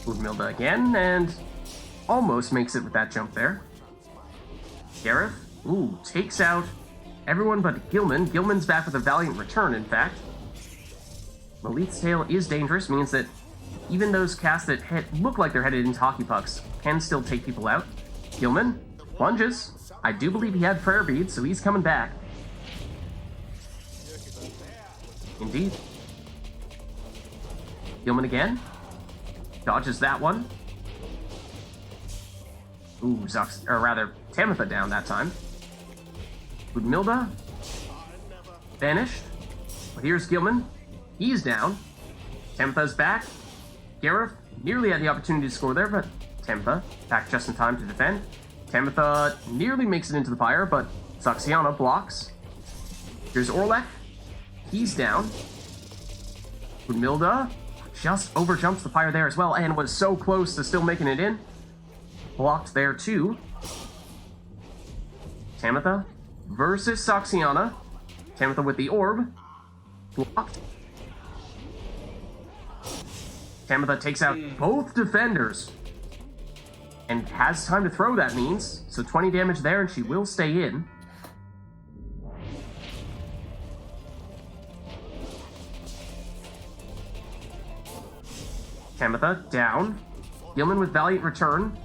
Udmilda again, and almost makes it with that jump there. Gareth, ooh, takes out everyone but Gilman. Gilman's back with a valiant return, in fact. Malith's tail is dangerous, means that even those casts that look like they're headed into hockey pucks can still take people out. Gilman plunges. I do believe he had prayer beads, so he's coming back. Indeed. Gilman again. Dodges that one. Ooh, Tamitha down that time. Udmilda. Vanished. Well, here's Gilman. He's down. Tamitha's back. Gareth nearly had the opportunity to score there, but Tamitha back just in time to defend. Tamitha nearly makes it into the Pyre, but Zaxiana blocks. Here's Orlek. He's down. Udmilda just overjumps the Pyre there as well, and was so close to still making it in. Blocked there too. Tamitha versus Zaxiana. Tamitha with the orb. Blocked. Tamitha takes out both defenders. And has time to throw, that means. So 20 damage there, and she will stay in. Tamitha down. Gilman with Valiant Return.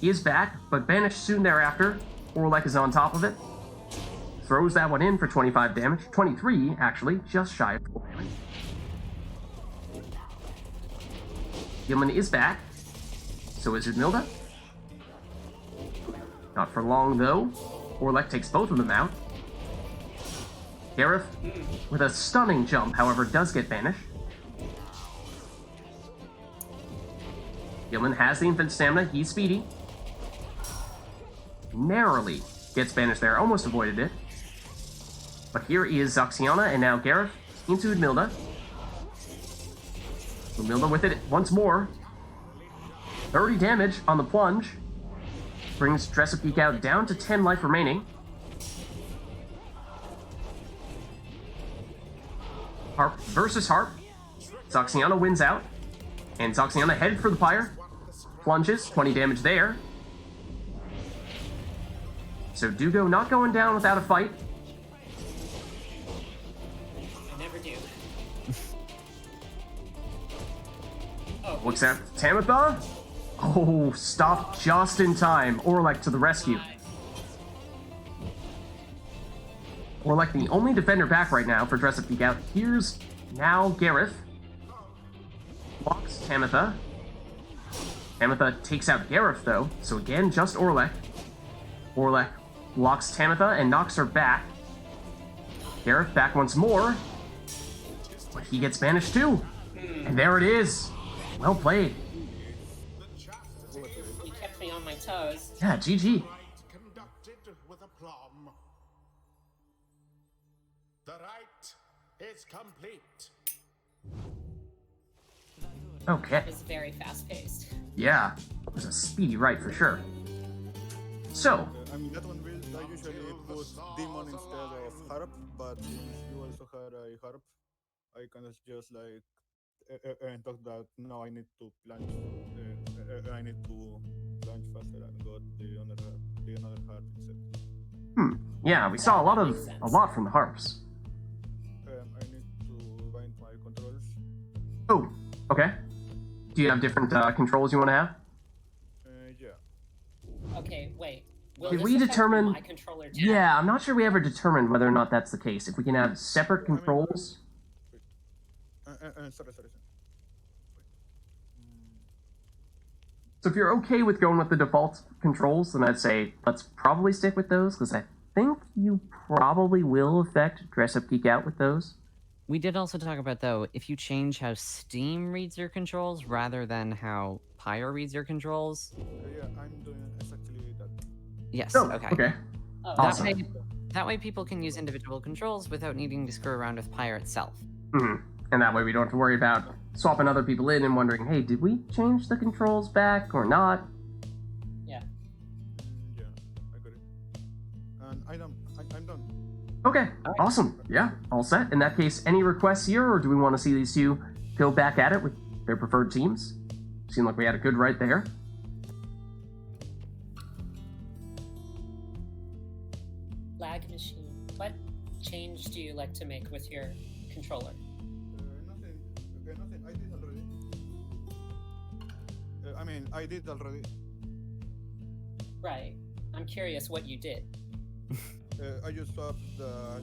He is back, but banished soon thereafter. Orlek is on top of it. Throws that one in for 25 damage. 23, actually, just shy of full damage. Gilman is back. So is Udmilda. Not for long, though. Orlek takes both of them out. Gareth, with a stunning jump, however, does get banished. Gilman has the infinite stamina. He's speedy. Narrowly gets banished there. Almost avoided it. But here is Zoxiana, and now Gareth into Udmilda. Udmilda with it once more. 30 damage on the plunge. Brings Dress Up Geek Out down to 10 life remaining. Harp versus Harp. Zoxiana wins out. And Zoxiana headed for the Pyre. Plunges, 20 damage there. So Dugo not going down without a fight. I never do. Looks at Tamitha. Oh, stopped just in time. Orlek to the rescue. Orlek the only defender back right now for Dress Up Geek Out. Here's now Gareth. Blocks Tamitha. Tamitha takes out Gareth, though, so again, just Orlek. Orlek blocks Tamitha and knocks her back. Gareth back once more. But he gets banished too. And there it is. Well played. You kept me on my toes. Yeah, GG. Conducted with aplomb. The rite is complete. Okay. That was very fast-paced. Yeah, it was a speedy rite for sure. So, I mean, that one will usually put demon instead of harp, but if you also had a harp, I can just like and talk that now I need to plunge. I need to plunge faster and got the another harp instead. yeah, we saw a lot from the harps. I need to bind my controls. Oh, okay. Do you have different controls you want to have? Yeah. Okay, wait. Will Did this we affect determine? my controller too? Yeah, I'm not sure we ever determined whether or not that's the case. If we can have separate controls. Sorry. So if you're okay with going with the default controls, then I'd say let's probably stick with those, because I think you probably will affect Dress Up Geek Out with those. We did also talk about, though, if you change how Steam reads your controls rather than how Pyre reads your controls. Yeah, I'm doing exactly that. Yes, Oh, okay. okay. Oh, Awesome. That way people can use individual controls without needing to screw around with Pyre itself. And that way we don't have to worry about swapping other people in and wondering, hey, did we change the controls back or not? Yeah. Yeah, I got it. And I'm done. Okay, awesome. Yeah, all set. In that case, any requests here, or do we want to see these two go back at it with their preferred teams? Seemed like we had a good right there. Lag machine. What change do you like to make with your controller? Nothing. I did already. I did already. Right. I'm curious what you did. I just swapped the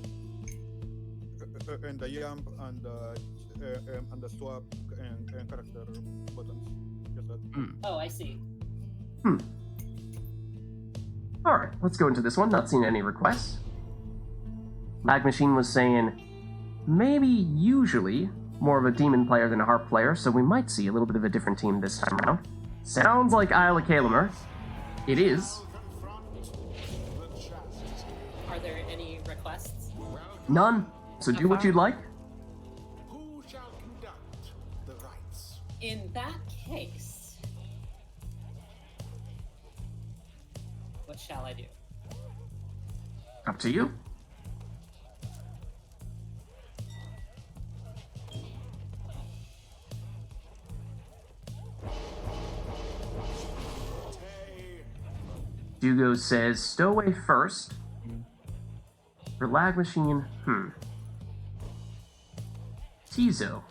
and the jump and the swap and character buttons. Just that. Oh, I see. Alright, let's go into this one. Not seeing any requests. Lag Machine was saying maybe usually more of a demon player than a harp player, so we might see a little bit of a different team this time around. Sounds like Isla Kalamer. It is. Are there any requests? None. So do what you'd like. Who shall conduct the rites? In that case, what shall I do? Up to you. Dugo says Stowaway first. For Lag Machine, Tizo.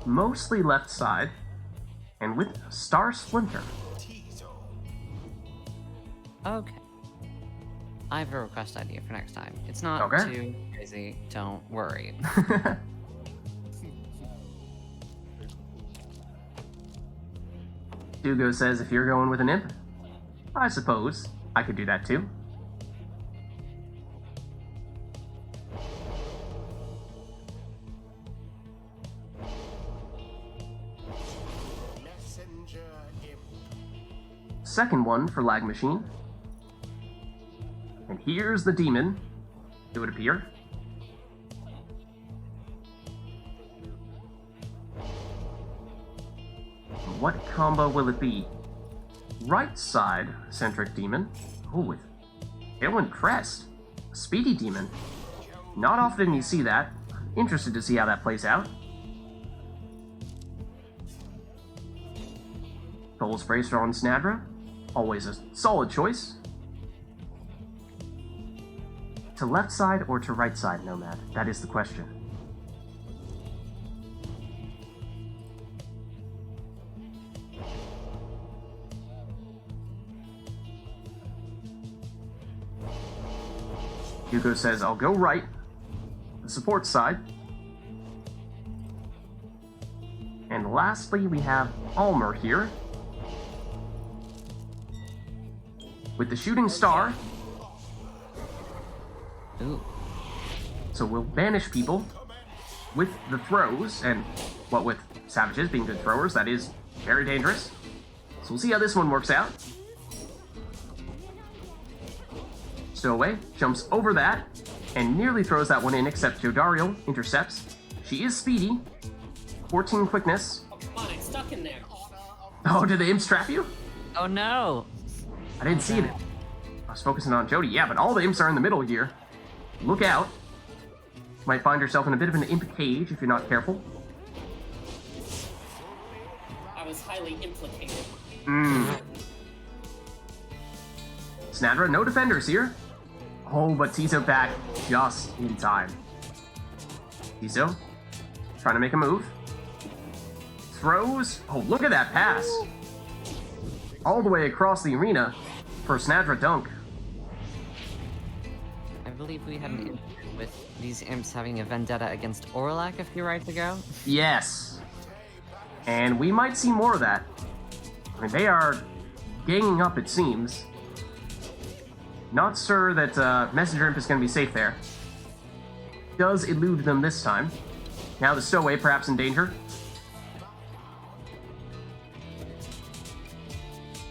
Mostly left side, and with Star Splinter. Okay. I have a request idea for next time. It's not Okay. too crazy, don't worry. Dugo says if you're going with an imp, I suppose I could do that too. Messenger imp. Second one for Lag Machine. And here's the demon, it would appear. What combo will it be? Right side centric demon. Oh, with Tailwind Crest. A speedy demon. Not often you see that. Interested to see how that plays out. Soul Spracer on Snadra. Always a solid choice. To left side or to right side, Nomad? That is the question. Hugo says, I'll go right. The support side. And lastly, we have Almer here. With the shooting star. Ooh. So we'll banish people with the throws, and what with savages being good throwers, that is very dangerous. So we'll see how this one works out. Stowaway jumps over that and nearly throws that one in, except Jodariel intercepts. She is speedy. 14 quickness. Oh, come on, it's stuck in there. Oh, did the imps trap you? Oh no! I didn't see it. I was focusing on Jody. Yeah, but all the imps are in the middle here. Look out. Might find yourself in a bit of an imp cage if you're not careful. I was highly implicated. Snadra, no defenders here. Oh, but Tizo back just in time. Tizo trying to make a move. Throws. Oh, look at that pass. All the way across the arena for Snadra dunk. I believe we had an incident with these imps having a vendetta against Orlac a few rights ago. Yes. And we might see more of that. I mean, they are ganging up, it seems. Not sure that Messenger Imp is going to be safe there. Does elude them this time. Now the Stowaway perhaps in danger.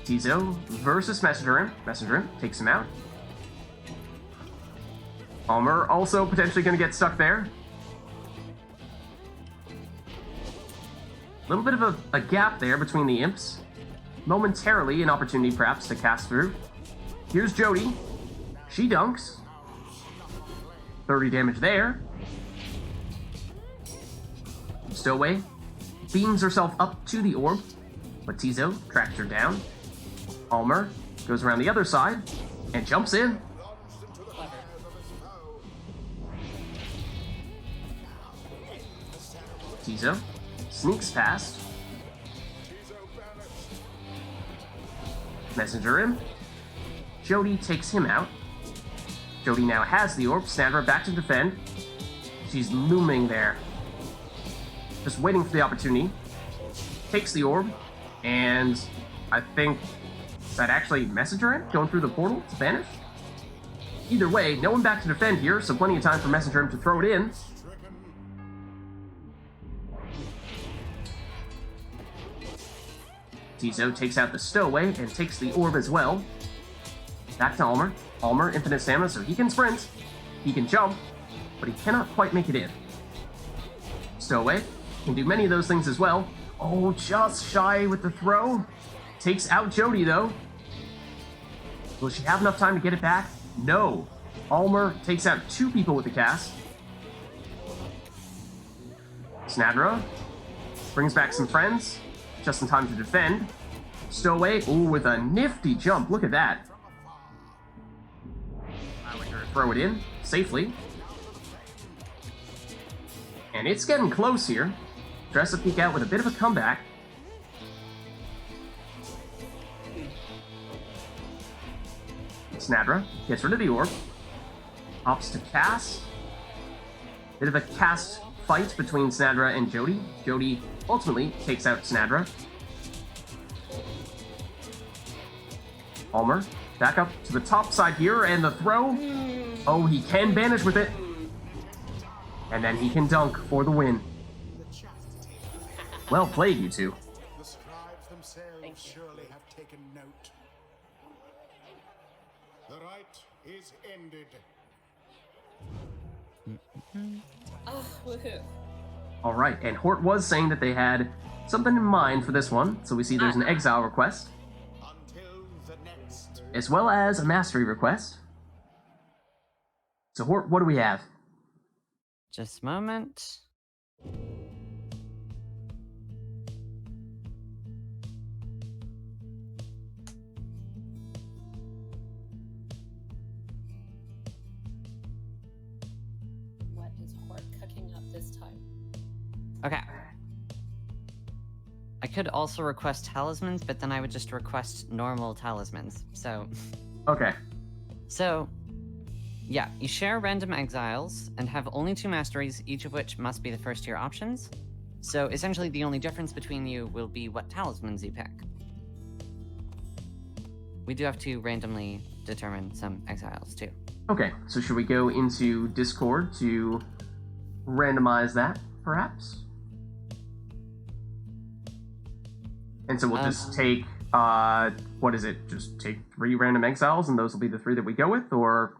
Tizo versus Messenger Imp. Messenger Imp takes him out. Almer also potentially going to get stuck there. A little bit of a gap there between the imps. Momentarily an opportunity perhaps to cast through. Here's Jody. She dunks. 30 damage there. Stowaway beams herself up to the orb, but Tizo tracks her down. Almer goes around the other side and jumps in. Tizo sneaks past. Messenger Imp. Jody takes him out. Jody now has the orb. Snadra back to defend. She's looming there. Just waiting for the opportunity. Takes the orb. And I think, is that actually Messenger Imp going through the portal to vanish? Either way, no one back to defend here, so plenty of time for Messenger Imp to throw it in. Tizo takes out the Stowaway and takes the orb as well. Back to Almer. Almer, infinite stamina, so he can sprint. He can jump, but he cannot quite make it in. Stowaway can do many of those things as well. Oh, just shy with the throw. Takes out Jody, though. Will she have enough time to get it back? No. Almer takes out two people with the cast. Snadra brings back some friends, just in time to defend. Stowaway, ooh, with a nifty jump. Look at that. Allowing her to throw it in safely. And it's getting close here. Dress a peek out with a bit of a comeback. Snadra gets rid of the orb. Opts to cast. Bit of a cast fight between Snadra and Jody. Jody ultimately takes out Snadra. Palmer back up to the top side here, and the throw. Oh, he can banish with it. And then he can dunk for the win. Well played, you two. The scribes themselves surely have taken note. The rite is ended. Oh, woohoo. All right, and Hort was saying that they had something in mind for this one, so we see there's an exile request, as well as a mastery request. So Hort, what do we have? Just a moment. What is Hort cooking up this time? Okay. I could also request talismans, but then I would just request normal talismans. So. Okay. So, yeah, you share random exiles and have only 2 masteries, each of which must be the first tier options. So essentially the only difference between you will be what talismans you pick. We do have to randomly determine some exiles too. Okay, so should we go into Discord to randomize that, perhaps? And so we'll just take, what is it? Just take 3 random exiles and those will be the 3 that we go with, or...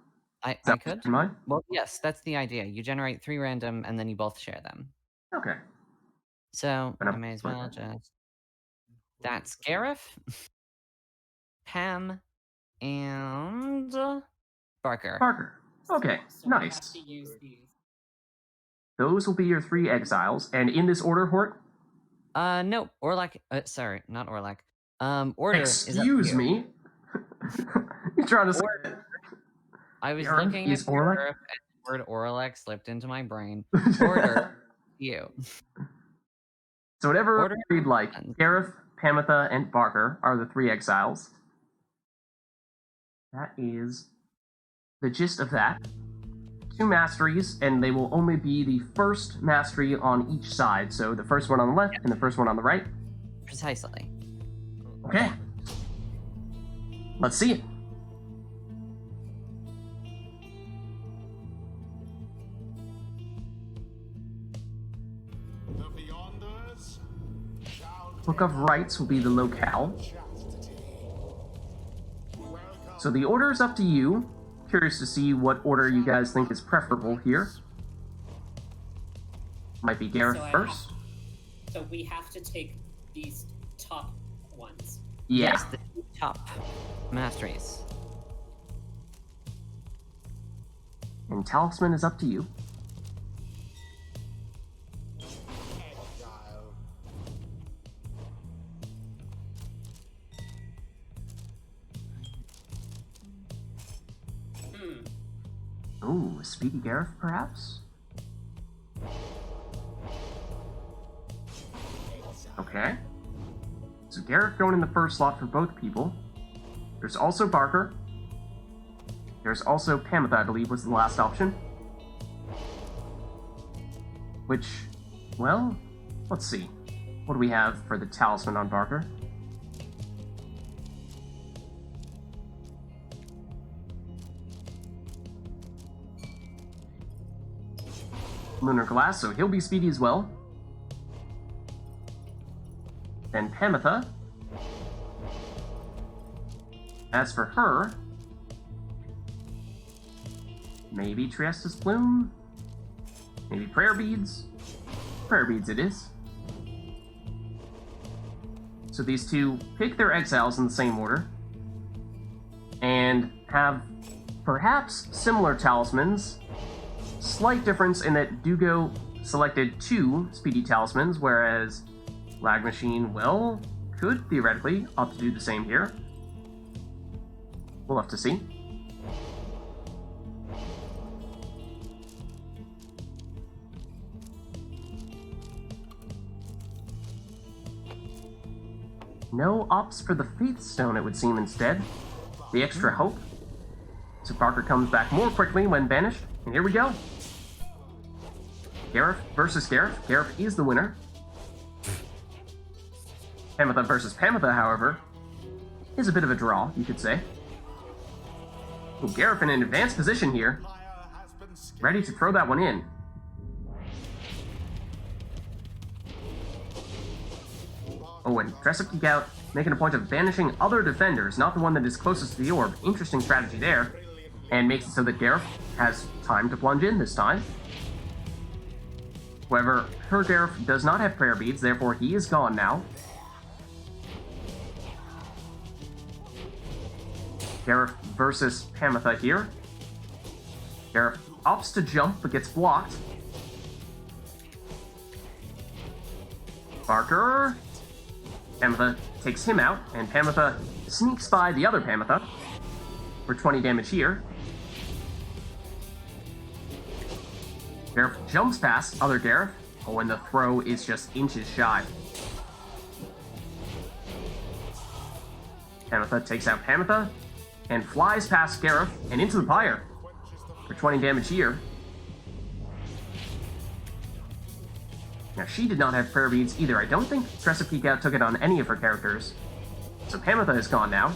I could. In mind? Well, yes, that's the idea. You generate 3 random and then you both share them. Okay. So, I may as well just... That's Gareth, Pam, and Barker. Barker. Okay, nice. Those will be your 3 exiles, and in this order, Hort? No, Orlak, sorry, not Orlak. Order Excuse is me? You're trying to say I was Aaron looking is at Orlak? Gareth and the word Orlak slipped into my brain. Order, you. So whatever Order you'd like, Gareth, Pamitha, and Barker are the 3 exiles. That is the gist of that. 2 masteries, and they will only be the first mastery on each side. So the first one on the left and the first one on the right. Precisely. Okay. Let's see it. Book of Rites will be the locale. So the order is up to you. Curious to see what order you guys think is preferable here. Might be Gareth first. So we have to take these top ones. Yeah. Yes, the top masteries. And Talisman is up to you. Ooh, Speedy Gareth, perhaps? Okay. So Gareth going in the first slot for both people. There's also Barker. There's also Pamitha, I believe, was the last option. Which, well, let's see. What do we have for the Talisman on Barker? Lunar Glass, so he'll be speedy as well. Then Pamitha. As for her, maybe Triesta's Plume? Maybe Prayer Beads? Prayer Beads it is. So these 2 pick their exiles in the same order, and have perhaps similar talismans. Slight difference in that do go selected 2 speedy talismans, whereas Lag Machine, well, could theoretically opt to do the same here. We'll have to see. No ops for the Faith Stone, it would seem, instead. The extra hope. So Parker comes back more quickly when banished, and here we go. Gareth versus Gareth. Gareth is the winner. Pamitha versus Pamitha, however, is a bit of a draw, you could say. Well, Gareth in an advanced position here, ready to throw that one in. Oh, and Dress-Up Geek Out making a point of banishing other defenders, not the one that is closest to the orb. Interesting strategy there. And makes it so that Gareth has time to plunge in this time. However, her Gareth does not have prayer beads, therefore he is gone now. Gareth versus Pamitha here. Gareth opts to jump, but gets blocked. Parker. Pamitha takes him out, and Pamitha sneaks by the other Pamitha for 20 damage here. Gareth jumps past other Gareth. Oh, and the throw is just inches shy. Pamitha takes out Pamitha and flies past Gareth and into the Pyre for 20 damage here. Now, she did not have prayer beads either. I don't think Dress-Up Geek Out took it on any of her characters. So Pamitha is gone now.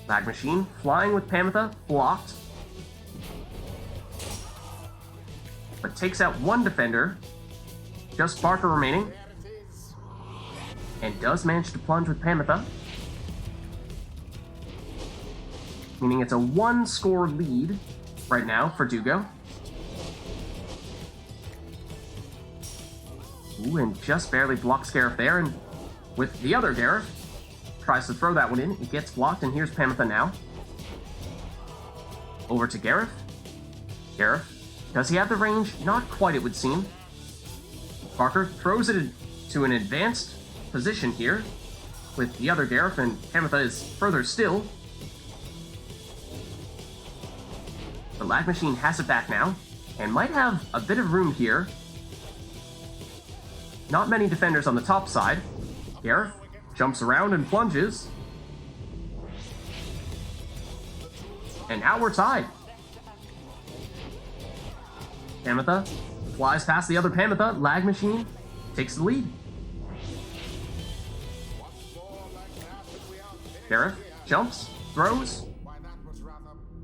Lag Machine flying with Pamitha, blocked. But takes out one defender. Just Parker remaining. And does manage to plunge with Pamitha. Meaning it's a 1-score lead right now for Dugo. Ooh, and just barely blocks Gareth there, and with the other Gareth, tries to throw that one in. It gets blocked, and here's Pamitha now. Over to Gareth. Gareth. Does he have the range? Not quite, it would seem. Parker throws it to an advanced position here with the other Gareth, and Pamitha is further still. The Lag Machine has it back now, and might have a bit of room here. Not many defenders on the top side. Gareth jumps around and plunges. And now we're tied. Pamitha flies past the other Pamitha. Lag Machine takes the lead. Gareth jumps, throws.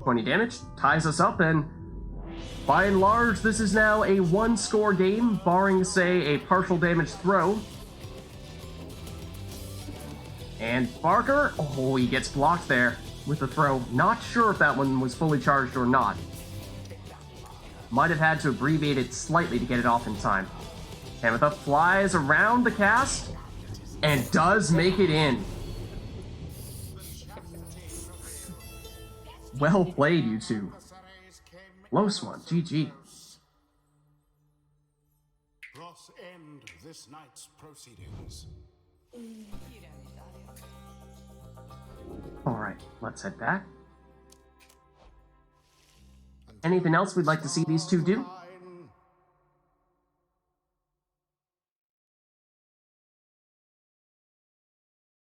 20 damage, ties us up, and by and large, this is now a 1-score game, barring, say, a partial damage throw. And Parker, oh, he gets blocked there with the throw. Not sure if that one was fully charged or not. Might have had to abbreviate it slightly to get it off in time. Pamitha flies around the cast and does make it in. Well played, you two. Close one, GG. Thus end this night's proceedings. Alright, let's head back. Anything else we'd like to see these two do?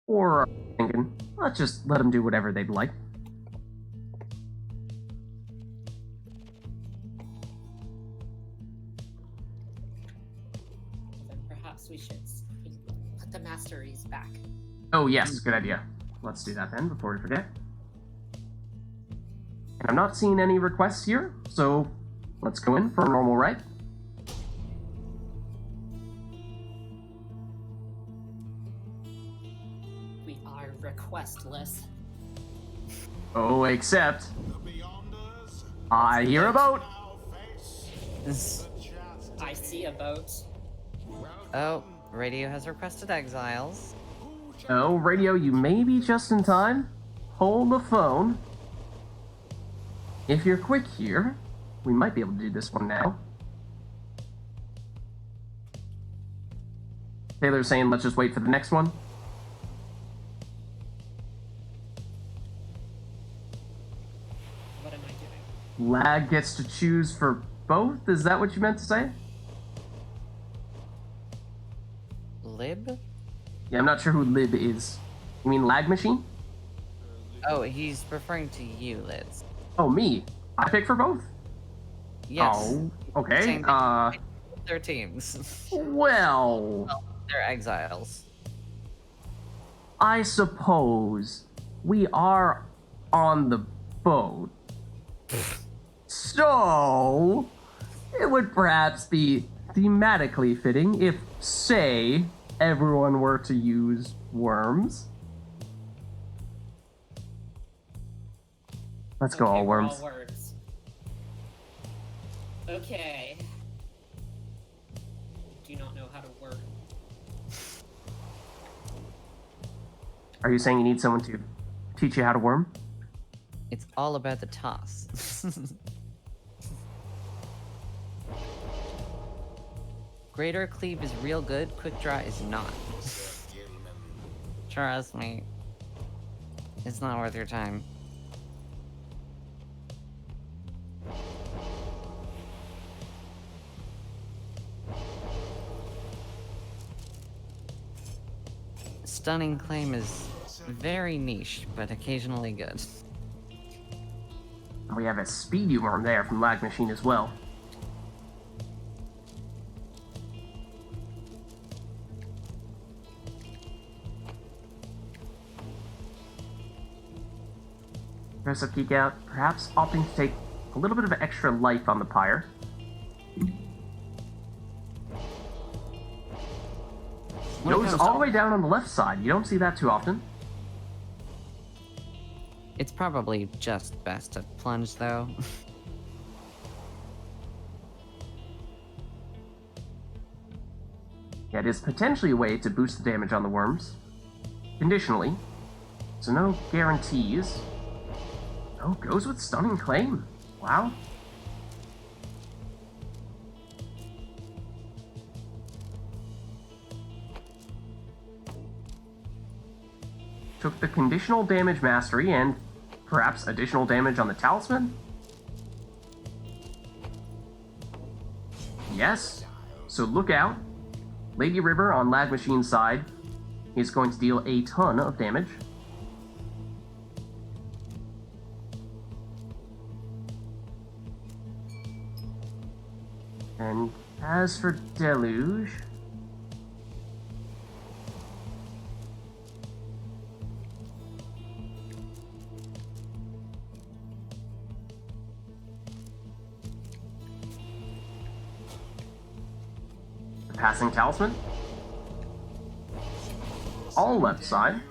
Or are we thinking, let's just let them do whatever they'd like? We should put the masteries back. Oh yes, good idea. Let's do that then, before we forget. And I'm not seeing any requests here, so let's go in for a normal rite. We are requestless. Oh, except I hear a boat. I see a boat. Oh, Radio has requested exiles. Oh, Radio, you may be just in time. Hold the phone. If you're quick here, we might be able to do this one now. Taylor's saying let's just wait for the next one. What am I doing? Lag gets to choose for both? Is that what you meant to say? Lib? Yeah, I'm not sure who Lib is. You mean Lag Machine? Oh, he's referring to you, Liz. Oh, me? I pick for both? Yes. Oh, okay. Same Their teams. Well, they're exiles. I suppose we are on the boat. So, it would perhaps be thematically fitting if, say, everyone were to use worms. Let's go all we're worms. all worms. Okay. Do not know how to work. Are you saying you need someone to teach you how to worm? It's all about the toss. Greater Cleave is real good, Quick Draw is not. Trust me. It's not worth your time. Stunning Claim is very niche, but occasionally good. We have a speedy worm there from Lag Machine as well. Dress Up Geek Out, perhaps opting to take a little bit of extra life on the Pyre. Goes all the way down on the left side. You don't see that too often. It's probably just best to plunge, though. Yeah, it is potentially a way to boost the damage on the worms. Conditionally. So no guarantees. Oh, goes with Stunning Claim. Wow. Took the conditional damage mastery and perhaps additional damage on the talisman? Yes. So look out. Lady River on Lag Machine's side is going to deal a ton of damage. And as for Deluge... Passing Talisman. All left side.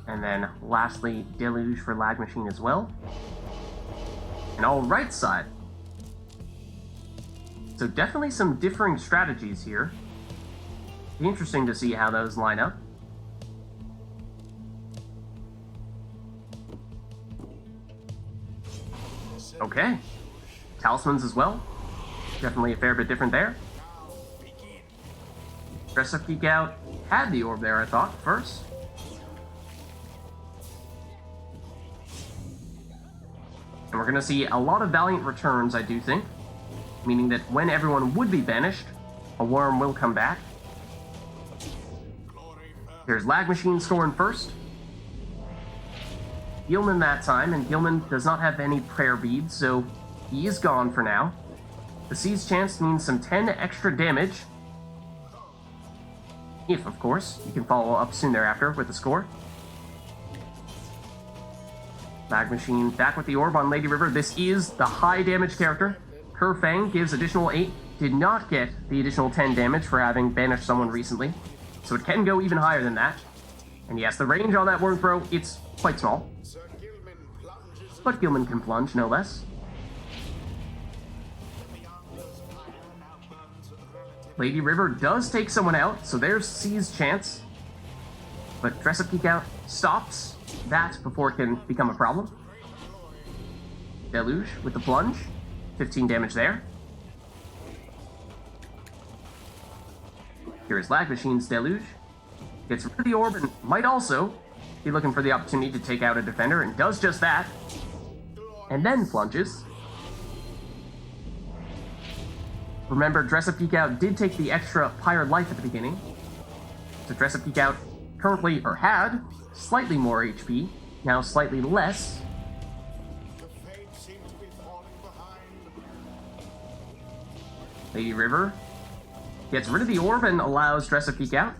And then lastly, Deluge for Lag Machine as well. And all right side. So definitely some differing strategies here. Be interesting to see how those line up. Okay. Talismans as well. Definitely a fair bit different there. Dress Up Geek Out had the orb there, I thought, first. And we're going to see a lot of Valiant returns, I do think. Meaning that when everyone would be banished, a worm will come back. Here's Lag Machine scoring first. Gilman that time, and Gilman does not have any prayer beads, so he is gone for now. The Seize Chance means some 10 extra damage. If, of course, you can follow up soon thereafter with the score. Lag Machine back with the orb on Lady River. This is the high damage character. Kerfang gives additional 8. Did not get the additional 10 damage for having banished someone recently. So it can go even higher than that. And yes, the range on that worm throw, it's quite small. But Gilman can plunge, no less. Lady River does take someone out, so there's C's chance. But Dress Up Geek Out stops. that before it can become a problem. Deluge with the plunge. 15 damage there. Here is Lag Machine's Deluge. Gets rid of the orb and might also be looking for the opportunity to take out a defender, and does just that. And then plunges. Remember, Dress Up Geek Out did take the extra Pyre life at the beginning. So Dress Up Geek Out currently, or had, slightly more HP, now slightly less. Lady River gets rid of the orb and allows Dress Up Geek Out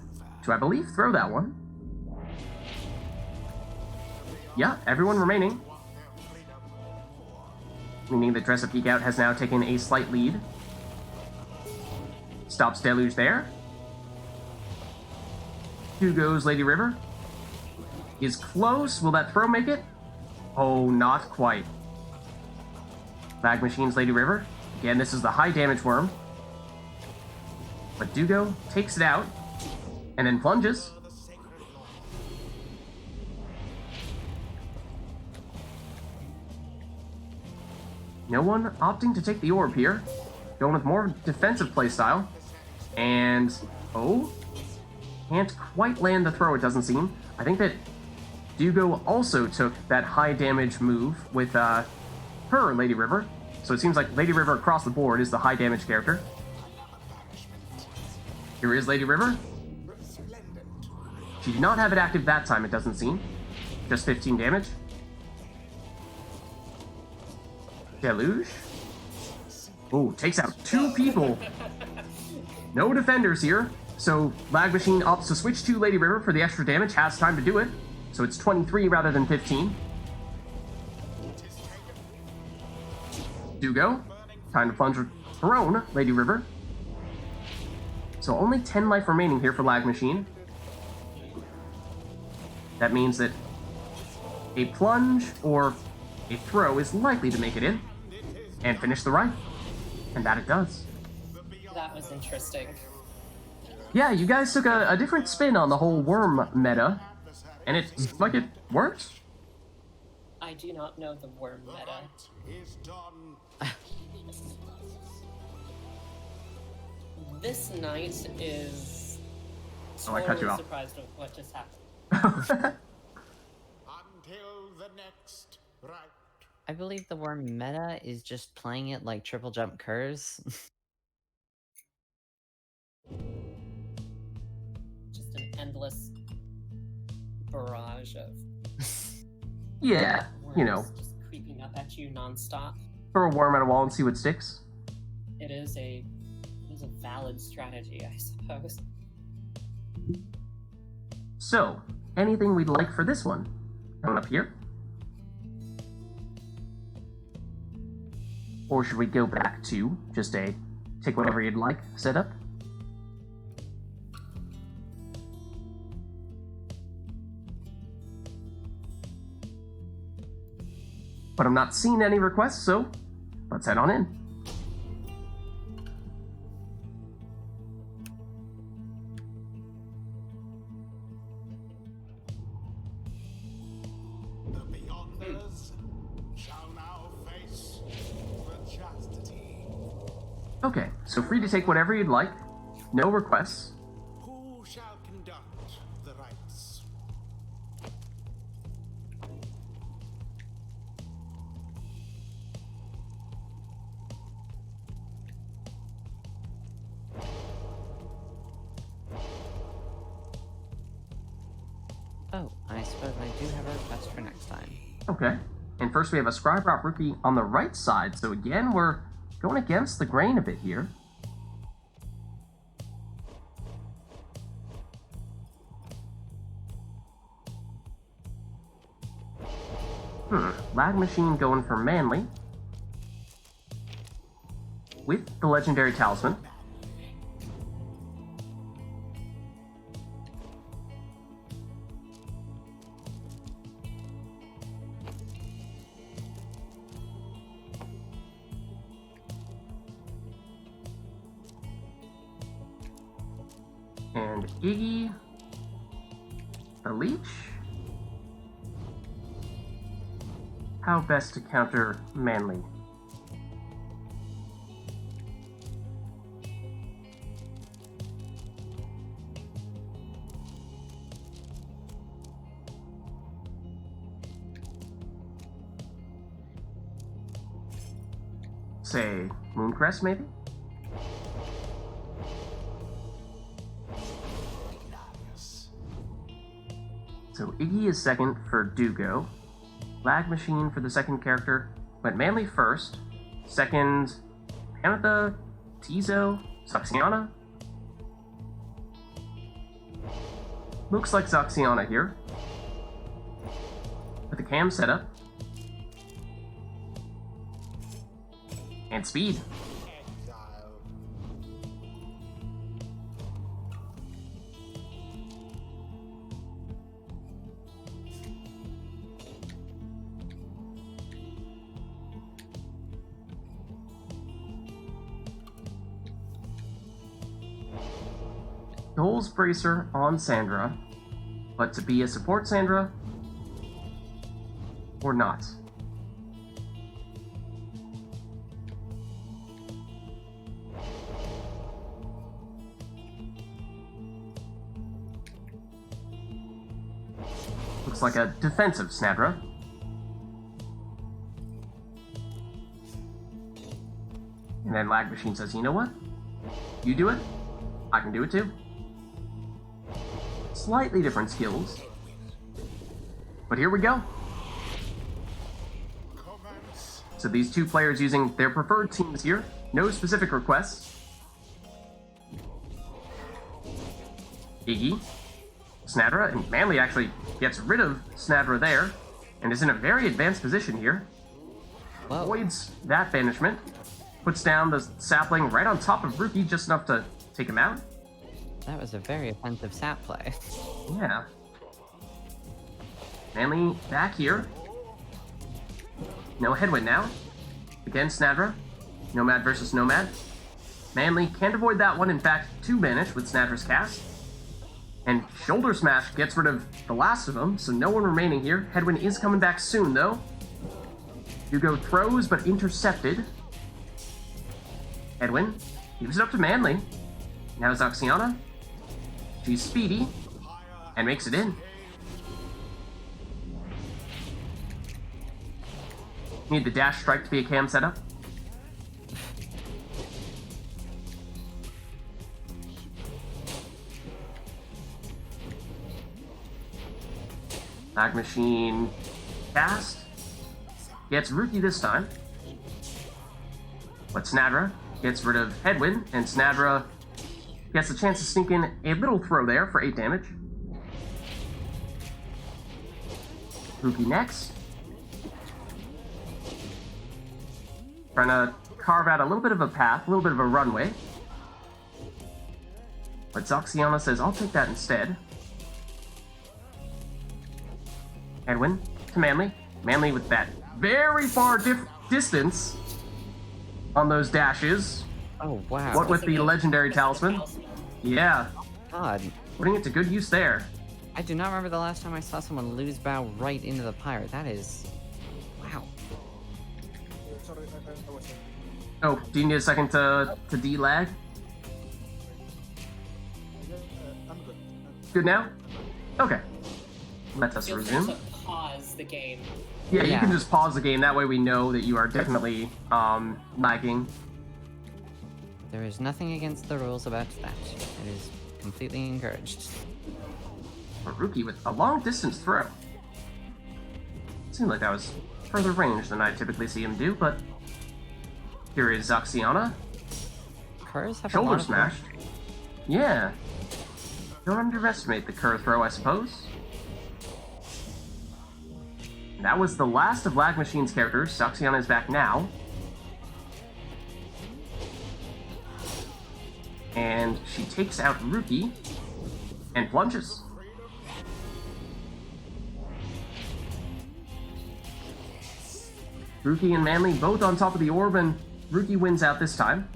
to, I believe, throw that one. Yeah, everyone remaining. Meaning that Dress Up Geek Out has now taken a slight lead. Stops Deluge there. 2 goes Lady River. Is close. Will that throw make it? Oh, not quite. Lag Machine's Lady River. Again, this is the high damage worm. But Dugo takes it out. And then plunges. No one opting to take the orb here. Going with more defensive playstyle. And, oh, can't quite land the throw, it doesn't seem. I think that Dugo also took that high damage move with her Lady River. So it seems like Lady River across the board is the high damage character. Here is Lady River. She did not have it active that time, it doesn't seem. Just 15 damage. Deluge. Oh, takes out 2 people. No defenders here. So Lag Machine opts to switch to Lady River for the extra damage. Has time to do it. So it's 23 rather than 15. Dugo. Time to plunge with her own Lady River. So only 10 life remaining here for Lag Machine. That means that a plunge or a throw is likely to make it in and finish the ride. And that it does. That was interesting. Yeah, you guys took a different spin on the whole worm meta, and it seems like it worked. I do not know the worm meta. This knight is Oh, I cut you off. surprised with what just happened. Until the next rite. I believe the worm meta is just playing it like triple jump curse. Just an endless barrage of Yeah, you know, just creeping up at you nonstop. throw a worm at a wall and see what sticks. It is a valid strategy, I suppose. So, anything we'd like for this one? Coming up here? Or should we go back to just a take whatever you'd like setup? But I'm not seeing any requests, so let's head on in. The Beyonders shall now face the chastity. Okay, so free to take whatever you'd like. No requests. Who shall conduct the rites? Oh, I suppose I do have a request for next time. Okay. And first we have a Scribe Rock Rookie on the right side, so again, we're going against the grain a bit here. Lag Machine going for Manly. With the Legendary Talisman. And Iggy, a leech, how best to counter Manly. Say, Mooncrest, maybe? So Iggy is second for Dugo. Lag Machine for the second character. Went Manly first. Second, Panatha, Tizo, Zaxiana. Looks like Zaxiana here. With the cam setup. And speed. Dole's Bracer on Sandra, but to be a support Sandra, or not? Looks like a defensive Snadra. And then Lag Machine says, you know what? You do it, I can do it too. Slightly different skills. But here we go. So these two players using their preferred teams here. No specific requests. Iggy, Snadra, and Manly actually gets rid of Snadra there, and is in a very advanced position here. Whoa. Avoids that banishment. Puts down the sapling right on top of Rookie, just enough to take him out. That was a very offensive sap play. Yeah. Manly back here. No headwind now. Again, Snadra. Nomad versus Nomad. Manly can't avoid that one. In fact, 2 banish with Snadra's cast. And Shoulder Smash gets rid of the last of them, so no one remaining here. Headwind is coming back soon, though. Hugo throws, but intercepted. Headwind gives it up to Manly. Now Zaxiana. She's speedy, and makes it in. Need the dash strike to be a cam setup. Lag Machine cast. Gets Rookie this time. But Snadra gets rid of Headwind, and Snadra gets a chance to sneak in a little throw there for 8 damage. Rookie next. Trying to carve out a little bit of a path, a little bit of a runway. But Zaxiana says, I'll take that instead. Edwin to Manly. Manly with that very far distance on those dashes. Oh, wow. What with the legendary talisman? Yeah. God. Putting it to good use there. I do not remember the last time I saw someone lose bow right into the Pyre. That is... Wow. Sorry, I was... Oh, do you need a second to de-lag? I'm good. Good now? Okay. Let us Feel free resume. to pause the game. Yeah, you Yeah. can just pause the game. That way we know that you are definitely lagging. There is nothing against the rules about that. It is completely encouraged. A Rookie with a long distance throw. Seemed like that was further range than I typically see him do, but here is Zaxiana. Curs have a Shoulder lot of smash. Yeah. Don't underestimate the Kerr throw, I suppose. And that was the last of Lag Machine's characters. Zaxiana is back now. And she takes out Rookie and plunges. Rookie and Manly both on top of the orb, and Rookie wins out this time.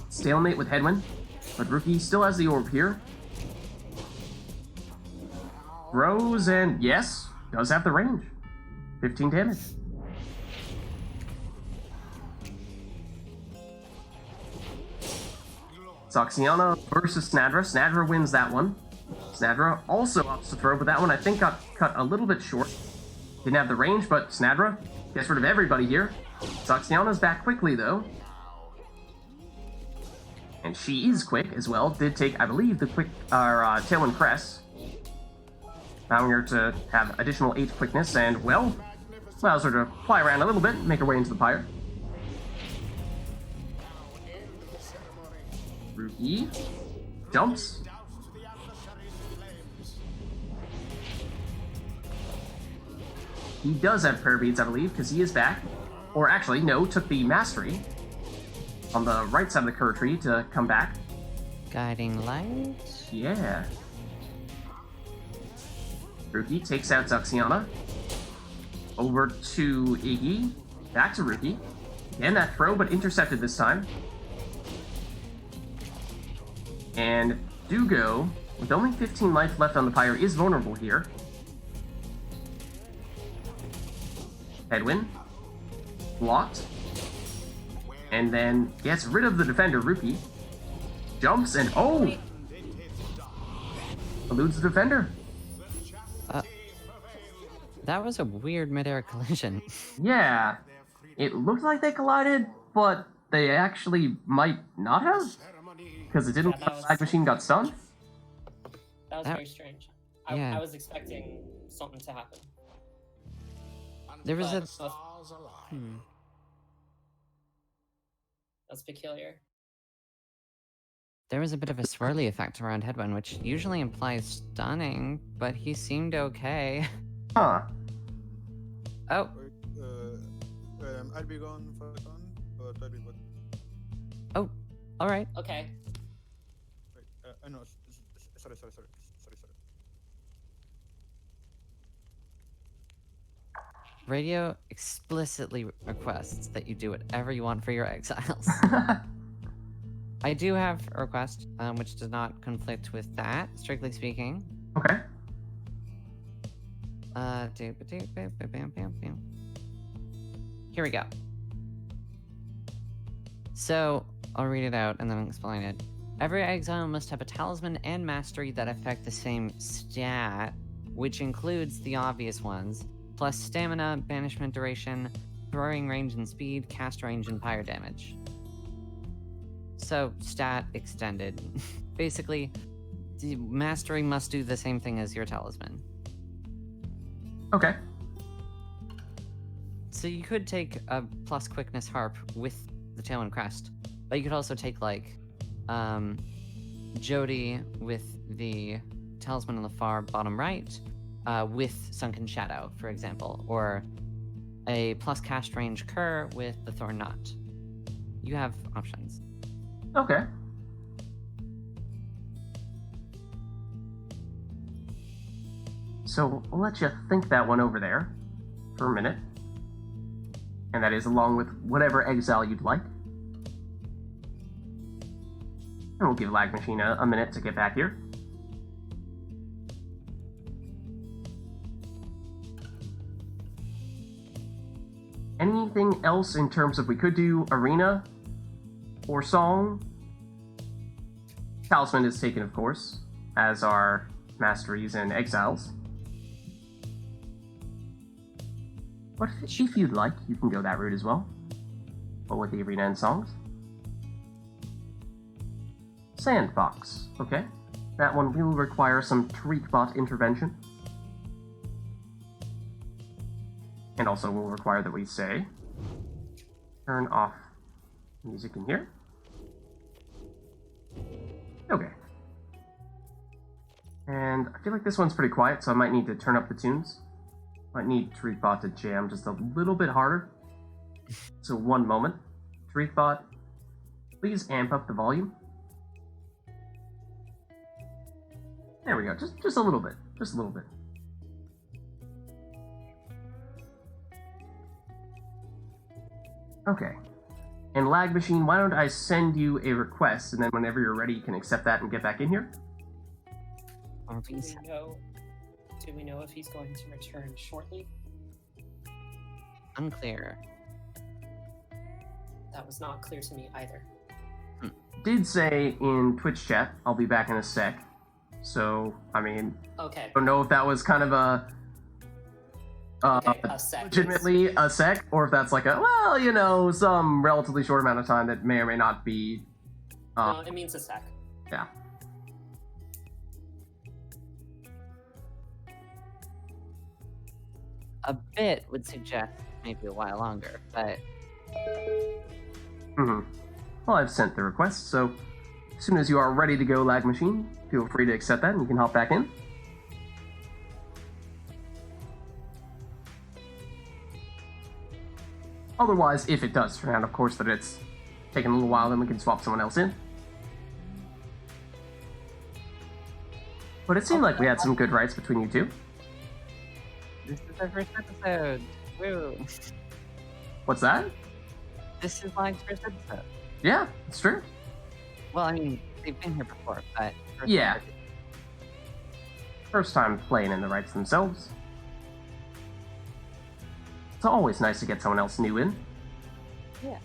Stalemate with Headwind, but Rookie still has the orb here. Throws and yes, does have the range. 15 damage. Soxiana versus Snadra. Snadra wins that one. Snadra also opts to throw, but that one I think got cut a little bit short. Didn't have the range, but Snadra gets rid of everybody here. Soxiana's back quickly, though. And she is quick as well. Did take, I believe, the quick Tailwind Crest, allowing her to have additional 8 quickness, and, well, allows her to fly around a little bit and make her way into the Pyre. Ruki jumps. He does have Prayer Beads, I believe, because he is back. Or actually, no, took the Mastery on the right side of the Cur Tree to come back. Guiding Light? Yeah. Ruki takes out Zuxiana. Over to Iggy. Back to Ruki. Again, that throw, but intercepted this time. And Dugo, with only 15 life left on the Pyre, is vulnerable here. Headwind. Blocked. And then gets rid of the defender, Ruki. Jumps and oh! Eludes the defender. That was a weird midair collision. Yeah. It looked like they collided, but they actually might not have. Because it didn't look like the Lag Machine got stunned. That was very strange. I was expecting something to happen. There was a... That's peculiar. There was a bit of a swirly effect around Headwind, which usually implies stunning, but he seemed okay. Huh. Oh. I'll be gone for a second, but I'll be back. Oh, alright. Okay. Wait, no, sorry. Radio explicitly requests that you do whatever you want for your exiles. I do have a request, which does not conflict with that, strictly speaking. Okay. Here we go. So, I'll read it out and then I'll explain it. Every exile must have a talisman and mastery that affect the same stat, which includes the obvious ones, plus stamina, banishment duration, throwing range and speed, cast range, and pyre damage. So, stat extended. Basically, the mastery must do the same thing as your talisman. Okay. So you could take a plus quickness harp with the Tailwind Crest, but you could also take like Jody with the talisman on the far bottom right, with Sunken Shadow, for example, or a plus cast range Cur with the Thorn Knot. You have options. Okay. So we'll let you think that one over there for a minute. And that is along with whatever exile you'd like. And we'll give Lag Machine a minute to get back here. Anything else in terms of we could do arena or song? Talisman is taken, of course, as are masteries and exiles. But if you'd like, you can go that route as well. But with the arena and songs. Sandfox, okay. That one will require some Tariqbot intervention. And also will require that we say, turn off music in here. Okay. And I feel like this one's pretty quiet, so I might need to turn up the tunes. Might need Tariqbot to jam just a little bit harder. So one moment. Tariqbot, please amp up the volume. There we go, just a little bit. Just a little bit. Okay. And Lag Machine, why don't I send you a request, and then whenever you're ready, you can accept that and get back in here? Do we know if he's going to return shortly? Unclear. That was not clear to me either. Did say in Twitch chat, I'll be back in a sec. So, I mean, Okay. I don't know if that was kind of a A sec. legitimately a sec, or if that's like a, well, you know, some relatively short amount of time that may or may not be. No, it means a sec. Yeah. A bit would suggest maybe a while longer, but Well, I've sent the request, so as soon as you are ready to go, Lag Machine, feel free to accept that and you can hop back in. Otherwise, if it does turn out, of course, that it's taking a little while, then we can swap someone else in. But it seemed like we had some good rights between you two. this is our first episode. Woo! What's that? This is Lag's first episode. Yeah, it's true. Well, I mean, they've been here before, but first Yeah. time. First time playing in the rights themselves. It's always nice to get someone else new in. Yeah.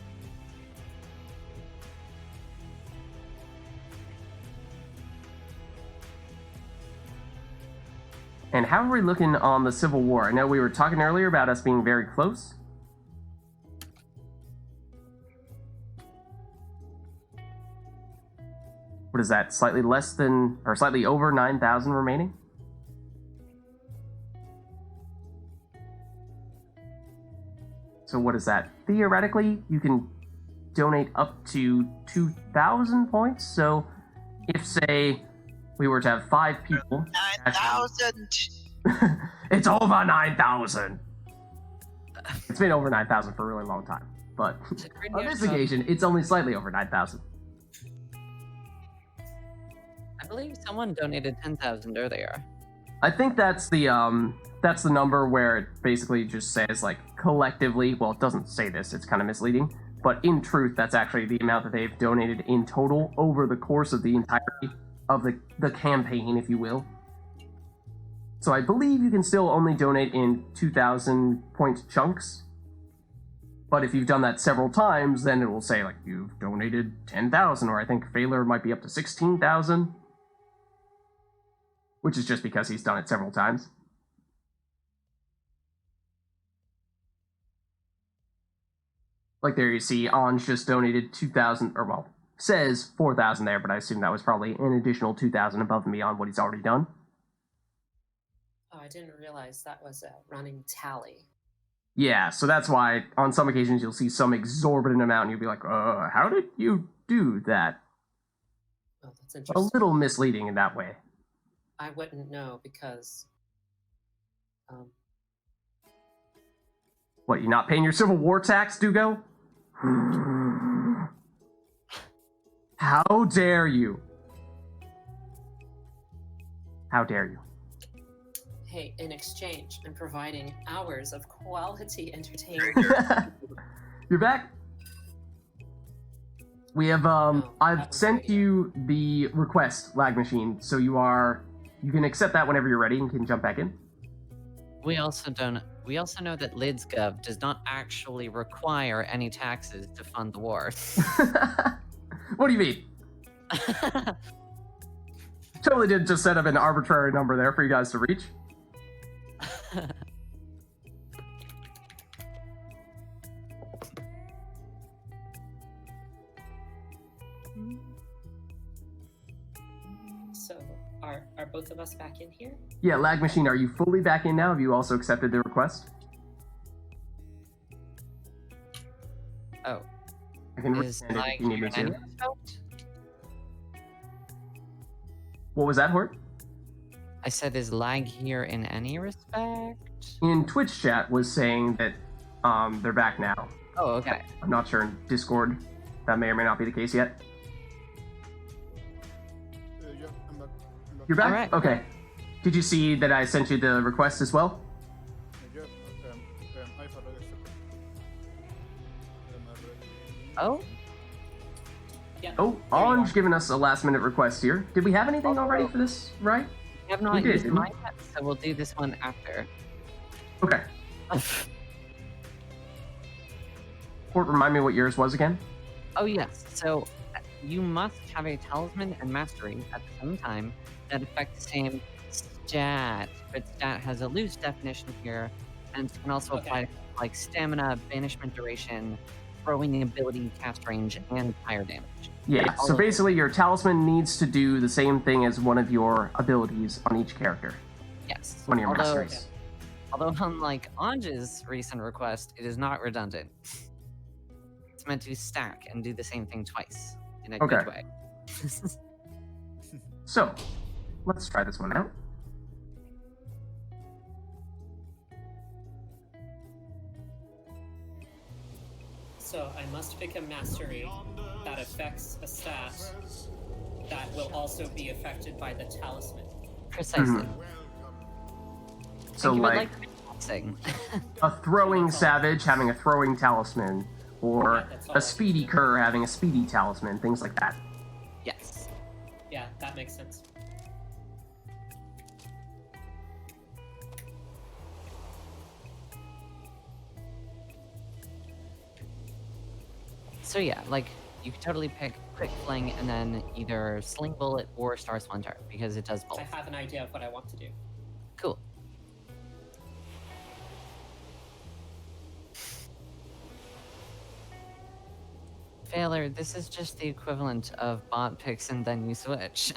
And how are we looking on the Civil War? I know we were talking earlier about us being very close. What is that? Slightly less than, or slightly over 9,000 remaining? So what is that? Theoretically, you can donate up to 2,000 points. So if, say, we were to have 5 people... 9,000! It's over 9,000! It's been over 9,000 for a really long time. But on this occasion, it's only slightly over 9,000. I believe someone donated 10,000 earlier. I think that's the number where it basically just says, like, collectively, well, it doesn't say this, it's kind of misleading, but in truth, that's actually the amount that they've donated in total over the course of the entirety of the campaign, if you will. So I believe you can still only donate in 2,000 point chunks, but if you've done that several times, then it will say, like, you've donated 10,000, or I think Failure might be up to 16,000. Which is just because he's done it several times. Like there you see, Anj just donated 2,000, or well, says 4,000 there, but I assume that was probably an additional 2,000 above and beyond what he's already done. Oh, I didn't realize that was a running tally. Yeah, so that's why on some occasions you'll see some exorbitant amount and you'll be like, how did you do that? Oh, that's interesting. A little misleading in that way. I wouldn't know because... What, you not paying your Civil War tax, Dugo? How dare you? How dare you? Hey, in exchange, I'm providing hours of quality entertainment. You're back? We have, I've sent you the request, Lag Machine, so you can accept that whenever you're ready and can jump back in. We also know that LidsGov does not actually require any taxes to fund the war. What do you mean? Totally did just set up an arbitrary number there for you guys to reach. So, are both of us back in here? Yeah, Lag Machine, are you fully back in now? Have you also accepted the request? Oh. I can Is resend it Lag if you need me here in to. any respect? What was that, Hort? I said, is Lag here in any respect? In Twitch chat was saying that they're back now. Oh, okay. I'm not sure in Discord. That may or may not be the case yet. Yeah, I'm back. You're back? Alright. Okay. Did you see that I sent you the request as well? Yeah, I've already accepted. Oh? Yeah. Oh, there you Anj are. giving us a last minute request here. Did we have anything already for this, right? We have not We did, used didn't we? mine yet, so we'll do this one after. Okay. Court, remind me what yours was again? Oh yes, so you must have a talisman and mastery at the same time that affect the same stat, but stat has a loose definition here, and can also apply to like stamina, banishment duration, throwing ability, cast range, and fire damage. Yeah, so basically your talisman needs to do the same thing as one of your abilities on each character. Yes. One of your masteries. Although unlike Anj's recent request, it is not redundant. It's meant to stack and do the same thing twice in a good way. So, let's try this one out. So I must pick a mastery that affects a stat that will also be affected by the talisman. Precisely. So, like a throwing savage having a throwing talisman, or a speedy cur having a speedy talisman, things like that. Yes. Yeah, that makes sense. So yeah, like you could totally pick Quick Fling and then either Sling Bullet or Star Splinter because it does both. I have an idea of what I want to do. Cool. Failure, this is just the equivalent of bot picks and then you switch.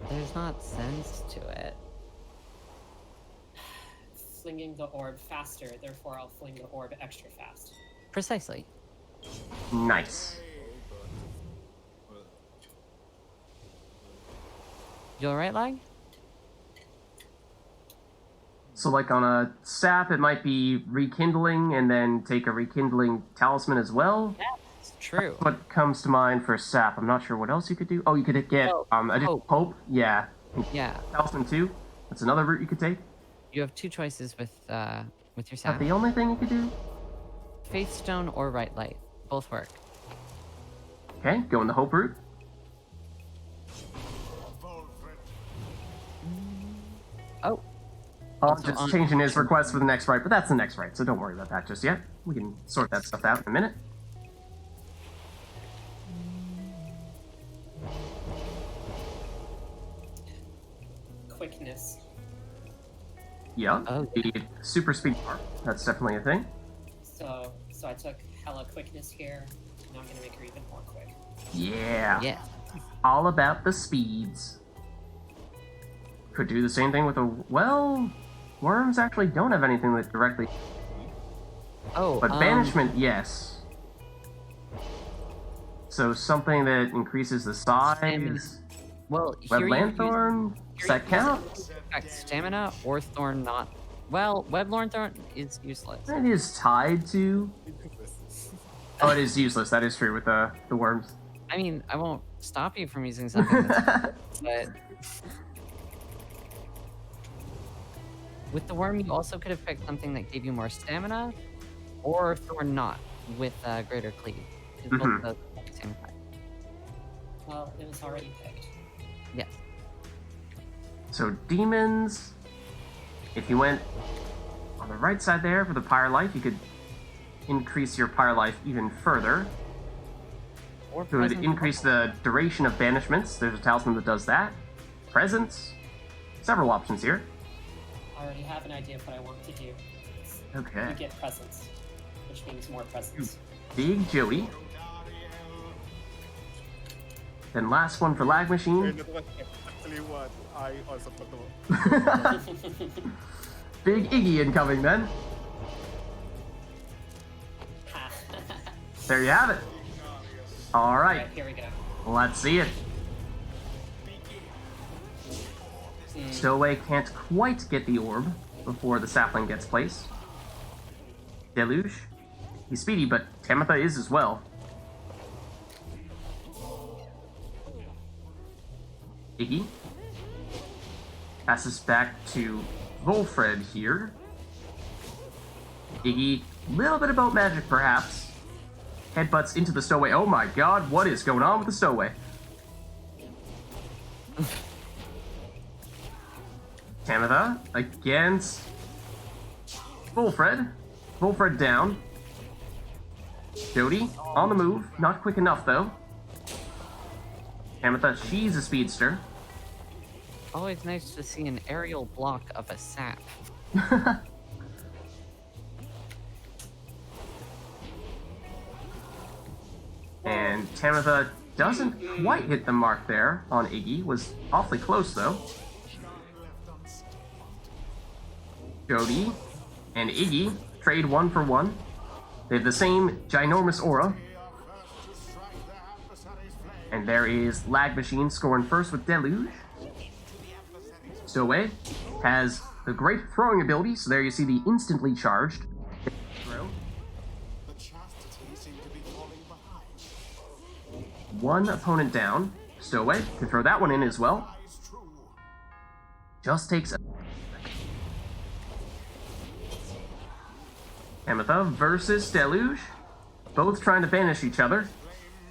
There's not sense to it. Flinging the orb faster, therefore I'll fling the orb extra fast. Precisely. Nice. You alright, Lag? So, like on a sap, it might be rekindling and then take a rekindling talisman as well. That's true. That's what comes to mind for sap. I'm not sure what else you could do. Oh, you could get hope. Yeah. Yeah. Talisman 2. That's another route you could take. You have two choices with your Is sap. that the only thing you could do? Faith Stone or Right Light. Both work. Okay, go in the hope route. Oh. Just changing his request for the next right, but that's the next right, so don't worry about that just yet. We can sort that stuff out in a minute. Quickness. Yeah, the super speed part. That's definitely a thing. So I took hella quickness here. Now I'm gonna make her even more quick. Yeah. Yeah. All about the speeds. Could do the same thing with a... Well, worms actually don't have anything that directly... Oh, But banishment, yes. So something that increases the size... Well, Web here Lanthorn? Does that count? Stamina or Thorn not... Well, Web Lanthorn is useless. It is tied to... Oh, it is useless. That is true with the worms. I mean, I won't stop you from using something that's... but... With the worm, you also could have picked something that gave you more stamina, or Thorn not with greater cleave. Both of those at the same time. Well, it was already picked. Yes. So demons, if you went on the right side there for the Pyre life, you could increase your Pyre life even further. Or it would increase the duration of banishments. There's a talisman that does that. Presence. Several options here. I already have an idea of what I want to do. Okay. You get presence, which means more presence. Big Joey. Then last one for Lag Machine. That was actually what I also thought. Big Iggy incoming then. There you have it. All right. Alright, here we go. Let's see it. Stowaway can't quite get the orb before the sapling gets placed. Deluge. He's speedy, but Tamitha is as well. Iggy. Passes back to Volfred here. Iggy, little bit about magic perhaps. Headbutts into the stowaway. Oh my god, what is going on with the stowaway? Tamitha against Volfred. Volfred down. Jody on the move. Not quick enough, though. Tamitha, she's a speedster. Always nice to see an aerial block of a sap. And Tamitha doesn't quite hit the mark there on Iggy. Was awfully close, though. Jody and Iggy trade 1 for 1. They have the same ginormous aura. And there is Lag Machine scoring first with Deluge. Stowaway has the great throwing ability, so there you see the instantly charged throw. One opponent down. Stowaway can throw that one in as well. Just takes a... Tamitha versus Deluge. Both trying to banish each other.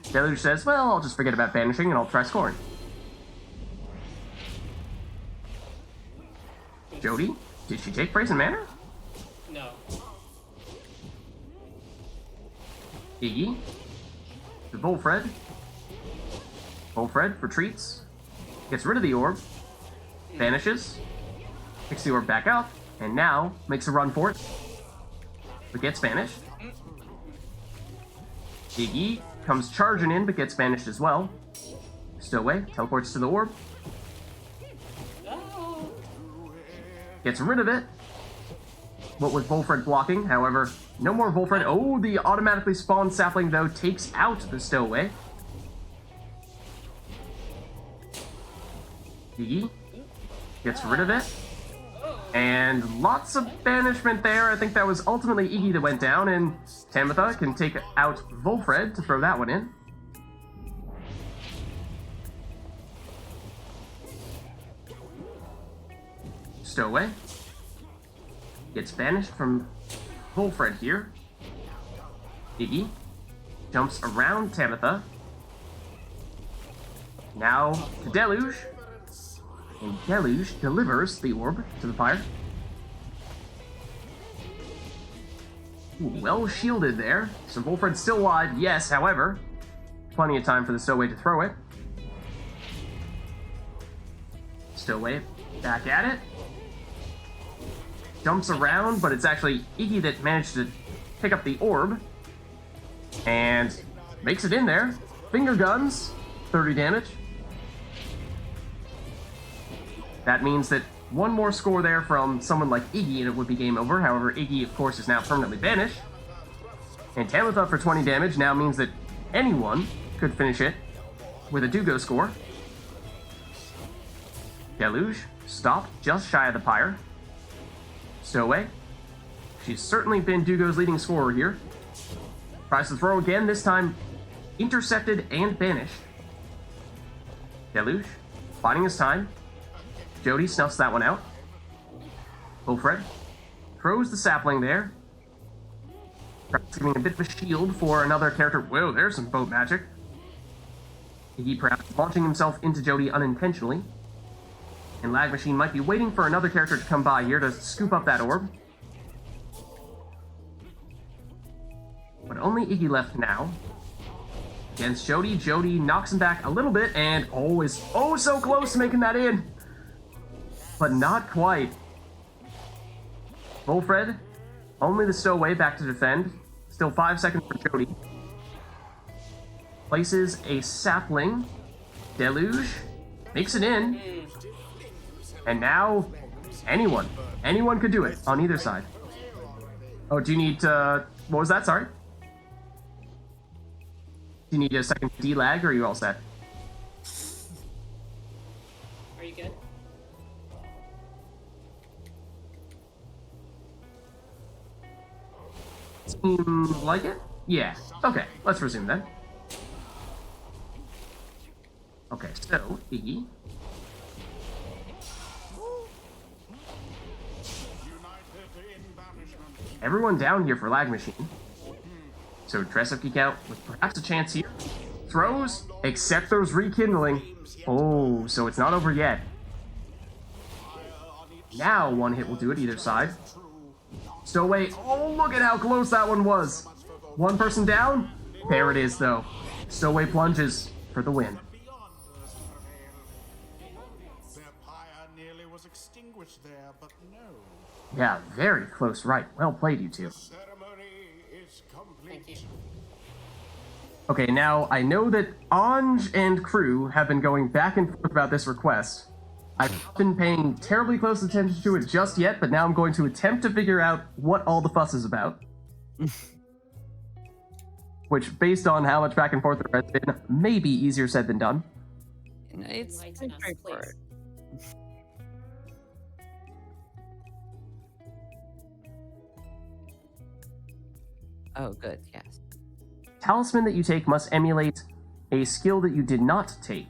Deluge says, well, I'll just forget about banishing and I'll try scoring. Jody, did she take Brazen Manor? No. Iggy. To Volfred. Volfred retreats. Gets rid of the orb. Vanishes. Picks the orb back up. And now makes a run for it. But gets banished. Iggy comes charging in, but gets banished as well. Stowaway teleports to the orb. Gets rid of it. What was Volfred blocking? However, no more Volfred. Oh, the automatically spawned sapling, though, takes out the Stowaway. Iggy gets rid of it. And lots of banishment there. I think that was ultimately Iggy that went down, and Tamitha can take out Volfred to throw that one in. Stowaway gets banished from Volfred here. Iggy jumps around Tamitha. Now to Deluge. And Deluge delivers the orb to the Pyre. Ooh, well shielded there. So Volfred's still alive, yes, however, plenty of time for the Stowaway to throw it. Stowaway back at it. Jumps around, but it's actually Iggy that managed to pick up the orb. And makes it in there. Finger guns, 30 damage. That means that one more score there from someone like Iggy and it would be game over. However, Iggy, of course, is now permanently banished. And Tamitha for 20 damage now means that anyone could finish it with a Dugo score. Deluge stopped just shy of the Pyre. Stowaway. She's certainly been Dugo's leading scorer here. Tries to throw again, this time intercepted and banished. Deluge, biding his time. Jody snuffs that one out. Volfred throws the sapling there. Perhaps giving a bit of a shield for another character. Whoa, there's some boat magic. Iggy perhaps launching himself into Jody unintentionally. And Lag Machine might be waiting for another character to come by here to scoop up that orb. But only Iggy left now. Against Jody. Jody knocks him back a little bit and is oh so close to making that in. But not quite. Volfred, only the Stowaway back to defend. Still 5 seconds for Jody. Places a sapling. Deluge makes it in. And now, anyone could do it on either side. Oh, do you need, what was that? Sorry? Do you need a second D-lag, or are you all set? Are you good? Seems like it? Yeah. Okay, let's resume then. Okay, so, Iggy. Everyone down here for Lag Machine. So Dress Up Geek Out with perhaps a chance here. Throws, except those rekindling. Oh, so it's not over yet. Now one hit will do it either side. Stowaway, oh, look at how close that one was. One person down. There it is, though. Stowaway plunges for the win. Their pyre nearly was extinguished there, but no. Yeah, very close right. Well played, you two. Ceremony is complete. Thank you. Okay, now I know that Anj and crew have been going back and forth about this request. I've not been paying terribly close attention to it just yet, but now I'm going to attempt to figure out what all the fuss is about. Which, based on how much back and forth there has been, may be easier said than done. It's Enlighten us, straightforward. please. Oh, good, yes. Talisman that you take must emulate a skill that you did not take.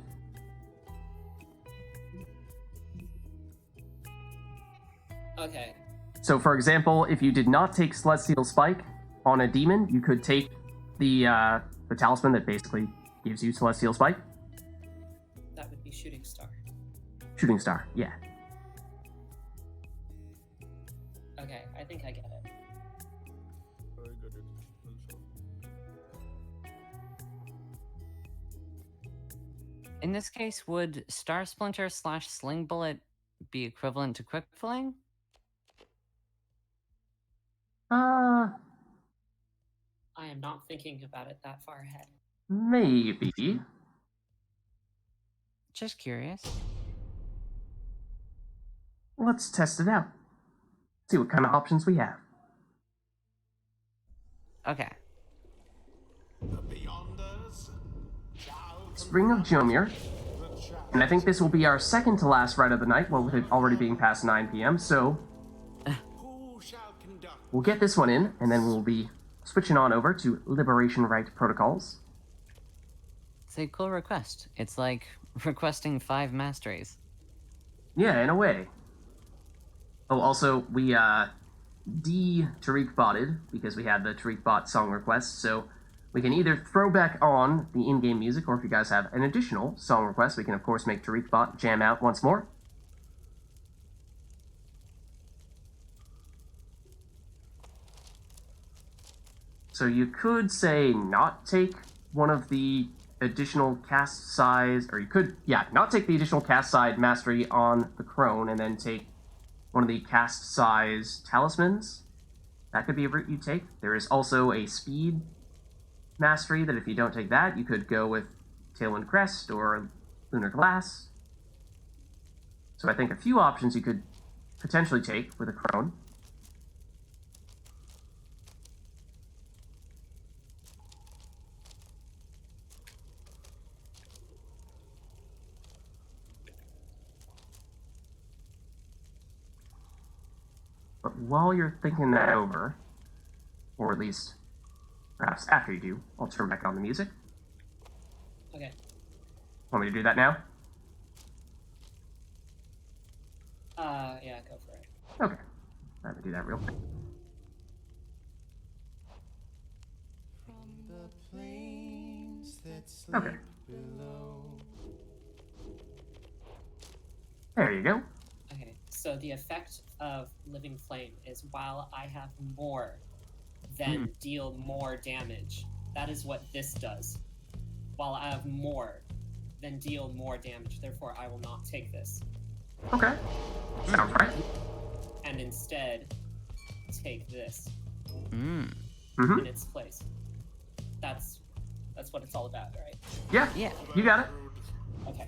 Okay. So, for example, if you did not take Celestial Spike on a demon, you could take the talisman that basically gives you Celestial Spike. That would be Shooting Star. Shooting Star, yeah. Okay, I think I get it. I got it also. In this case, would Star Splinter / Sling Bullet be equivalent to Quick Fling? Uh, I am not thinking about it that far ahead. maybe. Just curious. Let's test it out. See what kind of options we have. Okay. The Beyonders shall Spring of Jomir. the chapter. And I think this will be our second to last rite of the night, well, with it already being past 9 p.m., so Who shall conduct we'll get this one in, and then we'll be switching on over to Liberation Rite Protocols. It's a cool request. It's like requesting 5 masteries. Yeah, in a way. Oh, also, we, de-Tariq botted, because we had the Tariq bot song request, so we can either throw back on the in-game music, or if you guys have an additional song request, we can, of course, make Tariq bot jam out once more. So you could say not take one of the additional cast size, or you could, yeah, not take the additional cast side mastery on the crone, and then take one of the cast size talismans. That could be a route you take. There is also a speed mastery that if you don't take that, you could go with Tailwind Crest or Lunar Glass. So I think a few options you could potentially take with a crone. But while you're thinking that over, or at least perhaps after you do, I'll turn back on the music. Okay. Want me to do that now? Yeah, go for it. Okay. Let me do that real quick. Okay. There you go. Okay, so the effect of Living Flame is while I have more, then deal more damage. That is what this does. While I have more, then deal more damage. Therefore, I will not take this. Okay. Sounds right. And instead, take this Mm-hmm. in its place. That's what it's all about, right? Yeah. Yeah. You got it. Okay.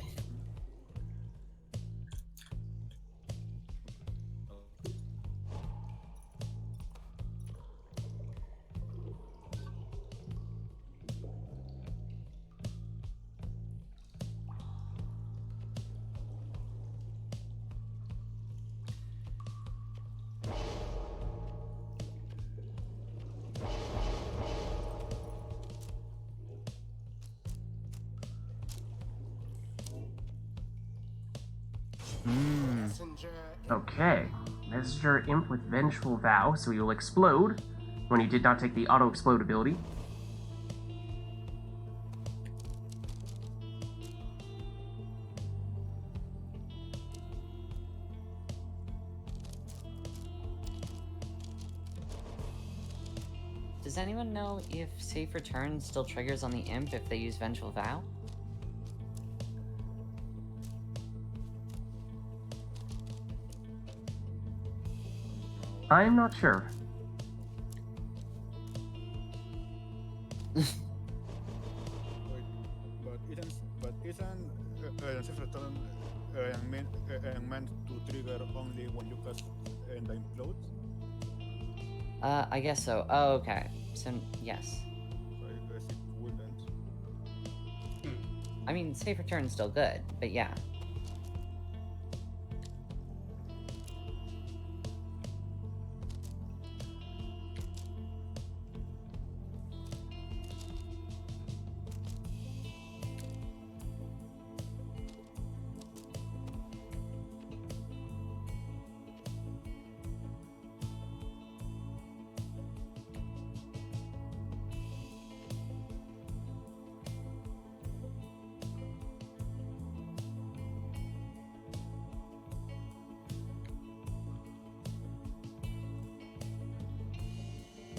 Okay. Messenger Imp with Vengeful Vow, so he will explode when you did not take the auto-explode ability. Does anyone know if Safe Return still triggers on the Imp if they use Vengeful Vow? I'm not sure. But isn't Safe Return meant to trigger only when you cast and implode? I guess so. Oh, okay. So, yes. I guess it wouldn't. I mean, Safe Return's still good, but yeah.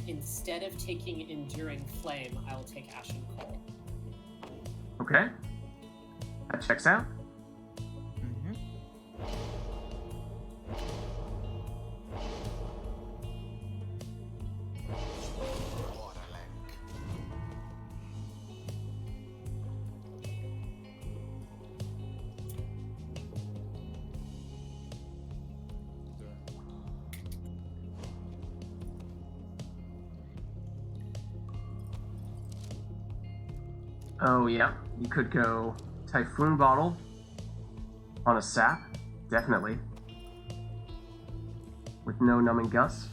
Instead of taking Enduring Flame, I will take Ashen Coal. Okay. That checks out. Oh yeah, you could go Typhoon Bottle on a sap, definitely. With no Numbing Gust.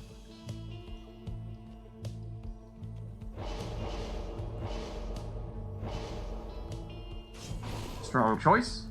Strong choice.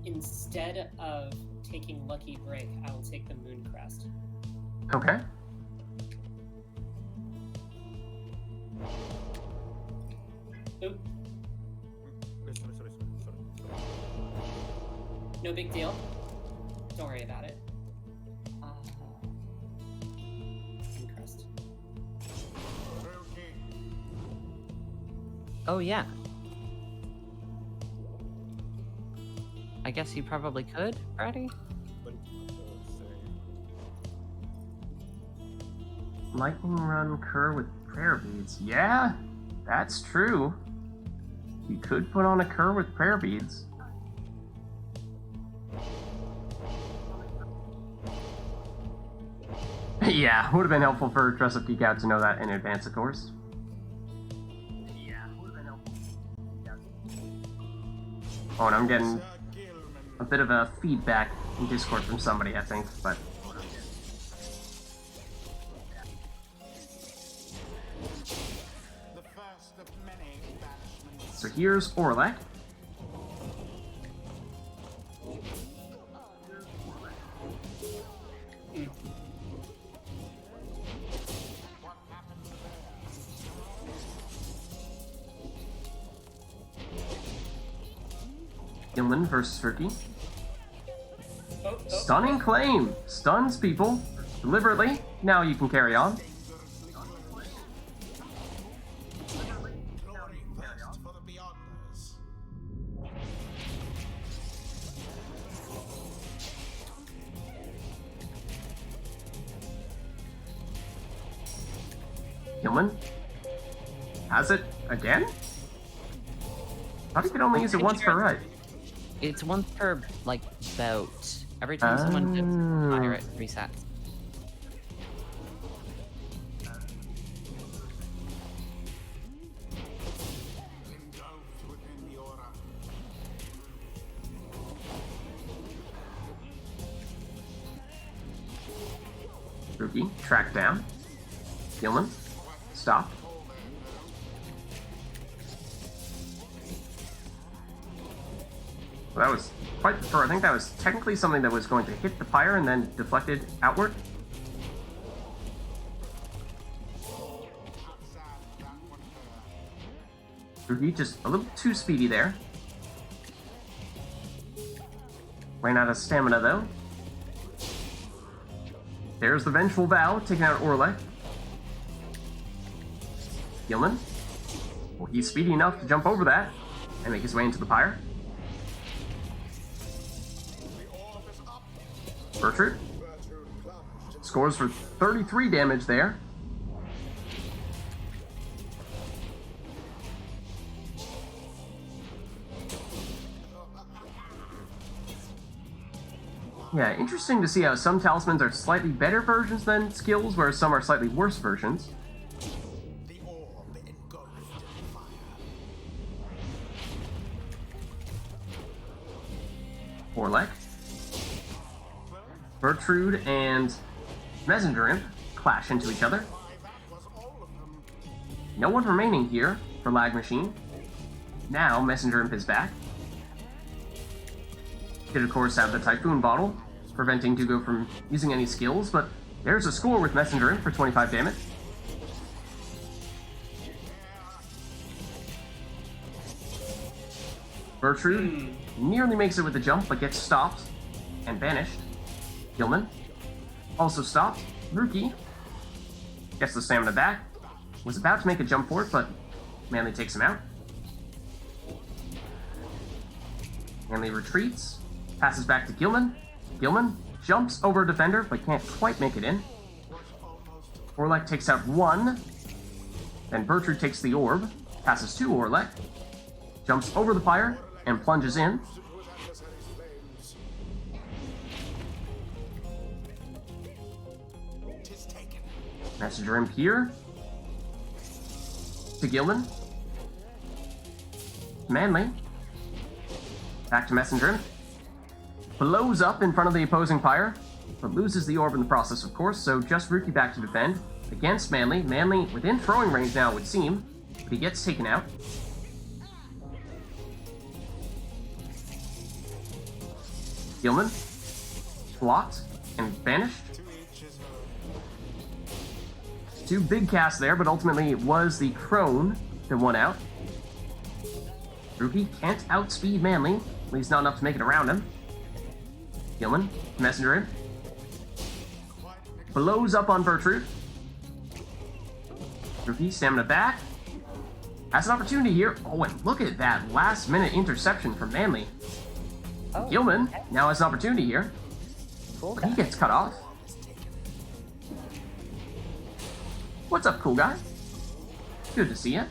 Instead of taking Lucky Break, I will take the Moon Crest. Okay. Oop. Sorry. No big deal. Don't worry about it. Moon Crest. Oh, yeah. I guess you probably could, Brady? Lightning Run Cur with Prayer Beads. Yeah, that's true. You could put on a Cur with Prayer Beads. Yeah, would have been helpful for Dress Up Geek Out to know that in advance, of course. Oh, and I'm getting a bit of a feedback in Discord from somebody, I think, but... So here's Orlek. Gilman versus Turkey. Stunning claim! Stuns people. Deliberately. Now you can carry on. Gilman has it again? I thought he could only use it once per ride. It's once per, like, bout. Every time someone dips the fire, it resets. Rookie, track down. Gilman, stop. Well, that was quite the throw. I think that was technically something that was going to hit the Pyre and then deflected outward. Rookie just a little too speedy there. Ran out of stamina though. There's the Vengeful Vow, taking out Orlek. Gilman. Well, he's speedy enough to jump over that and make his way into the Pyre. Bertrude scores for 33 damage there. Yeah, interesting to see how some talismans are slightly better versions than skills, whereas some are slightly worse versions. Orlek. Bertrude and Messenger Imp clash into each other. No one remaining here for Lag Machine. Now Messenger Imp is back. Did of course have the Typhoon Bottle, preventing Dugo from using any skills, but there's a score with Messenger Imp for 25 damage. Bertrude nearly makes it with the jump, but gets stopped and banished. Gilman also stopped. Rookie gets the stamina back. Was about to make a jump for it, but Manly takes him out. Manly retreats. Passes back to Gilman. Gilman jumps over a defender, but can't quite make it in. Orlek takes out one. Then Bertrude takes the orb. Passes to Orlek. Jumps over the Pyre and plunges in. Messenger Imp here. To Gilman. Manly. Back to Messenger Imp. Blows up in front of the opposing Pyre, but loses the orb in the process, of course, so just Rookie back to defend against Manly. Manly within throwing range now, it would seem, but he gets taken out. Gilman blocked and banished. Two big casts there, but ultimately it was the Crone that won out. Rookie can't outspeed Manly, at least not enough to make it around him. Gilman, Messenger Imp. Blows up on Bertrude. Rookie, stamina back. Has an opportunity here. Oh, and look at that last-minute interception from Manly. Oh, Gilman okay. now has an opportunity here. Cool But he guy. gets cut off. What's up, cool guy? Good to see ya.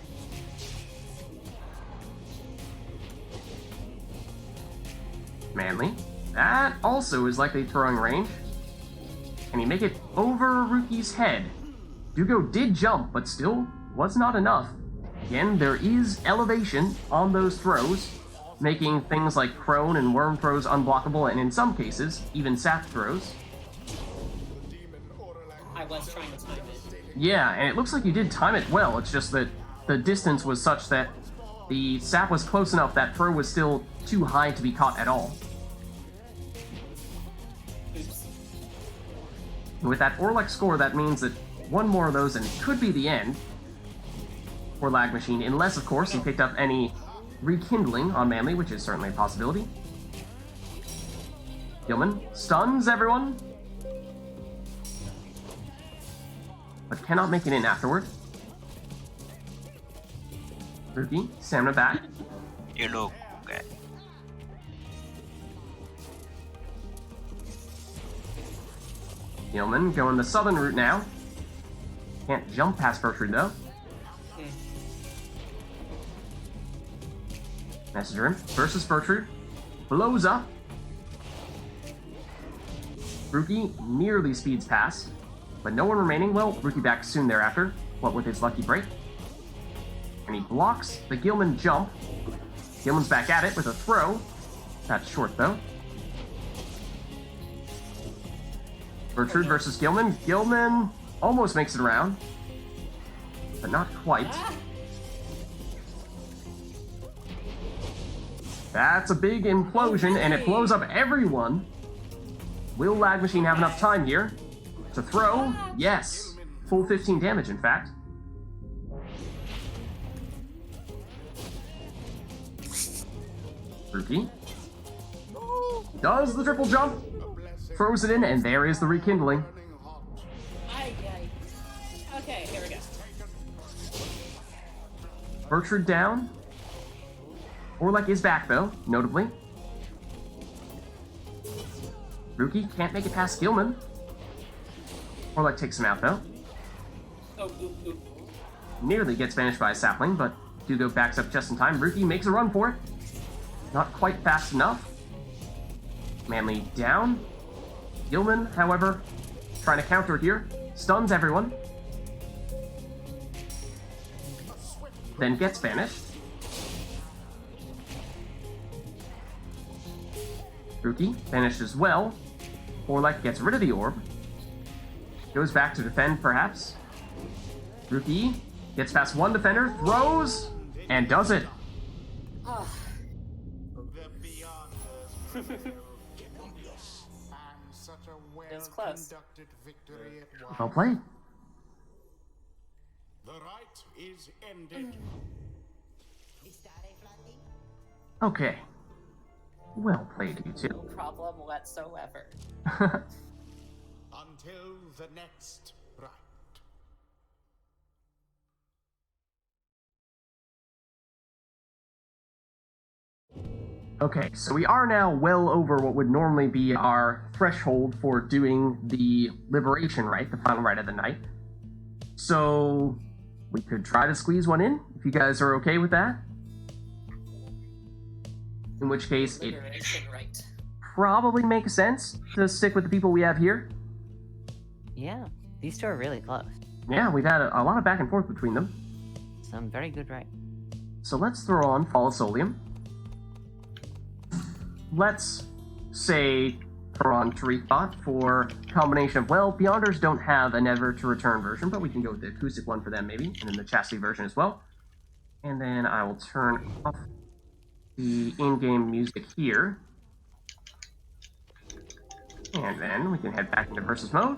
Manly. That also is likely throwing range. Can he make it over Rookie's head? Dugo did jump, but still was not enough. Again, there is elevation on those throws, making things like Crone and Worm throws unblockable, and in some cases, even Sap throws. I was trying to time it. Yeah, and it looks like you did time it well. It's just that the distance was such that the Sap was close enough that throw was still too high to be caught at all. Oops. With that Orlek score, that means that one more of those and it could be the end for Lag Machine, unless, of course, he picked up any rekindling on Manly, which is certainly a possibility. Gilman stuns everyone, but cannot make it in afterward. Rookie, stamina back. You look okay. Gilman going the southern route now. Can't jump past Bertrude though. Messenger versus Bertrude. Blows up. Rookie nearly speeds past, but no one remaining. Well, Rookie back soon thereafter, what with his lucky break. And he blocks the Gilman jump. Gilman's back at it with a throw. That's short though. Bertrude versus Gilman. Gilman almost makes it around, but not quite. That's a big implosion, and it blows up everyone. Will Lag Machine have enough time here to throw? Yes. Full 15 damage, in fact. Rookie does the triple jump, throws it in, and there is the rekindling. Okay, here we go. Bertrude down. Orlek is back, though, notably. Rookie can't make it past Gilman. Orlek takes him out, though. Nearly gets vanished by a sapling, but Dugo backs up just in time. Rookie makes a run for it. Not quite fast enough. Manly down. Gilman, however, trying to counter here. Stuns everyone. Then gets vanished. Rookie vanished as well. Orlek gets rid of the orb. Goes back to defend, perhaps. Rookie gets past one defender, throws, and does it. It was close. Well played. The rite is ended. Okay. Well played, you No two. problem whatsoever. Until the next rite. Okay, so we are now well over what would normally be our threshold for doing the Liberation Rite, the final rite of the night. So we could try to squeeze one in, if you guys are okay with that. In which case, it Liberation Rite. probably makes sense to stick with the people we have here. Yeah, these two are really close. Yeah, we've had a lot of back and forth between them. Some very good right. So let's throw on Fall of Solium. Let's say throw on Tariqbot for combination of, well, Beyonders don't have a Never to Return version, but we can go with the acoustic one for them maybe, and then the Chastity version as well. And then I will turn off the in-game music here. And then we can head back into versus mode.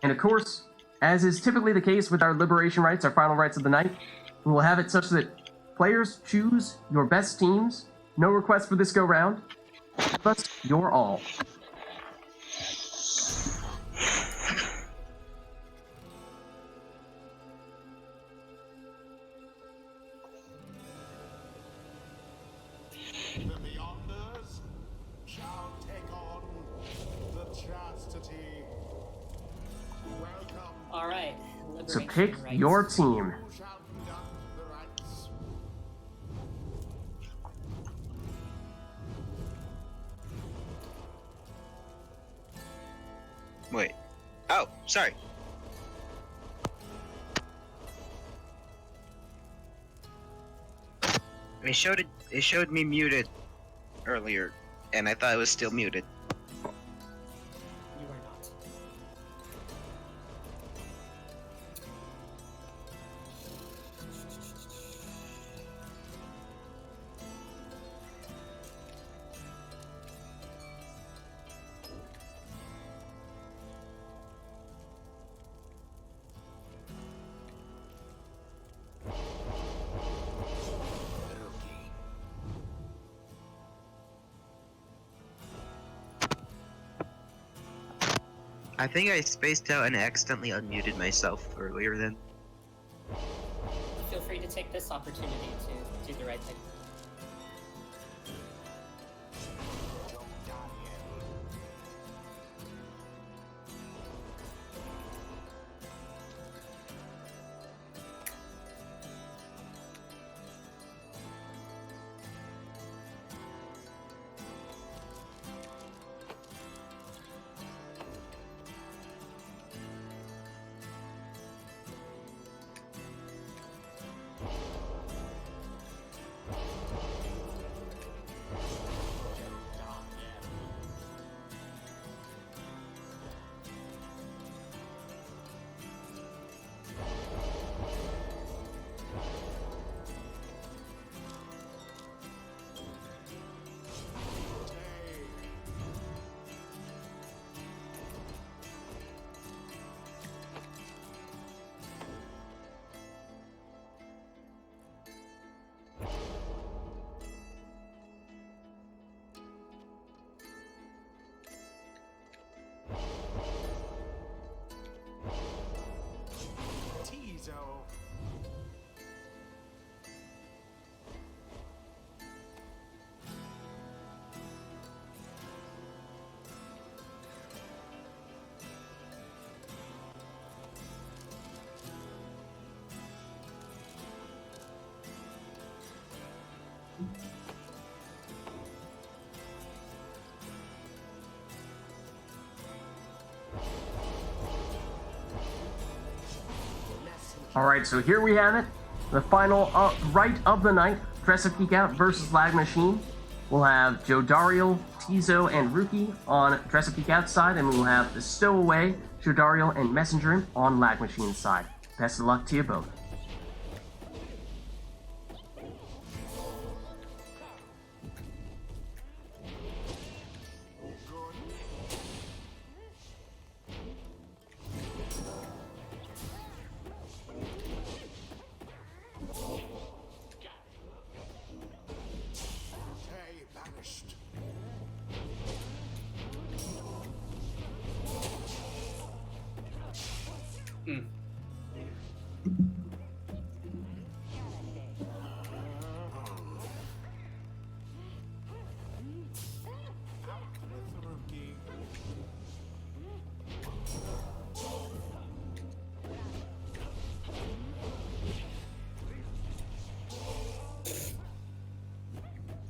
And of course, as is typically the case with our Liberation Rites, our final rites of the night, we will have it such that players choose your best teams. No request for this go round. But your all. The Beyonders shall take on the Chastity. Welcome. All right. So Liberation pick Rites. your team. Who shall conduct the rites? Wait. Oh, sorry. It showed me muted earlier, and I thought it was still muted. You are not. I think I spaced out and accidentally unmuted myself earlier then. Feel free to take this opportunity to do the right thing. Alright, so here we have it. The final Rite of the Night, Dress Up Geek Out versus Lag Machine. We'll have Joe Dario, Tizo, and Ruki on Dress Up Geek Out side, and we will have the Stowaway, Joe Dario, and Messenger on Lag Machine side. Best of luck to you both.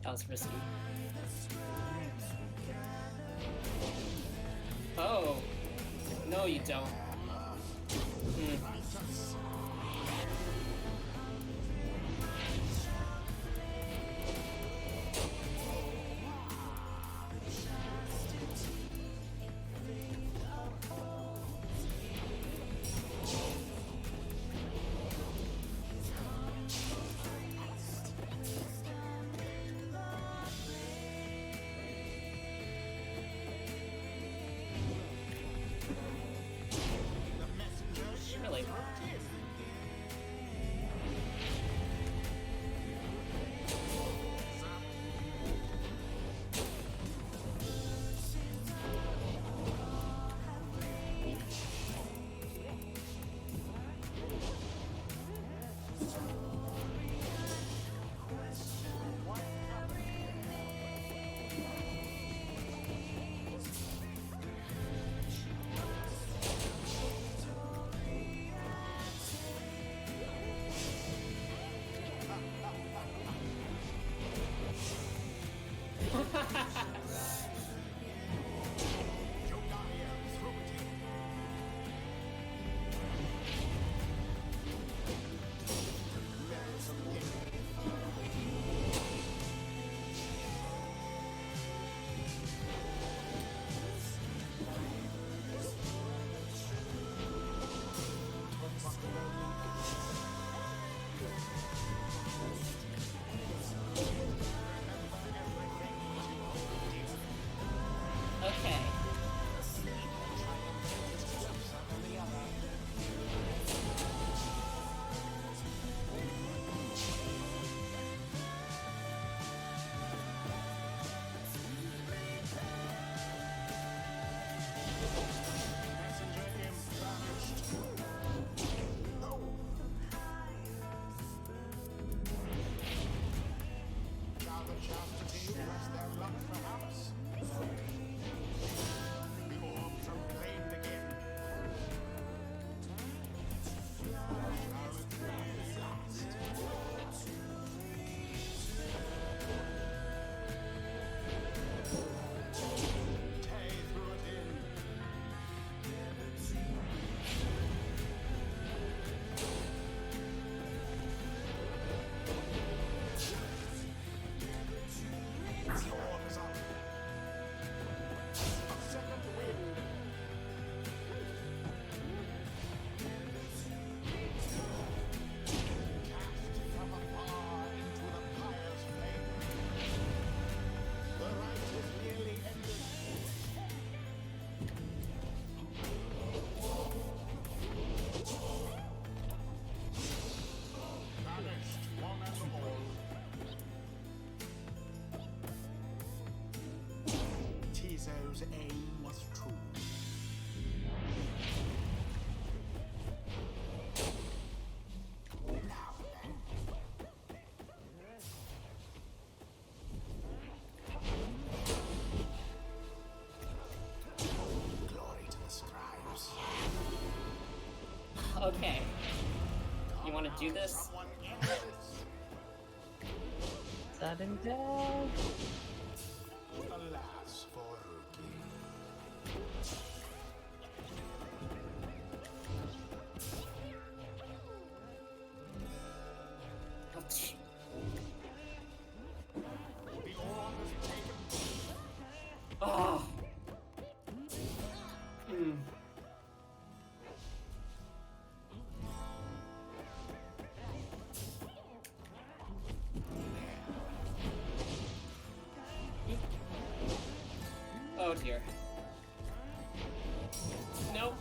That was risky. Oh. No, you don't. Really? Okay. Tizo's aim was true. Now then. Glory to the scribes. Okay. You want to do this? Sudden death. Alas for Ruki. The orb has taken. Oh. Hmm. Oh dear. Nope.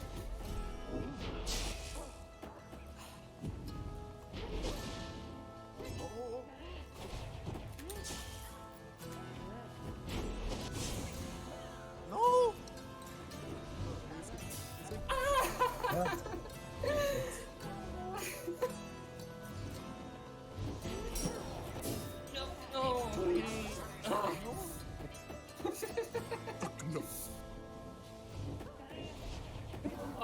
No! No.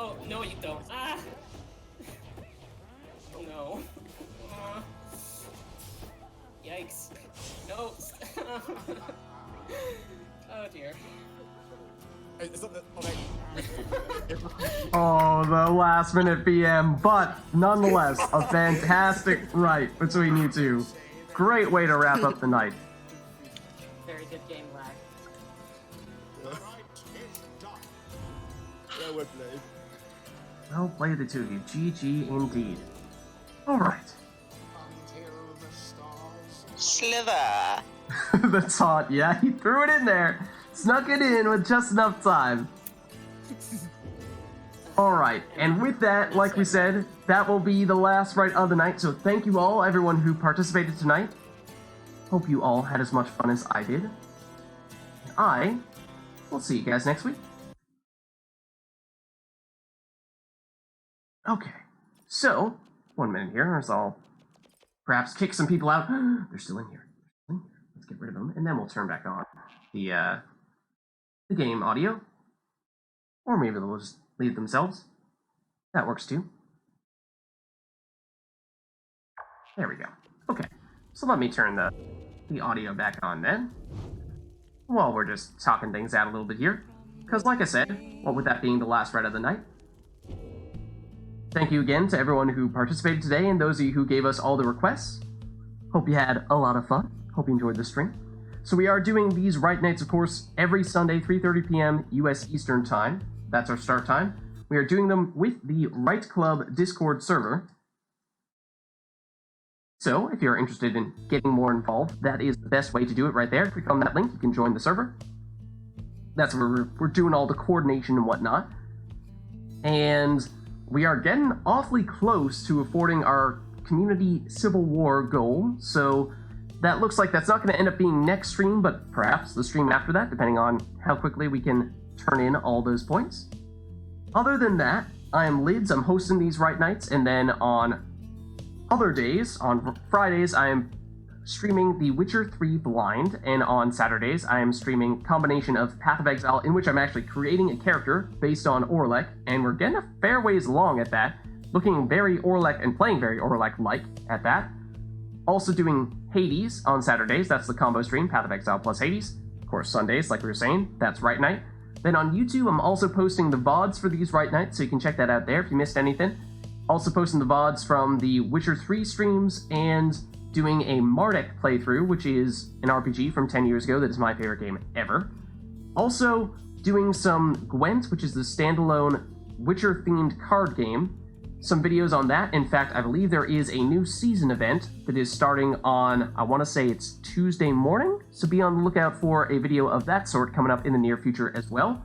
Oh, no, you don't. Ah! Oh, no. Yikes. No. Oh, dear. Oh, the last minute PM, but nonetheless, a fantastic right between you two. Great way to wrap up the night. Very good game lag. Yeah, well played. Well played, the two of you. GG indeed. Alright. Until the stars. Sliver. The taunt, yeah, he threw it in there. Snuck it in with just enough time. Alright, and with that, like we said, that will be the last right of the night, so thank you all, everyone who participated tonight. Hope you all had as much fun as I did. I will see you guys next week. Okay, so, 1 minute here, as I'll perhaps kick some people out. They're still in here. Let's get rid of them, and then we'll turn back on the game audio. Or maybe they'll just leave themselves. That works too. There we go. Okay, so let me turn the audio back on then. While we're just talking things out a little bit here. Because like I said, well, with that being the last right of the night, thank you again to everyone who participated today and those of you who gave us all the requests. Hope you had a lot of fun. Hope you enjoyed the stream. So we are doing these RITE Nights, of course, every Sunday, 3:30 p.m. US Eastern Time. That's our start time. We are doing them with the RITE Club Discord server. So if you're interested in getting more involved, that is the best way to do it right there. Click on that link, you can join the server. That's where we're doing all the coordination and whatnot. And we are getting awfully close to affording our community Civil War goal, so that looks like that's not going to end up being next stream, but perhaps the stream after that, depending on how quickly we can turn in all those points. Other than that, I am Lids, I'm hosting these RITE Nights, and then on other days, on Fridays, I am streaming The Witcher 3 Blind, and on Saturdays, I am streaming a combination of Path of Exile, in which I'm actually creating a character based on Orlek, and we're getting a fair ways along at that, looking very Orlek and playing very Orlek-like at that. Also doing Hades on Saturdays, that's the combo stream, Path of Exile plus Hades. Of course, Sundays, like we were saying, that's RITE Night. Then on YouTube, I'm also posting the VODs for these RITE Nights, so you can check that out there if you missed anything. Also posting the VODs from the Witcher 3 streams, and doing a Marduk playthrough, which is an RPG from 10 years ago that is my favorite game ever. Also doing some Gwent, which is the standalone Witcher-themed card game. Some videos on that. In fact, I believe there is a new season event that is starting on, I want to say it's Tuesday morning, so be on the lookout for a video of that sort coming up in the near future as well.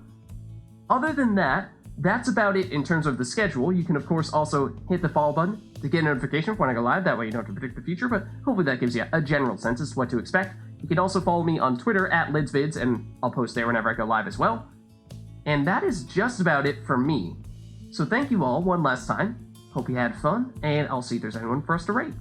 Other than that, that's about it in terms of the schedule. You can, of course, also hit the follow button to get a notification when I go live. That way you don't have to predict the future, but hopefully that gives you a general sense as to what to expect. You can also follow me on Twitter at LidsVids, and I'll post there whenever I go live as well. And that is just about it for me. So thank you all one last time. Hope you had fun, and I'll see if there's anyone for us to rate.